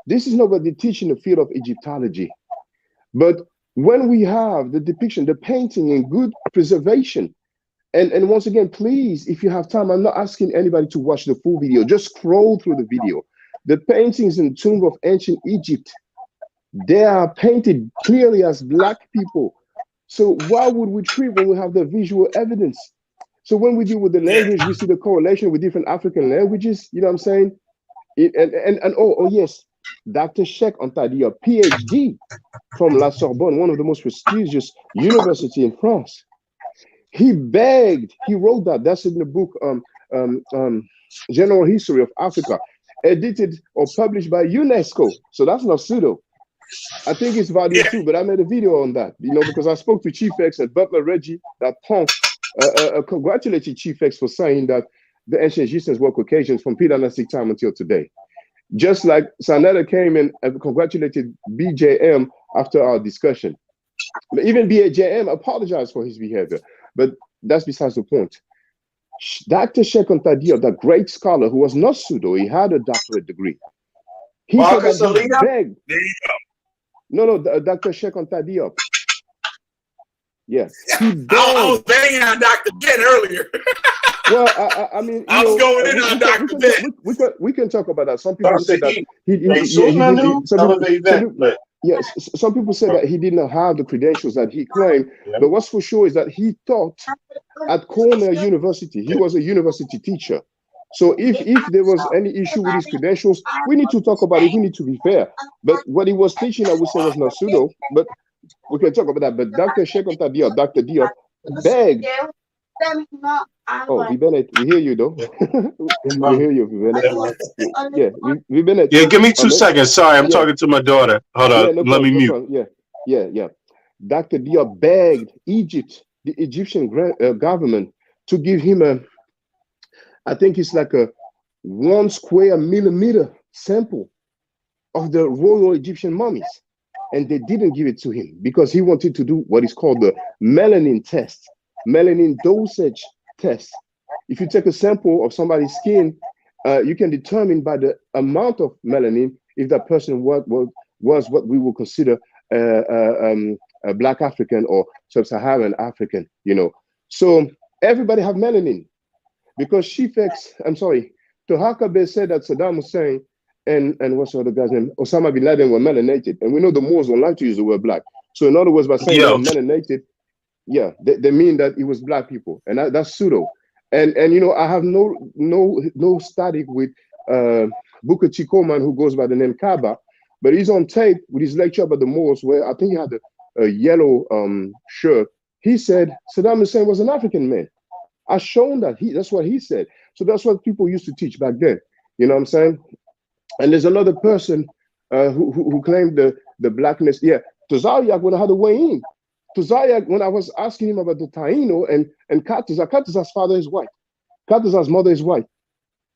S5: This is not what they teach in the field of Egyptology. But when we have the depiction, the painting in good preservation, and once again, please, if you have time, I'm not asking anybody to watch the full video, just scroll through the video. The paintings in the tomb of ancient Egypt, they are painted clearly as black people. So why would we treat when we have the visual evidence? So when we deal with the language, we see the correlation with different African languages, you know what I'm saying? Oh yes, Dr. Sheikh Anta Diop, PhD from La Sorbonne, one of the most prestigious universities in France. He wrote that's in the book, General History of Africa, edited or published by UNESCO. So that's not pseudo. I think it's volume 2, but I made a video on that, because I spoke to Chief X at Butler Reggie, that punk, congratulated Chief X for saying that the ancient Egyptians were Caucasians from pre-dynastic time until today. Just like Sanetta came in and congratulated BJM after our discussion. But even BJM apologized for his behavior, but that's besides the point. Dr. Sheikh Anta Diop, the great scholar who was not pseudo, he had a doctorate degree. He
S1: Marcus
S5: said that he
S1: Alito?
S5: begged.
S1: There you go.
S5: No, Dr. Sheikh Anta Diop. Yes, he begged.
S1: I was banging on Dr. Ben earlier.
S5: Well, I mean,
S1: I was going in on Dr. Ben.
S5: We can talk about that. Some people said that some people said that he didn't have the credentials that he claimed. But what's for sure is that he taught at Cornell University. He was a university teacher. So if there was any issue with his credentials, we need to talk about it. We need to be fair. But what he was teaching, I would say, was not pseudo. But we can talk about that. But Dr. Sheikh Anta Diop, Dr. Diop, begged. Oh, Bennett, we hear you though. We hear you, Bennett. Yeah, Bennett.
S8: Yeah, give me 2 seconds. Sorry, I'm talking to my daughter. Hold on, let me mute.
S5: Yeah. Dr. Diop begged Egypt, the Egyptian government, to give him I think it's like a 1 square millimeter sample of the royal Egyptian mummies. And they didn't give it to him because he wanted to do what is called the melanin test, melanin dosage test. If you take a sample of somebody's skin, you can determine by the amount of melanin if that person was what we would consider a Black African or Sub-Saharan African, So everybody have melanin. Because Tohaka Bey said that Saddam Hussein and what's the other guy's name? Osama bin Laden were melanated. And we know the Moors don't like to use the word black. So in other words, by saying they were melanated, they mean that it was black people. And that's pseudo. And I have no static with Booker T. Coleman, who goes by the name Kaba, but he's on tape with his lecture about the Moors, where I think he had a yellow shirt. He said Saddam Hussein was an African man. I've shown that that's what he said. So that's what people used to teach back then. You know what I'm saying? And there's another person who claimed the blackness. Yeah, Tazariak would have had to weigh in. Tazariak, when I was asking him about the Taino and Katazar's father is white. Katazar's mother is white.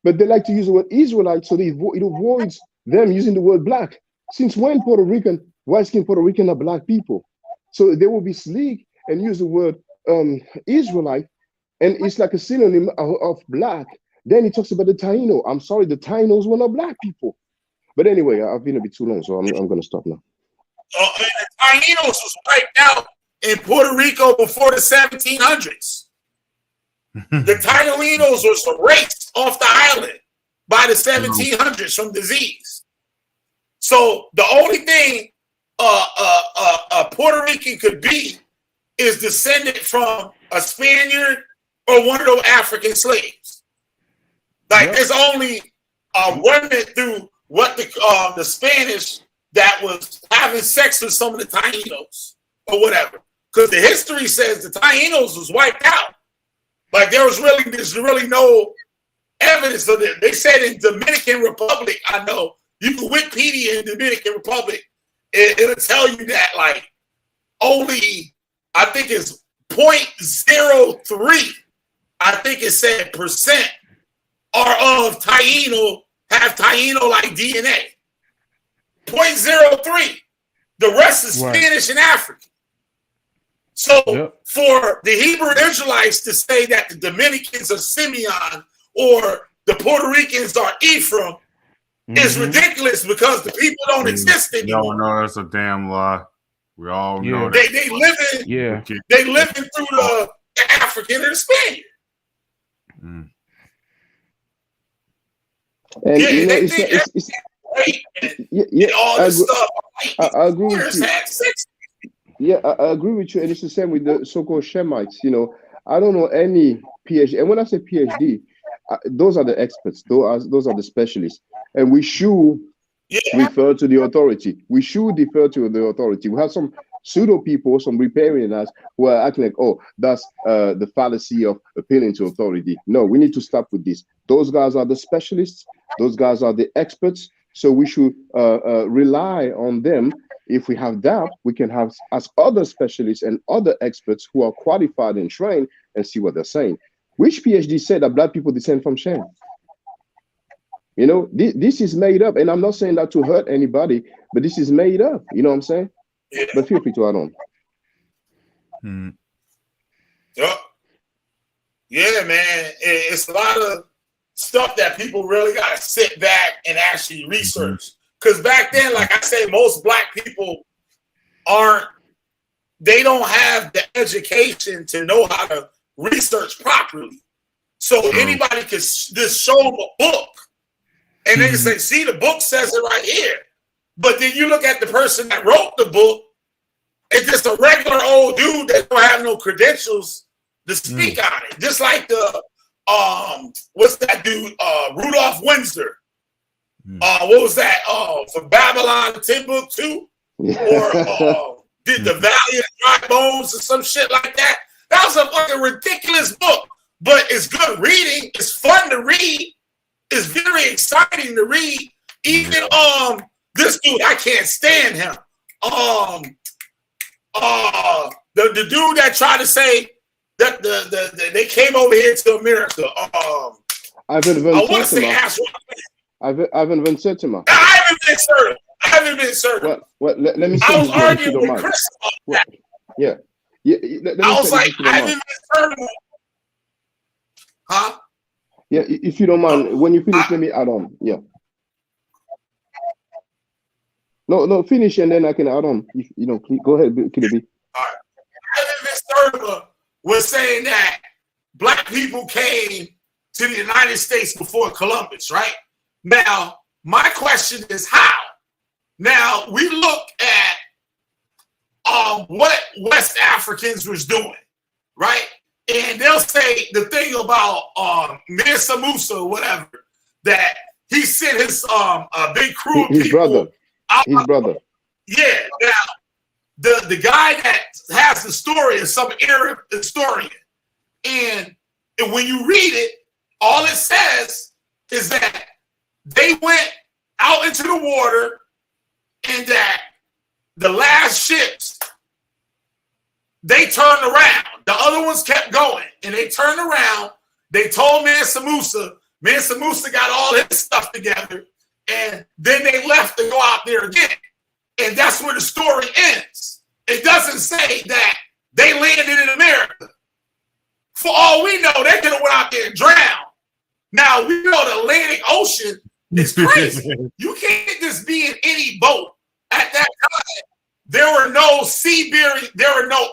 S5: but they like to use the word Israelite, so it avoids them using the word black. Since when white-skinned Puerto Rican are black people? So they will be sleek and use the word Israelite, and it's like a synonym of black. Then he talks about the Taino. I'm sorry, the Tainos were not black people. But anyway, I've been a bit too long, so I'm going to stop now.
S1: And the Tainos was wiped out in Puerto Rico before the 1700s. The Taínos was erased off the island by the 1700s from disease. So the only thing a Puerto Rican could be is descended from a Spaniard or one of those African slaves. Like there's only a remnant through what the Spanish that was having sex with some of the Taínos or whatever. Because the history says the Taínos was wiped out. Like there's really no evidence of it. They said in Dominican Republic, I know, you can Wikipedia in Dominican Republic, it'll tell you that like only, I think it's 0.03, I think it said percent are of Taino, have Taino-like DNA. 0.03. The rest is Spanish and African. So for the Hebrew Israelites to say that the Dominicans are Simeon or the Puerto Ricans are Ephraim is ridiculous because the people don't exist anymore.
S2: No, that's a damn lie. We all know that.
S1: They living through the African and the Spaniard.
S5: And you know,
S1: all this stuff.
S5: I agree with you. Yeah, I agree with you, and it's the same with the so-called Shemites. You know, I don't know any PhD, and when I say PhD, those are the experts. Those are the specialists, and we should refer to the authority. We should defer to the authority. We have some pseudo people, some riparians who are acting like, oh, that's the fallacy of appealing to authority. No, we need to stop with this. Those guys are the specialists. Those guys are the experts. So we should rely on them. If we have doubt, we can ask other specialists and other experts who are qualified and trained and see what they're saying. Which PhD said that black people descend from Shem? You know, this is made up. And I'm not saying that to hurt anybody, but this is made up. You know what I'm saying? Yeah. But feel free to add on.
S1: Yeah, man. It's a lot of stuff that people really got to sit back and actually research. Because back then, like I say, most black people they don't have the education to know how to research properly. So anybody can just show them a book and they can say, see, the book says it right here. But then you look at the person that wrote the book, it's just a regular old dude that don't have no credentials to speak on it. Just like the, what's that dude, Rudolph Windsor. What was that? For Babylon, Timbuktu, or did the Valley of Dry Bones or some shit like that? That was a fucking ridiculous book, but it's good reading. It's fun to read. It's very exciting to read. Even this dude, I can't stand him. The dude that tried to say that they came over here to America.
S5: Ivan Van Septima.
S1: I haven't been certain.
S5: Well, let me say
S1: I was arguing with Chris about that.
S5: Yeah.
S1: I was like, I haven't been certain. Huh?
S5: Yeah, if you don't mind, when you finish, let me add on. Yeah. No, finish and then I can add on. If, you know, go ahead, Kiddy.
S1: All right. Ivan Van was saying that black people came to the United States before Columbus, right? Now, my question is how? Now, we look at what West Africans was doing, right? And they'll say the thing about Mirza Musa or whatever, that he sent his big crew of people.
S5: His brother.
S1: Yeah. Now, the guy that has the story is some Arab historian. And when you read it, all it says is that they went out into the water and that the last ships, they turned around. The other ones kept going and they turned around. They told Mansa Musa Mansa Musa got all his stuff together, and then they left to go out there again. And that's where the story ends. It doesn't say that they landed in America. For all we know, they could have went out there and drowned. Now, we know the Atlantic Ocean is crazy. You can't just be in any boat. At that time, there were no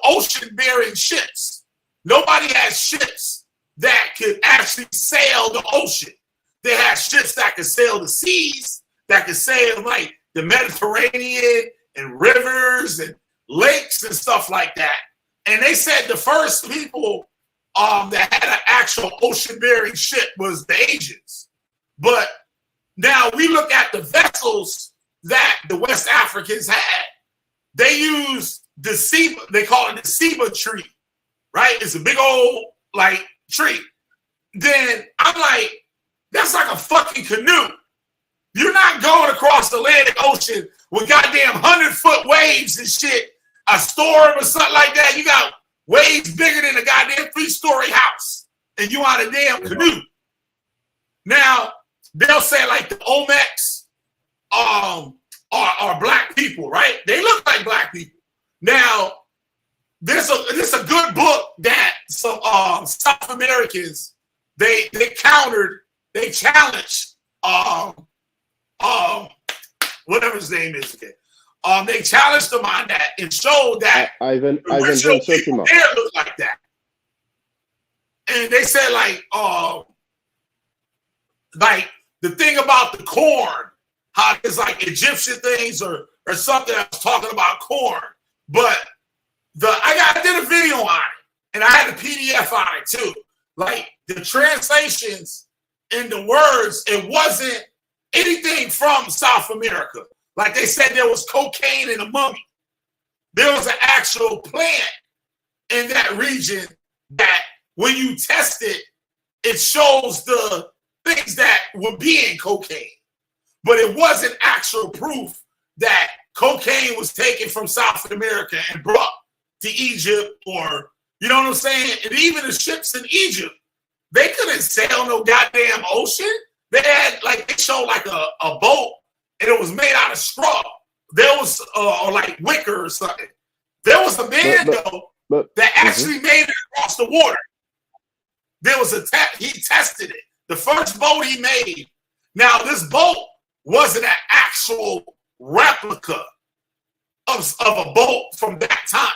S1: ocean-bearing ships. Nobody had ships that could actually sail the ocean. They had ships that could sail the seas, that could sail like the Mediterranean and rivers and lakes and stuff like that. And they said the first people that had an actual ocean-bearing ship was the Asians. But now we look at the vessels that the West Africans had. They used the ceiba, they call it the ceiba tree, right? It's a big old like tree. Then I'm like, that's like a fucking canoe. You're not going across the Atlantic Ocean with goddamn 100-foot waves and shit, a storm or something like that. You got waves bigger than a goddamn 3-story house, and you on a damn canoe. Now, they'll say like the Olmecs are black people, right? They look like black people. Now, there's a good book that some South Americans, they challenged whatever his name is again. They challenged them on that and showed that
S5: Ivan
S1: original people
S5: Van
S1: there look like that. And they said like the thing about the corn, how it's like Egyptian things or something. I was talking about corn, but I did a video on it and I had a PDF on it too. Like the translations and the words, it wasn't anything from South America. Like they said there was cocaine in a mummy. There was an actual plant in that region that when you test it, it shows the things that would be in cocaine. But it wasn't actual proof that cocaine was taken from South America and brought to Egypt, or, you know what I'm saying? And even the ships in Egypt, they couldn't sail no goddamn ocean. They had they showed like a boat and it was made out of straw. There was or like wicker or something. There was a man that actually made it across the water. There was he tested it. The first boat he made. Now this boat wasn't an actual replica of a boat from that time.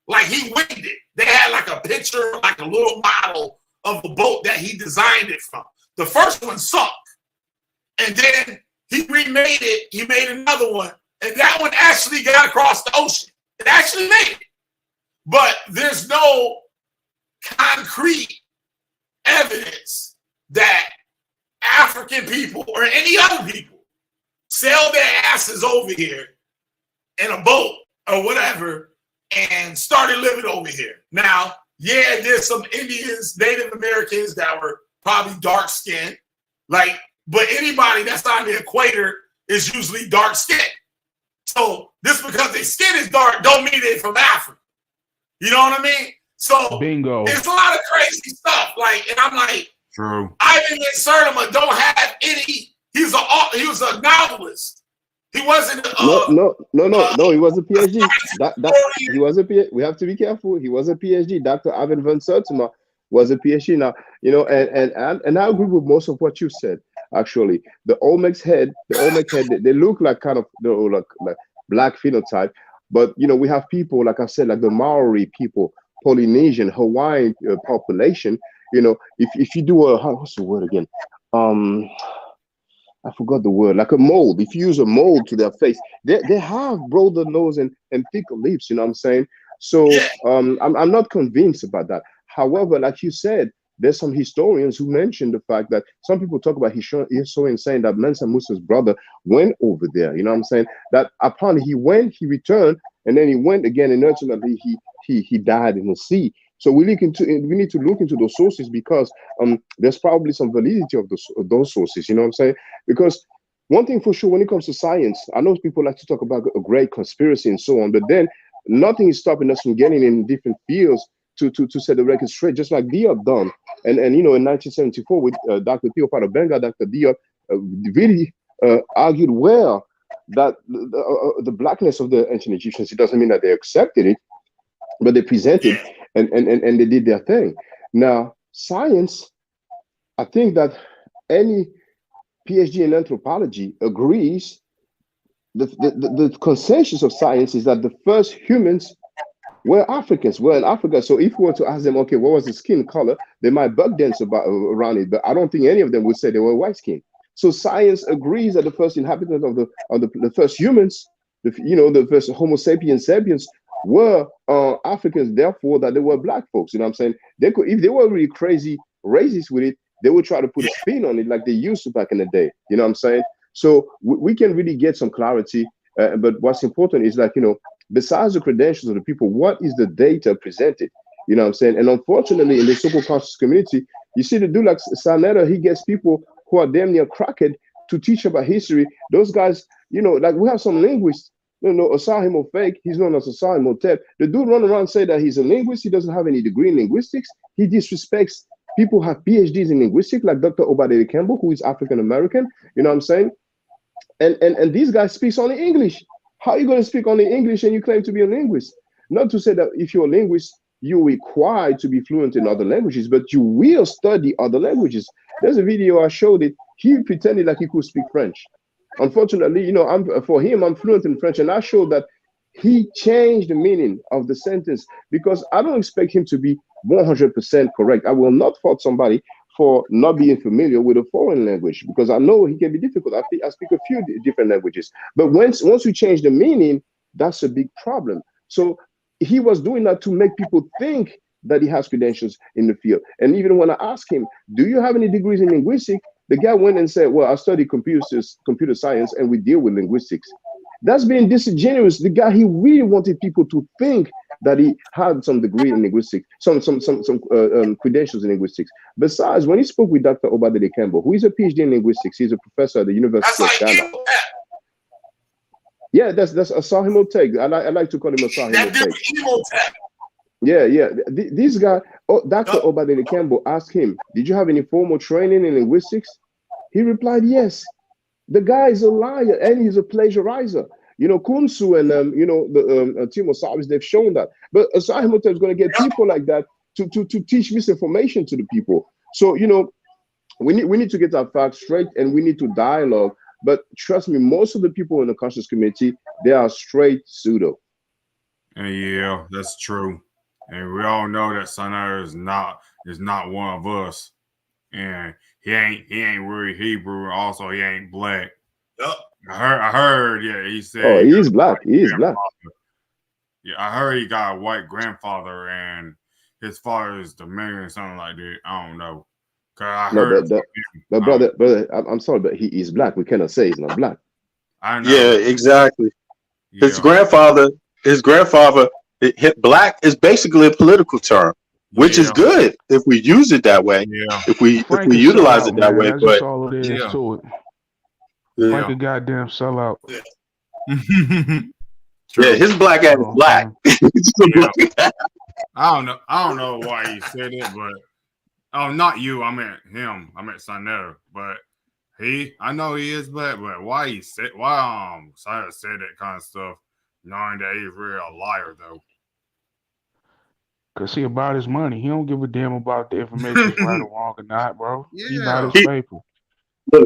S1: Like he winged it. They had like a picture, like a little model of the boat that he designed it from. The first one sunk. And then he remade it. He made another one. And that one actually got across the ocean. It actually made it. But there's no concrete evidence that African people or any other people sailed their asses over here in a boat or whatever and started living over here. Now, yeah, there's some Indians, Native Americans that were probably dark skinned, but anybody that's on the equator is usually dark skinned. So just because their skin is dark don't mean they're from Africa. You know what I mean? So
S10: bingo.
S1: It's a lot of crazy stuff. And I'm like,
S2: true.
S1: Ivan Van Sertima don't have any. He was a novelist. He wasn't.
S5: No. He was a PhD. He was a PhD. We have to be careful. He was a PhD. Dr. Ivan Van Sertima was a PhD. Now, and I agree with most of what you said. Actually, the Olmec head, they look like kind of like black phenotype. But we have people, like I said, like the Maori people, Polynesian, Hawaiian population. If you do what's the word again? I forgot the word. Like a mold. If you use a mold to their face, they have broader nose and thicker lips. You know what I'm saying? So I'm not convinced about that. However, like you said, there's some historians who mentioned the fact that some people talk about historians saying that Mansa Musa's brother went over there. You know what I'm saying? That upon he went, he returned, and then he went again, and ultimately he died in the sea. So we need to look into those sources because there's probably some validity of those sources. You know what I'm saying? Because one thing for sure, when it comes to science, I know people like to talk about a great conspiracy and so on, but then nothing is stopping us from getting in different fields to set the record straight, just like Diop done. And in 1974 with Dr. Theophilo Benga, Dr. Diop really argued well that the blackness of the ancient Egyptians, it doesn't mean that they accepted it, but they presented and they did their thing. Now, science, I think that any PhD in anthropology agrees. The consensus of science is that the first humans were Africans, were in Africa. So if we were to ask them, okay, what was the skin color, they might bug dance around it, but I don't think any of them would say they were white skin. So science agrees that the first inhabitants of the first humans, the first Homo sapiens sapiens were Africans, therefore that they were black folks. You know what I'm saying? They could, if they were really crazy racist with it, they would try to put a spin on it like they used to back in the day. You know what I'm saying? So we can really get some clarity. But what's important is, like, besides the credentials of the people, what is the data presented? You know what I'm saying? And unfortunately, in the so-called conscious community, you see the dude like Sanetta, he gets people who are damn near crackhead to teach about history. Those guys, like we have some linguists, Osahimo Fake, he's known as Osahimo Tep. The dude run around and say that he's a linguist. He doesn't have any degree in linguistics. He disrespects people who have PhDs in linguistics, like Dr. Obadele Campbell, who is African-American. You know what I'm saying? And these guys speak only English. How are you going to speak only English and you claim to be a linguist? Not to say that if you're a linguist, you're required to be fluent in other languages, but you will study other languages. There's a video I showed it. He pretended like he could speak French. Unfortunately, for him, I'm fluent in French, and I showed that he changed the meaning of the sentence, because I don't expect him to be 100% correct. I will not fault somebody for not being familiar with a foreign language, because I know he can be difficult. I speak a few different languages, but once you change the meaning, that's a big problem. So he was doing that to make people think that he has credentials in the field. And even when I asked him, do you have any degrees in linguistics? The guy went and said, well, I study computer science and we deal with linguistics. That's being disingenuous. The guy, he really wanted people to think that he had some degree in linguistics, some credentials in linguistics. Besides, when he spoke with Dr. Obadele Campbell, who is a PhD in linguistics, he's a professor at the University of Ghana. Yeah, that's Asahimo Teg. I like to call him Asahimo Teg. Yeah. This guy, Dr. Obadele Campbell, asked him, did you have any formal training in linguistics? He replied, yes. The guy is a liar and he's a plagiarizer. Kunsu and Timo Savis, they've shown that. But Asahimo Teg is going to get people like that to teach misinformation to the people. So we need to get our facts straight, and we need to dialogue. But trust me, most of the people in the conscious community, they are straight pseudo.
S2: Yeah, that's true. And we all know that Sanetta is not one of us. And he ain't really Hebrew. Also, he ain't black.
S1: Yep.
S2: I heard, yeah, he said.
S5: Oh, he is black. He is black.
S2: Yeah, I heard he got a white grandfather and his father is Dominican or something like that. I don't know.
S5: But brother, I'm sorry, but he is black. We cannot say he's not black.
S2: I know.
S6: Yeah, exactly.
S2: Yeah.
S6: His grandfather, black is basically a political term, which is good if we use it that way.
S2: Yeah.
S6: If we utilize it that way.
S10: That's
S6: but
S10: just all it is to it. Like a goddamn sellout.
S6: Yeah, his black ass is black.
S2: I don't know why he said it, but not you. I meant him. I meant Sanetta. But I know he is black, but why Sanetta said that kind of stuff, knowing that he's really a liar though.
S10: Cause he about his money. He don't give a damn about the information is right or wrong or not, bro. He about his paper.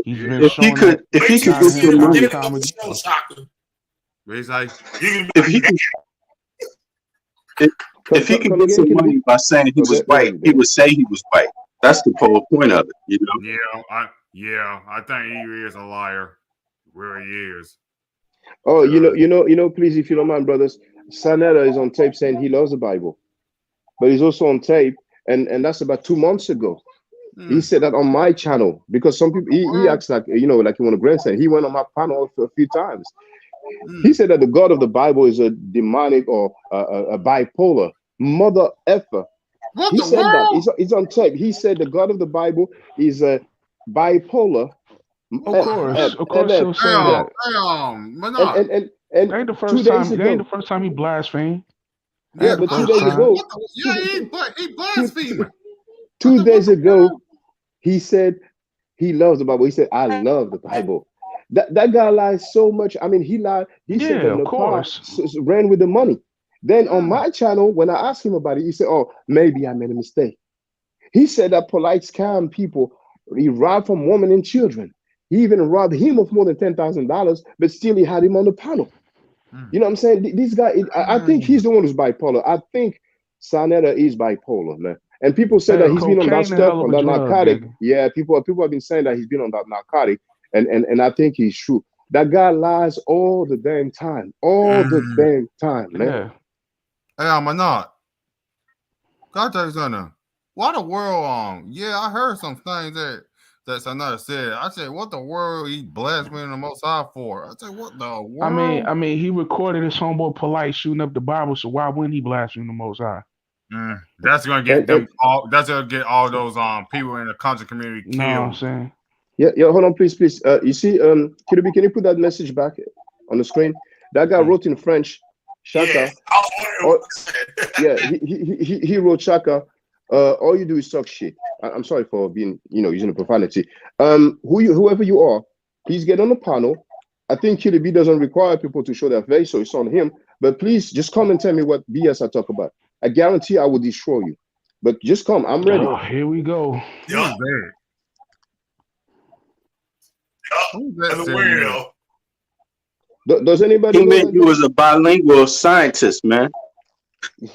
S10: He's been
S6: if he could get some money, if he could get some money by saying he was white, he would say he was white. That's the whole point of it,
S2: Yeah, I think he is a liar. Where he is.
S5: Oh, please, if you don't mind, brothers, Sanetta is on tape saying he loves the Bible, but he's also on tape, and that's about 2 months ago. He said that on my channel, because some people he acts like like he want a grandson. He went on my panel a few times. He said that the God of the Bible is a demonic or a bipolar mother effer.
S2: What
S5: he
S2: the
S5: said
S2: world?
S5: that. It's on tape. He said the God of the Bible is a bipolar.
S10: Of course, he'll say that.
S5: And
S10: Ain't the first time he blasphemed.
S5: Yeah, but 2 days ago,
S2: He blaspheming.
S5: 2 days ago, he said he loves the Bible. He said, I love the Bible. That guy lies so much. I mean, he lied. He said that
S10: of
S5: Nepal
S10: course.
S5: ran with the money. Then on my channel, when I asked him about it, he said, oh, maybe I made a mistake. He said that polite scam people, he robbed from women and children. He even robbed him of more than $10,000, but still he had him on the panel. You know what I'm saying? This guy, I think he's the one who's bipolar. I think Sanetta is bipolar, man. And people say that he's been on that
S10: Cocaine a
S5: stuff,
S10: hell of
S5: on
S10: a
S5: that
S10: drug,
S5: narcotic.
S10: nigga.
S5: Yeah, people have been saying that he's been on that narcotic, and I think he's true. That guy lies all the damn time, all the damn time, man.
S10: Yeah.
S2: Hey, I'm not. God tell you something. Why the world? Yeah, I heard some things that Sanetta said. I said, what the world he blaspheming the Most High for? I said, what the world?
S10: I mean, he recorded his homeboy Polite shooting up the Bible, so why wouldn't he blaspheme the Most High?
S2: That's gonna get them all. That's gonna get all those people in the country community killed.
S10: No, I'm saying.
S5: Yeah, hold on, please. You see, Kirubi, can you put that message back on the screen? That guy wrote in French, Shaka. He wrote Shaka. All you do is talk shit. I'm sorry for being, using a profanity. Whoever you are, please get on the panel. I think Kirubi doesn't require people to show their face, so it's on him. But please just come and tell me what BS I talk about. I guarantee I will destroy you. But just come. I'm ready.
S10: Oh, here we go.
S2: Who's that?
S5: Does anybody
S6: He
S5: know
S6: meant you was a bilingual scientist, man.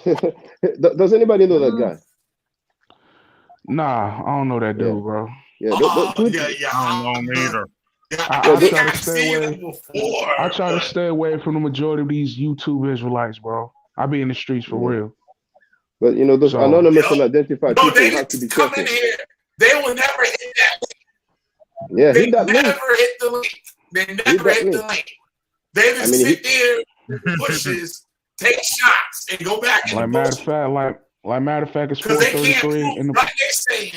S5: Does anybody know that guy?
S10: Nah, I don't know that dude, bro.
S5: Yeah,
S2: I don't know me either.
S10: I try to stay away. I try to stay away from the majority of these YouTube Israelites, bro. I be in the streets for real.
S5: But those anonymous and unidentified people
S1: they
S5: have to be
S1: come
S5: careful.
S1: in here. They will never hit that.
S5: Yeah,
S1: They
S5: hit that
S1: never
S5: link.
S1: hit the link. They never hit the link. They just sit there, bushes, take shots, and go back.
S10: Like matter of fact, it's 4:33 in the.
S1: Like they're saying.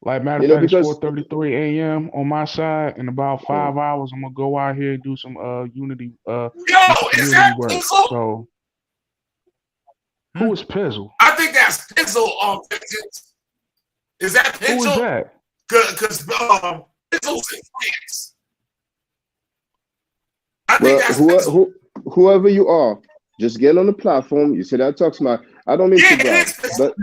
S10: Like matter of fact, it's 4:33 a.m. on my side. In about 5 hours, I'm gonna go out here and do some unity
S1: is that
S10: work.
S1: Pizzle?
S10: So who is Pizzle?
S1: I think that's Pizzle on Pizzle. Is that Pizzle?
S10: Who is that?
S1: Because Pizzle's in France. I think that's Pizzle.
S5: Whoever you are, just get on the platform. You say that talks about. I don't mean to brag, but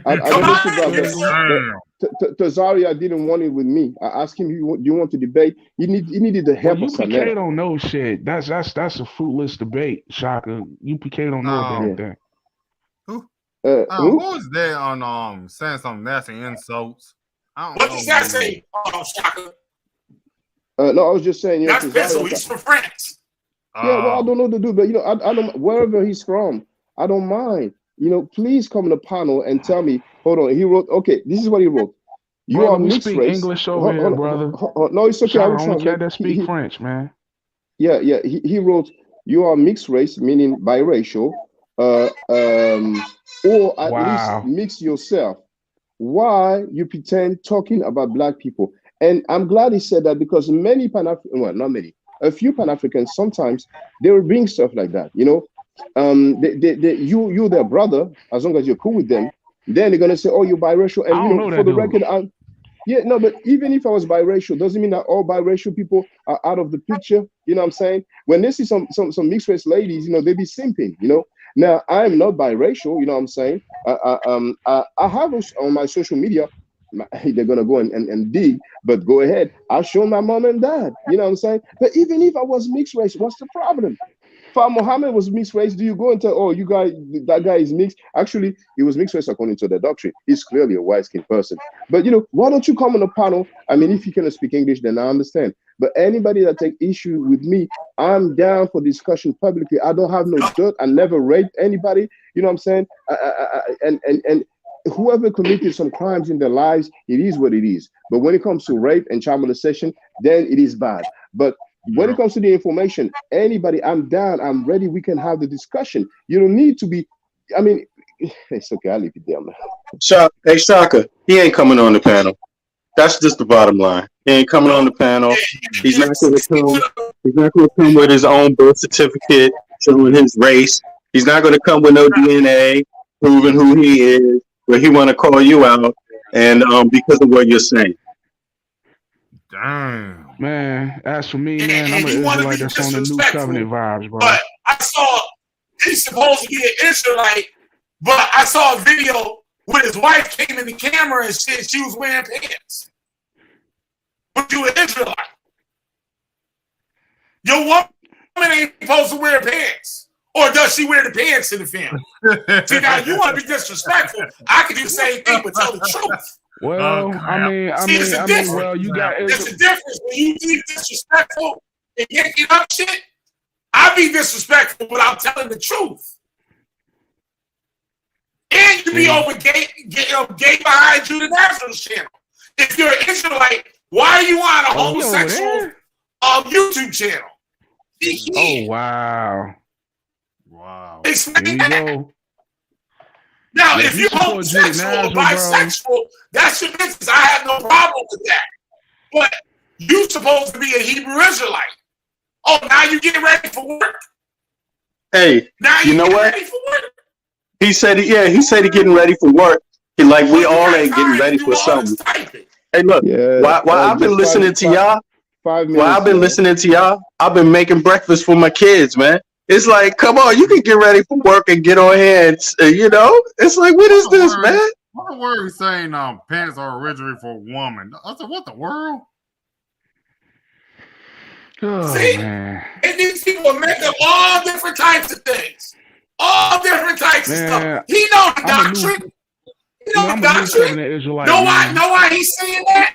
S5: I don't mean to brag. But Tazaria didn't want it with me. I asked him, "Do you want to debate?" He needed the help of Sanetta.
S10: UPK don't know shit. That's a fruitless debate, Shaka. UPK don't know anything.
S2: Who is there on saying some nasty insults? I don't know.
S1: What does that say, Shaka?
S5: No, I was just saying.
S1: That's Pizzle. He's from France.
S5: Yeah, well, I don't know the dude, but I don't wherever he's from, I don't mind. Please come to the panel and tell me. Hold on, he wrote. Okay, this is what he wrote. You
S10: brother,
S5: are mixed
S10: speak
S5: race.
S10: English over here, brother.
S5: No, it's okay. I will
S10: only
S5: translate.
S10: that speak French, man.
S5: Yeah. He wrote, "You are mixed race, meaning biracial, or at least mix yourself. Why you pretend talking about black people?" And I'm glad he said that because many not many. A few Pan-Africans sometimes they will bring stuff like that, you their brother, as long as you're cool with them, then they're gonna say, "Oh, you're biracial." And for the record, but even if I was biracial, doesn't mean that all biracial people are out of the picture. You know what I'm saying? When they see some mixed race ladies, they be simping. Now I'm not biracial. You know what I'm saying? I have on my social media. They're gonna go and dig, but go ahead. I'll show my mom and dad. You know what I'm saying? But even if I was mixed race, what's the problem? If Muhammad was mixed race, do you go and tell, "Oh, that guy is mixed"? Actually, he was mixed race according to the doctrine. He's clearly a white-skinned person. But why don't you come on the panel? I mean, if you cannot speak English, then I understand. But anybody that take issue with me, I'm down for discussion publicly. I don't have no dirt. I never raped anybody. You know what I'm saying? And whoever committed some crimes in their lives, it is what it is. But when it comes to rape and child molestation, then it is bad. But when it comes to the information, anybody, I'm down, I'm ready, we can have the discussion. You don't need to be, I mean, it's okay, I'll leave it there, man.
S6: Hey, Shaka, he ain't coming on the panel. That's just the bottom line. He ain't coming on the panel. He's not going to come with his own birth certificate showing his race. He's not going to come with no DNA proving who he is, but he want to call you out, and because of what you're saying.
S2: Damn.
S10: Man, as for me, man, I'm an Israelite that's on the new covenant vibes, bro.
S1: But I saw he's supposed to be an Israelite, but I saw a video when his wife came in the camera and said she was wearing pants. But you an Israelite. Your woman ain't supposed to wear pants. Or does she wear the pants in the film? See, now you want to be disrespectful. I can do the same thing, but tell the truth.
S10: Well, I mean, well, you got
S1: there's a difference when you be disrespectful and making up shit. I be disrespectful, but I'm telling the truth. And you be over gay behind you the National channel. If you're an Israelite, why are you on a homosexual YouTube channel?
S10: Oh wow.
S1: Explain
S10: Here we
S1: that.
S10: go.
S1: Now,
S10: Yeah,
S1: if you're homosexual or bisexual, that's your business. I have no problem with that. But you're supposed to be a Hebrew Israelite. Oh, now you getting ready for work.
S6: Hey,
S1: Now
S6: you know what?
S1: ready for work.
S6: He said, yeah, he said he getting ready for work. He like, we all ain't getting ready for something. Hey, look, while I've been listening to y'all, I've been making breakfast for my kids, man. It's like, come on, you can get ready for work and get on here, and you know, it's like, what is this, man?
S2: What were we saying? Pants are originally for a woman. I said, what the world?
S10: Oh,
S1: see,
S10: man.
S1: and these people make up all different types of things, all different types of stuff. He know the doctrine. He know the doctrine. Know why he's saying that?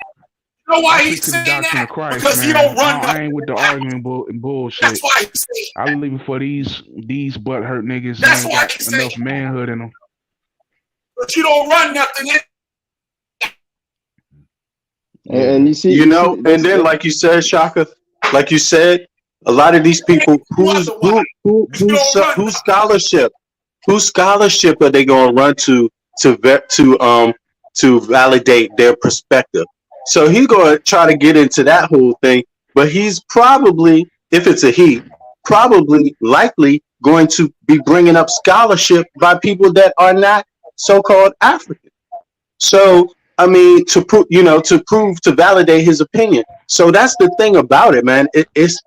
S1: Know why he's saying that?
S10: Christ,
S1: because
S10: man.
S1: he don't run.
S10: I ain't with the argument and bullshit.
S1: That's why he's saying
S10: I leave it for these butthurt niggas.
S1: That's
S10: ain't
S1: why
S10: got
S1: he's
S10: enough
S1: saying
S10: manhood in them.
S1: But you don't run nothing in.
S5: And you see,
S6: and then like you said, Shaka, like you said, a lot of these people whose scholarship are they going to run to validate their perspective? So he's going to try to get into that whole thing, but he's probably, if it's a he, likely going to be bringing up scholarship by people that are not so-called African. So, I mean, to validate his opinion. So that's the thing about it, man. It's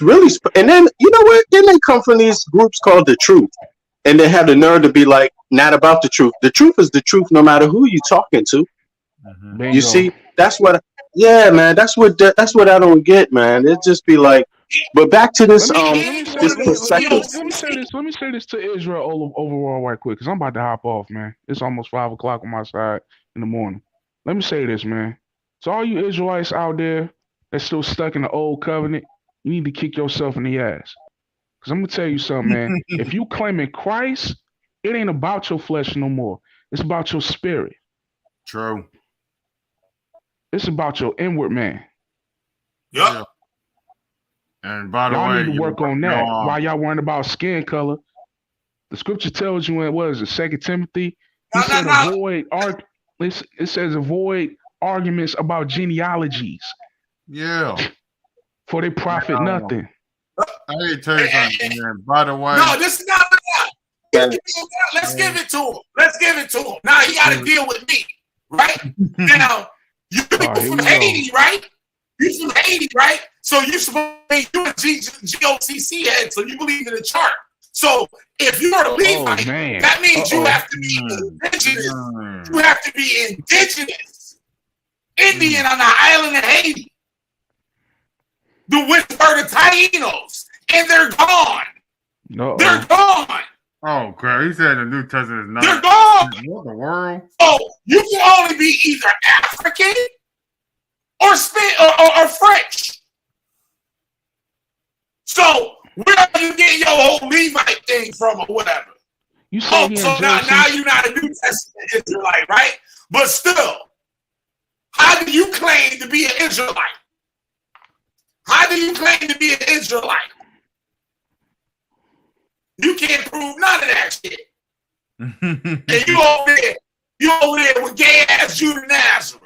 S6: really, and then, you know what? Then they come from these groups called The Truth, and they have the nerve to be like, not about the truth. The truth is the truth, no matter who you're talking to.
S10: Bingo.
S6: You see, that's what I don't get, man. It just be like, but back to this perspective.
S10: Let me say this to Israel overall right quick, because I'm about to hop off, man. It's almost 5 o'clock on my side in the morning. Let me say this, man. So all you Israelites out there that's still stuck in the old covenant, you need to kick yourself in the ass. Because I'm gonna tell you something, man. If you claiming Christ, it ain't about your flesh no more. It's about your spirit.
S2: True.
S10: It's about your inward man.
S1: Yeah.
S2: And by the
S10: y'all
S2: way,
S10: need to work on that. While y'all worrying about skin color, the scripture tells you in, what is it, 2 Timothy? It says avoid arguments about genealogies.
S2: Yeah.
S10: For they profit nothing.
S2: I need to tell you something, man. By the way.
S1: No, this is not that. Let's give it to him. Let's give it to him. Now he got to deal with me, right? Now, you from Haiti, right? You from Haiti, right? So you supposed to be a GOCC head, so you believe in the chart. So if you're a Levite, that means you have to be indigenous. You have to be indigenous. Indian on the island of Haiti. The Witchfinder Tainos. And they're gone. They're gone.
S2: Oh, crap. He said the New Testament is not.
S1: They're gone.
S2: What the world?
S1: So you can only be either African or French. So where are you getting your whole Levite thing from or whatever?
S10: You
S1: so now you're not a New Testament Israelite, right? But still, how do you claim to be an Israelite? How do you claim to be an Israelite? You can't prove none of that shit. And you over there with gay ass Judah Nazareth.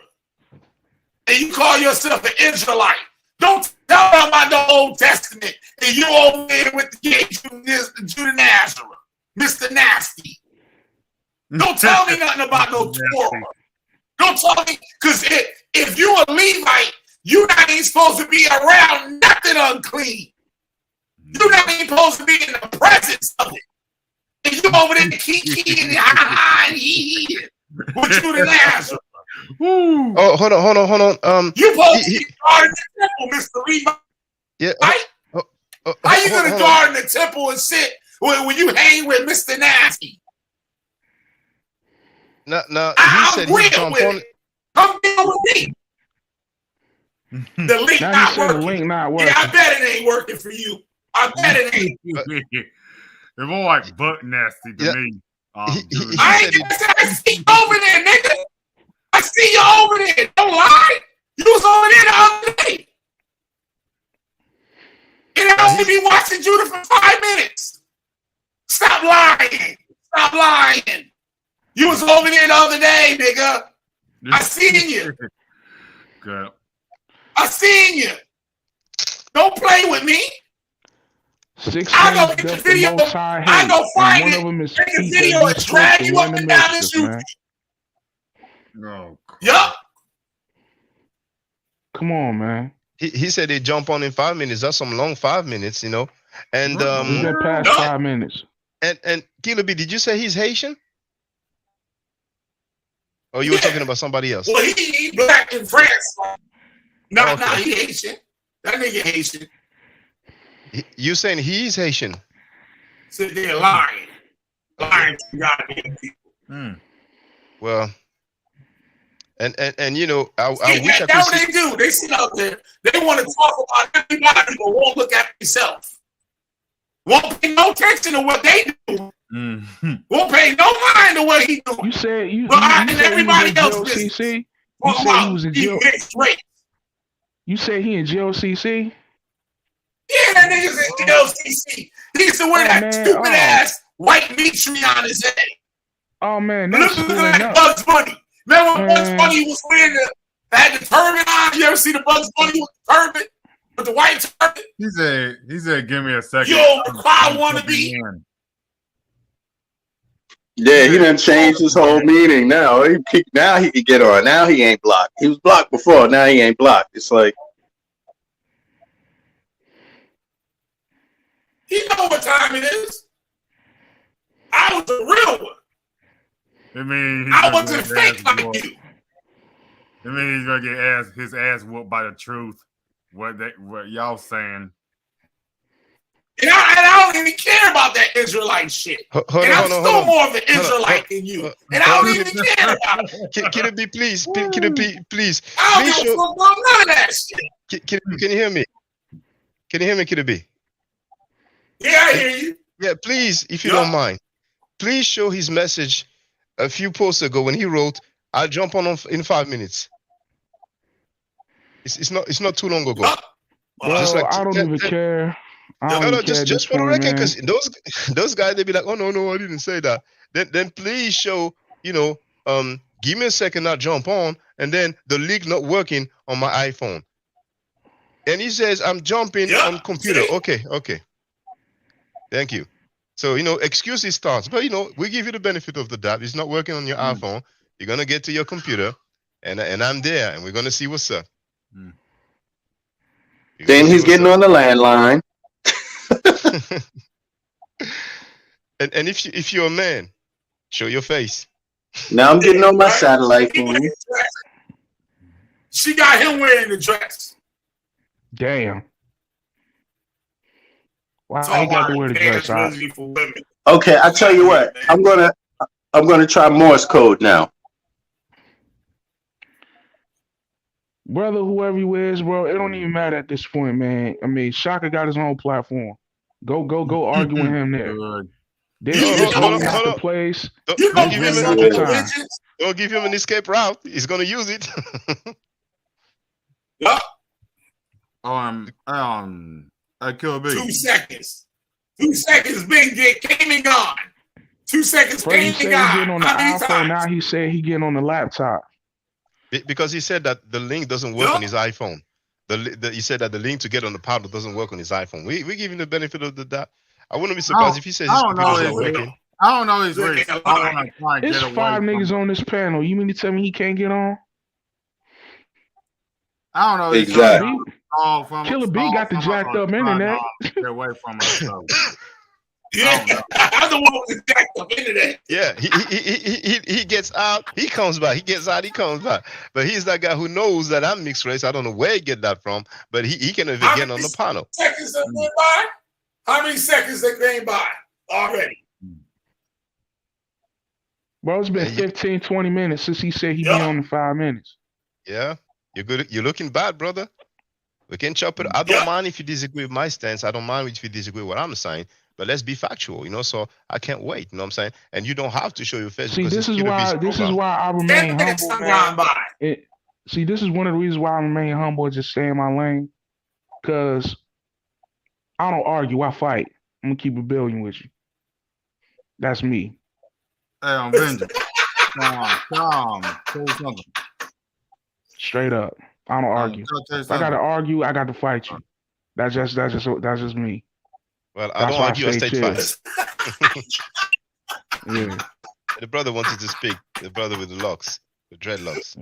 S1: And you call yourself an Israelite. Don't tell talking about the Old Testament, and you over there with the gay Judah Nazareth, Mr. Nasty. Don't tell me nothing about no Torah. Don't tell me, because if you a Levite, you not even supposed to be around nothing unclean. You not even supposed to be in the presence of it. And you over there kiki and ha and he with Judah Nazareth.
S5: Oh, hold on.
S1: You supposed to be guarding the temple, Mr. Levite.
S5: Yeah.
S1: Right? How you gonna guard in the temple and sit when you hang with Mr. Nasty?
S5: No, he said he jumped on it.
S1: Come down with me. The link
S10: Now
S1: not
S10: he said the
S1: working.
S10: link not working.
S1: Yeah, I bet it ain't working for you. I bet it ain't.
S2: They're more like butt nasty to me.
S1: I see you over there, nigga. I see you over there. Don't lie. You was over there the other day. And I only be watching Judah for 5 minutes. Stop lying. Stop lying. You was over there the other day, nigga. I seen you.
S2: Good.
S1: I seen you. Don't play with me.
S10: 6
S1: I go
S10: things
S1: get the
S10: that the
S1: video.
S10: Most High
S1: I
S10: hates,
S1: go
S10: and
S1: find
S10: one
S1: it.
S10: of them is
S1: Take the
S10: Pete
S1: video
S10: that
S1: and
S10: he's
S1: drag
S10: supposed
S1: you
S10: to
S1: up
S10: win the
S1: and down the
S10: mischief,
S1: street.
S10: man.
S2: No.
S1: Yup.
S10: Come on, man.
S5: He said they jump on in 5 minutes. That's some long 5 minutes, you know. And
S10: We been past 5 minutes.
S5: and Killer B, did you say he's Haitian? Or you were talking about somebody else?
S1: Well, he black in France. No,
S5: Okay.
S1: he Haitian. That nigga Haitian.
S5: You saying he's Haitian?
S1: Sit there lying. Lying to goddamn people.
S5: Well, and you know, I
S1: See,
S5: wish I
S1: that's
S5: could
S1: what
S5: see.
S1: they do. They sit out there. They want to talk about everybody, but won't look at themselves. Won't pay no attention to what they do. Won't pay no mind to what he do.
S10: You said you
S1: and
S10: said
S1: everybody
S10: he
S1: else
S10: was in
S1: business.
S10: GLCC? You
S1: Talk
S10: said he
S1: about
S10: was in
S1: he
S10: GL.
S1: mixed race.
S10: You said he in GLCC?
S1: Yeah, that nigga's in LCC. He used to wear that stupid ass white meat tree on his head.
S10: Oh man,
S1: Look
S10: that's
S1: at
S10: screwing
S1: that
S10: up.
S1: Bugs Bunny. Remember when Bugs
S10: Man.
S1: Bunny was wearing had the turban on? You ever see the Bugs Bunny with the turban? With the white turban?
S2: He said, give me a second.
S1: Yo, the crowd want to be.
S6: Yeah, he done changed his whole meaning now. Now he can get on. Now he ain't blocked. He was blocked before. Now he ain't blocked. It's like,
S1: You know what time it is. I was a real one.
S2: It means
S1: I wasn't fake like you.
S2: It means he's gonna get his ass whooped by the truth. What y'all saying?
S1: And I don't even care about that Israelite shit.
S5: Hold
S1: and I'm
S5: on,
S1: still
S5: hold on.
S1: more of an
S5: Hold on,
S1: Israelite than you. And I don't even care about it.
S5: Can it be please? Can it be please?
S1: I don't
S5: Please
S1: give a
S5: show.
S1: fuck about none of that shit.
S5: Can you hear me? Can you hear me, Kid B?
S1: Yeah, I hear you.
S5: Yeah, please, if you don't mind, please show his message a few posts ago when he wrote, "I'll jump on in 5 minutes." It's not too long ago.
S10: Well,
S5: Just like
S10: I don't even care. I don't even care at
S5: just
S10: this
S5: for the
S10: point,
S5: record,
S10: man.
S5: because those guys, they be like, "Oh no, I didn't say that." Then please show, give me a second, I'll jump on, and then the link not working on my iPhone. And he says, "I'm jumping on computer." Okay. Thank you. So, excuses starts. But, we give you the benefit of the doubt. It's not working on your iPhone. You're going to get to your computer, and I'm there, and we're going to see what's up.
S6: then he's getting on the landline.
S5: And if you're a man, show your face.
S6: Now I'm getting on my satellite phone.
S1: She got him wearing the dress.
S10: Damn. Why I ain't got to wear the dress out?
S6: Okay, I tell you what. I'm gonna try Morse code now.
S10: Brother, whoever you is, bro, it don't even matter at this point, man. I mean, Shaka got his own platform. Go argue with him there. This is really not the place.
S5: Don't
S10: This really not the time.
S5: Don't give him an escape route. He's going to use it.
S2: Kill B.
S1: 2 seconds. 2 seconds, came and gone. 2 seconds,
S10: First he
S1: came
S10: said
S1: and
S10: he getting
S1: gone.
S10: on the
S1: How many
S10: iPhone,
S1: times?
S10: now he said he getting on the laptop.
S5: Because he said that the link doesn't work on his iPhone.
S3: You said that the link to get on the panel doesn't work on his iPhone. We give him the benefit of the doubt. I wouldn't be surprised if he says his computer's not working.
S2: I don't know his race. I want to try and
S10: It's
S2: get away
S10: 5
S2: from
S10: niggas
S2: it.
S10: on this panel. You mean to tell me he can't get on?
S2: I don't know. His
S3: Exactly.
S10: Killer B got the jacked up internet.
S2: Get away from us. So.
S1: Yeah, I'm the one with the jacked up internet.
S3: Yeah, he gets out, he comes back. He gets out, he comes back. But he's that guy who knows that I'm mixed race. I don't know where he get that from, but he can even get on the panel.
S1: Seconds that went by? How many seconds that came by already?
S10: Bro, it's been 15, 20 minutes since he said he'd be on in 5 minutes.
S3: Yeah, you're good. You're looking bad, brother. We can chop it. I don't mind if you disagree with my stance. I don't mind if you disagree with what I'm saying. But let's be factual, so I can't wait, you know what I'm saying? And you don't have to show your face.
S10: See, this is why I remain humble, man. See, this is one of the reasons why I remain humble and just stay in my lane. Because I don't argue, I fight. I'm gonna keep it building with you. That's me.
S2: Hey, I'm Benji. Come.
S10: Straight up. I don't argue. If I gotta argue, I got to fight you. That's just me.
S3: Well, I don't argue. I state facts.
S10: Yeah.
S3: The brother wanted to speak. The brother with the locks, the dreadlocks.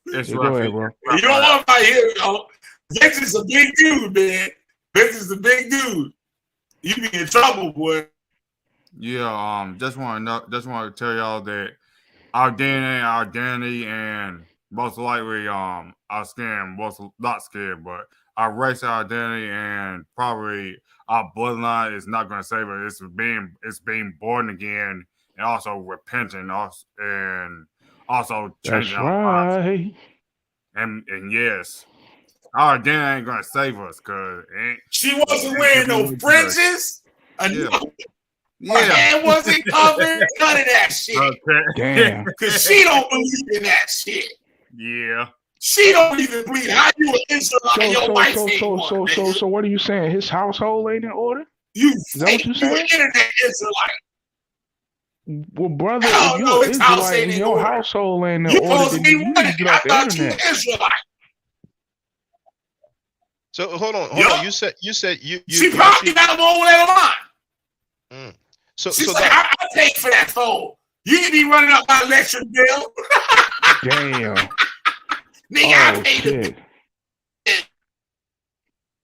S10: Yeah, go ahead, bro.
S1: You don't want my here, yo. Vince is a big dude, man. Vince is a big dude. You be in trouble, boy.
S2: Yeah, just want to tell y'all that our DNA, our identity, and most likely, our skin, not skin, but our race, our identity, and probably our bloodline is not going to save us. It's being born again, and also repenting, and also changing our lives. And yes, our identity ain't going to save us because
S1: she wasn't wearing no fringes.
S2: Yeah.
S1: Her hand wasn't covered. None of that shit.
S2: Okay.
S10: Damn.
S1: Because she don't believe in that shit.
S2: Yeah.
S1: She don't even believe how you an Israelite. Your wife ain't one,
S10: so what are you saying? His household ain't in order? Is that what you
S1: You
S10: saying?
S1: an internet Israelite.
S10: Well, brother,
S1: Hell
S10: if
S1: no,
S10: you're
S1: his house
S10: Israelite
S1: ain't
S10: and
S1: in
S10: your
S1: order.
S10: household ain't in
S1: You
S10: order,
S1: supposed to
S10: then
S1: be
S10: you need to
S1: running.
S10: get
S1: I
S10: off the
S1: thought you
S10: internet.
S1: an Israelite.
S3: So hold on. You said you
S1: She probably got him on that line.
S3: So
S1: She's like, I paid for that phone. You need to be running up my electric bill.
S10: Damn.
S1: Nigga, I paid it.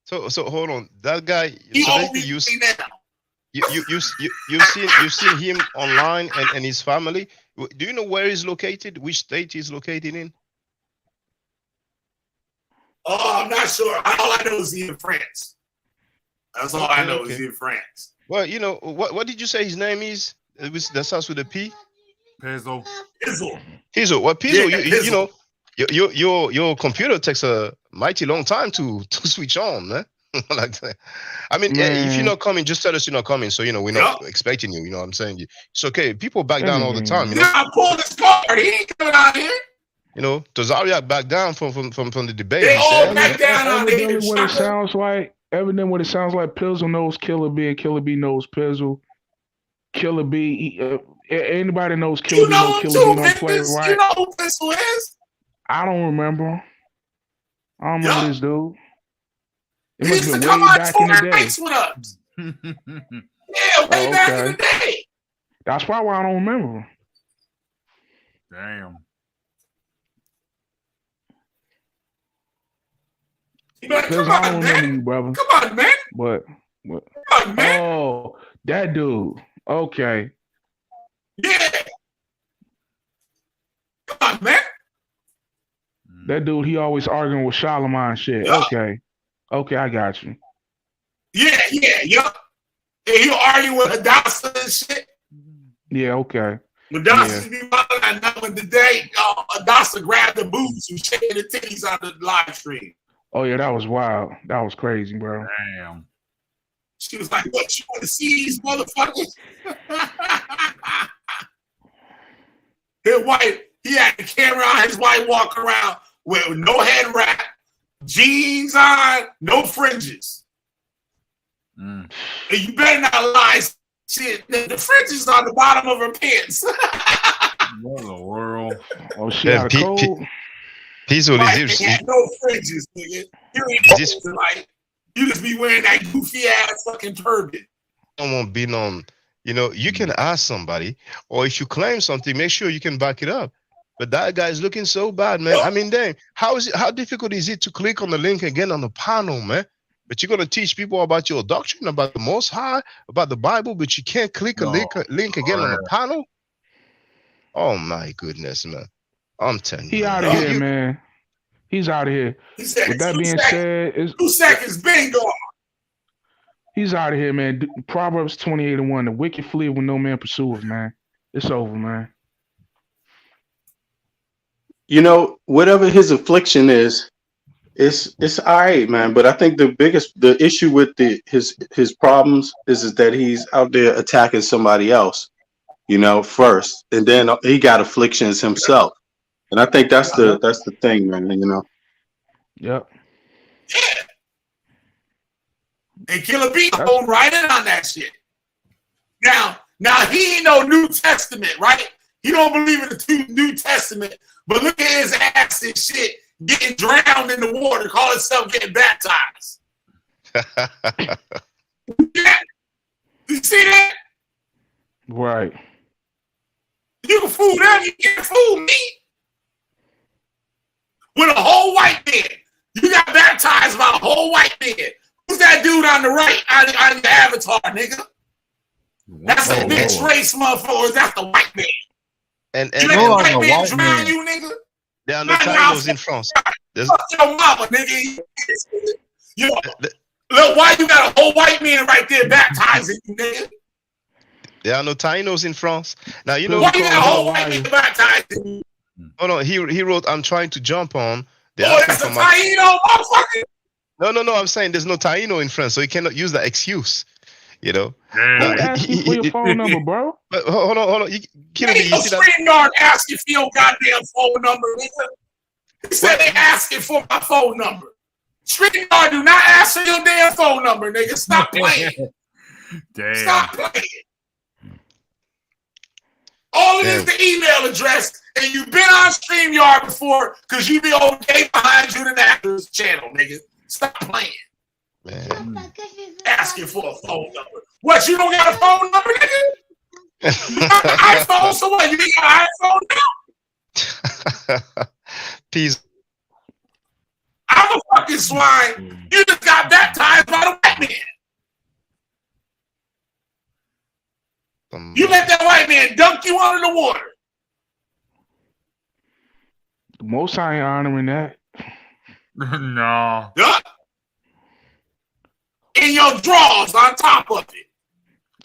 S3: So hold on. That guy.
S1: He
S3: So
S1: owes
S3: basically
S1: me now.
S3: you've seen him online and his family. Do you know where he's located? Which state he's located in?
S1: Oh, I'm not sure. All I know is he's in France. That's all I know is he's in France.
S3: Well, what did you say his name is? That starts with a P.
S2: Pizzo.
S3: Pizzo. Well, Pizzo.
S1: Yeah,
S3: Your computer takes a mighty long time to switch on, man. Like that. I mean, if you're not coming, just tell us you're not coming. So we're not expecting you. You know what I'm saying? It's okay. People back down all the time.
S1: I pulled his card. He ain't coming out here.
S3: Tazariak backed down from the debate.
S1: They all back down out there.
S10: Evidently what it sounds like Pizzle knows Killer B and Killer B knows Pizzle. Killer B, anybody knows Killer B knows Killer B don't play right.
S1: You know who Pizzle is?
S10: I don't remember. I don't remember this dude. It
S1: He
S10: must
S1: used
S10: have
S1: to
S10: been
S1: come
S10: way
S1: out
S10: back in the
S1: touring
S10: day.
S1: nights with us. Yeah, way back in the day.
S10: That's probably why I don't remember.
S2: Damn.
S10: Because I don't remember you, brother.
S1: Come on, man.
S10: What?
S1: Come on, man.
S10: Oh, that dude. Okay.
S1: Yeah. Come on, man.
S10: That dude, he always arguing with Charlemagne shit.
S1: Yeah.
S10: Okay, I got you.
S1: Yeah. And he'll argue with Hadassah and shit.
S10: Yeah, okay.
S1: Hadassah be running that when the day Hadassah grabbed the boobs and shaking the titties on the live stream.
S10: Oh yeah, that was wild. That was crazy, bro.
S2: Damn.
S1: She was like, "What, you want to see these motherfuckers?" His wife, he had the camera on. His wife walk around with no head wrap, jeans on, no fringes. And you better not lie. Shit, the fringes on the bottom of her pants.
S2: What in the world?
S10: Oh, she had a cold.
S3: Pizzo,
S1: Like, ain't no fringes, nigga. You ain't like you just be wearing that goofy ass fucking turban.
S3: Someone being on, you can ask somebody, or if you claim something, make sure you can back it up. But that guy is looking so bad, man. I mean, dang, how difficult is it to click on the link again on the panel, man? But you're gonna teach people about your doctrine, about the Most High, about the Bible, but you can't click a link again on the panel. Oh my goodness, man! I'm telling you,
S10: He out of here, man. He's out of here. With that being said,
S1: 2 seconds, bingo.
S10: He's out of here, man. Proverbs 28:1. The wicked flee when no man pursueth, man. It's over, man.
S6: Whatever his affliction is, it's all right, man. But I think the issue with his problems is that he's out there attacking somebody else, first, and then he got afflictions himself. And I think that's the thing, man.
S10: Yep.
S1: And Killer B going right in on that shit. Now he ain't no New Testament, right? He don't believe in the New Testament. But look at his ass and shit getting drowned in the water, call himself getting baptized. You see that?
S10: Right.
S1: You can fool them, you can't fool me. With a whole white man. You got baptized by a whole white man. Who's that dude on the right on the avatar, nigga? That's a mixed race motherfucker. That's the white man.
S3: And
S1: you let the white man drown you, nigga?
S3: There are no titles in France.
S1: Fuck your mama, nigga. Look, why you got a whole white man right there baptizing you, nigga?
S3: There are no Tainos in France. Now,
S1: why you got a whole white man baptizing you?
S3: Oh no, he wrote, I'm trying to jump on.
S1: That's a Taino, motherfucker.
S3: No, I'm saying there's no Taino in France, so you cannot use that excuse.
S10: Ask me for your phone number, bro.
S3: But hold on. You see that?
S1: StreamYard asking for your goddamn phone number, nigga. He said they asking for my phone number. StreamYard do not ask for your damn phone number, nigga. Stop playing.
S2: Damn.
S1: Stop playing. All it is the email address, and you've been on StreamYard before because you be okay behind you the Naturals channel, nigga. Stop playing.
S3: Man.
S1: Asking for a phone number. What, you don't got a phone number, nigga? You got an iPhone, so what? You ain't got an iPhone now?
S3: Peace.
S1: I'm a fucking swine. You just got baptized by the white man. You let that white man dunk you under the water.
S10: The Most High ain't honoring that.
S2: No.
S1: Yeah. In your drawers on top of it.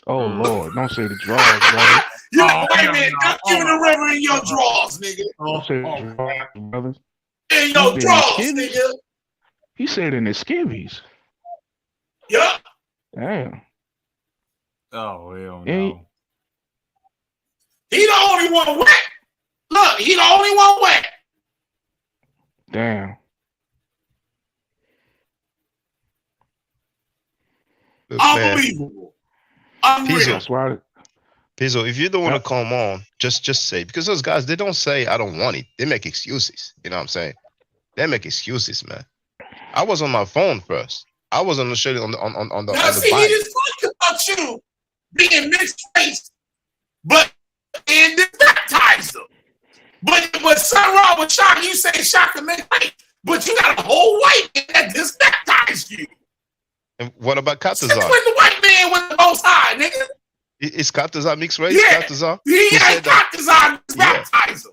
S10: Oh Lord, don't say the drawers, brother.
S1: You let white man dunk you in the river in your drawers, nigga.
S10: Don't say the drawers, brother.
S1: In your drawers, nigga.
S10: He said in his skivvies.
S1: Yeah.
S2: Oh
S10: Damn.
S2: hell no.
S1: He the only one wet. Look, he the only one wet.
S10: Damn.
S1: Unbelievable. Unreal.
S3: Pizzo, if you don't want to come on, just say, because those guys, they don't say I don't want it. They make excuses. You know what I'm saying? They make excuses, man. I was on my phone first. I was on the show on the
S1: now, see,
S3: bike.
S1: he just talked about you being mixed race, but and baptized them. But Sun Ra with Shaka, you say Shaka mixed race, but you got a whole white man that just baptized you.
S3: And what about Katazar?
S1: When the white man was the most high, nigga.
S3: Is Katazar mixed race?
S1: Yeah.
S3: Katazar?
S1: Yeah, Katazar baptized him.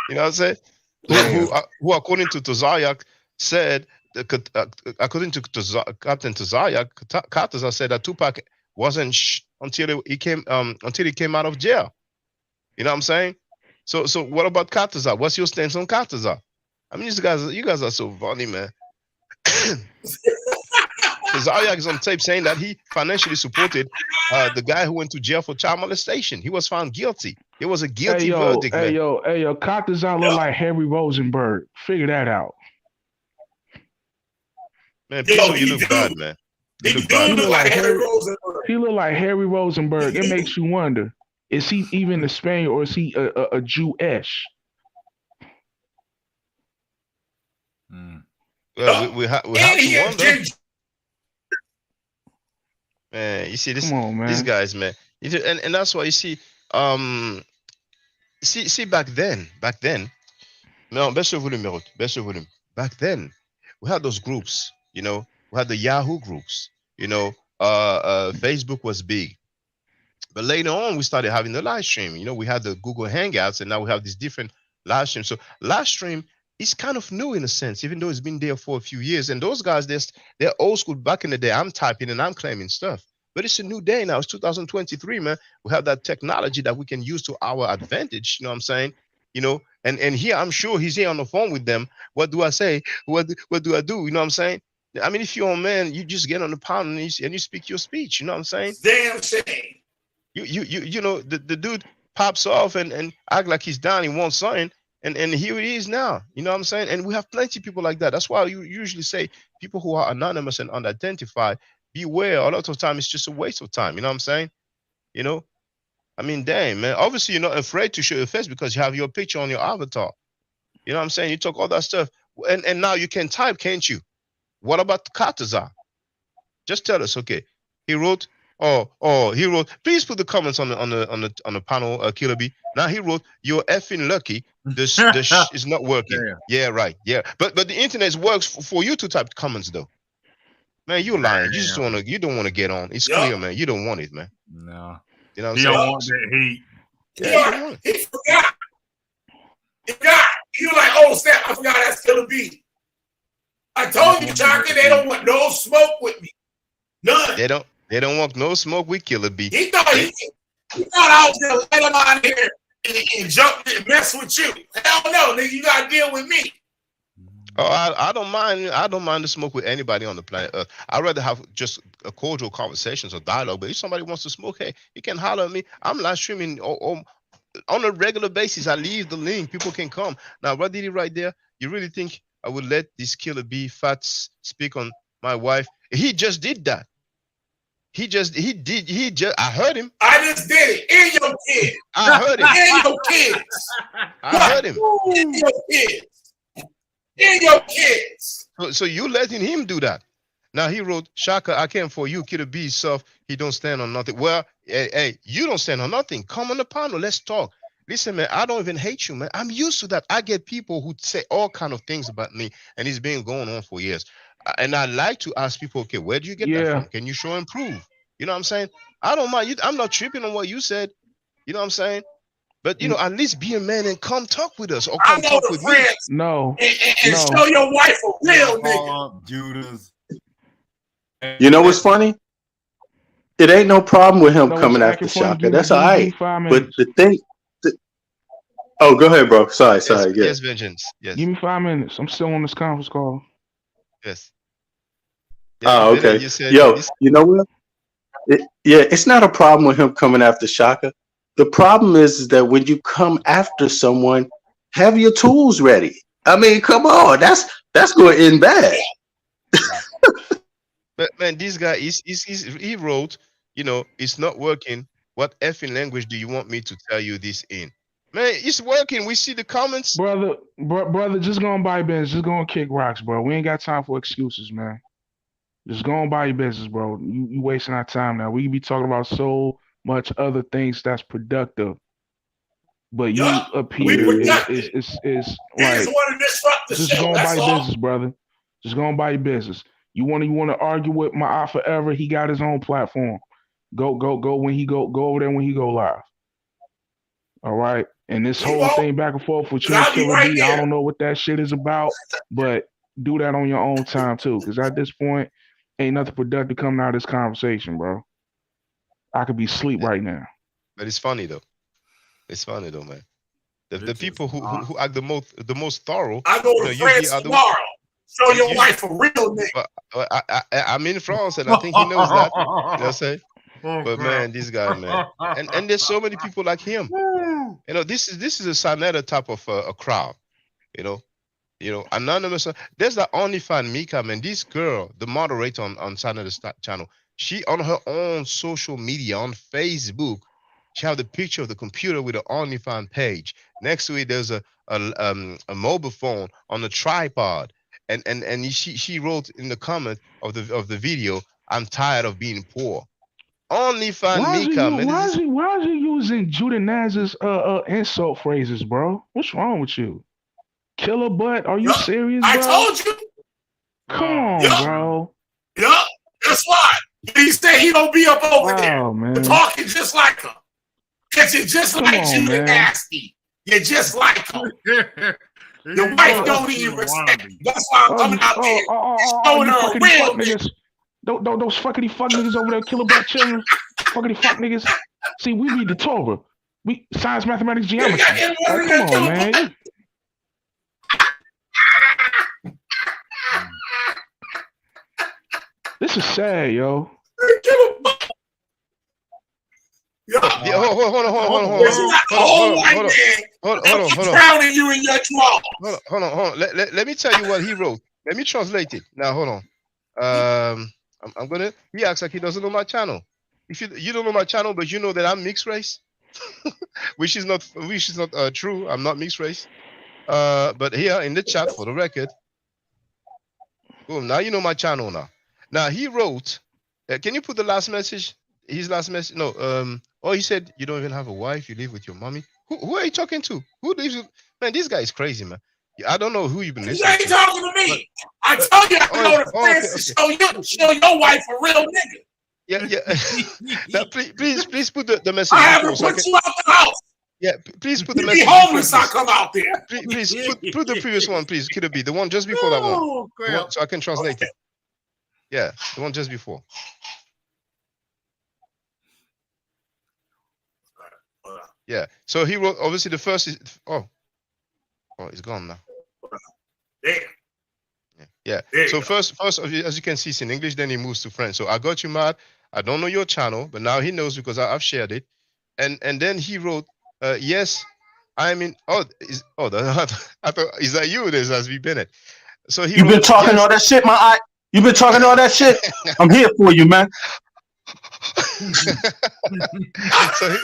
S3: You know what I'm saying? Who according to Tazayak said, according to Captain Tazayak, Katazar said that Tupac wasn't until he came out of jail. You know what I'm saying? So what about Katazar? What's your stance on Katazar? I mean, you guys are so funny, man. Tazayak is on tape saying that he financially supported the guy who went to jail for child molestation. He was found guilty. It was a guilty verdict.
S10: Hey, yo, Katazar look like Harry Rosenberg. Figure that out.
S3: Man, people, you look bad, man. You look bad.
S10: He look like Harry Rosenberg. It makes you wonder, is he even a Spaniard or is he a Jewish?
S3: Well, we have
S1: And he
S3: to
S1: has
S3: wonder.
S1: ginger.
S3: Man, you see this,
S10: Come on, man.
S3: these guys, man. And that's why you see, see back then, no, baisse le volume, Merot, baisse le volume. Back then, we had those groups, you know, we had the Yahoo groups, you know, Facebook was big. But later on, we started having the live stream. You know, we had the Google Hangouts, and now we have these different live streams. So live stream is kind of new in a sense, even though it's been there for a few years. And those guys, they're old school. Back in the day, I'm typing and I'm claiming stuff. But it's a new day now. It's 2023, man. We have that technology that we can use to our advantage. You know what I'm saying? You know, and here I'm sure he's here on the phone with them. What do I say? What do I do? You know what I'm saying? I mean, if you're a man, you just get on the pound and you speak your speech. You know what I'm saying?
S1: Damn shame.
S3: You know, the dude pops off and act like he's down, he wants something, and here it is now. You know what I'm saying? And we have plenty of people like that. That's why you usually say people who are anonymous and unidentified, beware. A lot of time it's just a waste of time. You know what I'm saying? You know, I mean, damn, man. Obviously, you're not afraid to show your face because you have your picture on your avatar. You know what I'm saying? You talk all that stuff, and now you can type, can't you? What about Katazar? Just tell us, okay? He wrote. Oh, he wrote. Please put the comments on the panel, Killer B. Now he wrote, "You're effing lucky. The is not working." Yeah, right. Yeah, but the internet works for you to type comments though. Man, you're lying. You don't want to get on. It's clear, man. You don't want it, man.
S2: No.
S3: You know what I'm
S2: He
S3: saying?
S2: don't want that heat.
S3: Yeah,
S1: he forgot. He forgot. You're like, oh snap! I forgot that's Killer B. I told you, Chaka, they don't want no smoke with me. None.
S3: They don't want no smoke with Killer B.
S1: He thought I was gonna let him out here and jump and mess with you. Hell no, nigga, you gotta deal with me.
S3: Oh, I don't mind. I don't mind the smoke with anybody on the planet Earth. I'd rather have just a cordial conversations or dialogue. But if somebody wants to smoke, hey, you can holler at me. I'm live streaming on a regular basis. I leave the link. People can come. Now, what did he write there? You really think I would let this Killer B Fats speak on my wife? He just did that. I heard him.
S1: I just did it. In your kids.
S3: I heard him.
S1: In your kids.
S3: I heard him.
S1: In your kids. In your kids.
S3: So you letting him do that. Now he wrote, Shaka, I came for you. Killer B is soft. He don't stand on nothing. Well, hey, you don't stand on nothing. Come on the panel. Let's talk. Listen, man, I don't even hate you, man. I'm used to that. I get people who say all kind of things about me, and it's been going on for years. And I like to ask people, okay, where do you get that from? Can you show and prove? You know what I'm saying? I don't mind. I'm not tripping on what you said. You know what I'm saying? But, you know, at least be a man and come talk with us or come talk with me.
S10: No.
S1: And show your wife a real nigga.
S2: Judas.
S6: You know what's funny? It ain't no problem with him coming after Shaka. That's all right. But the thing... Oh, go ahead, bro. Sorry.
S3: Yes, Vengeance. Yes.
S10: Give me 5 minutes. I'm still on this conference call.
S3: Yes.
S6: Oh, okay. You know what? It's not a problem with him coming after Shaka. The problem is that when you come after someone, have your tools ready. I mean, come on. That's going to end bad.
S3: But man, this guy he wrote, you know, it's not working. What effing language do you want me to tell you this in? Man, it's working. We see the comments.
S10: Brother, just go and buy business. Just go and kick rocks, bro. We ain't got time for excuses, man. Just go and buy your business, bro. You wasting our time now. We be talking about so much other things that's productive. But you up here is like, just go and buy your business, brother. Just go and buy your business. You want to argue with my eye forever? He got his own platform. Go when he go over there when he go live. All right. And this whole thing back and forth with you and Killer B, I don't know what that shit is about, but do that on your own time too. Because at this point, ain't nothing productive coming out of this conversation, bro. I could be asleep right now.
S3: But it's funny though. It's funny though, man. The people who act the most thorough.
S1: I go to France tomorrow. Show your wife a real nigga.
S3: I'm in France, and I think he knows that. You know what I'm saying? But man, this guy, man, and there's so many people like him. You know, this is a Sanetta type of a crowd. You know, anonymous. There's that OnlyFans Mika, man. This girl, the moderator on Sanetta's channel, she on her own social media on Facebook, she have the picture of the computer with the OnlyFans page. Next to it, there's a mobile phone on a tripod, and she wrote in the comment of the video, I'm tired of being poor. Only find
S10: Why is he,
S3: Mika, man.
S10: why is he using Judah Naz's insult phrases, bro? What's wrong with you? Killer butt? Are you serious, bro?
S1: I told you.
S10: Come on, bro.
S1: Yup. That's why. He said he don't be up over there.
S10: Man.
S1: Talking just like him. Because you're just
S10: Come
S1: like
S10: on,
S1: Judah
S10: man.
S1: Nasty. You're just like him. Your wife don't even respect. That's why I'm coming out there showing
S10: you
S1: her a
S10: fuckity
S1: real
S10: fuck
S1: nigga.
S10: niggas. Those fuckity fuck niggas over there, killer butt children. Fuckity fuck niggas. See, we read the Torah. We science, mathematics, geometry. Like, come on, man. This is sad, yo.
S3: Hold on.
S1: Drowning you in your drawers.
S3: Hold on. Let me tell you what he wrote. Let me translate it. Now, hold on. I'm gonna. He acts like he doesn't know my channel. If you don't know my channel, but you know that I'm mixed race, which is not true. I'm not mixed race. But here in the chat, for the record, boom. Now you know my channel. Now he wrote. Can you put the last message? His last message. No. Oh, he said you don't even have a wife. You live with your mommy. Who are you talking to? Who lives with? Man, this guy is crazy, man. I don't know who you've been listening to.
S1: You ain't talking to me. I told you I can go to France to show your wife a real nigga.
S3: Yeah. Now, please put the message.
S1: I haven't put you out the house.
S3: Yeah, please put the
S1: You
S3: message.
S1: be homeless, I come out there.
S3: Please put the previous one, please. Could it be the one just before that one? The one so I can translate it. Yeah, the one just before. Yeah. So he wrote. Obviously, the first is. Oh, it's gone now. Yeah. So first, as you can see, it's in English. Then he moves to French. So I got you mad. I don't know your channel, but now he knows because I've shared it. And then he wrote, yes, I'm in. I thought, is that you? This has been Bennett. So he.
S6: You've been talking all that shit, my eye. You've been talking all that shit. I'm here for you, man.
S3: So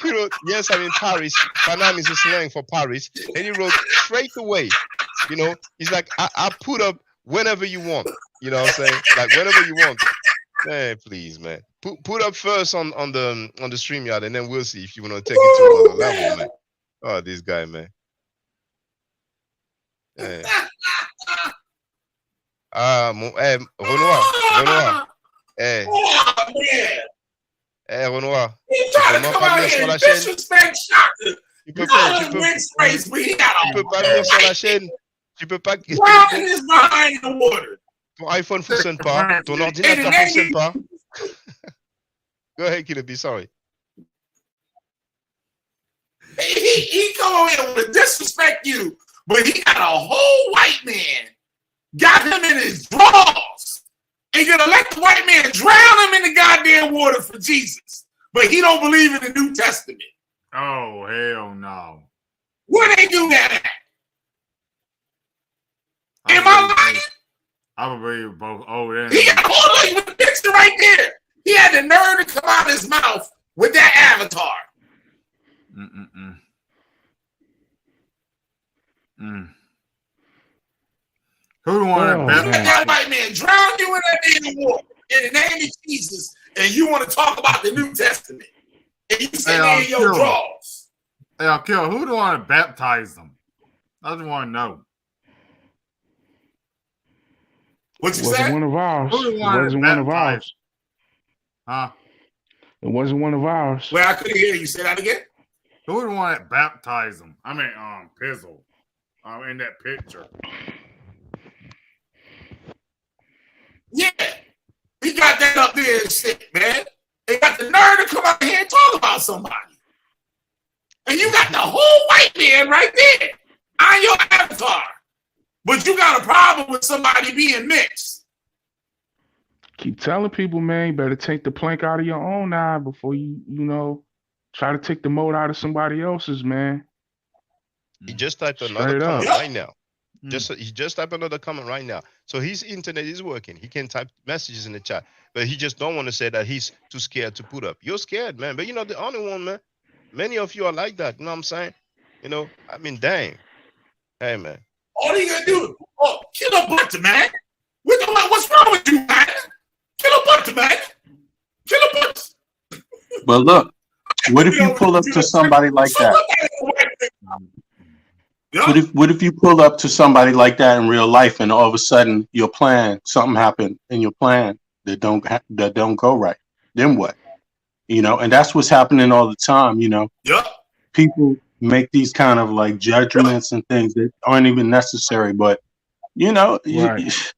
S3: he wrote, yes, I'm in Paris. Panam is a slang for Paris. And he wrote straight away, you know, he's like, I put up whenever you want. You know what I'm saying? Like whenever you want. Man, please, man. Put up first on the StreamYard, and then we'll see if you want to take it to another level, man. Oh, this guy, man. Yeah. Renoir. Hey. Renoir.
S1: You trying to come out here and disrespect Shaka. Tu peux
S3: pas venir sur la chaîne. Tu peux pas.
S1: Drowning is behind the water.
S3: Ton iPhone fonctionne pas. Ton ordinateur fonctionne pas. Go ahead, Killer B. Sorry.
S1: He come over here to disrespect you, but he got a whole white man. Got him in his drawers. And you're gonna let the white man drown him in the goddamn water for Jesus. But he don't believe in the New Testament.
S2: Oh, hell no.
S1: Where they do that at? Am I lying?
S2: I believe both. Oh, yeah.
S1: He had hold on with the picture right there. He had the nerve to come out his mouth with that avatar.
S2: Who the one
S1: that white man drown you in that damn water in the name of Jesus, and you want to talk about the New Testament, and you sit there in your drawers.
S2: Hey, I'll kill. Who the one that baptized them? I just want to know.
S1: What you
S10: It wasn't one of ours. It wasn't one of ours.
S2: Huh?
S10: It wasn't one of ours.
S1: Well, I couldn't hear you. Say that again.
S2: Who the one that baptized them? I mean, Pizzle. In that picture.
S1: Yeah, he got that up there and shit, man. They got the nerve to come out here and talk about somebody. And you got the whole white man right there on your avatar. But you got a problem with somebody being mixed.
S10: Keep telling people, man, you better take the plank out of your own eye before you try to take the mold out of somebody else's, man.
S3: He just typed another comment right now. He just typed another comment right now. So his internet is working. He can type messages in the chat, but he just don't want to say that he's too scared to put up. You're scared, man. But you know, the only one, man. Many of you are like that. You know what I'm saying? You know, I mean, dang. Hey, man.
S1: All you gonna do? Oh, kill a bunch, man. What's wrong with you, man? Kill a bunch, man. Kill a bunch.
S6: But look, what if you pull up to somebody like that? What if you pull up to somebody like that in real life, and all of a sudden your plan, something happened in your plan that don't go right? Then what? You know, and that's what's happening all the time. You know, people make these kind of like judgments and things that aren't even necessary. But you know, it's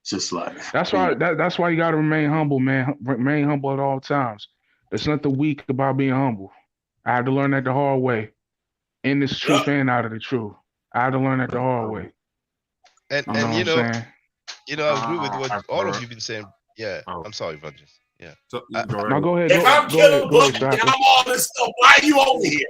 S6: just like
S10: that's why that's why you got to remain humble, man. Remain humble at all times. There's nothing weak about being humble. I had to learn that the hard way. In this truth and out of the truth. I had to learn that the hard way.
S3: And
S10: you know
S3: you know,
S10: what I'm saying?
S3: I agree with what all of you've been saying. Yeah, I'm sorry, Evangelist. Yeah.
S2: So,
S10: No, go ahead.
S1: If I'm killing Bucky and I'm all this stuff, why are you over here?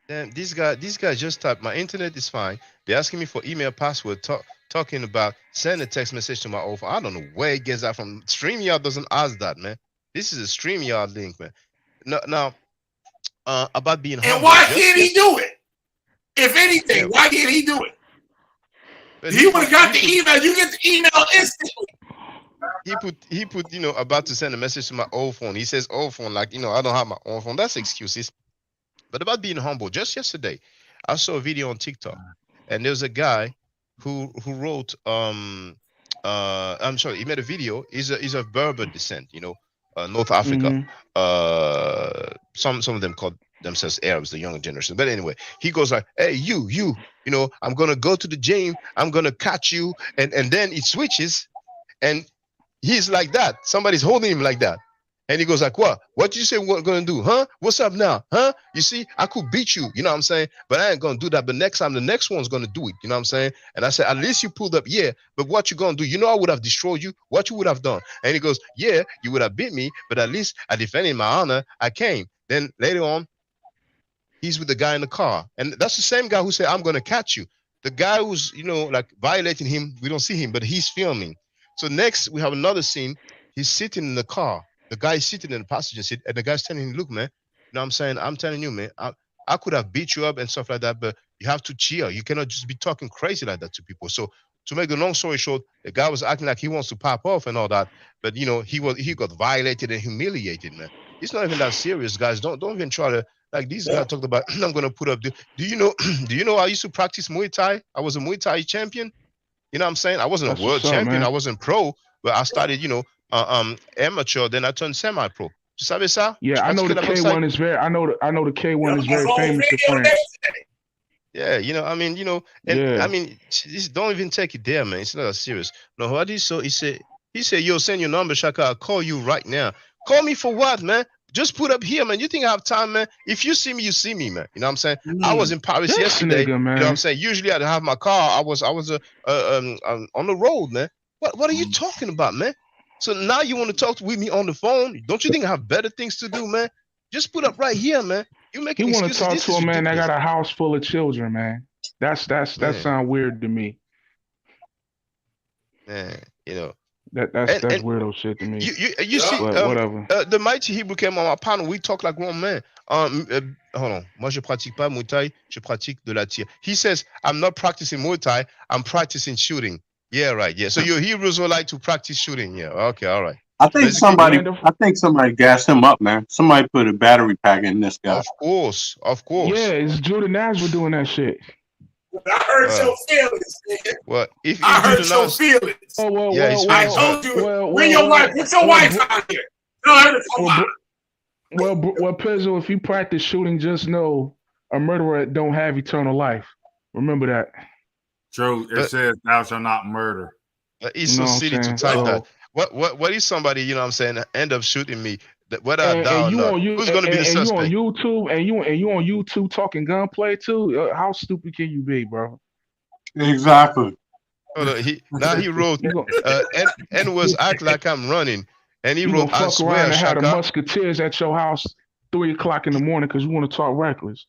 S3: Then these guys just typed, my internet is fine. They're asking me for email password, talking about send a text message to my old phone. I don't know where it gets that from. StreamYard doesn't ask that, man. This is a StreamYard link, man. Now, about being humble.
S1: And why can't he do it? If anything, why can't he do it? He would have got the email. You get the email instantly.
S3: He put, you know, about to send a message to my old phone. He says old phone, like, you know, I don't have my own phone. That's excuses. But about being humble, just yesterday, I saw a video on TikTok, and there's a guy who wrote I'm sorry, he made a video. He's of Berber descent, you know, North Africa. Some of them called themselves Arabs, the younger generation. But anyway, he goes like, hey, you know, I'm gonna go to the gym, I'm gonna catch you, and then it switches, and he's like that. Somebody's holding him like that. And he goes like, what did you say we're gonna do? Huh? What's up now? Huh? You see, I could beat you, you know what I'm saying? But I ain't gonna do that. But next time, the next one's gonna do it, you know what I'm saying? And I said, at least you pulled up, yeah, but what you gonna do? You know, I would have destroyed you. What you would have done? And he goes, yeah, you would have beat me, but at least I defended my honor. I came. Then later on, he's with the guy in the car. And that's the same guy who said, I'm gonna catch you. The guy who's, you know, like violating him, we don't see him, but he's filming. So next we have another scene. He's sitting in the car. The guy is sitting in the passenger seat, and the guy's telling him, look, man, you know what I'm saying? I'm telling you, man, I could have beat you up and stuff like that, but you have to cheer. You cannot just be talking crazy like that to people. So to make the long story short, the guy was acting like he wants to pop off and all that, but you know, he got violated and humiliated, man. It's not even that serious, guys. Don't even try to, like these guys talked about, I'm gonna put up do you know I used to practice Muay Thai? I was a Muay Thai champion. You know what I'm saying? I wasn't a world champion, I wasn't pro, but I started, you know, amateur, then I turned semi-pro. Tu savais ça?
S10: Yeah, I know the K1 is very. I know the K1 is very famous in France.
S3: Yeah, you know, I mean, you know, and I mean, just don't even take it there, man. It's not that serious. No, what he so he said, yo, send your number, Shaka. I'll call you right now. Call me for what, man? Just put up here, man. You think I have time, man? If you see me, you see me, man. You know what I'm saying? I was in Paris yesterday.
S10: Nigga, man.
S3: You know what I'm saying? Usually I'd have my car. I was on the road, man. What are you talking about, man? So now you want to talk with me on the phone? Don't you think I have better things to do, man? Just put up right here, man. You make.
S10: You want to talk to a man that got a house full of children, man? That sounds weird to me.
S3: Man, you know.
S10: That's weirdo shit to me.
S3: You see,
S10: whatever.
S3: The mighty Hebrew came on my panel. We talk like grown men. Hold on. Moi, je pratique pas Muay Thai. Je pratique de la tire. He says, I'm not practicing Muay Thai. I'm practicing shooting. Yeah, right. Yeah. So your Hebrews will like to practice shooting. Yeah. Okay. All right.
S6: I think somebody gassed him up, man. Somebody put a battery pack in this guy.
S3: Of course.
S10: Yeah, it's Judah Nazareth doing that shit.
S1: I heard your feelings, nigga.
S3: Well, if
S1: I heard your feelings. I told you, bring your wife. Put your wife out here. Tell her to come out.
S10: Well, Pezzo, if you practice shooting, just know a murderer don't have eternal life. Remember that.
S2: True. It says thou shalt not murder.
S3: It's so silly to type that. What if somebody, you know what I'm saying, end up shooting me? Who's going to be the suspect?
S10: And you on YouTube talking gunplay too? How stupid can you be, bro?
S6: Exactly.
S3: He wrote N was act like I'm running, and he
S10: you
S3: wrote I
S10: fuck
S3: swear
S10: around and
S3: Shaka.
S10: had the musketeers at your house 3 o'clock in the morning because you want to talk reckless.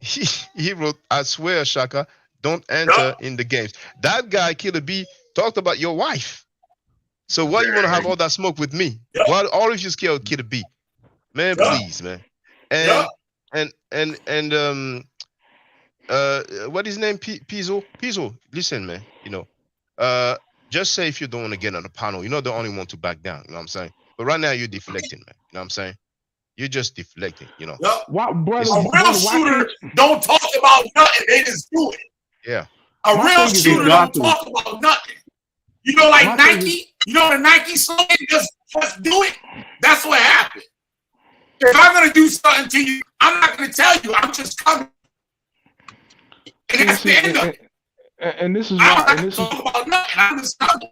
S3: He wrote I swear Shaka, don't enter in the games. That guy Killer B talked about your wife. So why you want to have all that smoke with me? Why all of you scared of Killer B? Man, please, man. And what is his name? Pizzo. Listen, man. Just say if you don't want to get on the panel, you're not the only one to back down. You know what I'm saying? But right now you're deflecting, man. You know what I'm saying? You're just deflecting.
S1: Yep.
S10: Why, brother?
S1: A real shooter don't talk about nothing. They just do it.
S3: Yeah.
S1: A real shooter don't talk about nothing. You know, like Nike. You know the Nike slogan, just do it. That's what happened. If I'm gonna do something to you, I'm not gonna tell you. I'm just coming. And that's the end of it.
S10: And this is why. And this is
S1: about nothing. I'm just coming.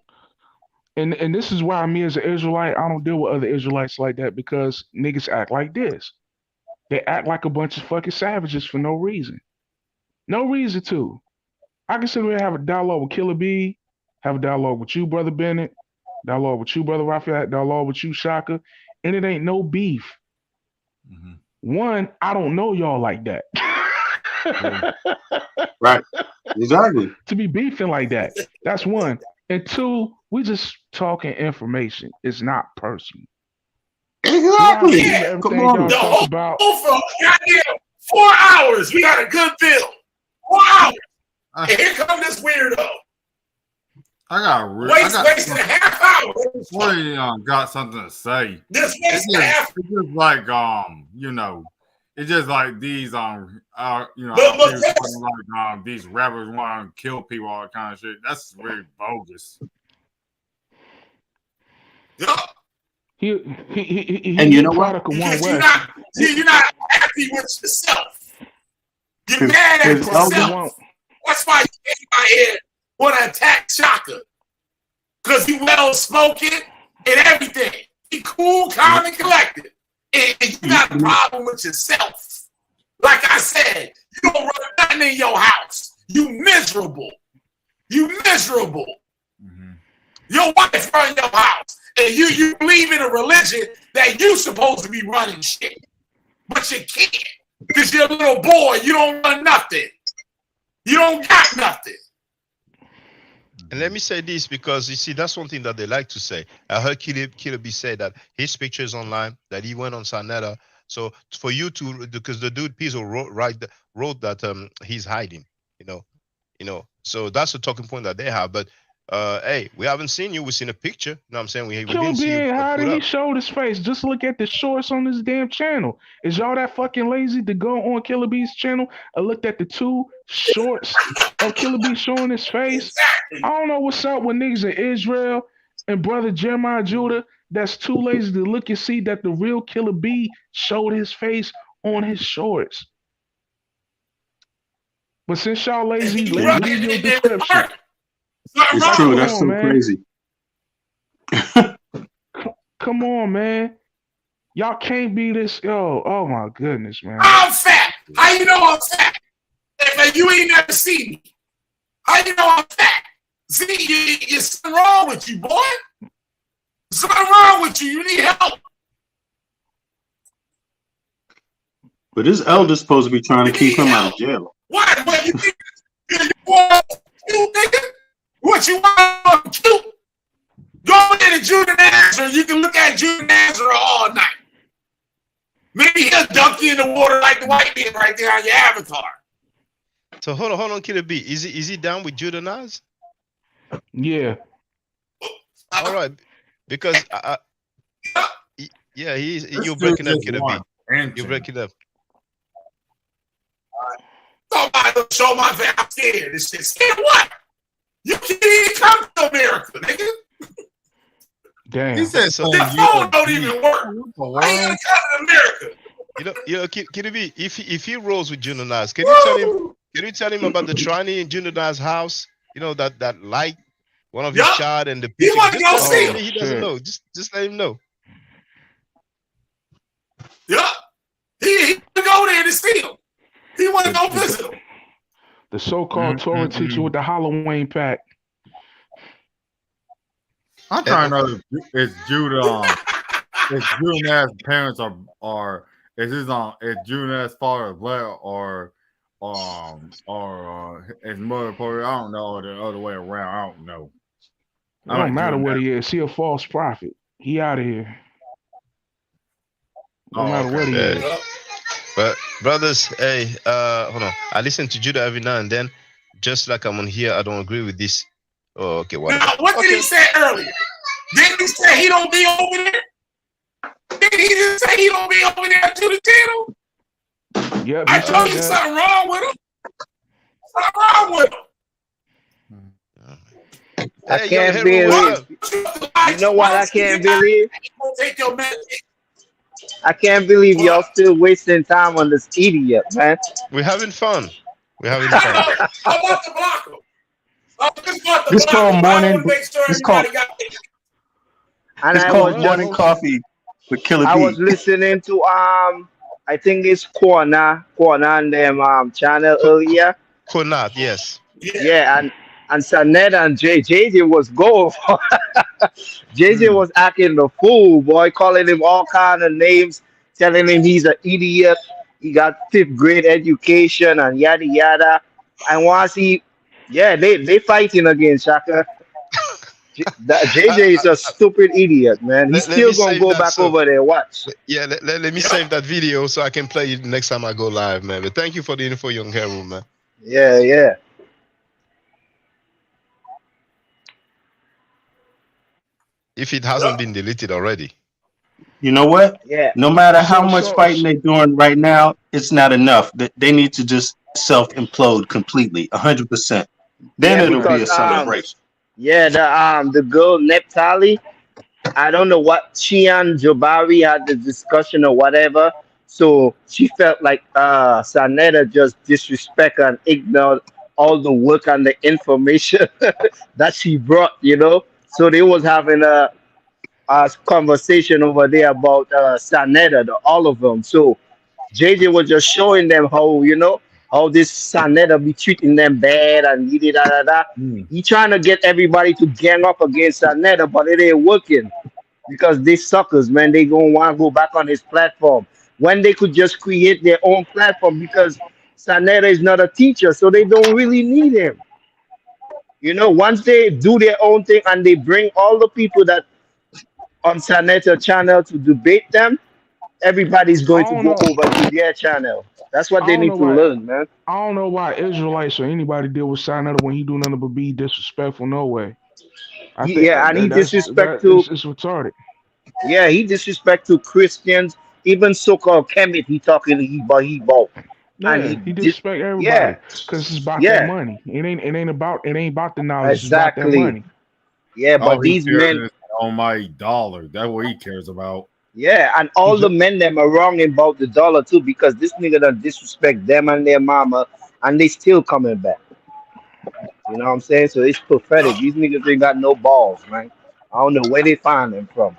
S10: And this is why me as an Israelite, I don't deal with other Israelites like that because niggas act like this. They act like a bunch of fucking savages for no reason. No reason to. I can sit here and have a dialogue with Killer B, have a dialogue with you, Brother Bennett, dialogue with you, Brother Raphael, dialogue with you, Shaka, and it ain't no beef. One, I don't know y'all like that.
S6: Right. Exactly.
S10: To be beefing like that. That's one. And two, we just talking information. It's not personal.
S6: Exactly.
S10: Come on. Talk about.
S1: For goddamn 4 hours, we got a good bill. 4 hours. And here come this weirdo. Wasting a half hour.
S2: Really got something to say.
S1: It's
S2: just like it's just like these these rappers want to kill people, all that kind of shit. That's really bogus.
S6: And you know what?
S1: You're not happy with yourself. You're mad at yourself. That's why you in my head want to attack Shaka. Because he well spoken and everything. He cool, calm, and collected. And you got a problem with yourself. Like I said, you don't run nothing in your house. You miserable. Your wife run your house. And you believe in a religion that you supposed to be running shit. But you can't. Because you're a little boy. You don't run nothing. You don't got nothing.
S3: And let me say this because you see that's one thing that they like to say. I heard Killer B say that his picture is online, that he went on Sanetta. So for you to, because the dude Pizzo wrote that he's hiding, So that's a talking point that they have. But hey, we haven't seen you. We've seen a picture. You know what I'm saying? We didn't see you.
S10: How did he show his face? Just look at the shorts on this damn channel. Is y'all that fucking lazy to go on Killer B's channel and looked at the 2 shorts of Killer B showing his face? I don't know what's up with niggas in Israel and brother Jeremiah Judah that's too lazy to look and see that the real Killer B showed his face on his shorts. But since y'all lazy, let me read your description.
S6: It's true. That's so crazy.
S10: Come on, man. Y'all can't be this. Oh my goodness, man.
S1: I'm fat. How you know I'm fat? If you ain't never seen me. How you know I'm fat? See, there's something wrong with you, boy. Something wrong with you. You need help.
S6: But his elder's supposed to be trying to keep him out of jail.
S1: Why? What you think? You want cute, nigga? What you want cute? Go into Judah Nazareth. You can look at Judah Nazareth all night. Maybe he'll dunk you in the water like the white man right there on your avatar.
S3: So hold on, Killer B. Is he down with Judah Naz?
S10: Yeah.
S3: All right, because you're breaking up, Killer B. You're breaking up.
S1: Somebody will show my face. I'm scared. This shit. Scared what? You can't even come to America, nigga.
S10: Damn.
S2: He said
S1: the phone don't even work. How you gonna come to America?
S3: Killer B, if he rolls with Judah Naz, can you tell him about the tranny in Judah Naz's house? You know that light, one of his shot and the picture.
S1: He want to go see him.
S3: He doesn't know. Just let him know.
S1: Yeah. He want to go there to see him. He want to go visit him.
S10: The so-called Torah teacher with the Halloween pack.
S2: I'm trying to know if Judah Naz's parents are is Judah Naz's father black or his mother Puerto Rican? I don't know, or the other way around. I don't know.
S10: It don't matter what he is. He a false prophet. He out of here. No matter what he is.
S3: But Brothers, hey, hold on. I listen to Judah every now and then. Just like I'm on here, I don't agree with this. Oh, okay, whatever.
S1: Now, what did he say earlier? Didn't he say he don't be over there? Didn't he just say he don't be over there to the channel?
S10: Yep,
S1: I told you something wrong with him. Something wrong with him.
S7: I can't believe. You know what I can't believe?
S1: Take your medicine.
S7: I can't believe y'all still wasting time on this idiot, man.
S3: We're having fun. We're having fun.
S1: I'm about to block him.
S6: This called morning. This called.
S7: And
S6: It's
S7: I
S6: called
S7: was
S6: morning
S7: just,
S6: coffee with Killer
S7: I
S6: B.
S7: was listening to I think it's Corner and them channel earlier.
S3: Konat, yes.
S7: Yeah, and Sanet and JJ was going for JJ was acting the fool, boy, calling him all kind of names, telling him he's an idiot. He got 5th grade education and yada yada. And once they fighting again, Shaka. JJ is a stupid idiot, man. He's
S3: Let me
S7: still gonna
S3: save
S7: go
S3: that,
S7: back
S3: so
S7: over there. Watch.
S3: yeah, let me save that video so I can play it next time I go live, man. But thank you for the info, Young Hero, man.
S7: Yeah.
S3: If it hasn't been deleted already.
S6: You know what?
S7: Yeah.
S6: No matter how much fighting they're doing right now, it's not enough. They need to just self-implode completely, 100%. Then it'll be a celebration.
S7: The girl Neptali, I don't know what she and Jabari had the discussion or whatever. So she felt like Sanetta just disrespect and ignored all the work and the information that she brought, So they was having a conversation over there about Sanetta, all of them. So JJ was just showing them how this Sanetta be treating them bad and da da da. He trying to get everybody to gang up against Sanetta, but it ain't working because they suckers, man. They gonna want to go back on his platform when they could just create their own platform because Sanetta is not a teacher, so they don't really need him. Once they do their own thing and they bring all the people that on Sanetta channel to debate them, everybody's going to go over to their channel. That's what they need to learn, man.
S10: I don't know why Israelites or anybody deal with Sinetta when he do nothing but be disrespectful. No way.
S7: And he disrespect to.
S10: It's retarded.
S7: Yeah, he disrespect to Christians, even so-called Kemet. He talking he both.
S10: Yeah,
S7: And
S10: he disrespect everybody because it's about that money. It ain't about the knowledge. It's about that money.
S7: Yeah, but these men
S2: on my dollar. That's what he cares about.
S7: Yeah, and all the men them are wrong about the dollar too because this nigga done disrespect them and their mama, and they still coming back. You know what I'm saying? So it's pathetic. These niggas ain't got no balls, man. I don't know where they find them from.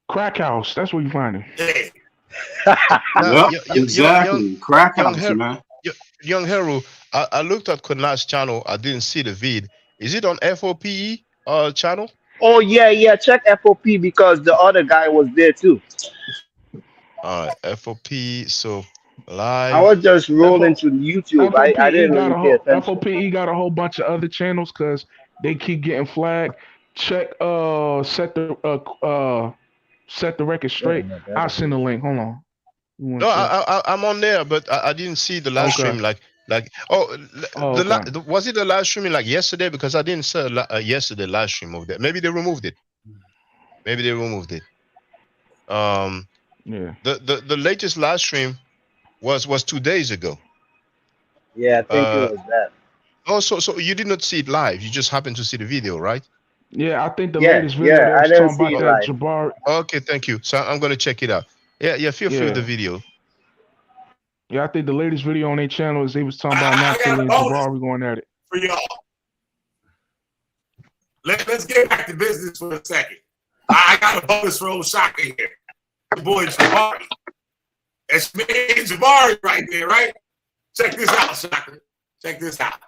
S10: Crack house. That's where you find him.
S6: Exactly. Crack house, man.
S3: Young Hero, I looked at Konat's channel. I didn't see the vid. Is it on FOPE channel?
S7: Oh yeah. Check FOP because the other guy was there too.
S3: All right, FOP. So live.
S7: I was just rolling to YouTube. I didn't really pay attention.
S10: FOPE got a whole bunch of other channels because they keep getting flagged. Check set the record straight. I'll send the link. Hold on.
S3: No, I'm on there, but I didn't see the live stream. Was it the live streaming like yesterday? Because I didn't see yesterday live stream over there. Maybe they removed it.
S10: Yeah.
S3: The latest live stream was 2 days ago.
S7: Yeah, I think it was that.
S3: Oh, so you did not see it live. You just happened to see the video, right?
S10: Yeah, I think the latest video
S7: I didn't
S10: talking
S7: see
S10: about
S7: it
S10: that Jabari.
S3: Okay, thank you. So I'm gonna check it out. Yeah, feel free with the video.
S10: Yeah, I think the latest video on their channel is they was talking about Natalie and Jabari going at it.
S1: For y'all. Let's get back to business for a second. I got a bonus for old Shaka here. The boy Jabari. It's me and Jabari right there, right? Check this out, Shaka. Check this out.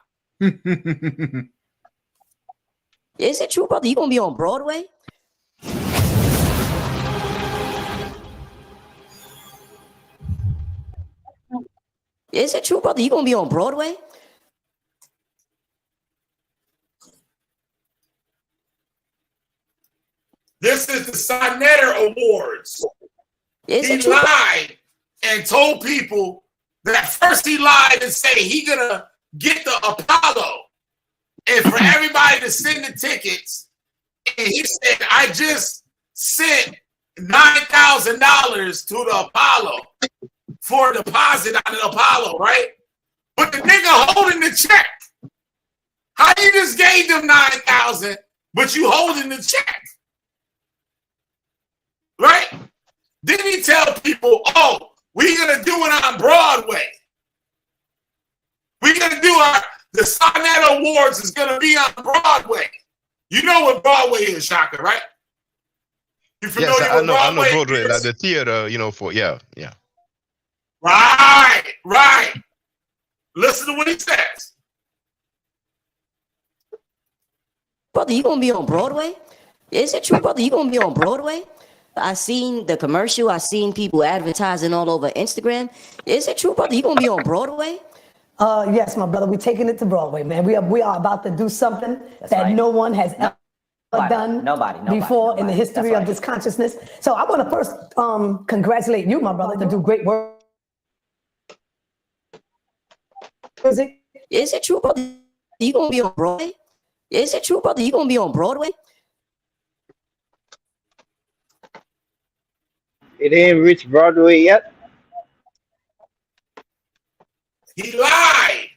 S20: Is it true, brother? You gonna be on Broadway? Is it true, brother? You gonna be on Broadway?
S1: This is the Sonetter Awards. He lied and told people that first he lied and say he gonna get the Apollo, and for everybody to send the tickets, and he said, I just sent $9,000 to the Apollo for a deposit on the Apollo, right? But the nigga holding the check. How you just gave them 9,000, but you holding the check? Right? Then he tell people, oh, we're gonna do it on Broadway. We're gonna do the Sonnet Awards is gonna be on Broadway. You know what Broadway is, Shaka, right? You familiar
S3: Yes, I
S1: with
S3: know. I know
S1: Broadway?
S3: Broadway, like the theater. You know, for yeah.
S1: Right. Listen to what he says.
S20: Brother, you gonna be on Broadway? Is it true, brother? You gonna be on Broadway? I seen the commercial. I seen people advertising all over Instagram. Is it true, brother? You gonna be on Broadway?
S15: Yes, my brother. We're taking it to Broadway, man. We are about to do something that no one has ever done before in the history of this consciousness. So I want to first congratulate you, my brother, to do great work.
S20: Is it true, brother? You gonna be on Broadway? Is it true, brother? You gonna be on Broadway?
S7: It ain't reached Broadway yet.
S1: He lied.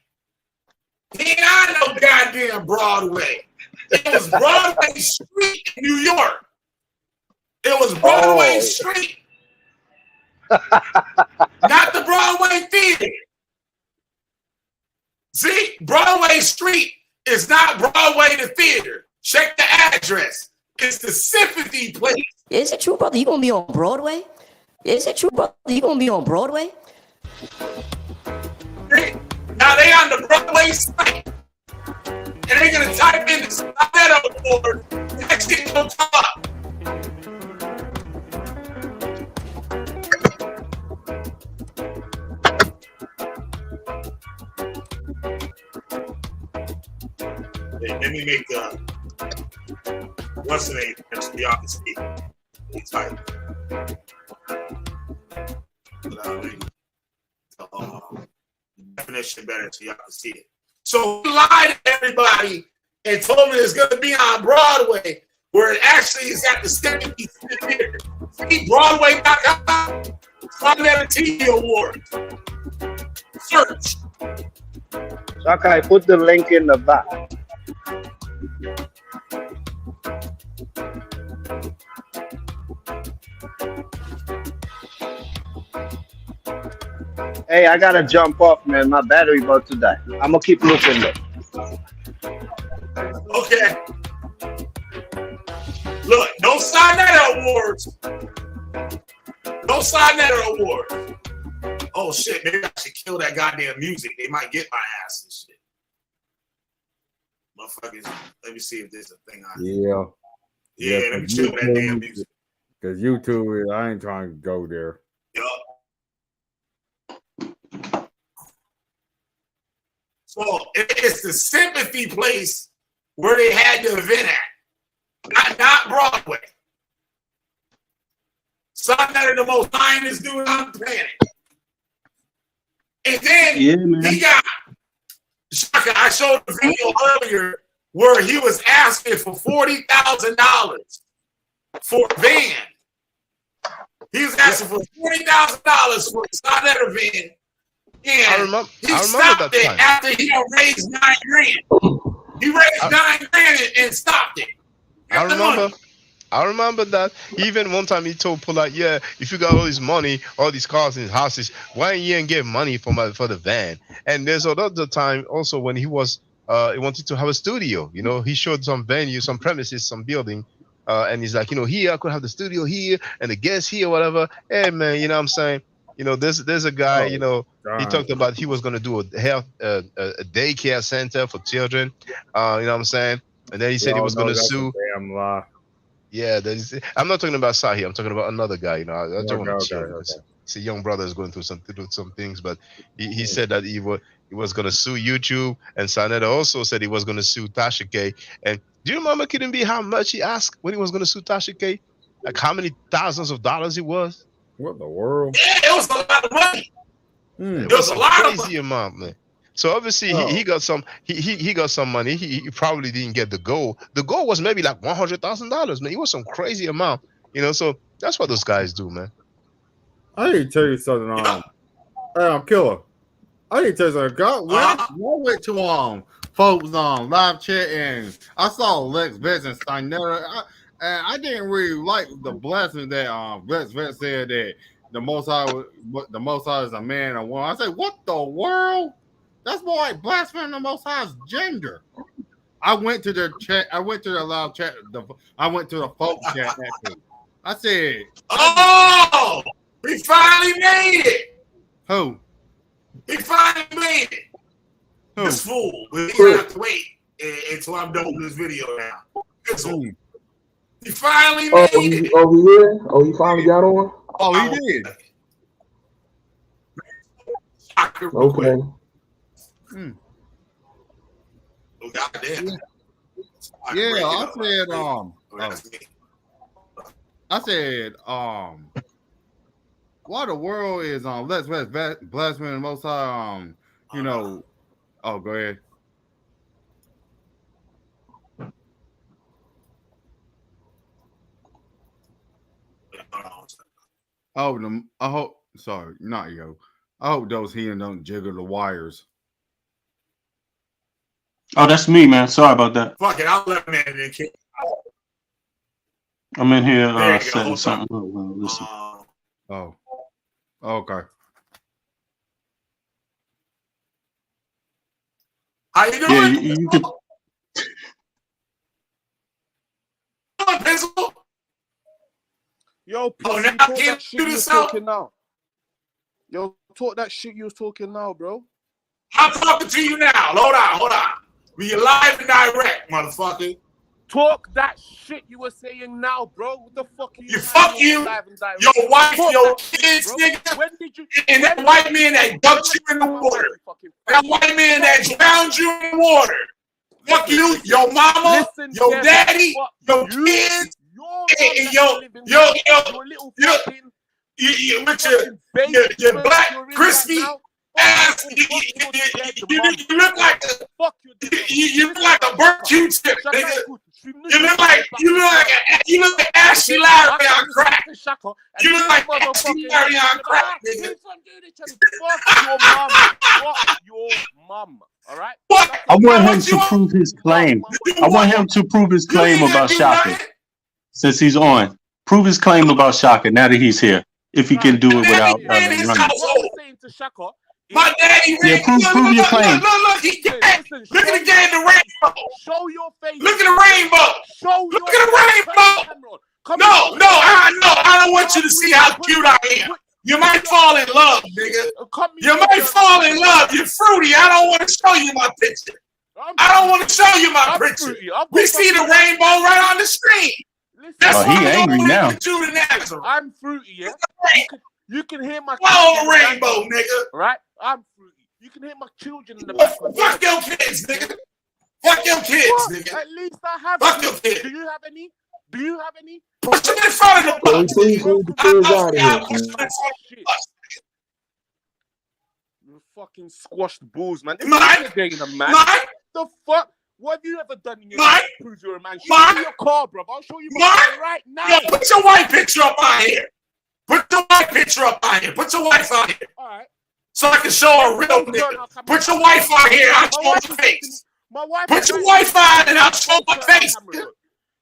S1: He ain't on no goddamn Broadway. It was Broadway Street in New York. It was Broadway Street. Not the Broadway Theater. See, Broadway Street is not Broadway the theater. Check the address. It's the sympathy place.
S20: Is it true, brother? You gonna be on Broadway? Is it true, brother? You gonna be on Broadway?
S1: Now they on the Broadway site. And they're gonna type in the Sonnet Award. That shit gonna come up. Let me make what's the name so y'all can see. It's like definition better so y'all can see it. So he lied to everybody and told me it's gonna be on Broadway, where it actually is at the 70th Theater. See Broadway.com, Sonnet TV Awards. Search.
S7: Shaka, I put the link in the back. Hey, I gotta jump off, man. My battery about to die. I'm gonna keep looking though.
S1: Okay. Look, no Sonnet Awards. No Sonnet Awards. Oh shit, maybe I should kill that goddamn music. They might get my ass and shit. Motherfuckers, let me see if there's a thing on here. Yeah, let me chill that damn music.
S18: Because YouTube, I ain't trying to go there.
S1: Yup. So it's the sympathy place where they had the event at. Not Broadway. Sonnet are the most finest dude on the planet. And then he got Shaka. I showed the video earlier where he was asking for $40,000 for a van. He was asking for $40,000 for a Sonnet van. And he stopped it after he raised $9,000. He raised $9,000 and stopped it.
S3: I remember that. Even one time he told Polite, yeah, if you got all this money, all these cars and houses, why you ain't get money for the van? And there's another time also when he wanted to have a studio. You know, he showed some venue, some premises, some building. And he's like, here I could have the studio here and the guests here, whatever. Hey man, you know what I'm saying? You know, there's a guy, he talked about he was gonna do a daycare center for children. You know what I'm saying? And then he said he was gonna sue.
S18: Damn lie.
S3: Yeah, I'm not talking about Sahi. I'm talking about another guy. I don't want to chill. It's a young brother is going through some things, but he said that he was going to sue YouTube, and Sanetta also said he was going to sue Tasha K. And do you remember, Kidding B, how much he asked when he was going to sue Tasha K? Like how many thousands of dollars it was?
S18: What the world?
S1: Yeah, it was a lot of money.
S3: It
S1: was a lot of
S3: crazy amount, man. So obviously he got some he got some money. He probably didn't get the goal. The goal was maybe like $100,000, man. It was some crazy amount, you know. So that's what those guys do, man.
S18: I need to tell you something. Killer. I need to tell you something. I went to folks live chat and I saw Lex Vets and Steinera. And I didn't really like the blessing that Lex Vets said that the Most High is a man or woman. I said, what the world? That's more like blaspheming the Most High's gender. I went to the chat. I went to the live chat. I went to the folk chat. Actually. I said,
S1: "Oh, we finally made it."
S18: Who?
S1: He finally made it.
S18: Who?
S1: This fool. But he have to wait until I'm done with this video now. This fool. He finally made it.
S10: Oh, yeah? Oh, he finally got on?
S18: Oh, he did.
S10: Okay.
S1: Oh, goddamn.
S18: Yeah, I said, why the world is Let's blasphemy the Most High, you know. Oh, go ahead. Oh, I hope. Sorry, not yo. I hope those heathens don't jiggle the wires.
S6: Oh, that's me, man. Sorry about that.
S1: Fuck it, I'll let man in.
S6: I'm in here setting something up. Listen.
S18: Oh, okay.
S1: How you doing?
S6: Yeah, you could.
S24: Yo,
S1: now
S24: talk
S1: I can't
S24: that shit
S1: do
S24: you
S1: this
S24: was
S1: out.
S24: talking now. Yo, talk that shit you was talking now, bro.
S1: I'm talking to you now. Hold on. We live and direct, motherfucker.
S24: Talk that shit you were saying now, bro. What the fuck are you saying?
S1: Fuck you, your wife, your kids, nigga.
S24: When did you?
S1: And that white man that dumped you in the water. That white man that drowned you in the water. Fuck you, your mama, your daddy, your kids, and your black crispy ass. You look like a burnt Q-tip, nigga. You look like Ashley Larry on crack. You look like Ashley Larry on crack, nigga.
S24: Fuck your mom. All right.
S6: I want him to prove his claim. I want him to prove his claim about Shaka. Since he's on, prove his claim about Shaka now that he's here. If he can do it without running.
S1: My daddy,
S6: yeah, prove your claim.
S1: Look, he gay. Look at the gay in the rainbow.
S24: Show your face.
S1: Look at the rainbow. Look at the rainbow. No, I don't want you to see how cute I am. You might fall in love, nigga. You might fall in love. You're fruity. I don't want to show you my picture. I don't want to show you my picture. We see the rainbow right on the screen.
S6: That's he angry now.
S24: I'm fruity, yeah. You can hear my
S1: rainbow, nigga.
S24: Right? I'm fruity. You can hear my children in the background.
S1: Fuck your kids, nigga. Fuck your kids, nigga.
S24: At least I have.
S1: Fuck your kids.
S24: Do you have any? Do you have any?
S1: Put them in front of the bus.
S24: You fucking squashed bulls, man.
S1: Mike.
S24: The fuck? What have you ever done in your life to prove you're a man? Show me your car, bro. I'll show you my car right now.
S1: Yo, put your white picture up on here. Put your wife on here.
S24: All right.
S1: So I can show a real nigga. Put your wife on here. I'll show my face. Put your wife on and I'll show my face.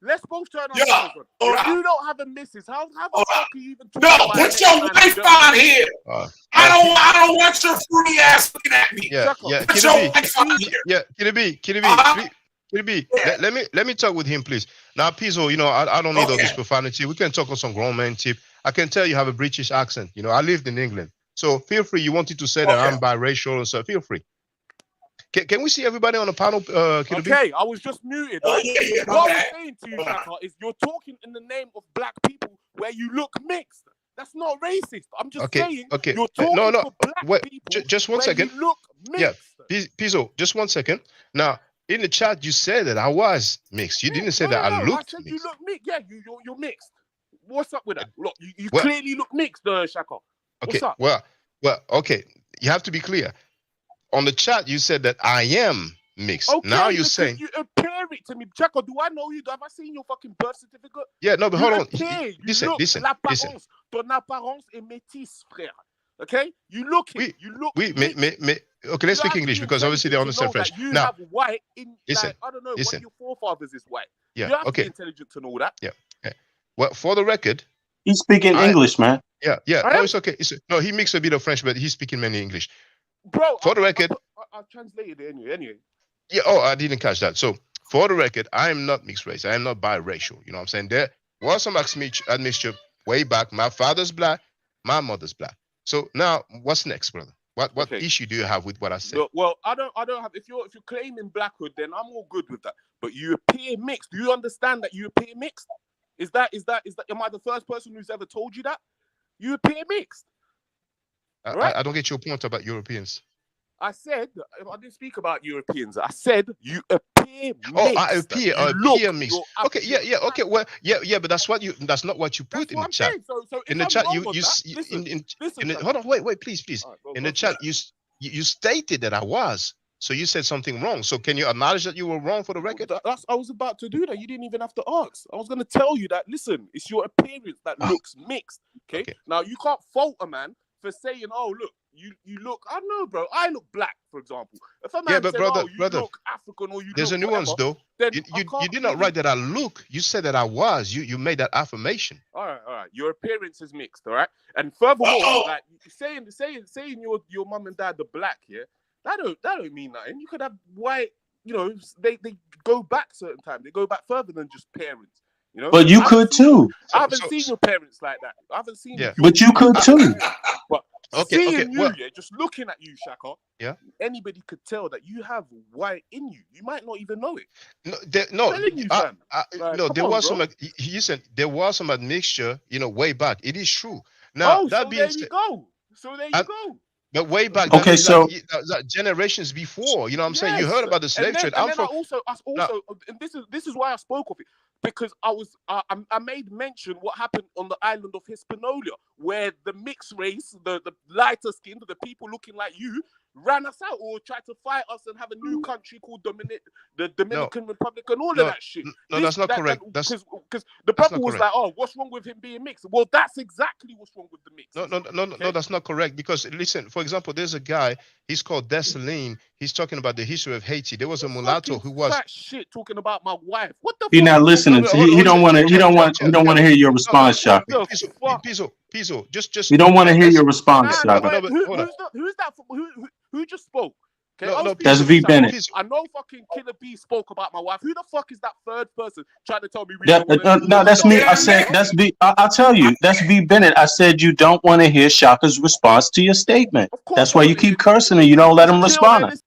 S24: Let's both turn on camera. If you don't have a missus, how the fuck are you even talking about?
S1: No, put your wife on here. I don't want your fruity ass looking at me.
S3: Yeah.
S1: Put your wife on here.
S3: Yeah, Kitty B. Let me talk with him, please. Now, Pizzo, I don't need all this profanity. We can talk on some grown man tip. I can tell you have a British accent. I lived in England. So feel free. You wanted to say that I'm biracial and so feel free. Can we see everybody on the panel?
S24: Okay, I was just muted. What I'm saying to you, Shaka, is you're talking in the name of black people where you look mixed. That's not racist. I'm just saying you're talking for black people.
S3: Just one second.
S24: You look mixed.
S3: Yeah, Pizzo, just 1 second. Now, in the chat, you said that I was mixed. You didn't say that I looked
S24: I said
S3: mixed.
S24: you look mixed. Yeah, you're mixed.
S8: What's up with that? Look, you
S3: Well-
S8: clearly look mixed, Shaka.
S3: Okay.
S8: What's up?
S3: Well, okay. You have to be clear. On the chat, you said that I am mixed.
S8: Okay,
S3: Now you're
S8: because
S3: saying,
S8: you appear it to me. Shaka, do I know you? Have I seen your fucking birth certificate?
S3: yeah, no, but
S8: You
S3: hold on.
S8: appear, you
S3: Listen,
S8: look,
S3: listen.
S8: l'apparence, ton apparence est métisse, frère. Okay? You look it. You look
S3: Oui,
S8: mixed.
S3: okay, let's speak English because obviously they understand French.
S8: You
S3: Now,
S8: have white in,
S3: listen,
S8: like, I don't know, one
S3: listen.
S8: of your forefathers is white.
S3: Yeah,
S8: You have to
S3: okay.
S8: be intelligent to know that.
S3: Yeah. Well, for the record,
S6: He's speaking English, man.
S3: yeah.
S8: I
S3: No,
S8: am-
S3: it's okay. No, he mixed a bit of French, but he's speaking mainly English.
S8: Bro,
S3: For the record,
S8: I translated it anyway.
S3: yeah. Oh, I didn't catch that. So, for the record, I am not mixed race. I am not biracial. You know what I'm saying? There was some admixture way back. My father's black, my mother's black. So now, what's next, brother? What issue do you have with what I said?
S8: Look, well, I don't have. If you're claiming blackhood, then I'm all good with that. But you appear mixed. Do you understand that you appear mixed? Is that? Am I the first person who's ever told you that? You appear mixed.
S3: I don't get your point about Europeans.
S8: I said I didn't speak about Europeans. I said you appear mixed.
S3: Oh, I appear mixed.
S8: You're
S3: Okay, yeah, okay, well, yeah, but that's not what you put in the chat.
S8: So
S3: In the chat, hold on, wait, please. In the chat, you stated that I was. So you said something wrong. So can you acknowledge that you were wrong for the record?
S8: I was about to do that. You didn't even have to ask. I was going to tell you that. Listen, it's your appearance that looks mixed. Okay. Now you can't fault a man for saying, "Oh, look, you look." I don't know, bro. I look black, for example. If a man says,
S3: brother,
S8: "Oh, you look African," or you
S3: there's
S8: look
S3: a nuance
S8: whatever,
S3: though.
S8: then
S3: You did not write that I look. You said that I was. You made that affirmation.
S8: All right. Your appearance is mixed, all right. And furthermore, like saying your mum and dad are black, yeah. That don't mean nothing. You could have white. You know, they go back certain time. They go back further than just parents. You know.
S6: But you could too.
S8: I haven't seen your parents like that. I haven't seen.
S3: Yeah.
S6: But you could too.
S8: But seeing you, just looking at you, Shaka.
S3: Yeah.
S8: Anybody could tell that you have white in you. You might not even know it.
S3: There was some. Listen, there was some admixture. You know, way back. It is true. Now that being said,
S8: So there you go.
S3: But way back,
S6: okay, so
S3: generations before, you know what I'm saying? You heard about the slave trade.
S8: And this is why I spoke of it, because I made mention what happened on the island of Hispaniola, where the mixed race, the lighter skinned, the people looking like you, ran us out or tried to fight us and have a new country called the Dominican Republic and all of that shit.
S3: No, that's not correct. Because
S8: the brother was like, "Oh, what's wrong with him being mixed?" Well, that's exactly what's wrong with the mix.
S3: No, that's not correct. Because listen, for example, there's a guy. He's called Dessalines. He's talking about the history of Haiti. There was a mulatto who was
S8: fat shit talking about my wife. What the?
S6: He's not listening. He don't want to hear your response, Shaka.
S3: Pizzo, just.
S6: You don't want to hear your response, Shaka.
S8: Who's that? Who just spoke?
S6: Okay, that's V Bennett.
S8: I know fucking Killer B spoke about my wife. Who the fuck is that third person trying to tell me?
S6: No, that's me. I said that's V. I'll tell you, that's V Bennett. I said you don't want to hear Shaka's response to your statement. That's why you keep cursing and you don't let him respond.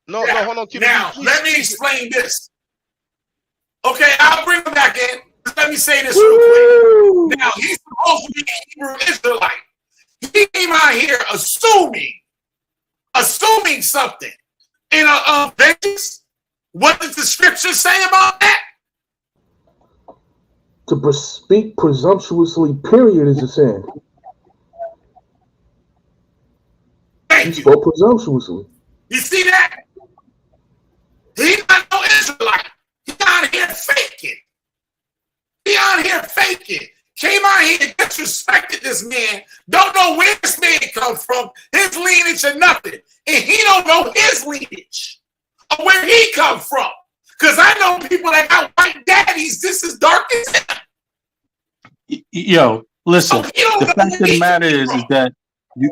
S3: No, hold on.
S1: Now, let me explain this. Okay, I'll bring him back in. Let me say this real quick. Now, he's supposed to be a Hebrew Israelite. He came out here assuming something. In a vengeance, what does the scripture say about that?
S24: To speak presumptuously, period, is a sin. He spoke presumptuously.
S1: You see that? He's not no Israelite. He's out here faking. Came out here and disrespected this man. Don't know where this man comes from, his lineage or nothing. And he don't know his lineage or where he come from. Because I know people that got white daddies just as dark as him.
S6: Yo, listen, the fact of the matter is that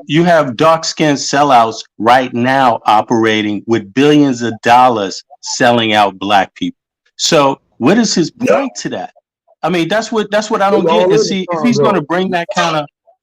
S6: you have dark-skinned sellouts right now operating with billions of dollars selling out black people. So what is his point to that? I mean, that's what I don't get. And see, if he's going to bring that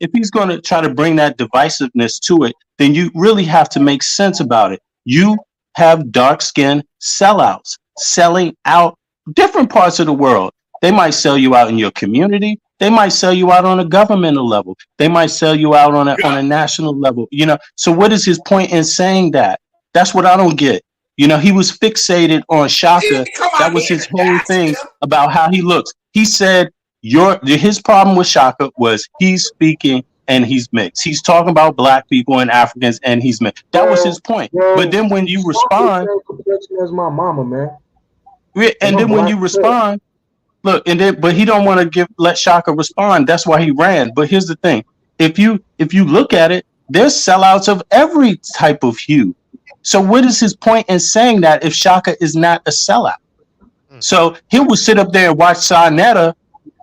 S6: if he's going to try to bring that divisiveness to it, then you really have to make sense about it. You have dark-skinned sellouts selling out different parts of the world. They might sell you out in your community. They might sell you out on a governmental level. They might sell you out on a national level. You know, so what is his point in saying that? That's what I don't get. You know, he was fixated on Shaka. That was his whole thing about how he looks. He said his problem with Shaka was he's speaking and he's mixed. He's talking about black people and Africans and he's mixed. That was his point. But then when you respond,
S10: as my mama, man.
S6: and then when you respond, look, but he don't want to let Shaka respond. That's why he ran. But here's the thing: if you look at it, there's sellouts of every type of hue. So what is his point in saying that if Shaka is not a sellout? So he would sit up there and watch Sarnetta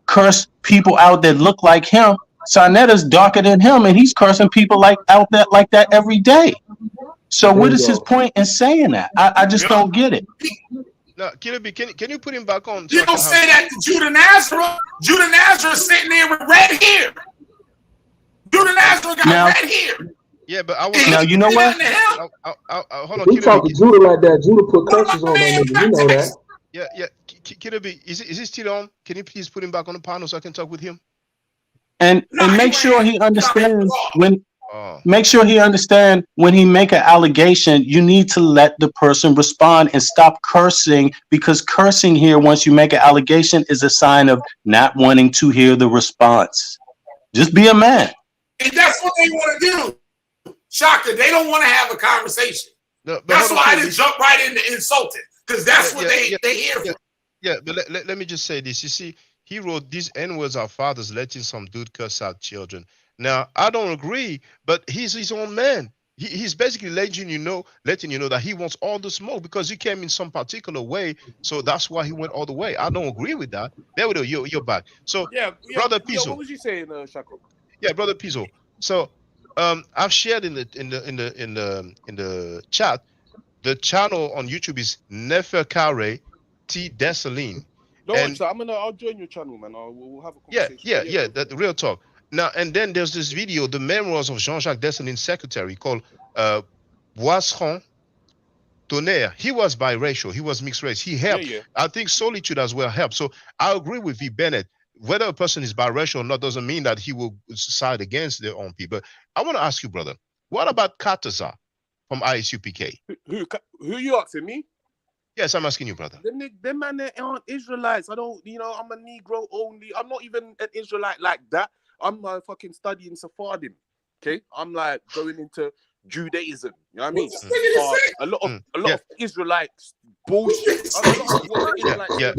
S6: curse people out that look like him. Sarnetta's darker than him, and he's cursing people like that every day. So what is his point in saying that? I just don't get it.
S3: No, can you put him back on?
S1: You don't say that to Judah Nazareth. Judah Nazareth sitting there with red hair. Judah Nazareth got red hair.
S3: Yeah, but I want
S6: now. You know what?
S3: Hold on.
S10: He talking to Judah like that. Judah put curses on that nigga. You know that.
S3: Yeah. Kiddo, is he still on? Can you please put him back on the panel so I can talk with him?
S6: And make sure he understands when. Make sure he understand when he make an allegation, you need to let the person respond and stop cursing, because cursing here, once you make an allegation, is a sign of not wanting to hear the response. Just be a man.
S1: And that's what they want to do. Shaka, they don't want to have a conversation.
S3: No,
S1: that's why they jump right into insulting, because that's what they hear from.
S3: Yeah, but let me just say this. You see, he wrote these N-words our fathers letting some dude curse out children. Now, I don't agree, but he's his own man. He's basically letting you know that he wants all the smoke because he came in some particular way. So that's why he went all the way. I don't agree with that. There we go. You're back. So, Brother Pizzo.
S17: What was you saying, Shaka?
S3: Yeah, Brother Pizzo. So, I've shared in the chat. The channel on YouTube is Neferkare T. Desaline.
S17: I'll join your channel, man. We'll have a conversation.
S3: Yeah. That real talk. Now, and then there's this video, the memoirs of Jean-Jacques Dessalines' secretary called Boisseron Tonnerre. He was biracial. He was mixed race. He helped.
S17: Yeah.
S3: I think Solitude as well helped. So I agree with V. Bennett. Whether a person is biracial or not doesn't mean that he will side against their own people. I want to ask you, brother, what about Kataza from ISUPK?
S17: Who you asking me?
S3: Yes, I'm asking you, brother.
S17: Them man, they aren't Israelites. I'm a Negro only. I'm not even an Israelite like that. I'm fucking studying Sephardim. Okay, I'm like going into Judaism. You know what I mean? A lot of Israelites bullshit. Bullshit.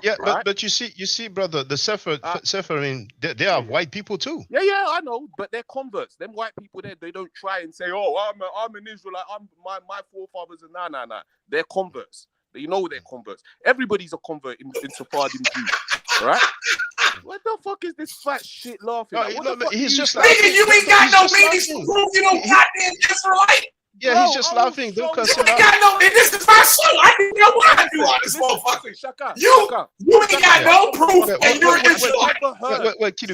S3: Yeah, but you see, brother, the Sephardim, they are white people too.
S17: Yeah, I know, but they're converts. Them white people there, they don't try and say, "Oh, I'm an Israelite. My forefathers are nah." They're converts. You know they're converts. Everybody's a convert in Sephardim Jews, right? What the fuck is this fat shit laughing?
S3: He's just
S1: laughing. You ain't got no meanings to prove you don't goddamn Israelite.
S3: Yeah, he's just laughing. Don't cuss him out.
S1: You ain't got no. This is my show. I didn't know what I do on this motherfucker. You ain't got no proof that you're an Israelite.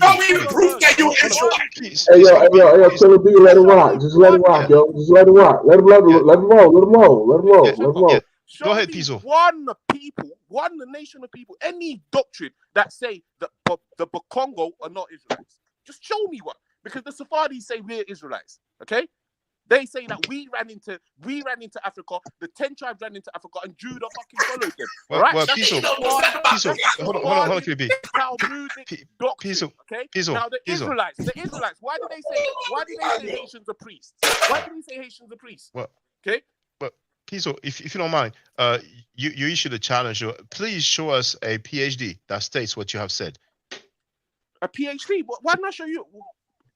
S1: Don't even proof that you're an Israelite.
S10: Hey, Killer B, let it rock. Just let it rock, yo. Just let it rock. Let him roll.
S3: Go ahead, Pizzo.
S17: One nation of people, any doctrine that say that the Bakongo are not Israelites. Just show me one. Because the Sephardis say we're Israelites. Okay? They say that we ran into Africa, the 10 tribes ran into Africa, and Judah fucking followed them.
S3: Well, Pizzo, hold on, KB. Pizzo,
S17: okay? Now the Israelites, why do they say Haitians are priests? Why do they say Haitians are priests?
S3: Well,
S17: okay?
S3: Pizzo, if you don't mind, you issued a challenge. Please show us a PhD that states what you have said.
S17: A PhD? Why not show you?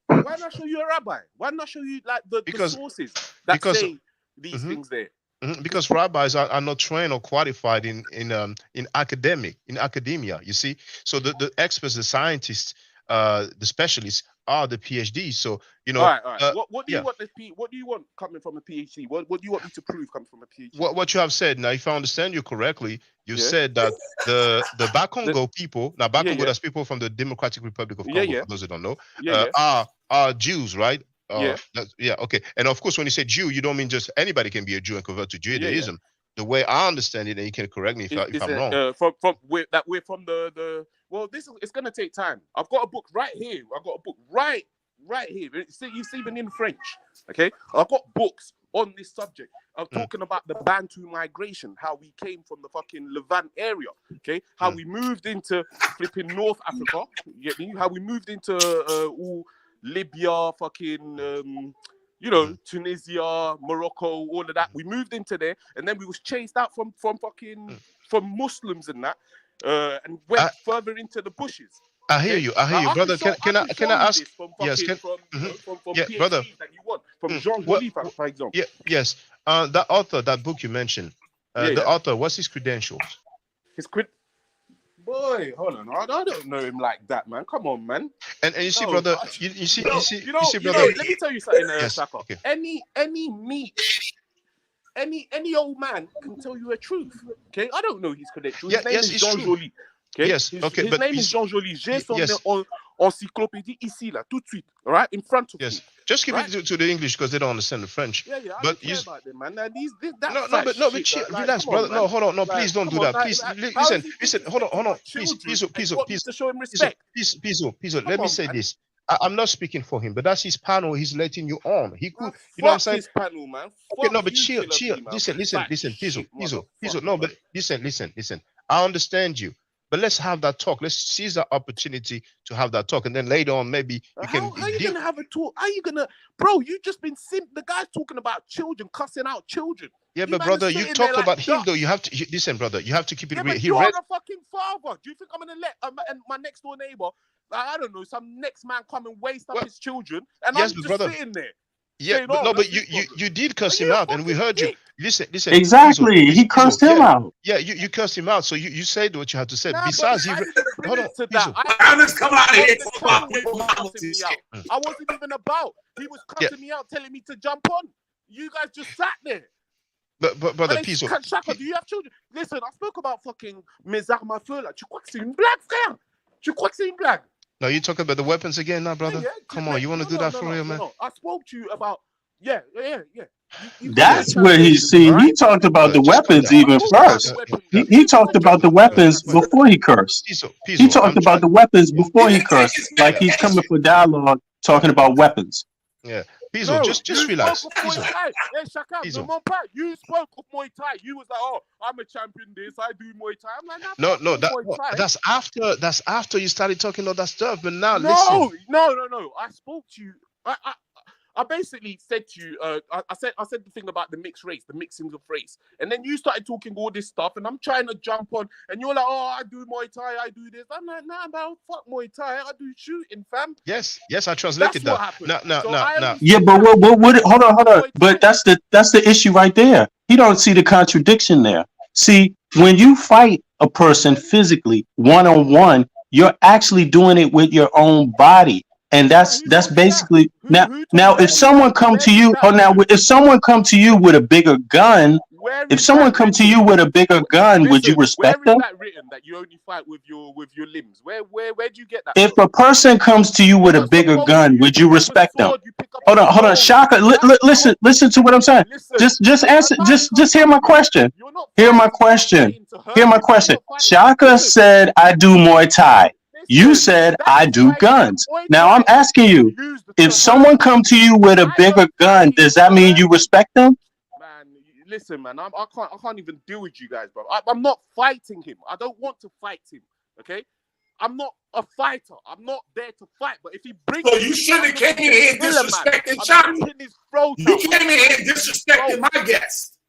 S17: Why not show you a rabbi? Why not show you like the sources that say these things there?
S3: Because rabbis are not trained or qualified in academia. You see, so the experts, the scientists, the specialists are the PhDs. So
S17: All right. What do you want? What do you want coming from a PhD? What do you want me to prove coming from a PhD?
S3: What you have said now, if I understand you correctly, you said that the Bakongo people, now Bakongo, that's people from the Democratic Republic of Congo. For those who don't know, are Jews, right? Okay. And of course, when you say Jew, you don't mean just anybody can be a Jew and convert to Judaism. The way I understand it, and you can correct me if I'm wrong.
S17: We're from the. Well, it's gonna take time. I've got a book right here. I've got a book right here. It's even in French. Okay, I've got books on this subject of talking about the Bantu migration, how we came from the fucking Levant area, okay? How we moved into flipping North Africa, you get me? How we moved into all Libya, fucking, you know, Tunisia, Morocco, all of that. We moved into there, and then we was chased out from Muslims and that, and went further into the bushes.
S3: I hear you, brother. Can I ask? Yes,
S17: from PhDs
S3: brother.
S17: that you want, from Jean Joly, for example.
S3: Yeah, yes. That author, that book you mentioned, the author, what's his credentials?
S17: Boy, hold on. I don't know him like that, man. Come on, man.
S3: And you see, brother, you see, brother.
S17: Let me tell you something,
S3: Yes,
S17: Saka.
S3: okay.
S17: Any old man can tell you a truth. Okay, I don't know his credentials. His name is Jean Joly. Okay?
S3: Yes, okay.
S17: His name is Jean Joly. J'ai son encyclopédie ici, là, tout de suite. All right, in front of
S3: Yes. Just give it to the English because they don't understand the French.
S17: Yeah, I
S3: but
S17: don't care about them, man. Now,
S3: but chill, relax, brother. No, hold on. No, please don't do that. Please, listen. Hold on. Please,
S17: to show him respect.
S3: Peace. Let me say this. I'm not speaking for him, but that's his panel. He's letting you on. He could, you know what I'm saying?
S17: His panel, man.
S3: Okay, no, but chill. Listen, Peace. No, but listen. I understand you. But let's have that talk. Let's seize that opportunity to have that talk, and then later on, maybe you can.
S17: How are you gonna have a talk? How are you gonna, bro? You just been the guy's talking about children, cussing out children.
S3: Yeah, but brother, you talk about him though. You have to listen, brother. You have to keep it real.
S17: You're a fucking father. Do you think I'm gonna let my next door neighbor, I don't know, some next man come and waste up his children, and I'm just sitting there?
S3: Yeah, but you did curse him out, and we heard you. Listen.
S6: Exactly, he cursed him out.
S3: Yeah, you cursed him out. So you said what you had to say. Besides, hold on.
S1: I just come out here.
S17: I wasn't even about. He was cutting me out, telling me to jump on. You guys just sat there.
S3: But brother, peace.
S17: Shaka, do you have children? Listen, I spoke about fucking mes armes à feu là. Tu crois que c'est une blague, frère? Tu crois que c'est une blague?
S3: No, you talking about the weapons again now, brother? Come on, you want to do that for real, man?
S17: No. I spoke to you about, yeah.
S6: That's where he's seen. He talked about the weapons even first. He talked about the weapons before he cursed. He talked about the weapons before he cursed. Like he's coming for dialogue, talking about weapons.
S3: Yeah. Piso, just relax.
S17: Hey, Shaka, you spoke of Muay Thai. You was like, oh, I'm a champion this, I do Muay Thai. I'm like,
S3: no, that's after you started talking all that stuff. But now, listen.
S17: No. I spoke to you. I basically said to you, I said the thing about the mixed race, the mixings of race, and then you started talking all this stuff, and I'm trying to jump on, and you're like, oh, I do Muay Thai, I do this. I'm like, nah, man, fuck Muay Thai, I do shooting, fam.
S3: Yes, I translated that. No.
S6: Yeah, but what? Hold on. But that's the issue right there. You don't see the contradiction there. See, when you fight a person physically, one-on-one, you're actually doing it with your own body. And that's basically now if someone come to you if someone come to you with a bigger gun, would you respect them?
S17: Where is that written that you only fight with your limbs? Where do you get that?
S6: If a person comes to you with a bigger gun, would you respect them? Hold on, Shaka. Listen to what I'm saying. Just answer. Just hear my question. Hear my question. Shaka said, "I do Muay Thai." You said, I do guns. Now I'm asking you, if someone come to you with a bigger gun, does that mean you respect them?
S17: Man, listen, man, I can't even deal with you guys, bro. I'm not fighting him. I don't want to fight him, okay? I'm not a fighter. I'm not there to fight. But if he brings...
S1: So you shouldn't have came in here disrespecting Chaka. You came in here disrespecting my guest.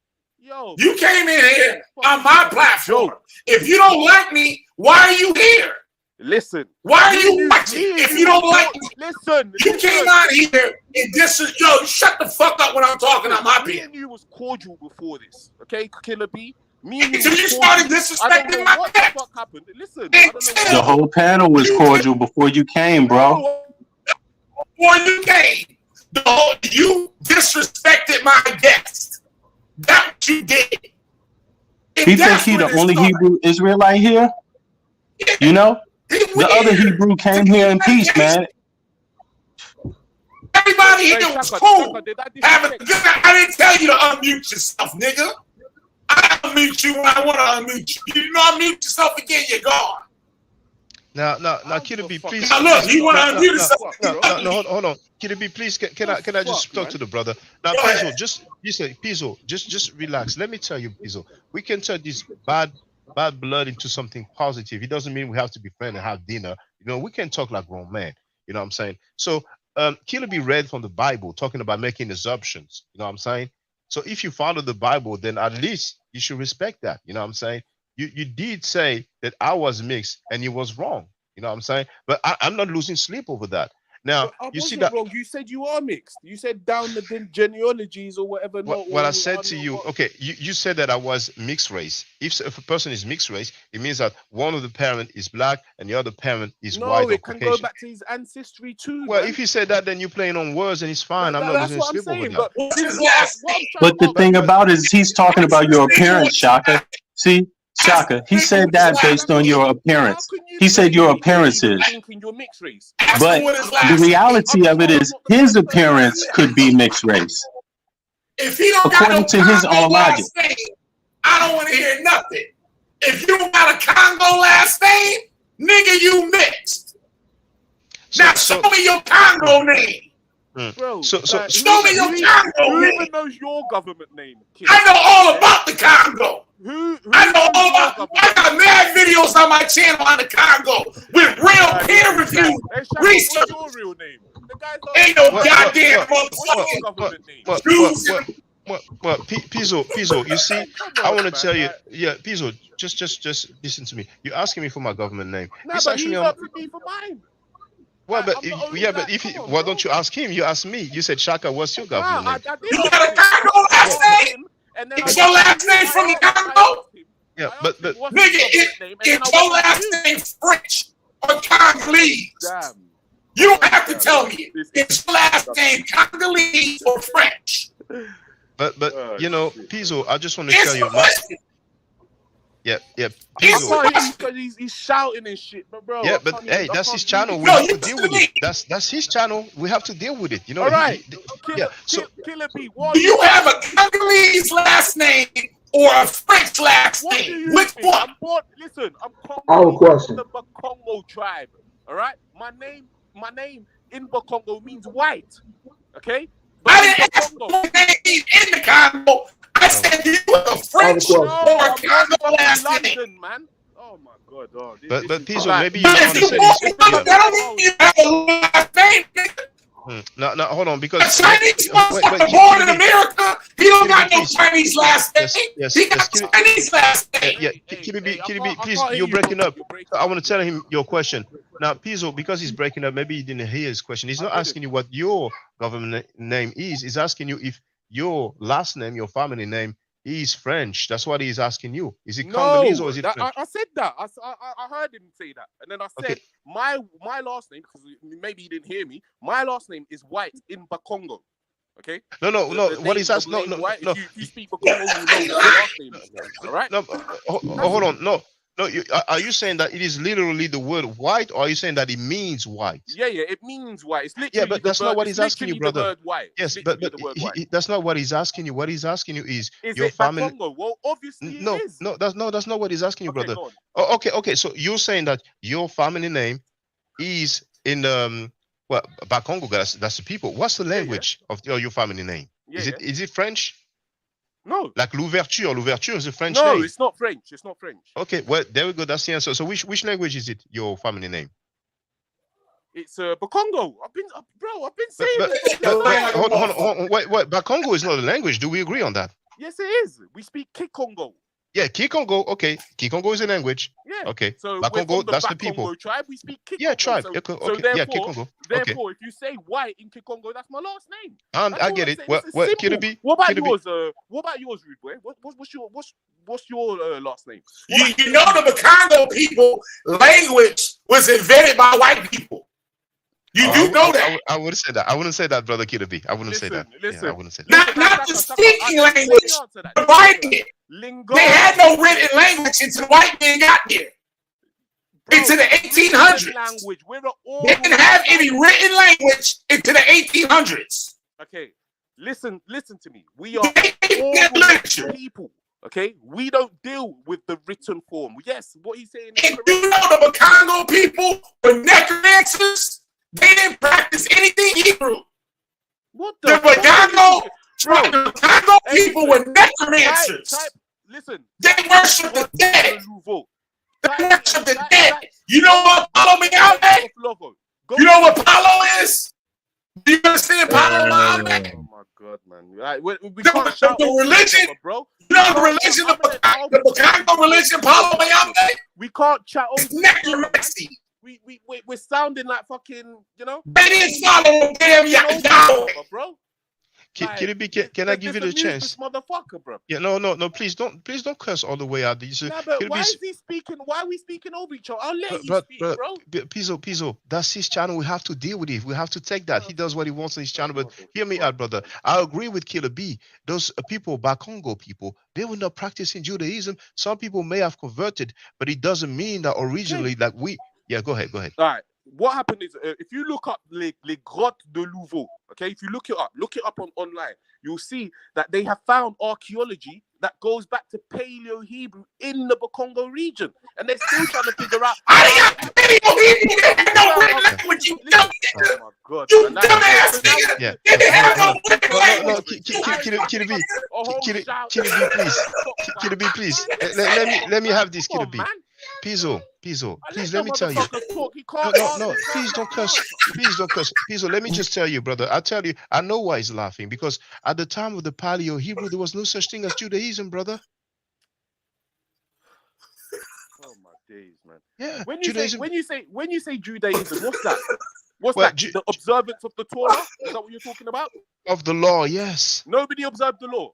S17: Yo,
S1: you came in here on my platform. If you don't like me, why are you here?
S17: Listen.
S1: Why are you watching? If you don't like me, you came out here and shut the fuck up when I'm talking on my beat.
S17: You was cordial before this, okay, Killer B?
S1: Until you started disrespecting my guest.
S17: What happened? Listen.
S6: The whole panel was cordial before you came, bro.
S1: Before you came, you disrespected my guest. That's what you did.
S6: He think he the only Hebrew Israelite here? You know? The other Hebrew came here in peace, man.
S1: Everybody here was cool. I didn't tell you to unmute yourself, nigga. I unmute you when I want to unmute you. You know, unmute yourself again, you're gone.
S3: Now, Kiddo B, please.
S1: Now look, you want to undo yourself.
S3: No, hold on. Kiddo B, please, can I just talk to the brother? Now, Pizzo, just relax. Let me tell you, Pizzo, we can turn this bad blood into something positive. It doesn't mean we have to be friends and have dinner. You know, we can talk like grown men. You know what I'm saying? So, Kiddo B read from the Bible, talking about making assumptions. You know what I'm saying? So, if you follow the Bible, then at least you should respect that. You know what I'm saying? You did say that I was mixed and you was wrong. You know what I'm saying? But I'm not losing sleep over that. Now, you see that
S17: wrong. You said you are mixed. You said down the genealogies or whatever.
S3: What I said to you, okay, you said that I was mixed race. If a person is mixed race, it means that one of the parent is black and the other parent is white.
S17: No, it can go back to his ancestry too.
S3: Well, if you said that, then you're playing on words and it's fine. I'm not losing sleep over that.
S6: But the thing about it is he's talking about your appearance, Shaka. See, Shaka, he said that based on your appearance. He said your appearances. But the reality of it is his appearance could be mixed race.
S1: If he don't
S6: according
S1: got no
S6: to his own logic.
S1: Name, I don't want to hear nothing. If you don't got a Congo last name, nigga, you mixed. Now show me your Congo name.
S17: Bro,
S1: show me your Congo
S17: who
S1: name.
S17: even knows your government name? Kid?
S1: I know all about the Congo. I know all about. I got mad videos on my channel on the Congo with real peer review research.
S17: What's your real name?
S1: Ain't no goddamn motherfucking Jews.
S3: Well, Pizzo, you see, I want to tell you, yeah, Pizzo, just listen to me. You're asking me for my government name.
S17: No, but he's asking me for mine.
S3: Well, but why don't you ask him? You ask me. You said, Shaka, what's your government name?
S1: You got a Congo last name? Is your last name from the Congo?
S3: Yeah, but
S1: nigga, it's your last name French or Congolese? You don't have to tell me. It's your last name Congolese or French?
S3: But you know, Pizzo, I just want to tell you. Yeah,
S17: Pizzo. He's shouting and shit, but bro.
S3: Yeah, but hey, that's his channel. We have to deal with it. That's his channel. We have to deal with it. You know.
S17: All right.
S3: Killer
S1: B. Do you have a Congolese last name or a French last name? Which one?
S17: Listen, I'm
S9: Congo
S17: from the Bakongo tribe. All right, my name in Bakongo means white. Okay.
S1: I didn't ask for your name in the Congo. I said you were a French or a Congo last name.
S17: Man. Oh my God, dog.
S3: But Pizzo, maybe you don't understand this.
S1: That don't mean you have a last name.
S3: No, hold on, because
S1: a Chinese motherfucker born in America, he don't got no Chinese last name. He got Chinese last name.
S3: Yeah, Kiddo, please, you're breaking up. I want to tell him your question. Now, Pizzo, because he's breaking up, maybe he didn't hear his question. He's not asking you what your government name is. He's asking you if your last name, your family name, is French. That's what he's asking you. Is it Congolese or is it French?
S17: I said that. I heard him say that, and then I said my last name, because maybe he didn't hear me. My last name is White in Bakongo. Okay.
S3: No. What he's asking? No.
S17: If you speak Bakongo, you know what your last name is. All right.
S3: No. Hold on. No. Are you saying that it is literally the word white, or are you saying that it means white?
S17: Yeah, it means white. It's literally
S3: but that's not what he's asking you, brother.
S17: The word white.
S3: Yes, but that's not what he's asking you. What he's asking you is your
S17: it
S3: family.
S17: Bakongo? Well, obviously it is.
S3: No, that's not what he's asking you, brother. Okay. So you're saying that your family name is in Bakongo. That's the people. What's the language of your family name? Is it French?
S17: No.
S3: Like l'ouverture. L'ouverture is a French
S17: name.
S3: No,
S17: it's not French. It's not French.
S3: Okay, well, there we go. That's the answer. So which language is it, your family name?
S17: It's Bakongo. I've been saying
S3: it. Hold on. Wait. Bakongo is not a language. Do we agree on that?
S17: Yes, it is. We speak Kikongo.
S3: Yeah, Kikongo. Okay, Kikongo is a language.
S17: Yeah.
S3: Okay.
S17: So
S3: Bakongo,
S17: that's the people. Tribe. We speak Kikongo.
S3: Yeah, tribe.
S17: So
S3: Kikongo.
S17: Therefore, if you say white in Kikongo, that's my last name.
S3: I get it. Well, Kiddo,
S17: what about yours? What about yours, Rude Boy? What's your last name?
S1: You know the Bakongo people language was invented by white people. You do know that.
S3: I wouldn't say that. I wouldn't say that, brother Kiddo. I wouldn't say that.
S17: Listen.
S3: Yeah, I wouldn't say that.
S1: Not the speaking language, but writing it. They had no written language until white men got there. Into the 1800s. They didn't have any written language into the 1800s.
S17: Okay, listen to me. We are oral people. Okay, we don't deal with the written form. Yes, what he's saying.
S1: And you know the Congo people were necromancers. They didn't practice anything Hebrew.
S17: What
S1: the Congo people were necromancers.
S17: Listen,
S1: they worship the dead. They worship the dead. You know what Palo Mayame? You know what Palo is? Do you understand Palo Mayame?
S17: Oh my God, man! Like, we can't shout
S1: the religion,
S17: bro.
S1: You know the religion, the Congo religion, Palo Mayame.
S17: We can't chat over.
S1: It's necromancy.
S17: We're sounding like fucking, you know.
S1: They didn't follow damn Yahweh,
S17: bro.
S3: Can I give you the chance?
S17: This motherfucker, bro.
S3: Yeah, no, please don't curse all the way out.
S17: But why is he speaking? Why are we speaking over each other? I'll let you speak, bro.
S3: Pizzo, that's his channel. We have to deal with it. We have to take that. He does what he wants on his channel. But hear me out, brother. I agree with Killer B. Those people, Congo people, they were not practicing Judaism. Some people may have converted, but it doesn't mean that originally, like we. Yeah, go ahead.
S17: All right. What happened is, if you look up les grottes de Louveau, okay, if you look it up online, you'll see that they have found archaeology that goes back to Paleo-Hebrew in the Bakongo region, and they're still trying to figure out.
S1: Paleo-Hebrew, they have no written language, you dumb nigga.
S17: Oh my God,
S1: you dumbass nigga.
S3: Yeah.
S1: They have no written language.
S3: Killer B, please. Let me have this, Killer B. Pizzo, please let me tell you. No, please don't curse. Pizzo, let me just tell you, brother. I know why he's laughing, because at the time of the Paleo-Hebrew, there was no such thing as Judaism, brother.
S17: Oh my days, man.
S3: Yeah.
S17: When you say Judaism, what's that? What's that? The observance of the Torah? Is that what you're talking about?
S3: Of the law, yes.
S17: Nobody observed the law.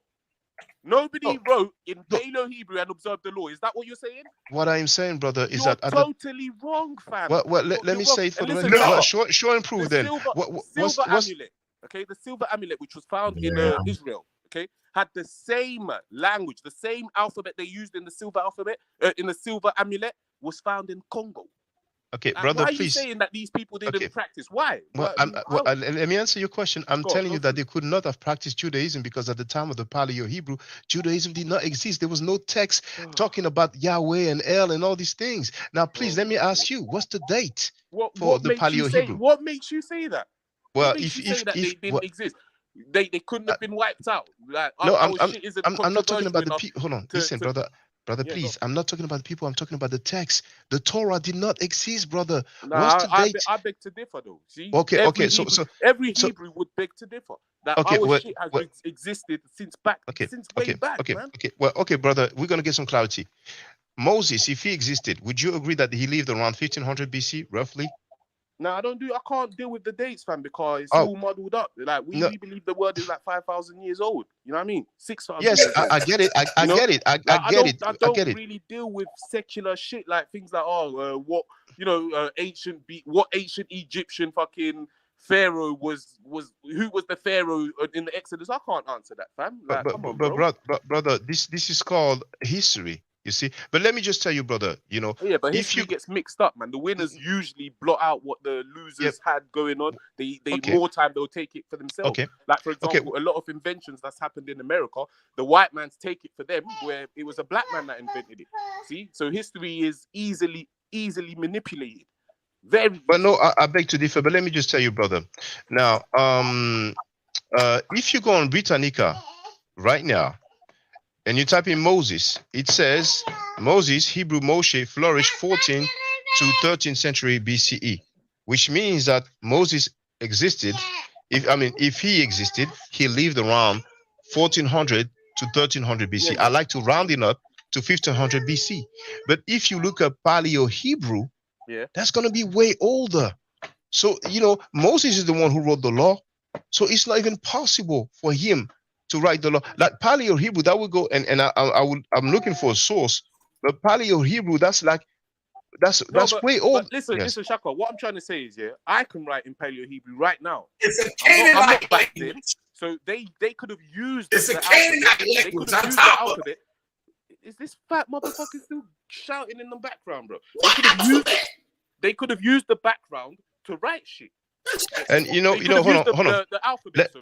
S17: Nobody wrote in Paleo-Hebrew and observed the law. Is that what you're saying?
S3: What I'm saying, brother, is
S17: you're
S3: that
S17: totally wrong, fam.
S3: Well, let me say it for the record. Show and prove then.
S17: Silver amulet, okay? The silver amulet, which was found in Israel, okay, had the same language, the same alphabet they used in the silver alphabet, in the silver amulet, was found in Congo.
S3: Okay,
S17: And
S3: brother,
S17: why are you
S3: please.
S17: saying that these people didn't practice? Why?
S3: Let me answer your question. I'm telling you that they could not have practiced Judaism because at the time of the Paleo-Hebrew, Judaism did not exist. There was no text talking about Yahweh and El and all these things. Now, please, let me ask you, what's the date for the Paleo-Hebrew?
S17: What makes you say that?
S3: Well,
S17: if they didn't exist, they couldn't have been wiped out. Like,
S3: no, I'm not talking about the people. Hold on, listen, brother. Brother, please, I'm not talking about the people. I'm talking about the text. The Torah did not exist, brother.
S17: What's the date? I beg to differ, though. See? Every Hebrew would beg to differ. That our shit has existed since way back, man.
S3: Okay, brother, we're gonna get some clarity. Moses, if he existed, would you agree that he lived around 1500 BC, roughly?
S17: No, I can't deal with the dates, fam, because it's all muddled up. Like we believe the word is like 5,000 years old. You know what I mean? 6,000.
S3: Yes, I get it. I get it. I get it.
S17: I don't really deal with secular shit like things like what ancient Egyptian fucking pharaoh was who was the pharaoh in the Exodus? I can't answer that, fam. Like,
S3: brother, this is called history. You see, but let me just tell you, brother.
S17: But history gets mixed up, man. The winners usually blot out what the losers had going on. They more time they'll take it for themselves.
S3: Okay.
S17: Like for example, a lot of inventions that's happened in America, the white man's take it for them, where it was a black man that invented it. See, so history is easily manipulated. Very.
S3: But no, I beg to differ. But let me just tell you, brother. Now, if you go on Britannica right now, and you type in Moses, it says Moses, Hebrew Moshe, flourished 14th to 13th century BCE, which means that Moses existed. If he existed, he lived around 1400 to 1300 BC. I like to round it up to 1500 BC. But if you look at Paleo-Hebrew, that's going to be way older. So, Moses is the one who wrote the law. So it's not even possible for him to write the law. Like Paleo-Hebrew, that would go, and I'm looking for a source, but Paleo-Hebrew, that's way old.
S17: But listen, Shaka, what I'm trying to say is, I can write in Paleo-Hebrew right now.
S1: It's a Canaanite language.
S17: So they could have used
S1: it's a Canaanite language on top of it.
S17: Is this fat motherfucker still shouting in the background, bro? They could have used the background to write shit.
S3: And
S17: They
S3: hold
S17: could have used
S3: on.
S17: the alphabet. To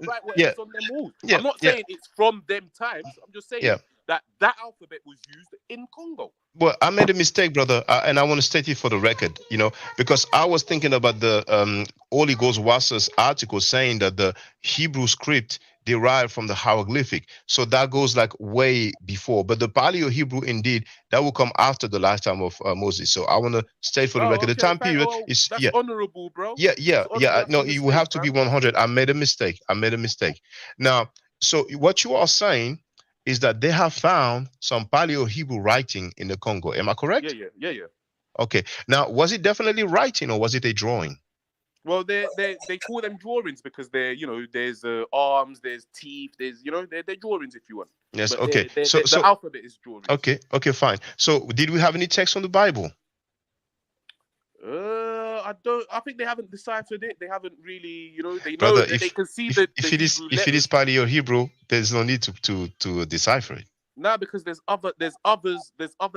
S17: write what is on them walls. I'm not saying it's from them times. I'm just saying that alphabet was used in Congo.
S3: Well, I made a mistake, brother, and I want to state it for the record, because I was thinking about the Holy Ghost Wasser's article saying that the Hebrew script derived from the hieroglyphic. So that goes like way before. But the Paleo Hebrew, indeed, that will come after the lifetime of Moses. So I want to state for the record, the time period is
S17: that's honorable, bro.
S3: No, you will have to be 100. I made a mistake. Now, so what you are saying is that they have found some Paleo Hebrew writing in the Congo. Am I correct?
S17: Yeah.
S3: Okay. Now, was it definitely writing or was it a drawing?
S17: Well, they call them drawings because there's arms, there's teeth, there's they're drawings if you want.
S3: Yes.
S17: But
S3: okay.
S17: So the alphabet is drawings.
S3: Okay. Fine. So, did we have any text on the Bible?
S17: I think they haven't deciphered it. They haven't really, they know
S3: Brother,
S17: that they can see that
S3: if it is Paleo Hebrew, there's no need to decipher it.
S17: No, because there's other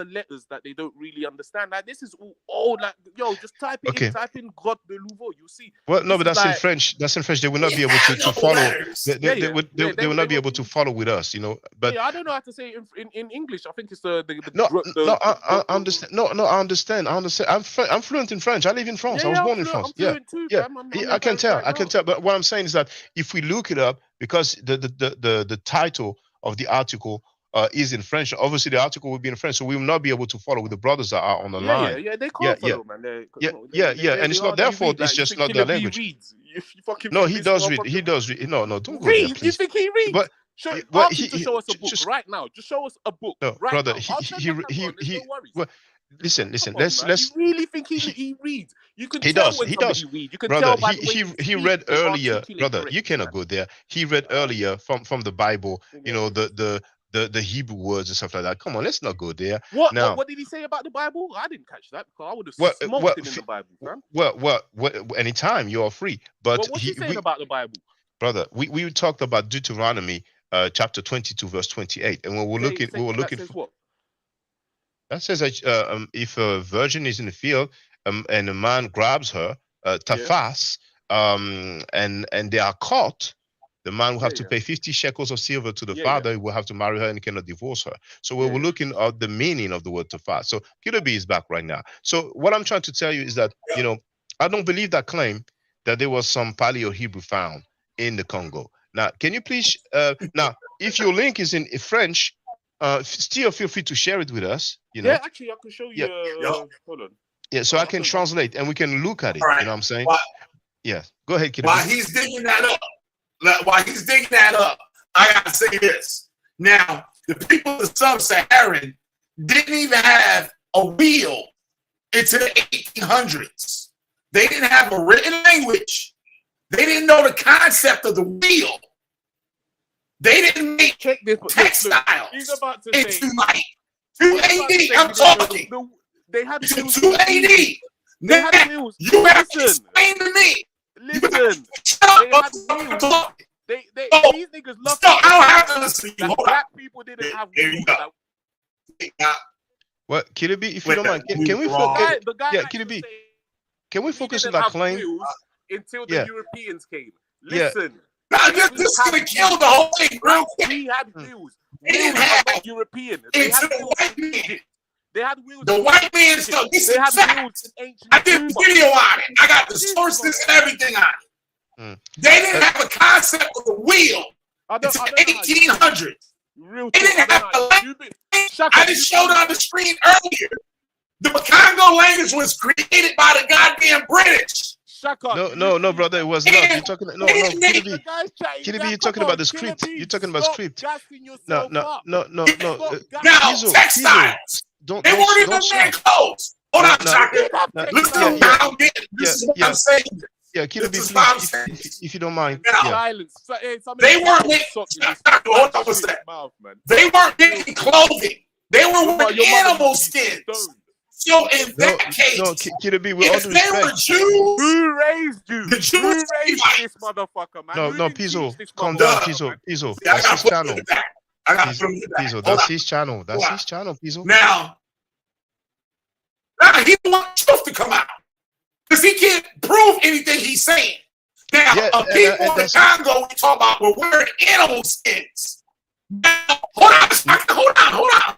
S17: letters that they don't really understand. Like this is all old. Like just type it in, type in God de Louveau, you'll see.
S3: Well, no, but that's in French. That's in French. They will not be able to follow. They will not be able to follow with us, But
S17: I don't know how to say it in English. I think it's
S3: I understand. No, I understand. I'm fluent in French. I live in France. I was born in France. I can tell. But what I'm saying is that if we look it up, because the title of the article is in French. Obviously, the article will be in French, so we will not be able to follow with the brothers that are on the line.
S17: They can't follow, man.
S3: And it's not their fault. It's just not their language. No, he does read. He does read. No, don't go there, please.
S17: You think he reads?
S3: But
S17: to show us a book right now. Just show us a book.
S3: No,
S17: right
S3: brother.
S17: Now.
S3: He. Well, listen.
S17: Let's. You really think he reads? You can tell when somebody reads. You can
S3: brother,
S17: tell by the way
S3: he read earlier, brother. You cannot go there. He read earlier from the Bible. The Hebrew words and stuff like that. Come on, let's not go there.
S17: What did he say about the Bible? I didn't catch that because I would have smoked it in the Bible, man.
S3: Well, anytime you are free. But
S17: what's he saying about the Bible?
S3: Brother, we talked about Deuteronomy chapter 22, verse 28. And we were looking for
S17: what?
S3: That says that if a virgin is in the field and a man grabs her, tafas, and they are caught, the man will have to pay 50 shekels of silver to the father. He will have to marry her and he cannot divorce her. So we were looking at the meaning of the word tafas. So Killer B is back right now. So what I'm trying to tell you is that, I don't believe that claim that there was some Paleo Hebrew found in the Congo. Now, can you please, now, if your link is in French, still feel free to share it with us.
S17: Yeah, actually, I can show you. Hold on.
S3: Yeah, so I can translate and we can look at it.
S1: Right.
S3: You know what I'm saying? Yeah. Go ahead, Killer.
S1: While he's digging that up, I gotta say this. Now, the people of Sub-Saharan didn't even have a wheel into the 1800s. They didn't have a written language. They didn't know the concept of the wheel. They didn't make textiles into like 2 AD. I'm talking.
S17: They had
S1: 2 AD. Now, you have to explain to me.
S17: Listen. These niggas love.
S1: I don't have to listen to you.
S17: Black people didn't have wheels.
S3: What, Killer B, if you don't mind, can we focus? Yeah, Killer B. Can we focus on that claim?
S17: Until the Europeans came. Listen.
S1: This is going to kill the whole thing, bro.
S17: We had wheels.
S1: They didn't have
S17: European.
S1: It's the white man.
S17: They had wheels.
S1: The white man stuff.
S17: They had wheels in ancient.
S1: I did a video on it. I got the sources and everything on it. They didn't have a concept of the wheel until the 1800s. They didn't have a language. I just showed on the screen earlier. The Congo language was created by the goddamn British.
S3: No, brother, it was not. You're talking. No, Killer B, you're talking about the script. You're talking about script. No.
S1: Now, textiles. They weren't even wearing clothes. Hold on, Shaka. Listen, this is what I'm saying.
S3: Yeah, Killer B, if you don't mind.
S1: They weren't making. Hold on a second. They weren't making clothing. They were wearing animal skins. So in that case,
S3: Killer B, with all
S1: if
S3: due
S1: they were
S3: respect,
S1: Jews,
S17: who raised you?
S1: The Jews
S17: raised this motherfucker, man.
S3: No, Pizzo, calm down, Pizzo. That's his channel. Pizzo, that's his channel. That's his channel, Pizzo.
S1: Now he didn't want truth to come out because he he can't prove anything he's saying. Now, people in the Congo we talk about were wearing animal skins. Now, hold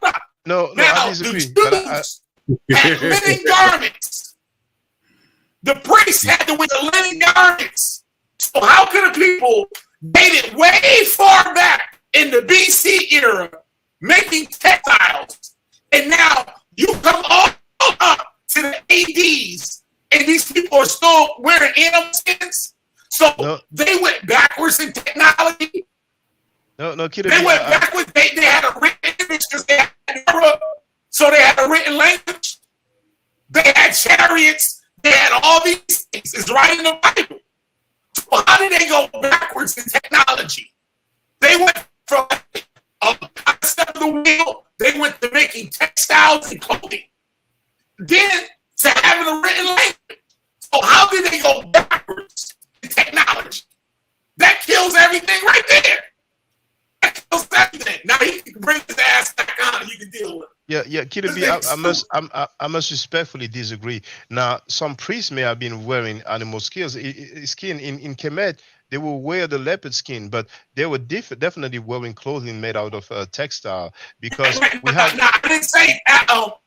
S1: on.
S3: No,
S1: now,
S3: I disagree.
S1: The Jews had linen garments. The priests had to wear linen garments. So how could the people dated way far back in the BC era making textiles, and now you come all up to the ADs, and these people are still wearing animal skins? So they went backwards in technology.
S3: No, kid.
S1: They went backwards. They had a written image because they had so they had a written language. They had chariots. They had all these things. It's right in the Bible. So how did they go backwards in technology? They went from a concept of the wheel. They went to making textiles and clothing. Then to having a written language. So how did they go backwards in technology? That kills everything right there. That kills everything. Now he can bring his ass back on and you can deal with it.
S3: Yeah, Kid B, I must respectfully disagree. Now, some priests may have been wearing animal skins. Skin in Kemet, they will wear the leopard skin, but they were definitely wearing clothing made out of textile because we have.
S1: I didn't say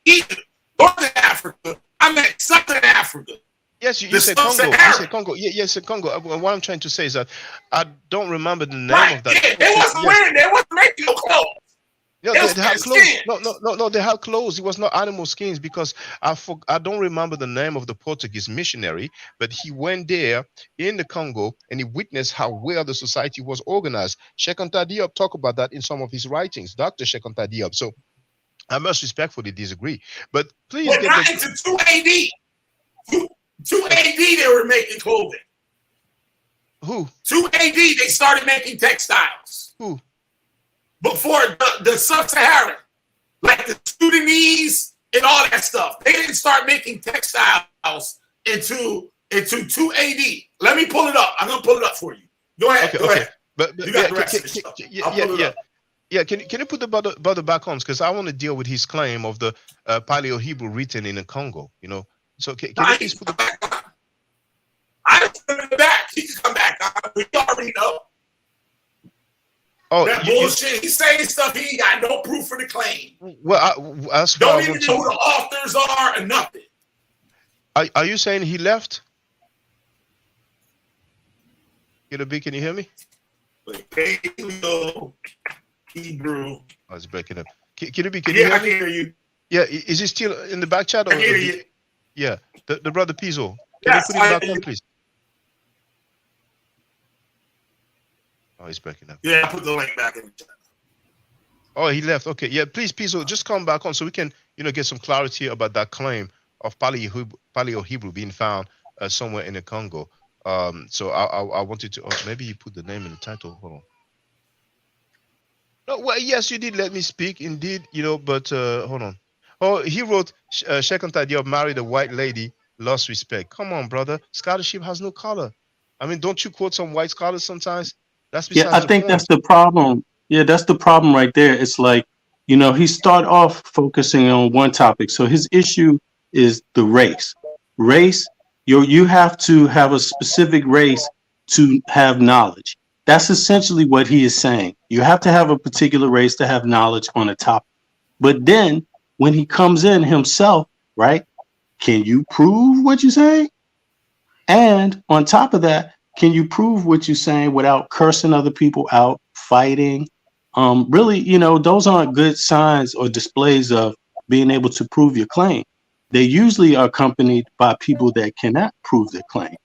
S1: either Northern Africa. I meant Southern Africa.
S3: Yes, you said Congo. You said Congo. Yeah, yes, Congo. What I'm trying to say is that I don't remember the name of that.
S1: Yeah, they wasn't wearing. They wasn't making no clothes.
S3: No, they had clothes. No, they had clothes. It was not animal skins because I don't remember the name of the Portuguese missionary, but he went there in the Congo and he witnessed how well the society was organized. Cheikh Anta Diop talked about that in some of his writings, Dr. Cheikh Anta Diop. So I must respectfully disagree. But please
S1: get not into 2 AD. 2 AD they were making clothing.
S3: Who?
S1: 2 AD they started making textiles.
S3: Who?
S1: Before the sub-Saharan, like the Sudanese and all that stuff. They didn't start making textiles into 2 AD. Let me pull it up. I'm gonna pull it up for you. Go ahead. Go ahead.
S3: But
S1: you got the rest of the stuff.
S3: Yeah. Can you put the brother back on? Because I want to deal with his claim of the Paleo Hebrew written in the Congo. You know. So can you please put the back on?
S1: I put it back. He can come back on. We already know.
S3: Oh,
S1: that bullshit. He's saying stuff he ain't got no proof for the claim.
S3: Well,
S1: don't even know who the authors are or nothing.
S3: Are you saying he left? Can you hear me?
S1: Paleo Hebrew.
S3: Oh, it's breaking up. Can you
S1: hear me? I can hear you.
S3: Yeah, is he still in the back chat?
S1: I hear you.
S3: Yeah, the brother Pizzo. Can you put him back on, please? Oh, he's breaking up.
S1: Yeah, I put the link back in the chat.
S3: Oh, he left. Okay, yeah. Please, Pizzo, just come back on so we can, get some clarity about that claim of Paleo Hebrew being found somewhere in the Congo. So I wanted to. Oh, maybe you put the name in the title. Hold on. No, well, yes, you did let me speak, indeed. But hold on. Oh, he wrote Cheikh Anta Diop married a white lady, lost respect. Come on, brother. Scholarship has no color. I mean, don't you quote some white scholars sometimes? That's
S6: I think that's the problem. Yeah, that's the problem right there. It's like, he start off focusing on one topic. So his issue is the race. Race, you have to have a specific race to have knowledge. That's essentially what he is saying. You have to have a particular race to have knowledge on a topic. But then when he comes in himself, right, can you prove what you're saying? And on top of that, can you prove what you're saying without cursing other people out, fighting? Really, those aren't good signs or displays of being able to prove your claim. They usually are accompanied by people that cannot prove their claim.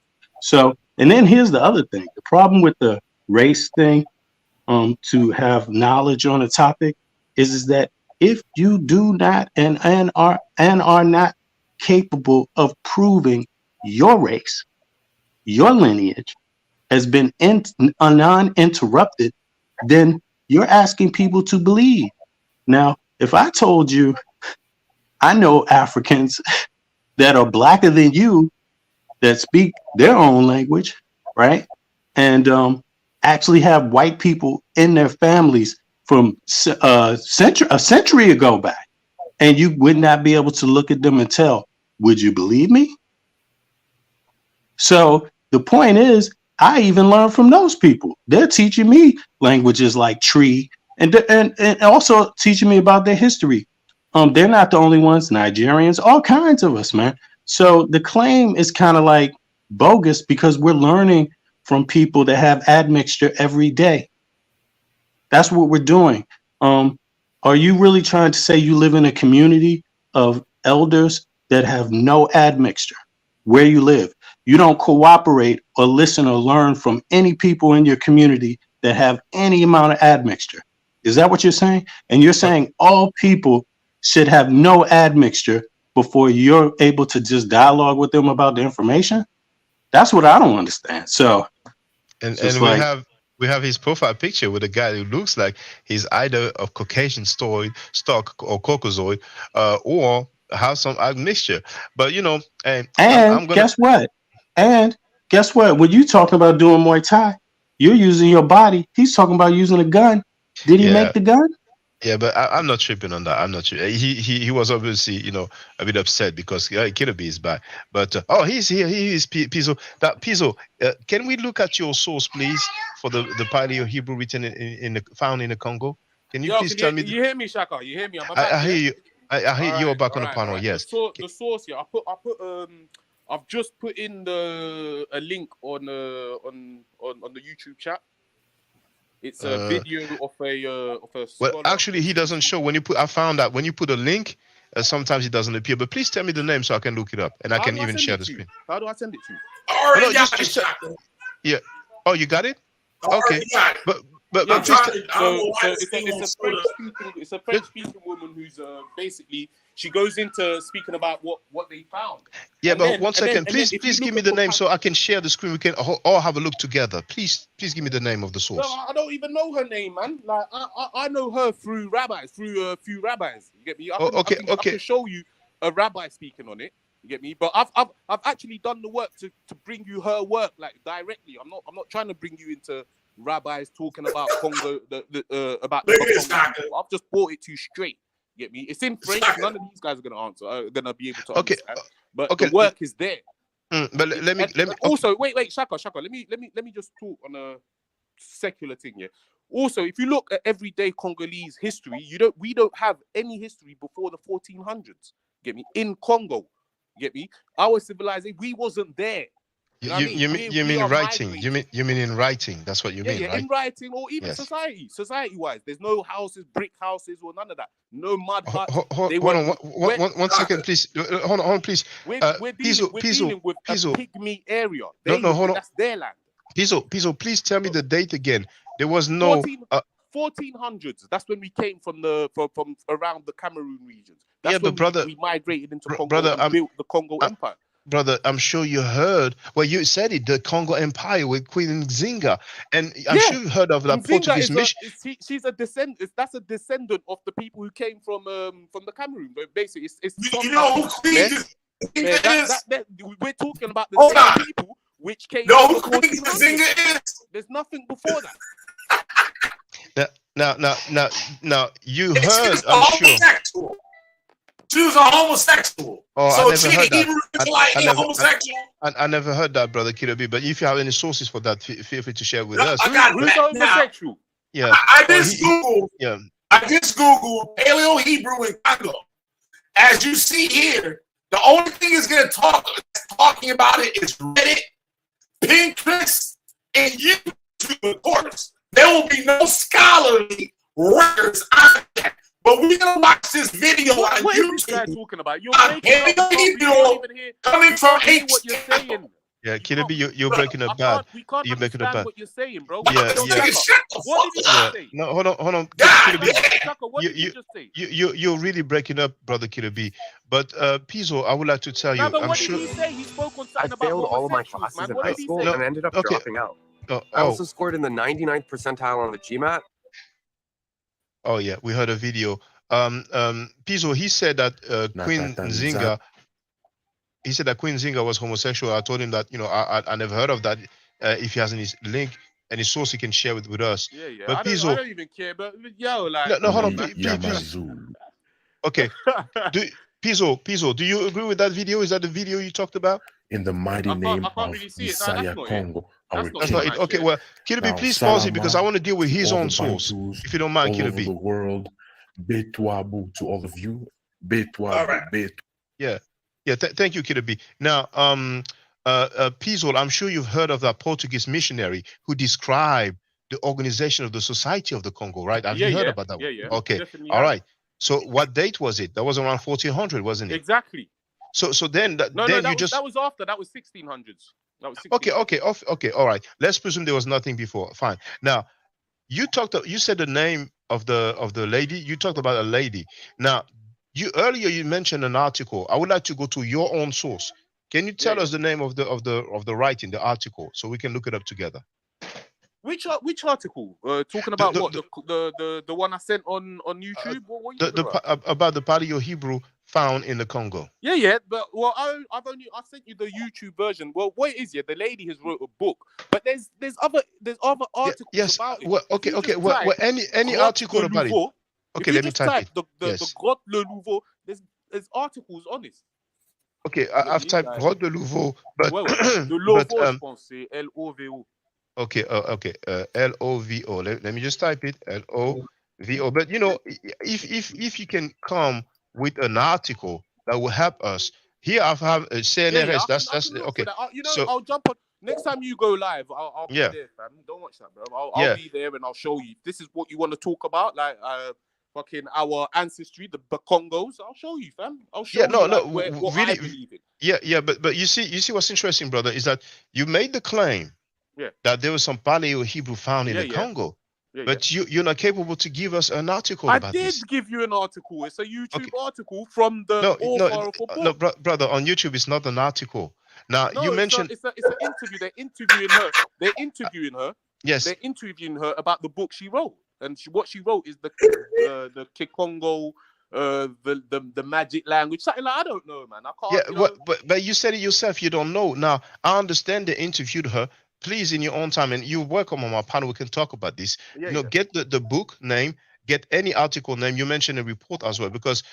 S6: So, and then here's the other thing. The problem with the race thing, to have knowledge on a topic is that if you do not and are not capable of proving your race, your lineage has been non-interrupted, then you're asking people to believe. Now, if I told you I know Africans that are blacker than you that speak their own language, right? And actually have white people in their families from a century ago back, and you would not be able to look at them and tell, would you believe me? So the point is, I even learned from those people. They're teaching me languages like tree and also teaching me about their history. They're not the only ones, Nigerians, all kinds of us, man. So the claim is kind of like bogus because we're learning from people that have admixture every day. That's what we're doing. Are you really trying to say you live in a community of elders that have no admixture where you live? You don't cooperate or listen or learn from any people in your community that have any amount of admixture. Is that what you're saying? And you're saying all people should have no admixture before you're able to just dialogue with them about the information? That's what I don't understand. So,
S3: and
S6: like,
S3: we have his profile picture with a guy who looks like he's either of Caucasian stock or Caucasoid, or have some admixture. But you know, and I'm gonna.
S6: guess what? And guess what? When you talking about doing Muay Thai, you're using your body. He's talking about using a gun. Did he make the gun?
S3: Yeah, but I'm not tripping on that. I'm not tripping. He was obviously, you know, a bit upset because Killer B is back. But he's here. He is Pizzo. That Pizzo. Can we look at your source, please, for the Paleo Hebrew written found in the Congo? Can you please tell me?
S17: You hear me, Shaka? You hear me?
S3: I hear you. I hear you're back on the panel.
S17: Right.
S3: Yes.
S17: The source here. I've just put in a link on the YouTube chat. It's a video of a
S3: well, actually, he doesn't show when you put. I found that when you put a link, sometimes it doesn't appear. But please tell me the name so I can look it up and I can even share the screen.
S17: How do I send it to you?
S1: Already got it.
S3: Yeah. Oh, you got it? Okay. But
S17: yeah, it's a French speaking woman who's basically she goes into speaking about what they found.
S3: Yeah, but one second, please give me the name so I can share the screen. We can all have a look together. Please give me the name of the source.
S17: No, I don't even know her name, man. Like I know her through a few rabbis. You get me? I can show you a rabbi speaking on it. You get me? But I've actually done the work to bring you her work like directly. I'm not trying to bring you into rabbis talking about Congo, about the Congo. I've just brought it to you straight. You get me? It's in French. None of these guys are gonna be able to understand. But the work is there.
S3: But let me
S17: also wait, Shaka. Let me just talk on a secular thing here. Also, if you look at everyday Congolese history, we don't have any history before the 1400s. Get me? In Congo, get me? Our civilization, we wasn't there.
S3: You mean writing? You mean in writing? That's what you mean, right?
S17: In writing or even society-wise. There's no houses, brick houses, or none of that. No mud huts.
S3: One second, please. Hold on, please.
S17: We're dealing with a pygmy area.
S3: Hold on.
S17: That's their land.
S3: Pizzo, please tell me the date again. There was no
S17: 1400s. That's when we came from around the Cameroon regions. That's
S3: but brother,
S17: we migrated into Congo and built the Congo Empire.
S3: Brother, I'm sure you heard. Well, you said it, the Congo Empire with Queen Nzinga, and I'm sure you heard of that Portuguese mission.
S17: She's a descendant. That's a descendant of the people who came from the Cameroon. But basically, it's
S1: you know who Queen
S17: Nzinga is? We're talking about the same people which came.
S1: No, Queen Nzinga is.
S17: There's nothing before that.
S3: Now, you heard. I'm sure.
S1: She was a homosexual.
S3: Oh,
S1: so
S3: I never heard that.
S1: Homosexual.
S3: I never heard that, brother Killer B. But if you have any sources for that, feel free to share with us.
S17: Who's homosexual?
S3: Yeah.
S1: I just Googled Paleo Hebrew in Congo. As you see here, the only thing is talking about it is Reddit, Pinterest, and YouTube, of course. There will be no scholarly records on that. But we're gonna watch this video on YouTube.
S17: What is this guy talking about? You're
S1: coming from
S17: what you're saying.
S3: Yeah, Killer B, you're breaking up bad.
S17: We can't understand what you're saying, bro.
S3: Yeah.
S17: What did you just say?
S3: No, hold on.
S17: Killer B. What did you just say?
S3: You're really breaking up, brother Killer B. But Pizzo, I would like to tell you.
S17: I'm sure. Did he say? He spoke on something about
S9: failed all of my classes in high school and ended up dropping out. I also scored in the 99th percentile on the GMAT.
S3: Oh yeah, we heard a video. Pizzo, he said that Queen Nzinga. He said that Queen Nzinga was homosexual. I told him that I never heard of that. If he has any link, any source, he can share with us.
S17: Yeah.
S3: But
S17: I don't even care. But like,
S3: no, hold on, please. Okay. Pizzo, do you agree with that video? Is that the video you talked about?
S10: in the mighty name
S8: I can't
S10: of
S8: really see it. No, that's
S10: Messiah
S8: not it.
S10: Congo, our
S8: That's not
S3: That's
S10: King.
S3: not it. Okay, well, Killer B,
S10: Now,
S3: please pause it because I
S10: Salama
S3: want to deal with
S10: to
S3: his
S10: all
S3: own
S10: the
S3: source,
S10: Bantus
S3: if you don't mind,
S10: all
S3: Killer
S10: over
S3: B.
S10: the world. Betwabu to all of you. Betwabu,
S1: All right.
S3: Yeah. Thank you, Killer B. Now, Pizol, I'm sure you've heard of that Portuguese missionary who described the organization of the Society of the Congo, right? Have you heard about that one?
S8: Yeah.
S3: Okay.
S8: Definitely
S3: All
S8: have.
S3: right. So what date was it? That was around 1400, wasn't it?
S8: Exactly.
S3: So then
S8: No,
S3: then
S8: that
S3: you
S8: was
S3: just
S8: that was after. That was 1600s. That was
S3: okay, okay, all right. Let's presume there was nothing before. Fine. Now, you said the name of the lady. You talked about a lady. Now, earlier you mentioned an article. I would like to go to your own source. Can you tell us the name of the writing, the article, so we can look it up together?
S8: Which article? Talking about the one I sent on YouTube. What you talking about?
S3: About the Paleo Hebrew found in the Congo.
S8: Yeah. But well, I sent you the YouTube version. Well, what it is, the lady has wrote a book, but there's other articles about it.
S3: Well, okay. Well, any article about it. Okay, let me type it.
S8: The Grotte Le Nouveau. There's articles on this.
S3: Okay, I've typed Grotte de Louveau, but
S8: de Louveau, je pense, c'est L-O-V-O.
S3: Okay, L-O-V-O. Let me just type it, L-O-V-O. But if you can come with an article that will help us. Here I have CNRS. That's okay.
S8: So I'll jump on next time you go live. I'll be there, fam. Don't watch that, bro. I'll be there and I'll show you. If this is what you want to talk about, like fucking our ancestry, the Congos. I'll show you, fam. I'll show you what
S3: really,
S8: I believe in.
S3: Yeah. But you see what's interesting, brother, is that you made the claim that there was some Paleo Hebrew found in the Congo. But you're not capable to give us an article about this.
S8: I did give you an article. It's a YouTube article from the author of a book.
S3: No, brother, on YouTube it's not an article. Now you mentioned
S8: it's an interview. They're interviewing her. Yes. They're interviewing her about the book she wrote, and what she wrote is the Kikongo, the magic language, something like I don't know, man. I can't.
S3: But you said it yourself. You don't know. Now I understand they interviewed her. Please, in your own time, and you're welcome on my panel. We can talk about this. Get the book name, get any article name. You mentioned a report as well, because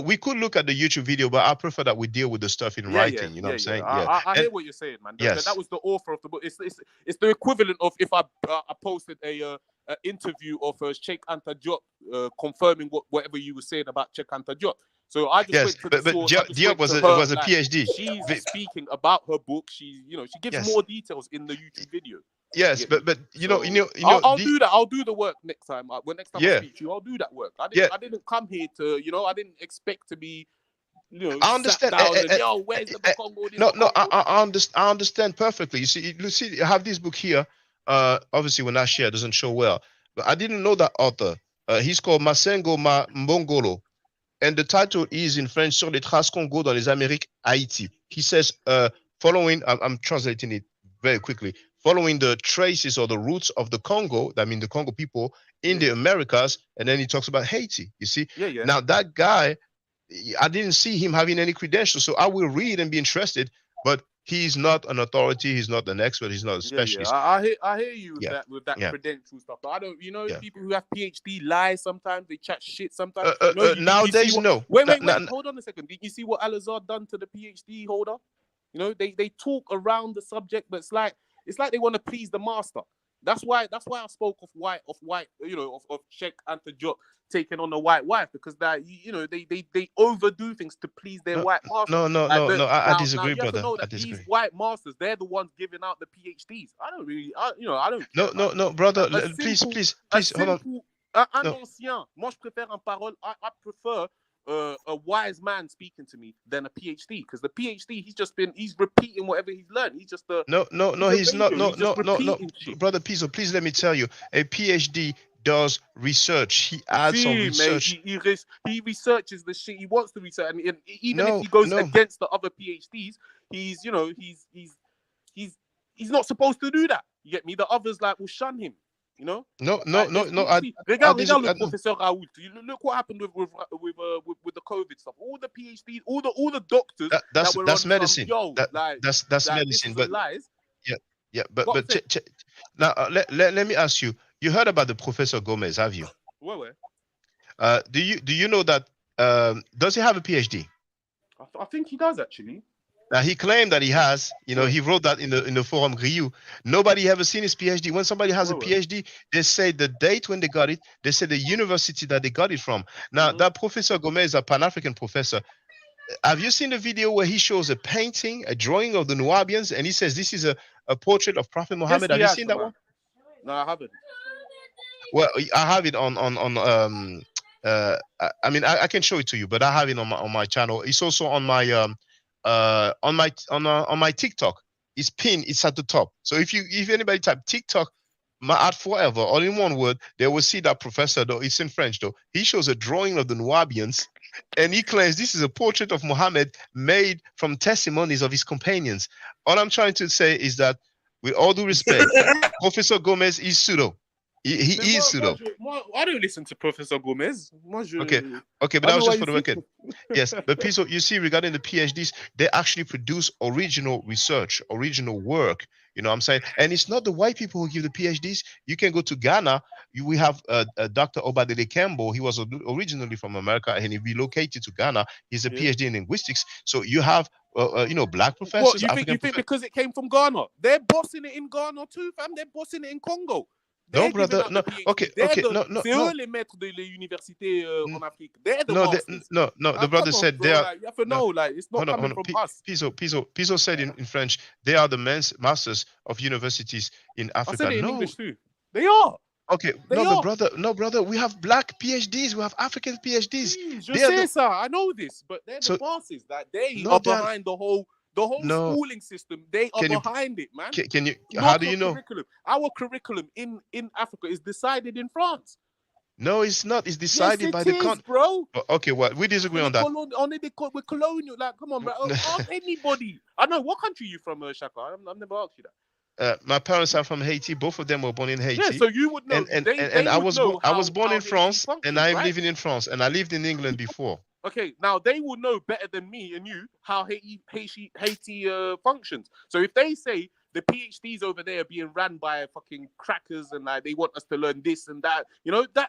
S3: we could look at the YouTube video, but I prefer that we deal with the stuff in writing. You know what I'm saying?
S8: I hear what you're saying, man.
S3: Yes.
S8: That was the author of the book. It's the equivalent of if I posted a interview of Sheikh Anta Diop confirming whatever you were saying about Sheikh Anta Diop. So I just went to the source.
S3: Diop was a PhD.
S8: She's speaking about her book. She gives more details in the YouTube video.
S3: Yes, but
S8: I'll do that. I'll do the work next time. Next time I speak to you, I'll do that work. I didn't come here to I didn't expect to be
S3: I understand.
S8: Where's the Congo?
S3: I understand perfectly. You see, I have this book here. Obviously, when I share, it doesn't show well, but I didn't know that author. He's called Masengo Mbongolo. And the title is in French, Sur les traces Congo dans les Amériques, Haïti. He says, following, I'm translating it very quickly, following the traces or the roots of the Congo, that means the Congo people in the Americas, and then he talks about Haiti, you see?
S8: Yeah.
S3: Now that guy, I didn't see him having any credentials, so I will read and be interested, but he's not an authority, he's not an expert, he's not a specialist.
S8: I hear you with that credential stuff, but I don't, people who have PhD lie sometimes, they chat shit sometimes.
S3: Nowadays, no.
S8: Wait, hold on a second. Did you see what Al-Azhar done to the PhD holder? They talk around the subject, but it's like they want to please the master. That's why I spoke of Sheikh Anta Diop taking on a white wife, because that they overdo things to please their white master.
S3: No. I disagree, brother.
S8: You have to know that these white masters, they're the ones giving out the PhDs. I don't.
S3: No, brother. Please, hold on.
S8: Un ancien. Moi, je préfère en parole. I prefer a wise man speaking to me than a PhD, because the PhD he's repeating whatever he's learned. He's just a
S3: he's not. No, brother Pizzo, please let me tell you, a PhD does research. He adds some research.
S8: He researches the shit he wants to research, and even if he goes against the other PhDs, he's not supposed to do that. You get me? The others will shun him.
S3: No.
S8: Regarde le professeur Raoult. Look what happened with the COVID stuff. All the PhDs, all the doctors.
S3: That's medicine. That's medicine. But
S8: lies.
S3: Yeah. But now let me ask you. You heard about the Professor Gomez, have you?
S8: Where?
S3: Do you know that? Does he have a PhD?
S8: I think he does, actually.
S3: Now he claimed that he has, he wrote that in the forum Ryu. Nobody ever seen his PhD. When somebody has a PhD, they say the date when they got it, they say the university that they got it from. Now that Professor Gomez is a Pan-African professor. Have you seen the video where he shows a painting, a drawing of the Nubians, and he says this is a portrait of Prophet Muhammad?
S17: Yes,
S3: Have you seen that one?
S17: No, I haven't.
S3: Well, I have it on I mean, I can show it to you, but I have it on my channel. It's also on my on my TikTok. It's pinned. It's at the top. So if anybody type TikTok at forever all in one word, they will see that professor. Though it's in French, though he shows a drawing of the Nubians, and he claims this is a portrait of Muhammad made from testimonies of his companions. All I'm trying to say is that, with all due respect, Professor Gomez is pseudo. He is pseudo.
S17: I don't listen to Professor Gomez.
S3: Okay, but that was just for the record. Yes, but Piso, you see, regarding the PhDs, they actually produce original research, original work. You know what I'm saying? And it's not the white people who give the PhDs. You can go to Ghana. We have Dr. Obadele Campbell. He was originally from America, and he relocated to Ghana. He's a PhD in linguistics. So you have, black professors.
S17: What, you think because it came from Ghana? They're bossing it in Ghana too, fam. They're bossing it in Congo.
S3: No, brother, no. Okay, no.
S17: C'est les maîtres de l'université en Afrique. They're the masters.
S3: No. The brother said they are.
S17: You have to know, it's not coming from us.
S3: Piso said in French, they are the masters of universities in Africa.
S17: I said it in English too. They are.
S3: Okay, brother. We have black PhDs. We have African PhDs.
S17: Je sais ça. I know this, but they're the bosses. That they are behind the whole schooling system. They are behind it, man.
S3: Can you? How do you know?
S17: Our curriculum in Africa is decided in France.
S3: No, it's not. It's decided by the country,
S17: bro.
S3: Okay, well, we disagree on that.
S17: We're colonial. Like, come on, bro. Ask anybody. I know what country you from, Shaka. I've never asked you that.
S3: My parents are from Haiti. Both of them were born in Haiti.
S17: Yeah, so you would know.
S3: And I was born in France, and I'm living in France, and I lived in England before.
S17: Okay, now they will know better than me and you how Haiti functions. So if they say the PhDs over there are being ran by fucking crackers and like they want us to learn this and that,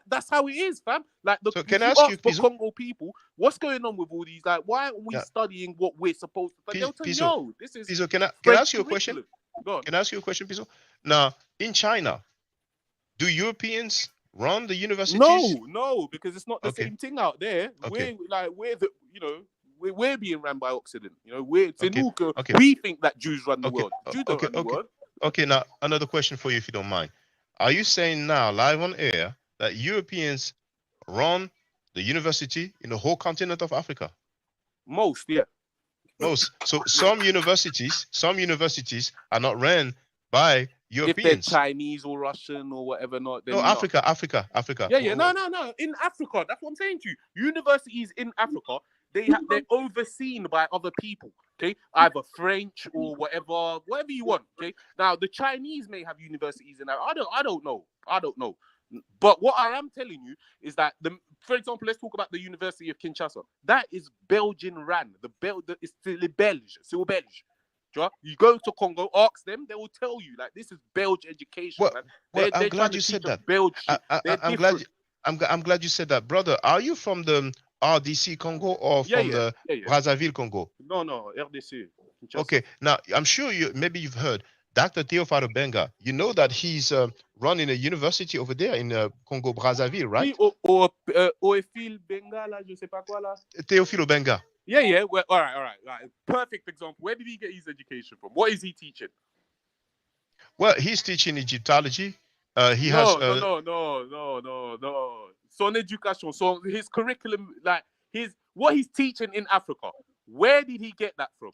S17: that's how it is, fam. Like,
S3: so can I ask you,
S17: for Congo people, what's going on with all these? Like, why aren't we studying what we're supposed to? They'll tell you, no, this is.
S3: Piso, can I ask you a question?
S17: Go on.
S3: Can I ask you a question, Piso? Now, in China, do Europeans run the universities?
S17: No, because it's not the same thing out there.
S3: Okay.
S17: We're being ran by Occident. We think that Jews run the world. Jews don't run the world.
S3: Okay, now another question for you, if you don't mind. Are you saying now, live on air, that Europeans run the university in the whole continent of Africa?
S17: Most, yeah.
S3: Most. So some universities are not ran by Europeans.
S17: If they're Chinese or Russian or whatever, not.
S3: No, Africa.
S17: Yeah. No. In Africa, that's what I'm saying to you. Universities in Africa, they're overseen by other people. Okay, either French or whatever you want. Okay. Now the Chinese may have universities in that. I don't know. But what I am telling you is that for example, let's talk about the University of Kinshasa. That is Belgian ran. It's still Belge. You go to Congo, ask them, they will tell you like this is Belgian education.
S3: Well, I'm glad you said that. I'm glad you said that, brother. Are you from the RDC Congo or from the Brazzaville Congo?
S17: No, RDC. Kinshasa.
S3: Okay, now I'm sure you've heard Dr. Théophile Benga. You know that he's running a university over there in Congo Brazzaville, right?
S17: Théophile Benga, là, je sais pas quoi là.
S3: Théophile Benga.
S17: Yeah. Well, all right. Perfect example. Where did he get his education from? What is he teaching?
S3: Well, he's teaching Egyptology. No.
S17: Son education, his curriculum, like what he's teaching in Africa. Where did he get that from?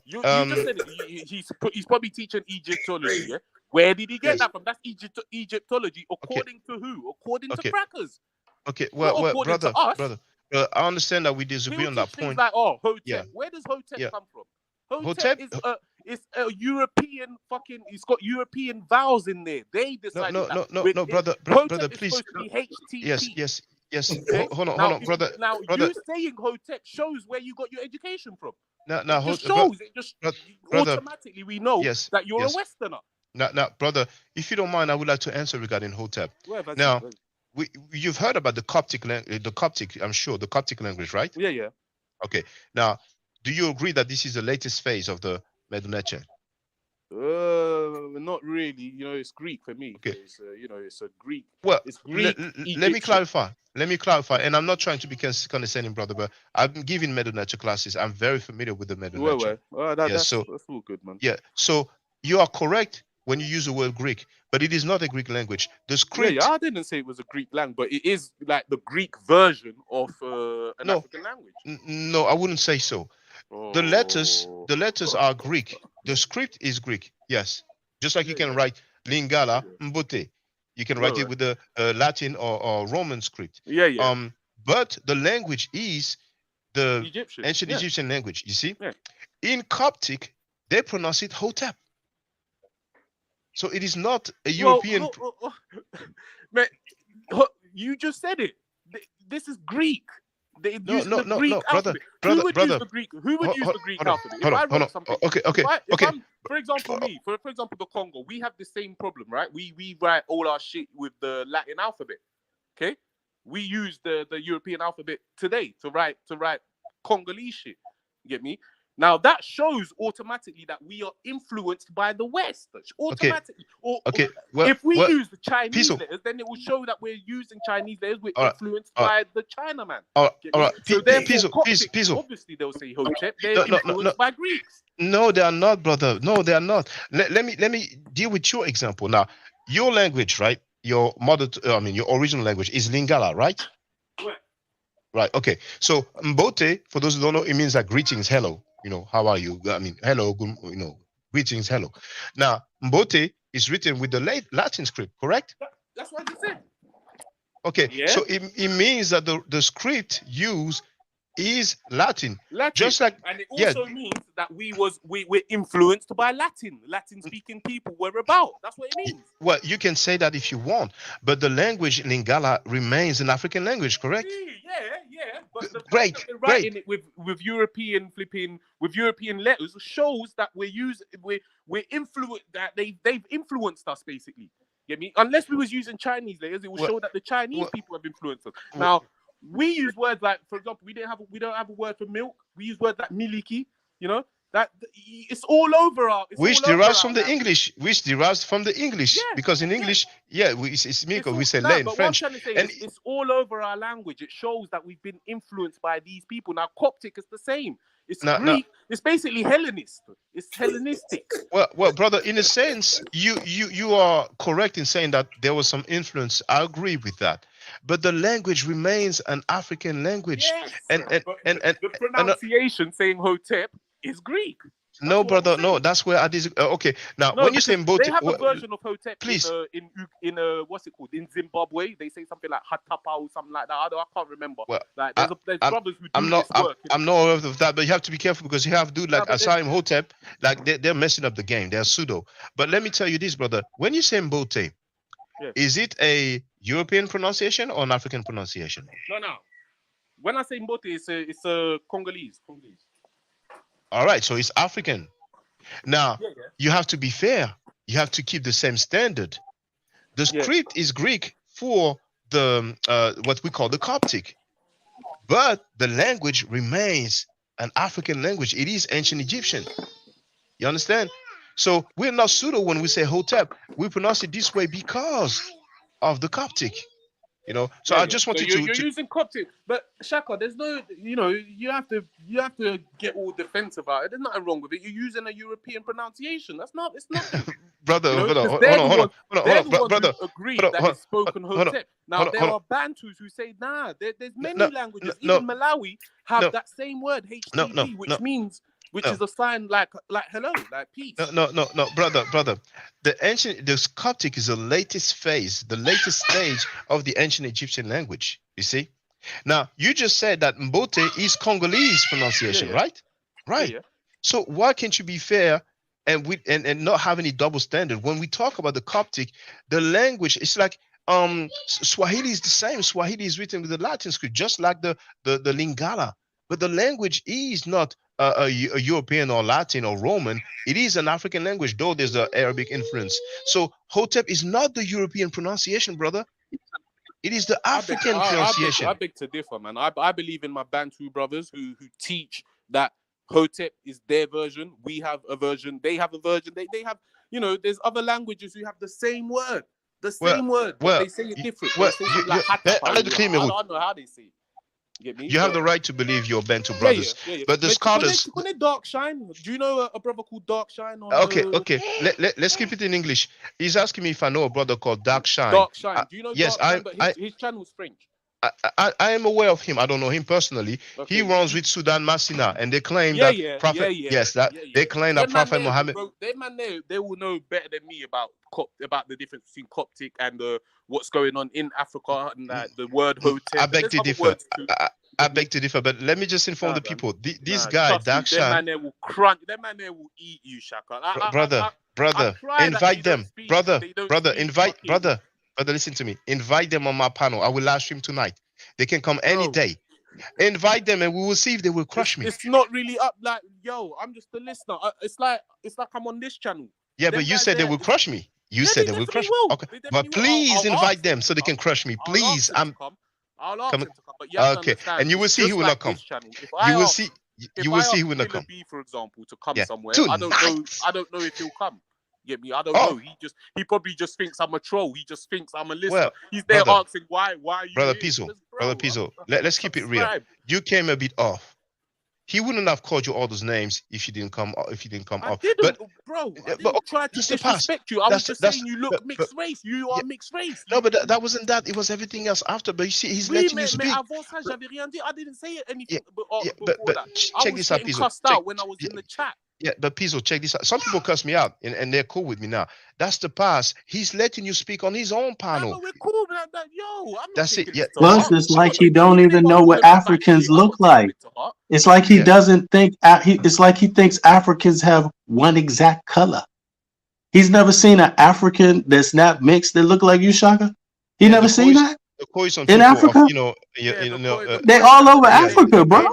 S17: You just said it. He's probably teaching Egyptology. Yeah. Where did he get that from? That's Egyptology. According to who? According to crackers.
S3: Okay. Well, brother. I understand that we disagree on that point.
S17: Like, Hotep. Yeah. Where does Hotep come from? Hotep is a European fucking. It's got European vowels in there. They decided.
S3: No, brother, please. Yes. Okay. Hold on, brother.
S17: Now, you saying Hotep shows where you got your education from.
S3: It
S17: shows. It just automatically we know that you're a Westerner.
S3: Now, brother, if you don't mind, I would like to answer regarding Hotep. You've heard about the Coptic, I'm sure, the Coptic language, right?
S17: Yeah.
S3: Okay. Now, do you agree that this is the latest phase of the Medu Neter?
S17: Not really. You know, it's Greek for me.
S3: Okay.
S17: It's you know, it's a Greek.
S3: Well,
S17: it's Greek.
S3: Let me clarify. Let me clarify. And I'm not trying to be condescending, brother, but I've been giving Medu Neter classes. I'm very familiar with the Medu Neter. That's
S17: all good, man.
S3: Yeah. So you are correct when you use the word Greek, but it is not a Greek language. The script.
S17: Yeah, I didn't say it was a Greek language, but it is like the Greek version of an African language.
S3: No, I wouldn't say so. The letters are Greek. The script is Greek. Yes. Just like you can write Lingala Mbote. You can write it with the Latin or Roman script.
S17: Yeah.
S3: But the language is the
S17: Egyptian.
S3: ancient Egyptian language. You see? Yeah. In Coptic, they pronounce it Hotep. So it is not a European.
S17: Man, you just said it. This is Greek. They use the Greek alphabet. Who would use the Greek alphabet? If I wrote something,
S3: okay.
S17: For example, for example, the Congo, we have the same problem, right? We write all our shit with the Latin alphabet. Okay, we use the European alphabet today to write Congolese shit. You get me? Now that shows automatically that we are influenced by the West. Automatically.
S3: Okay.
S17: If we use the Chinese letters, then it will show that we're using Chinese letters. We're influenced by the Chinaman.
S3: All right.
S17: So therefore,
S3: Coptic,
S17: obviously they'll say Hotep. They're influenced by Greeks.
S3: No, they are not, brother. No, they are not. Let me deal with your example now. Your language, right? Your your original language is Lingala, right? Right. Okay. So Mbote, for those who don't know, it means like greetings, hello. You know, how are you? I mean, hello, good, greetings, hello. Now, Mbote is written with the Latin script, correct?
S17: That's what I said.
S3: Okay,
S17: yeah.
S3: So it means that the script used is Latin. Just like,
S17: and it also means that we're influenced by Latin-speaking people were about. That's what it means.
S3: Well, you can say that if you want, but the language Lingala remains an African language, correct?
S17: Yeah. But the
S3: great.
S17: Writing it with European letters shows that we're influenced, that they've influenced us basically. Get me? Unless we was using Chinese letters, it will show that the Chinese people have influenced us. Now, we use words like, for example, we don't have a word for milk. We use words like miliki. You know that it's all over our.
S3: Which derives from the English. Yeah, because in English, it's milk. We say lait in French.
S17: What I'm trying to say is it's all over our language. It shows that we've been influenced by these people. Now, Coptic is the same. It's Greek. It's basically Hellenist. It's Hellenistic.
S3: Well, brother, in a sense, you are correct in saying that there was some influence. I agree with that. But the language remains an African language.
S17: Yes, and the pronunciation saying Hotep is Greek.
S3: No, brother, no. That's where I disagree. Okay, now when you say Mbote,
S17: they have a version of Hotep, please. In what's it called? In Zimbabwe, they say something like Hatapa or something like that. I can't remember.
S3: Well,
S17: like there's brothers who do this work.
S3: I'm not aware of that, but you have to be careful because you have dude like Asaim Hotep, like they're messing up the game. They're pseudo. But let me tell you this, brother. When you say Mbote, is it a European pronunciation or an African pronunciation?
S17: No. When I say Mbote, it's a Congolese.
S3: All right, so it's African. Now, you have to be fair. You have to keep the same standard. The script is Greek for the what we call the Coptic, but the language remains an African language. It is ancient Egyptian. You understand? So we're not pseudo when we say Hotep. We pronounce it this way because of the Coptic. You know, so I just wanted
S17: you're using Coptic, but Shaka, there's no, you have to get all defensive about it. There's nothing wrong with it. You're using a European pronunciation. It's not.
S3: Brother, hold on,
S17: brother. Agree that it's spoken Hotep. Now there are Bantus who say there's many languages. Even Malawi have that same word HTV, which means. Which is a sign like hello, like peace.
S3: No, brother. The Coptic is the latest phase, the latest stage of the ancient Egyptian language. You see? Now, you just said that Mbote is Congolese pronunciation, right? Right. Yeah. So why can't you be fair and not have any double standard? When we talk about the Coptic, the language, it's like Swahili is the same. Swahili is written with the Latin script, just like the Lingala. But the language is not a European or Latin or Roman. It is an African language, though there's the Arabic influence. So Hotep is not the European pronunciation, brother. It is the African pronunciation.
S17: I beg to differ, man. I believe in my Bantu brothers who teach that Hotep is their version. We have a version. They have a version. They have, you know, there's other languages who have the same word. But they say it different. They say something like Hatapa. I don't know how they say it. You get me?
S3: You have the right to believe your Bantu
S17: Yeah,
S3: brothers.
S17: yeah.
S3: But the scholars...
S17: Dark Shine? Do you know a brother called Dark Shine?
S3: Okay. Let's keep it in English. He's asking me if I know a brother called Dark Shine.
S17: Dark Shine. Do you know
S3: yes,
S17: Dark Shine? But his channel's French.
S3: I am aware of him. I don't know him personally. Okay. He runs with Sudan Masina, and they claim that Prophet. Yes, they claim that Prophet Muhammad.
S17: They will know better than me about the difference between Coptic and what's going on in Africa and the word Hotep.
S3: I beg to differ. I beg to differ, but let me just inform the people. This guy, Dark Shine.
S17: That man there will crunch. That man there will eat you, Shaka.
S3: Brother, invite them. Brother, listen to me. Invite them on my panel. I will live stream tonight. They can come any day. Invite them, and we will see if they will crush me.
S17: It's not really up. Like, yo, I'm just a listener. It's like I'm on this channel.
S3: Yeah, but you said they will crush me. You said they will crush me. Okay, but please invite them so they can crush me. Please,
S17: I'll ask them to come, but you have to understand,
S3: and you will see who will not come. You will see. You will see who will not come.
S17: For example, to come somewhere. I don't know if he'll come. Get me? I don't know. He probably just thinks I'm a troll. He just thinks I'm a listener.
S3: Well,
S17: he's there asking why are you
S3: Brother Pizzo, let's keep it real. You came a bit off. He wouldn't have called you all those names if you didn't come off.
S17: I didn't, bro. I didn't try to disrespect you. I was just saying you look mixed race. You are mixed race.
S3: No, but that wasn't that. It was everything else after. But you see, he's letting you speak.
S17: I didn't say anything before
S3: but
S17: that.
S3: Check this out,
S17: Pizzo. Cussed out when I was in the chat.
S3: Yeah, but Pizzo, check this out. Some people cuss me out, and they're cool with me now. That's the past. He's letting you speak on his own panel.
S17: We're cool, yo.
S3: That's it. Yeah.
S6: Plus, it's like he don't even know what Africans look like. It's like he doesn't think. It's like he thinks Africans have one exact color. He's never seen an African that's not mixed that look like you, Shaka. He never seen that. In Africa, they're all over Africa, bro.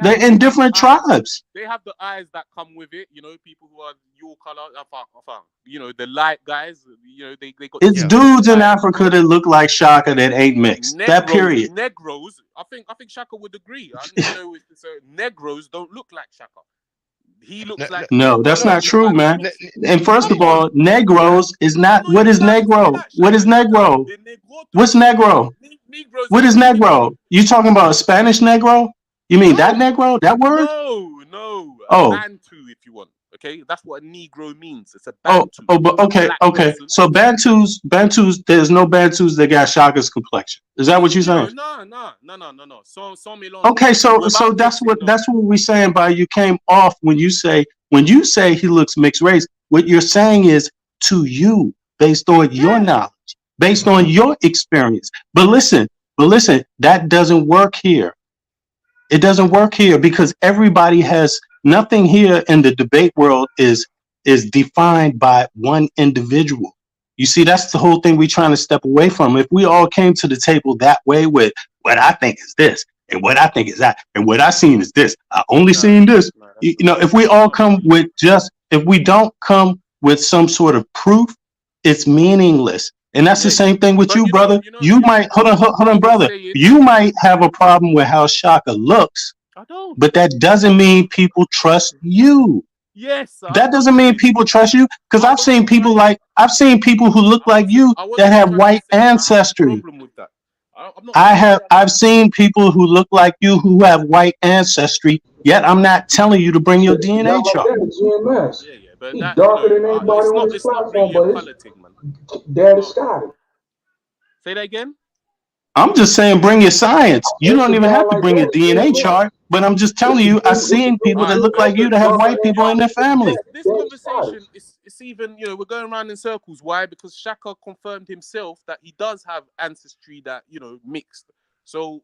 S6: They're in different tribes.
S17: They have the eyes that come with it, you know, people who are your color, you know, the light guys, you know, they got.
S6: It's dudes in Africa that look like Shaka that ain't mixed. That period.
S17: Negroes, I think Shaka would agree. I don't know if Negroes don't look like Shaka. He looks like.
S6: No, that's not true, man. And first of all, Negroes is not. What is Negro? What is Negro? What's Negro? What is Negro? You talking about a Spanish Negro? You mean that Negro? That word?
S17: No.
S6: Oh.
S17: Bantu, if you want. Okay, that's what a Negro means. It's a Bantu.
S6: But okay. So Bantus. There's no Bantus that got Shaka's complexion. Is that what you're saying?
S17: No.
S6: Okay, so that's what we're saying by you came off when you say he looks mixed race. What you're saying is to you based on your knowledge, based on your experience. But listen, that doesn't work here. It doesn't work here because everybody has nothing here in the debate world is defined by one individual. You see, that's the whole thing we're trying to step away from. If we all came to the table that way with what I think is this and what I think is that and what I seen is this, I only seen this. You know, if we all come with if we don't come with some sort of proof, it's meaningless. And that's the same thing with you, brother. You might hold on, brother. You might have a problem with how Shaka looks, but that doesn't mean people trust you.
S17: Yes,
S6: that doesn't mean people trust you because I've seen people who look like you that have white ancestry. I've seen people who look like you who have white ancestry. Yet I'm not telling you to bring your DNA chart.
S17: But
S24: he's darker than anybody on this platform, but Dad is Scotty.
S17: Say that again?
S6: I'm just saying bring your science. You don't even have to bring your DNA chart, but I'm just telling you, I've seen people that look like you that have white people in their family.
S17: This conversation is even, you know, we're going around in circles. Why? Because Shaka confirmed himself that he does have ancestry that, you know, mixed. So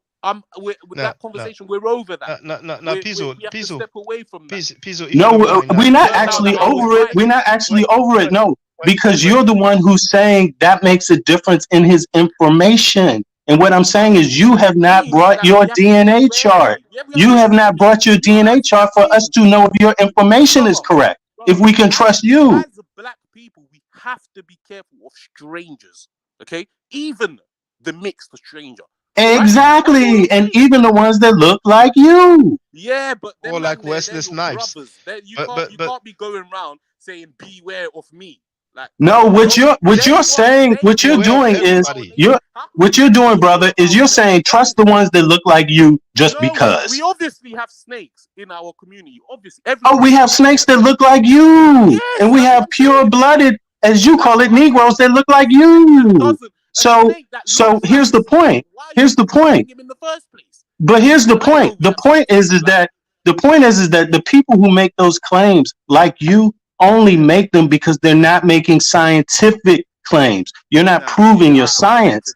S17: with that conversation, we're over that.
S3: Pizzo,
S17: we have to step away from that.
S3: Pizzo,
S6: no, we're not actually over it. We're not actually over it. No, because you're the one who's saying that makes a difference in his information. And what I'm saying is you have not brought your DNA chart. You have not brought your DNA chart for us to know if your information is correct. If we can trust you.
S17: As black people, we have to be careful of strangers. Okay? Even the mixed stranger.
S6: Exactly, and even the ones that look like you.
S17: Yeah, but them
S3: Or
S17: man
S3: like
S17: there,
S3: Wesley
S17: they're your
S3: Snipes.
S17: brothers. You
S3: But
S17: can't be going around saying beware of me. Like
S6: No, what you're
S17: they
S6: saying, what you're
S3: beware of
S6: doing is
S3: everybody.
S6: what you're doing, brother, is you're saying trust the ones that look like you just
S17: we
S6: because.
S17: obviously have snakes in our community. Obviously,
S6: Oh, we have snakes that look like you, and we have pure-blooded, as you call it, Negroes that look like you. So here's the point. Here's the point.
S17: him in the first place.
S6: But here's the point. The point is that the people who make those claims, like you, only make them because they're not making scientific claims. You're not proving your science.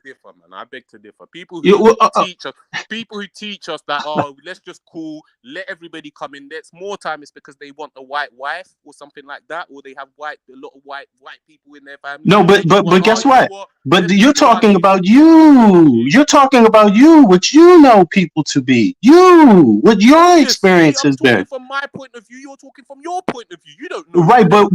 S17: I beg to differ. People who teach us that let's just let everybody come in. That's more time. It's because they want a white wife or something like that, or they have a lot of white people in their family.
S6: No, but guess what? But you're talking about you. You're talking about you, what you know people to be. You, what your experience has been.
S17: From my point of view, you're talking from your point of view. You don't know.
S6: Right, but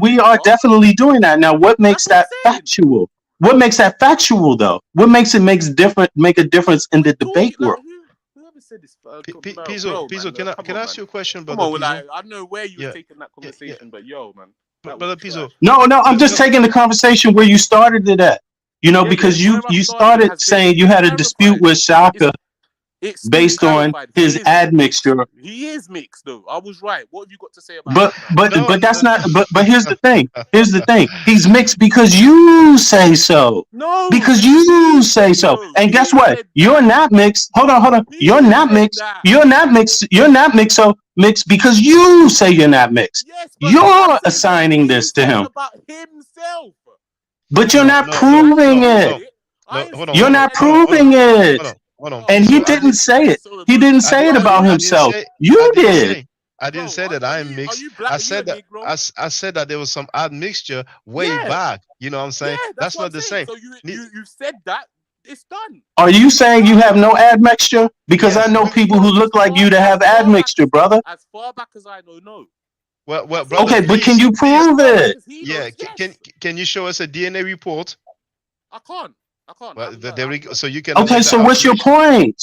S6: we are definitely doing that now. What makes that factual? What makes that factual though? What makes it make a difference in the debate world?
S3: Pizzo, can I ask you a question, brother?
S17: Come on, I don't know where you're taking that conversation, but yo, man.
S3: Brother Pizzo.
S6: No, I'm just taking the conversation where you started it at. Because you started saying you had a dispute with Shaka based on his admixture.
S17: He is mixed though. I was right. What have you got to say about
S6: but that's not but here's the thing. He's mixed because you say so.
S17: No.
S6: Because you say so. And guess what? You're not mixed. Hold on. You're not mixed. You're not mixed so mixed because you say you're not mixed. You're assigning this to him.
S17: About himself.
S6: But you're not proving it. You're not proving it. And he didn't say it. He didn't say it about himself. You did.
S3: I didn't say that I'm mixed. I said that there was some admixture way back. You know what I'm saying? That's not the same.
S17: So you said that. It's done.
S6: Are you saying you have no admixture? Because I know people who look like you that have admixture, brother.
S17: As far back as I know, no.
S3: Well, brother,
S6: okay, but can you prove it?
S3: Yeah, can you show us a DNA report?
S17: I can't.
S3: Well, there we go. So you can.
S6: Okay, so what's your point?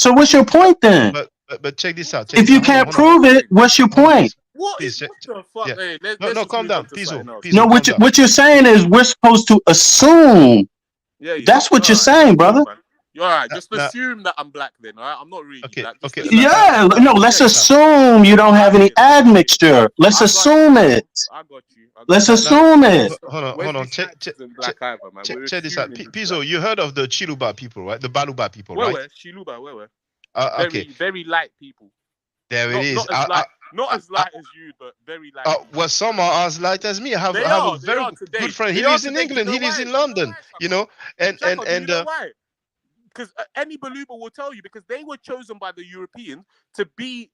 S6: Then?
S3: But check this out.
S6: If you can't prove it, what's your point?
S17: What the fuck?
S3: Yeah.
S17: Hey,
S3: no, calm down, Pizzo.
S6: No, what you're saying is we're supposed to assume.
S17: Yeah.
S6: That's what you're saying, brother.
S17: You're all right. Just assume that I'm black then, all right? I'm not really black.
S6: Yeah, no, let's assume you don't have any admixture. Let's assume it.
S17: I got you.
S6: Let's assume it.
S3: Hold on. Check this out. Pizzo, you heard of the Chiluba people, right? The Baluba people, right?
S17: Where? Chiluba, where?
S3: Okay.
S17: Very light people.
S3: There it is.
S17: Not as light as you, but very light.
S3: Well, some are as light as me. I have a very good friend. He lives in England. He lives in London. You know, and
S17: why? Because any Baluba will tell you, because they were chosen by the Europeans to be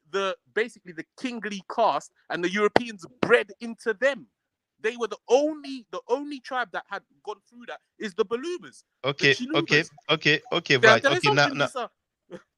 S17: basically the kingly caste, and the Europeans bred into them. They were the only tribe that had gone through that is the Balubas.
S3: Okay, right. Okay,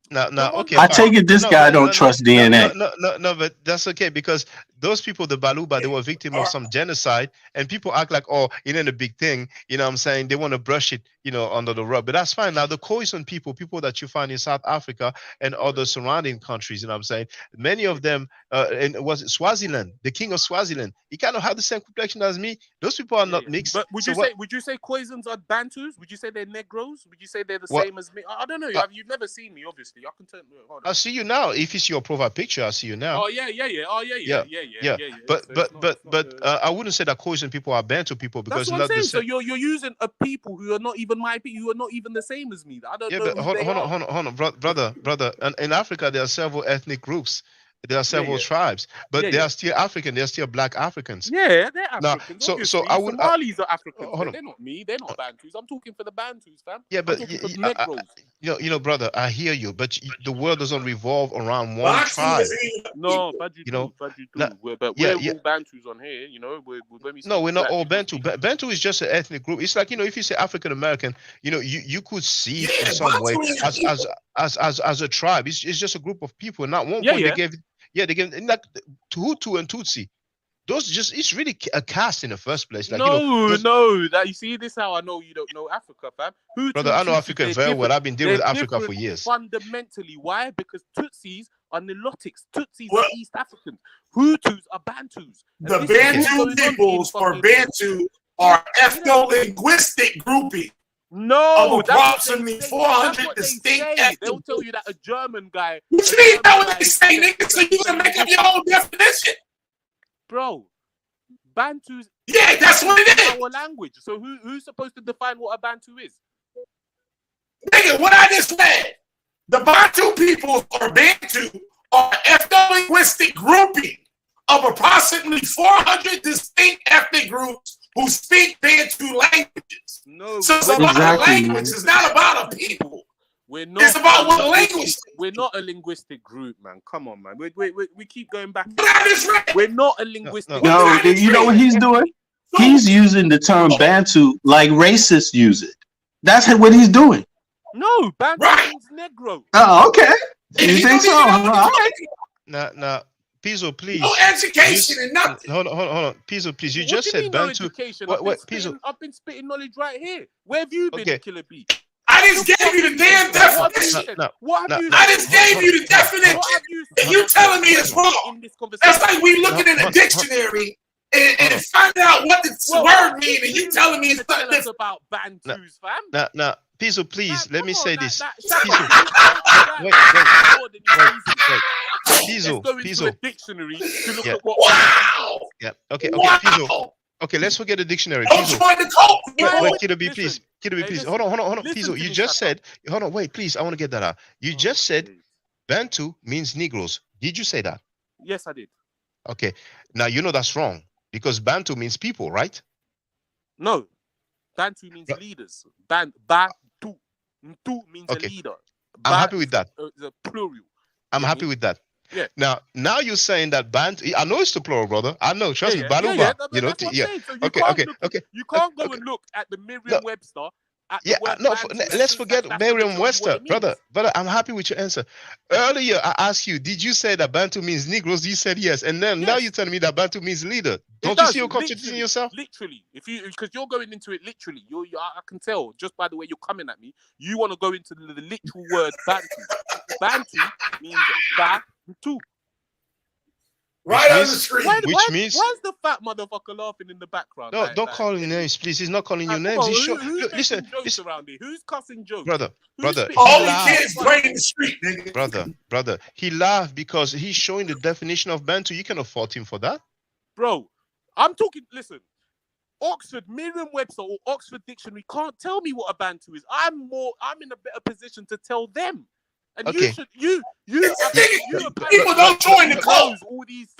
S3: now, okay.
S6: I take it this guy don't trust DNA.
S3: No, but that's okay, because those people, the Baluba, they were victims of some genocide, and people act like, oh, it ain't a big thing. You know what I'm saying? They want to brush it, under the rug. But that's fine. Now, the Khoisan people that you find in South Africa and other surrounding countries, you know what I'm saying? Many of them, and was it Swaziland, the king of Swaziland, he kind of had the same complexion as me. Those people are not mixed.
S17: But would you say Khoisans are Bantus? Would you say they're Negroes? Would you say they're the same as me? I don't know. You've never seen me, obviously. I can turn.
S3: I see you now. If it's your profile picture, I see you now.
S17: Oh yeah. Oh yeah.
S3: But I wouldn't say that Khoisan people are Bantu people, because
S17: that's what I'm saying. So you're using a people who are not even my people, who are not even the same as me. I don't know.
S3: But hold on, brother. And in Africa, there are several ethnic groups. There are several tribes, but they are still African. They're still Black Africans.
S17: Yeah, they're Africans.
S3: Now, so I would.
S17: Somalis are Africans. They're not me. They're not Bantus. I'm talking for the Bantus, fam.
S3: Yeah, but brother, I hear you, but the world doesn't revolve around one tribe.
S17: No, but we're all Bantus on here.
S3: No, we're not all Bantu. Bantu is just an ethnic group. It's like, if you say African American, you could see it in some way as a tribe. It's just a group of people. And not one point they gave like Hutu and Tutsi. it's really a caste in the first place. Like,
S17: no, that you see this how I know you don't know Africa, fam.
S3: Brother, I know Africa very well. I've been dealing with Africa for years.
S17: Fundamentally, why? Because Tutsis are Nilotics. Tutsis are East Africans. Hutus are Bantus.
S1: The Bantu peoples or Bantu are ethno-linguistic grouping.
S17: No,
S1: of approximately 400 distinct.
S17: They'll tell you that a German guy.
S1: What you mean? That's what they say, nigga. So you gonna make up your own definition,
S17: bro? Bantus.
S1: Yeah, that's what it is.
S17: Our language. So who's supposed to define what a Bantu is?
S1: Nigga, what I just said. The Bantu people or Bantu are ethno-linguistic grouping of approximately 400 distinct ethnic groups who speak Bantu languages.
S17: No,
S1: so it's about a language. It's not about a people. It's about what language.
S17: We're not a linguistic group, man. Come on, man. We keep going back. We're not a linguistic group.
S6: No, you know what he's doing? He's using the term Bantu like racists use it. That's what he's doing.
S17: No, Bantu means Negro.
S6: Oh, okay. You think so? All right.
S3: Now, Pizzo, please.
S1: No education and nothing.
S3: Hold on. Pizzo, please. You just said Bantu.
S17: Education? I've been spitting knowledge right here. Where have you been, Killer B?
S1: I just gave you the damn definition. I just gave you the definition. And you telling me it's wrong. That's like we looking in a dictionary and finding out what the word means, and you telling me it's something different.
S17: About Bantus, fam.
S3: Now, Pizzo, please, let me say this. Pizzo.
S17: Dictionary to look at what.
S1: Wow.
S3: Yeah. Okay. Pizzo. Okay, let's forget the dictionary. Pizzo. Wait, Kiddo B, please. Kiddo B, please. Hold on. Pizzo, you just said. Hold on. Wait, please. I want to get that out. You just said Bantu means Negroes. Did you say that?
S17: Yes, I did.
S3: Okay. Now you know that's wrong because Bantu means people, right?
S17: No. Bantu means leaders. Bantu. Ntu means a leader.
S3: I'm happy with that.
S17: The plural.
S3: I'm happy with that.
S17: Yeah.
S3: Now you're saying that Bantu. I know it's the plural, brother. I know. Trust me. Baluba.
S17: You know.
S3: Okay.
S17: You can't go and look at the Merriam-Webster.
S3: Let's forget Merriam-Webster, brother. I'm happy with your answer. Earlier, I asked you, did you say that Bantu means Negroes? You said yes, and then now you're telling me that Bantu means leader. Don't you see you're contradicting yourself?
S17: Literally, because you're going into it literally. I can tell just by the way you're coming at me. You want to go into the literal word Bantu. Bantu means Bantu.
S1: Right on the street.
S17: Why is the fat motherfucker laughing in the background?
S3: No, don't call him names, please. He's not calling you names.
S17: Listen, around here? Who's cussing jokes?
S3: Brother.
S1: All the kids playing in the street, nigga.
S3: Brother. He laughed because he's showing the definition of Bantu. You cannot fault him for that.
S17: Bro, I'm talking, listen. Oxford, Merriam-Webster or Oxford Dictionary can't tell me what a Bantu is. I'm in a better position to tell them. And
S3: okay.
S17: you
S1: people don't join the cult.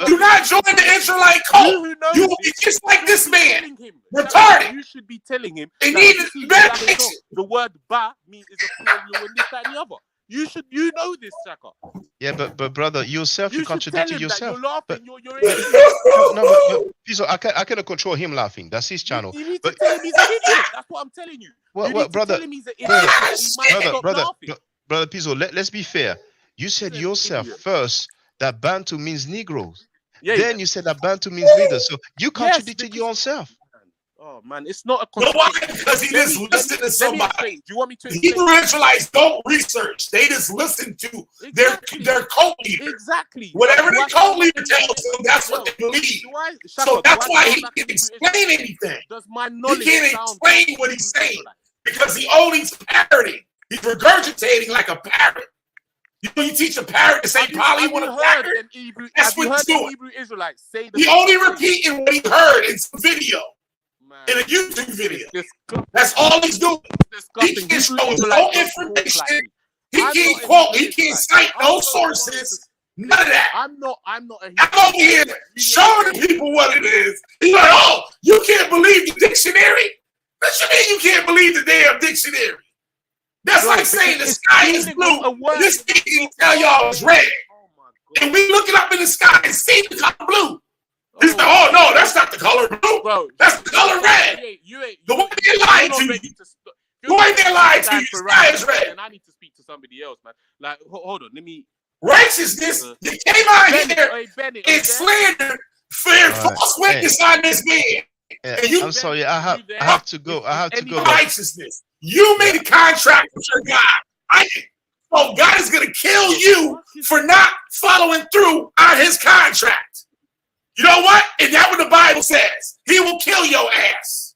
S1: Do not join the Israelite cult. You will be just like this man. Retarded.
S17: You should be telling him.
S1: They need medication.
S17: The word ba means is a plural and this, that, and the other. You know this, Shaka.
S3: Yeah, but brother, yourself, you contradicted yourself.
S17: You're laughing.
S3: No, Pizzo, I cannot control him laughing. That's his channel.
S17: You need to tell him he's an idiot. That's what I'm telling you.
S3: Brother,
S17: tell him he's an idiot.
S3: Brother Pizzo, let's be fair. You said yourself first that Bantu means Negroes. Then you said that Bantu means leaders. So you contradicted your own self.
S17: Oh man, it's not a
S1: contradiction. Because he just listened to somebody.
S17: Do you want me to
S1: explain? Hebrew Israelites don't research. They just listen to their cult leader.
S17: Exactly.
S1: Whatever the cult leader tells them, that's what they believe. So that's why he can't explain anything. He can't explain what he's saying because he only parroting. He's regurgitating like a parrot. You know, you teach a parrot to say Polly with a parrot. That's what he's doing.
S17: Hebrew Israelites say
S1: he only repeating what he heard in some video, in a YouTube video. That's all he's doing. He can't show no information. He can't quote. He can't cite no sources. None of that.
S17: I'm not a
S1: I'm over here showing the people what it is. He's like, oh, you can't believe the dictionary? What you mean you can't believe the damn dictionary? That's like saying the sky is blue. This thing can tell y'all it's red. And we look it up in the sky and see the color blue. He's like, oh no, that's not the color blue. That's the color red. The way they lied to you. The way they lied to you, the sky is red.
S17: And I need to speak to somebody else, man. Like, hold on, let me.
S1: Righteousness, they came out here and slandered for false witness on this man. And you,
S3: I'm sorry. I have to go. I have to go.
S1: Righteousness. You made a contract with your God. So God is going to kill you for not following through on his contract. You know what? And that's what the Bible says. He will kill your ass.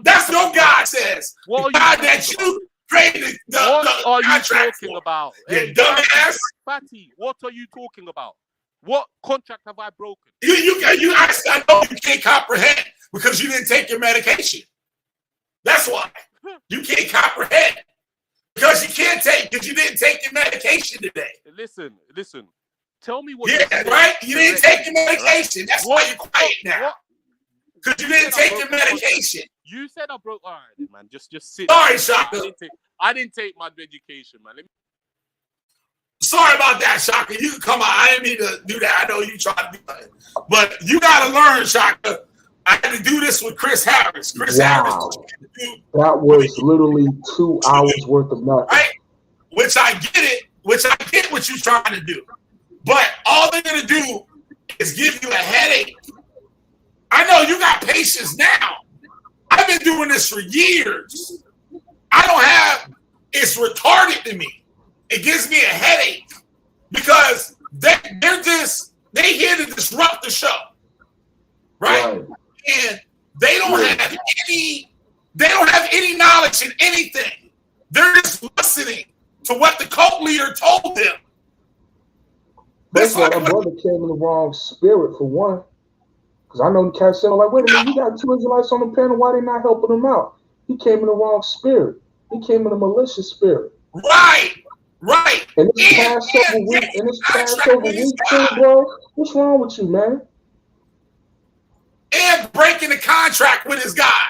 S1: That's what God says. What God that you created
S17: what are you
S1: contract
S17: talking
S1: for.
S17: about?
S1: You
S17: Hey,
S1: dumbass.
S17: Fatty, what are you talking about? What contract have I broken?
S1: I know you can't comprehend because you didn't take your medication. That's why. You can't comprehend. Because you can't take, because you didn't take your medication today.
S17: Listen. Tell me what.
S1: Yeah, right? You didn't take your medication. That's why you're quiet now. Because you didn't take your medication.
S17: You said I broke. All right, man. Just sit.
S1: Sorry, Shaka.
S17: I didn't take my medication, man.
S1: Sorry about that, Shaka. You can come out. I didn't mean to do that. I know you tried to do that. But you got to learn, Shaka. I had to do this with Chris Harris. Harris.
S24: That was literally 2 hours worth of nothing.
S1: Right? Which I get what you're trying to do. But all they're going to do is give you a headache. I know you got patience now. I've been doing this for years. It's retarded to me. It gives me a headache because they're here to disrupt the show. Right? And they don't have any knowledge in anything. They're just listening to what the cult leader told them.
S24: That's why my brother came in the wrong spirit for one. Because I know the cat said, like, wait a minute, you got 2 Israelites on the panel, why they not helping him out? He came in the wrong spirit. He came in a malicious spirit.
S1: Right.
S24: And this Passover week too, bro. What's wrong with you, man?
S1: And breaking the contract with his God.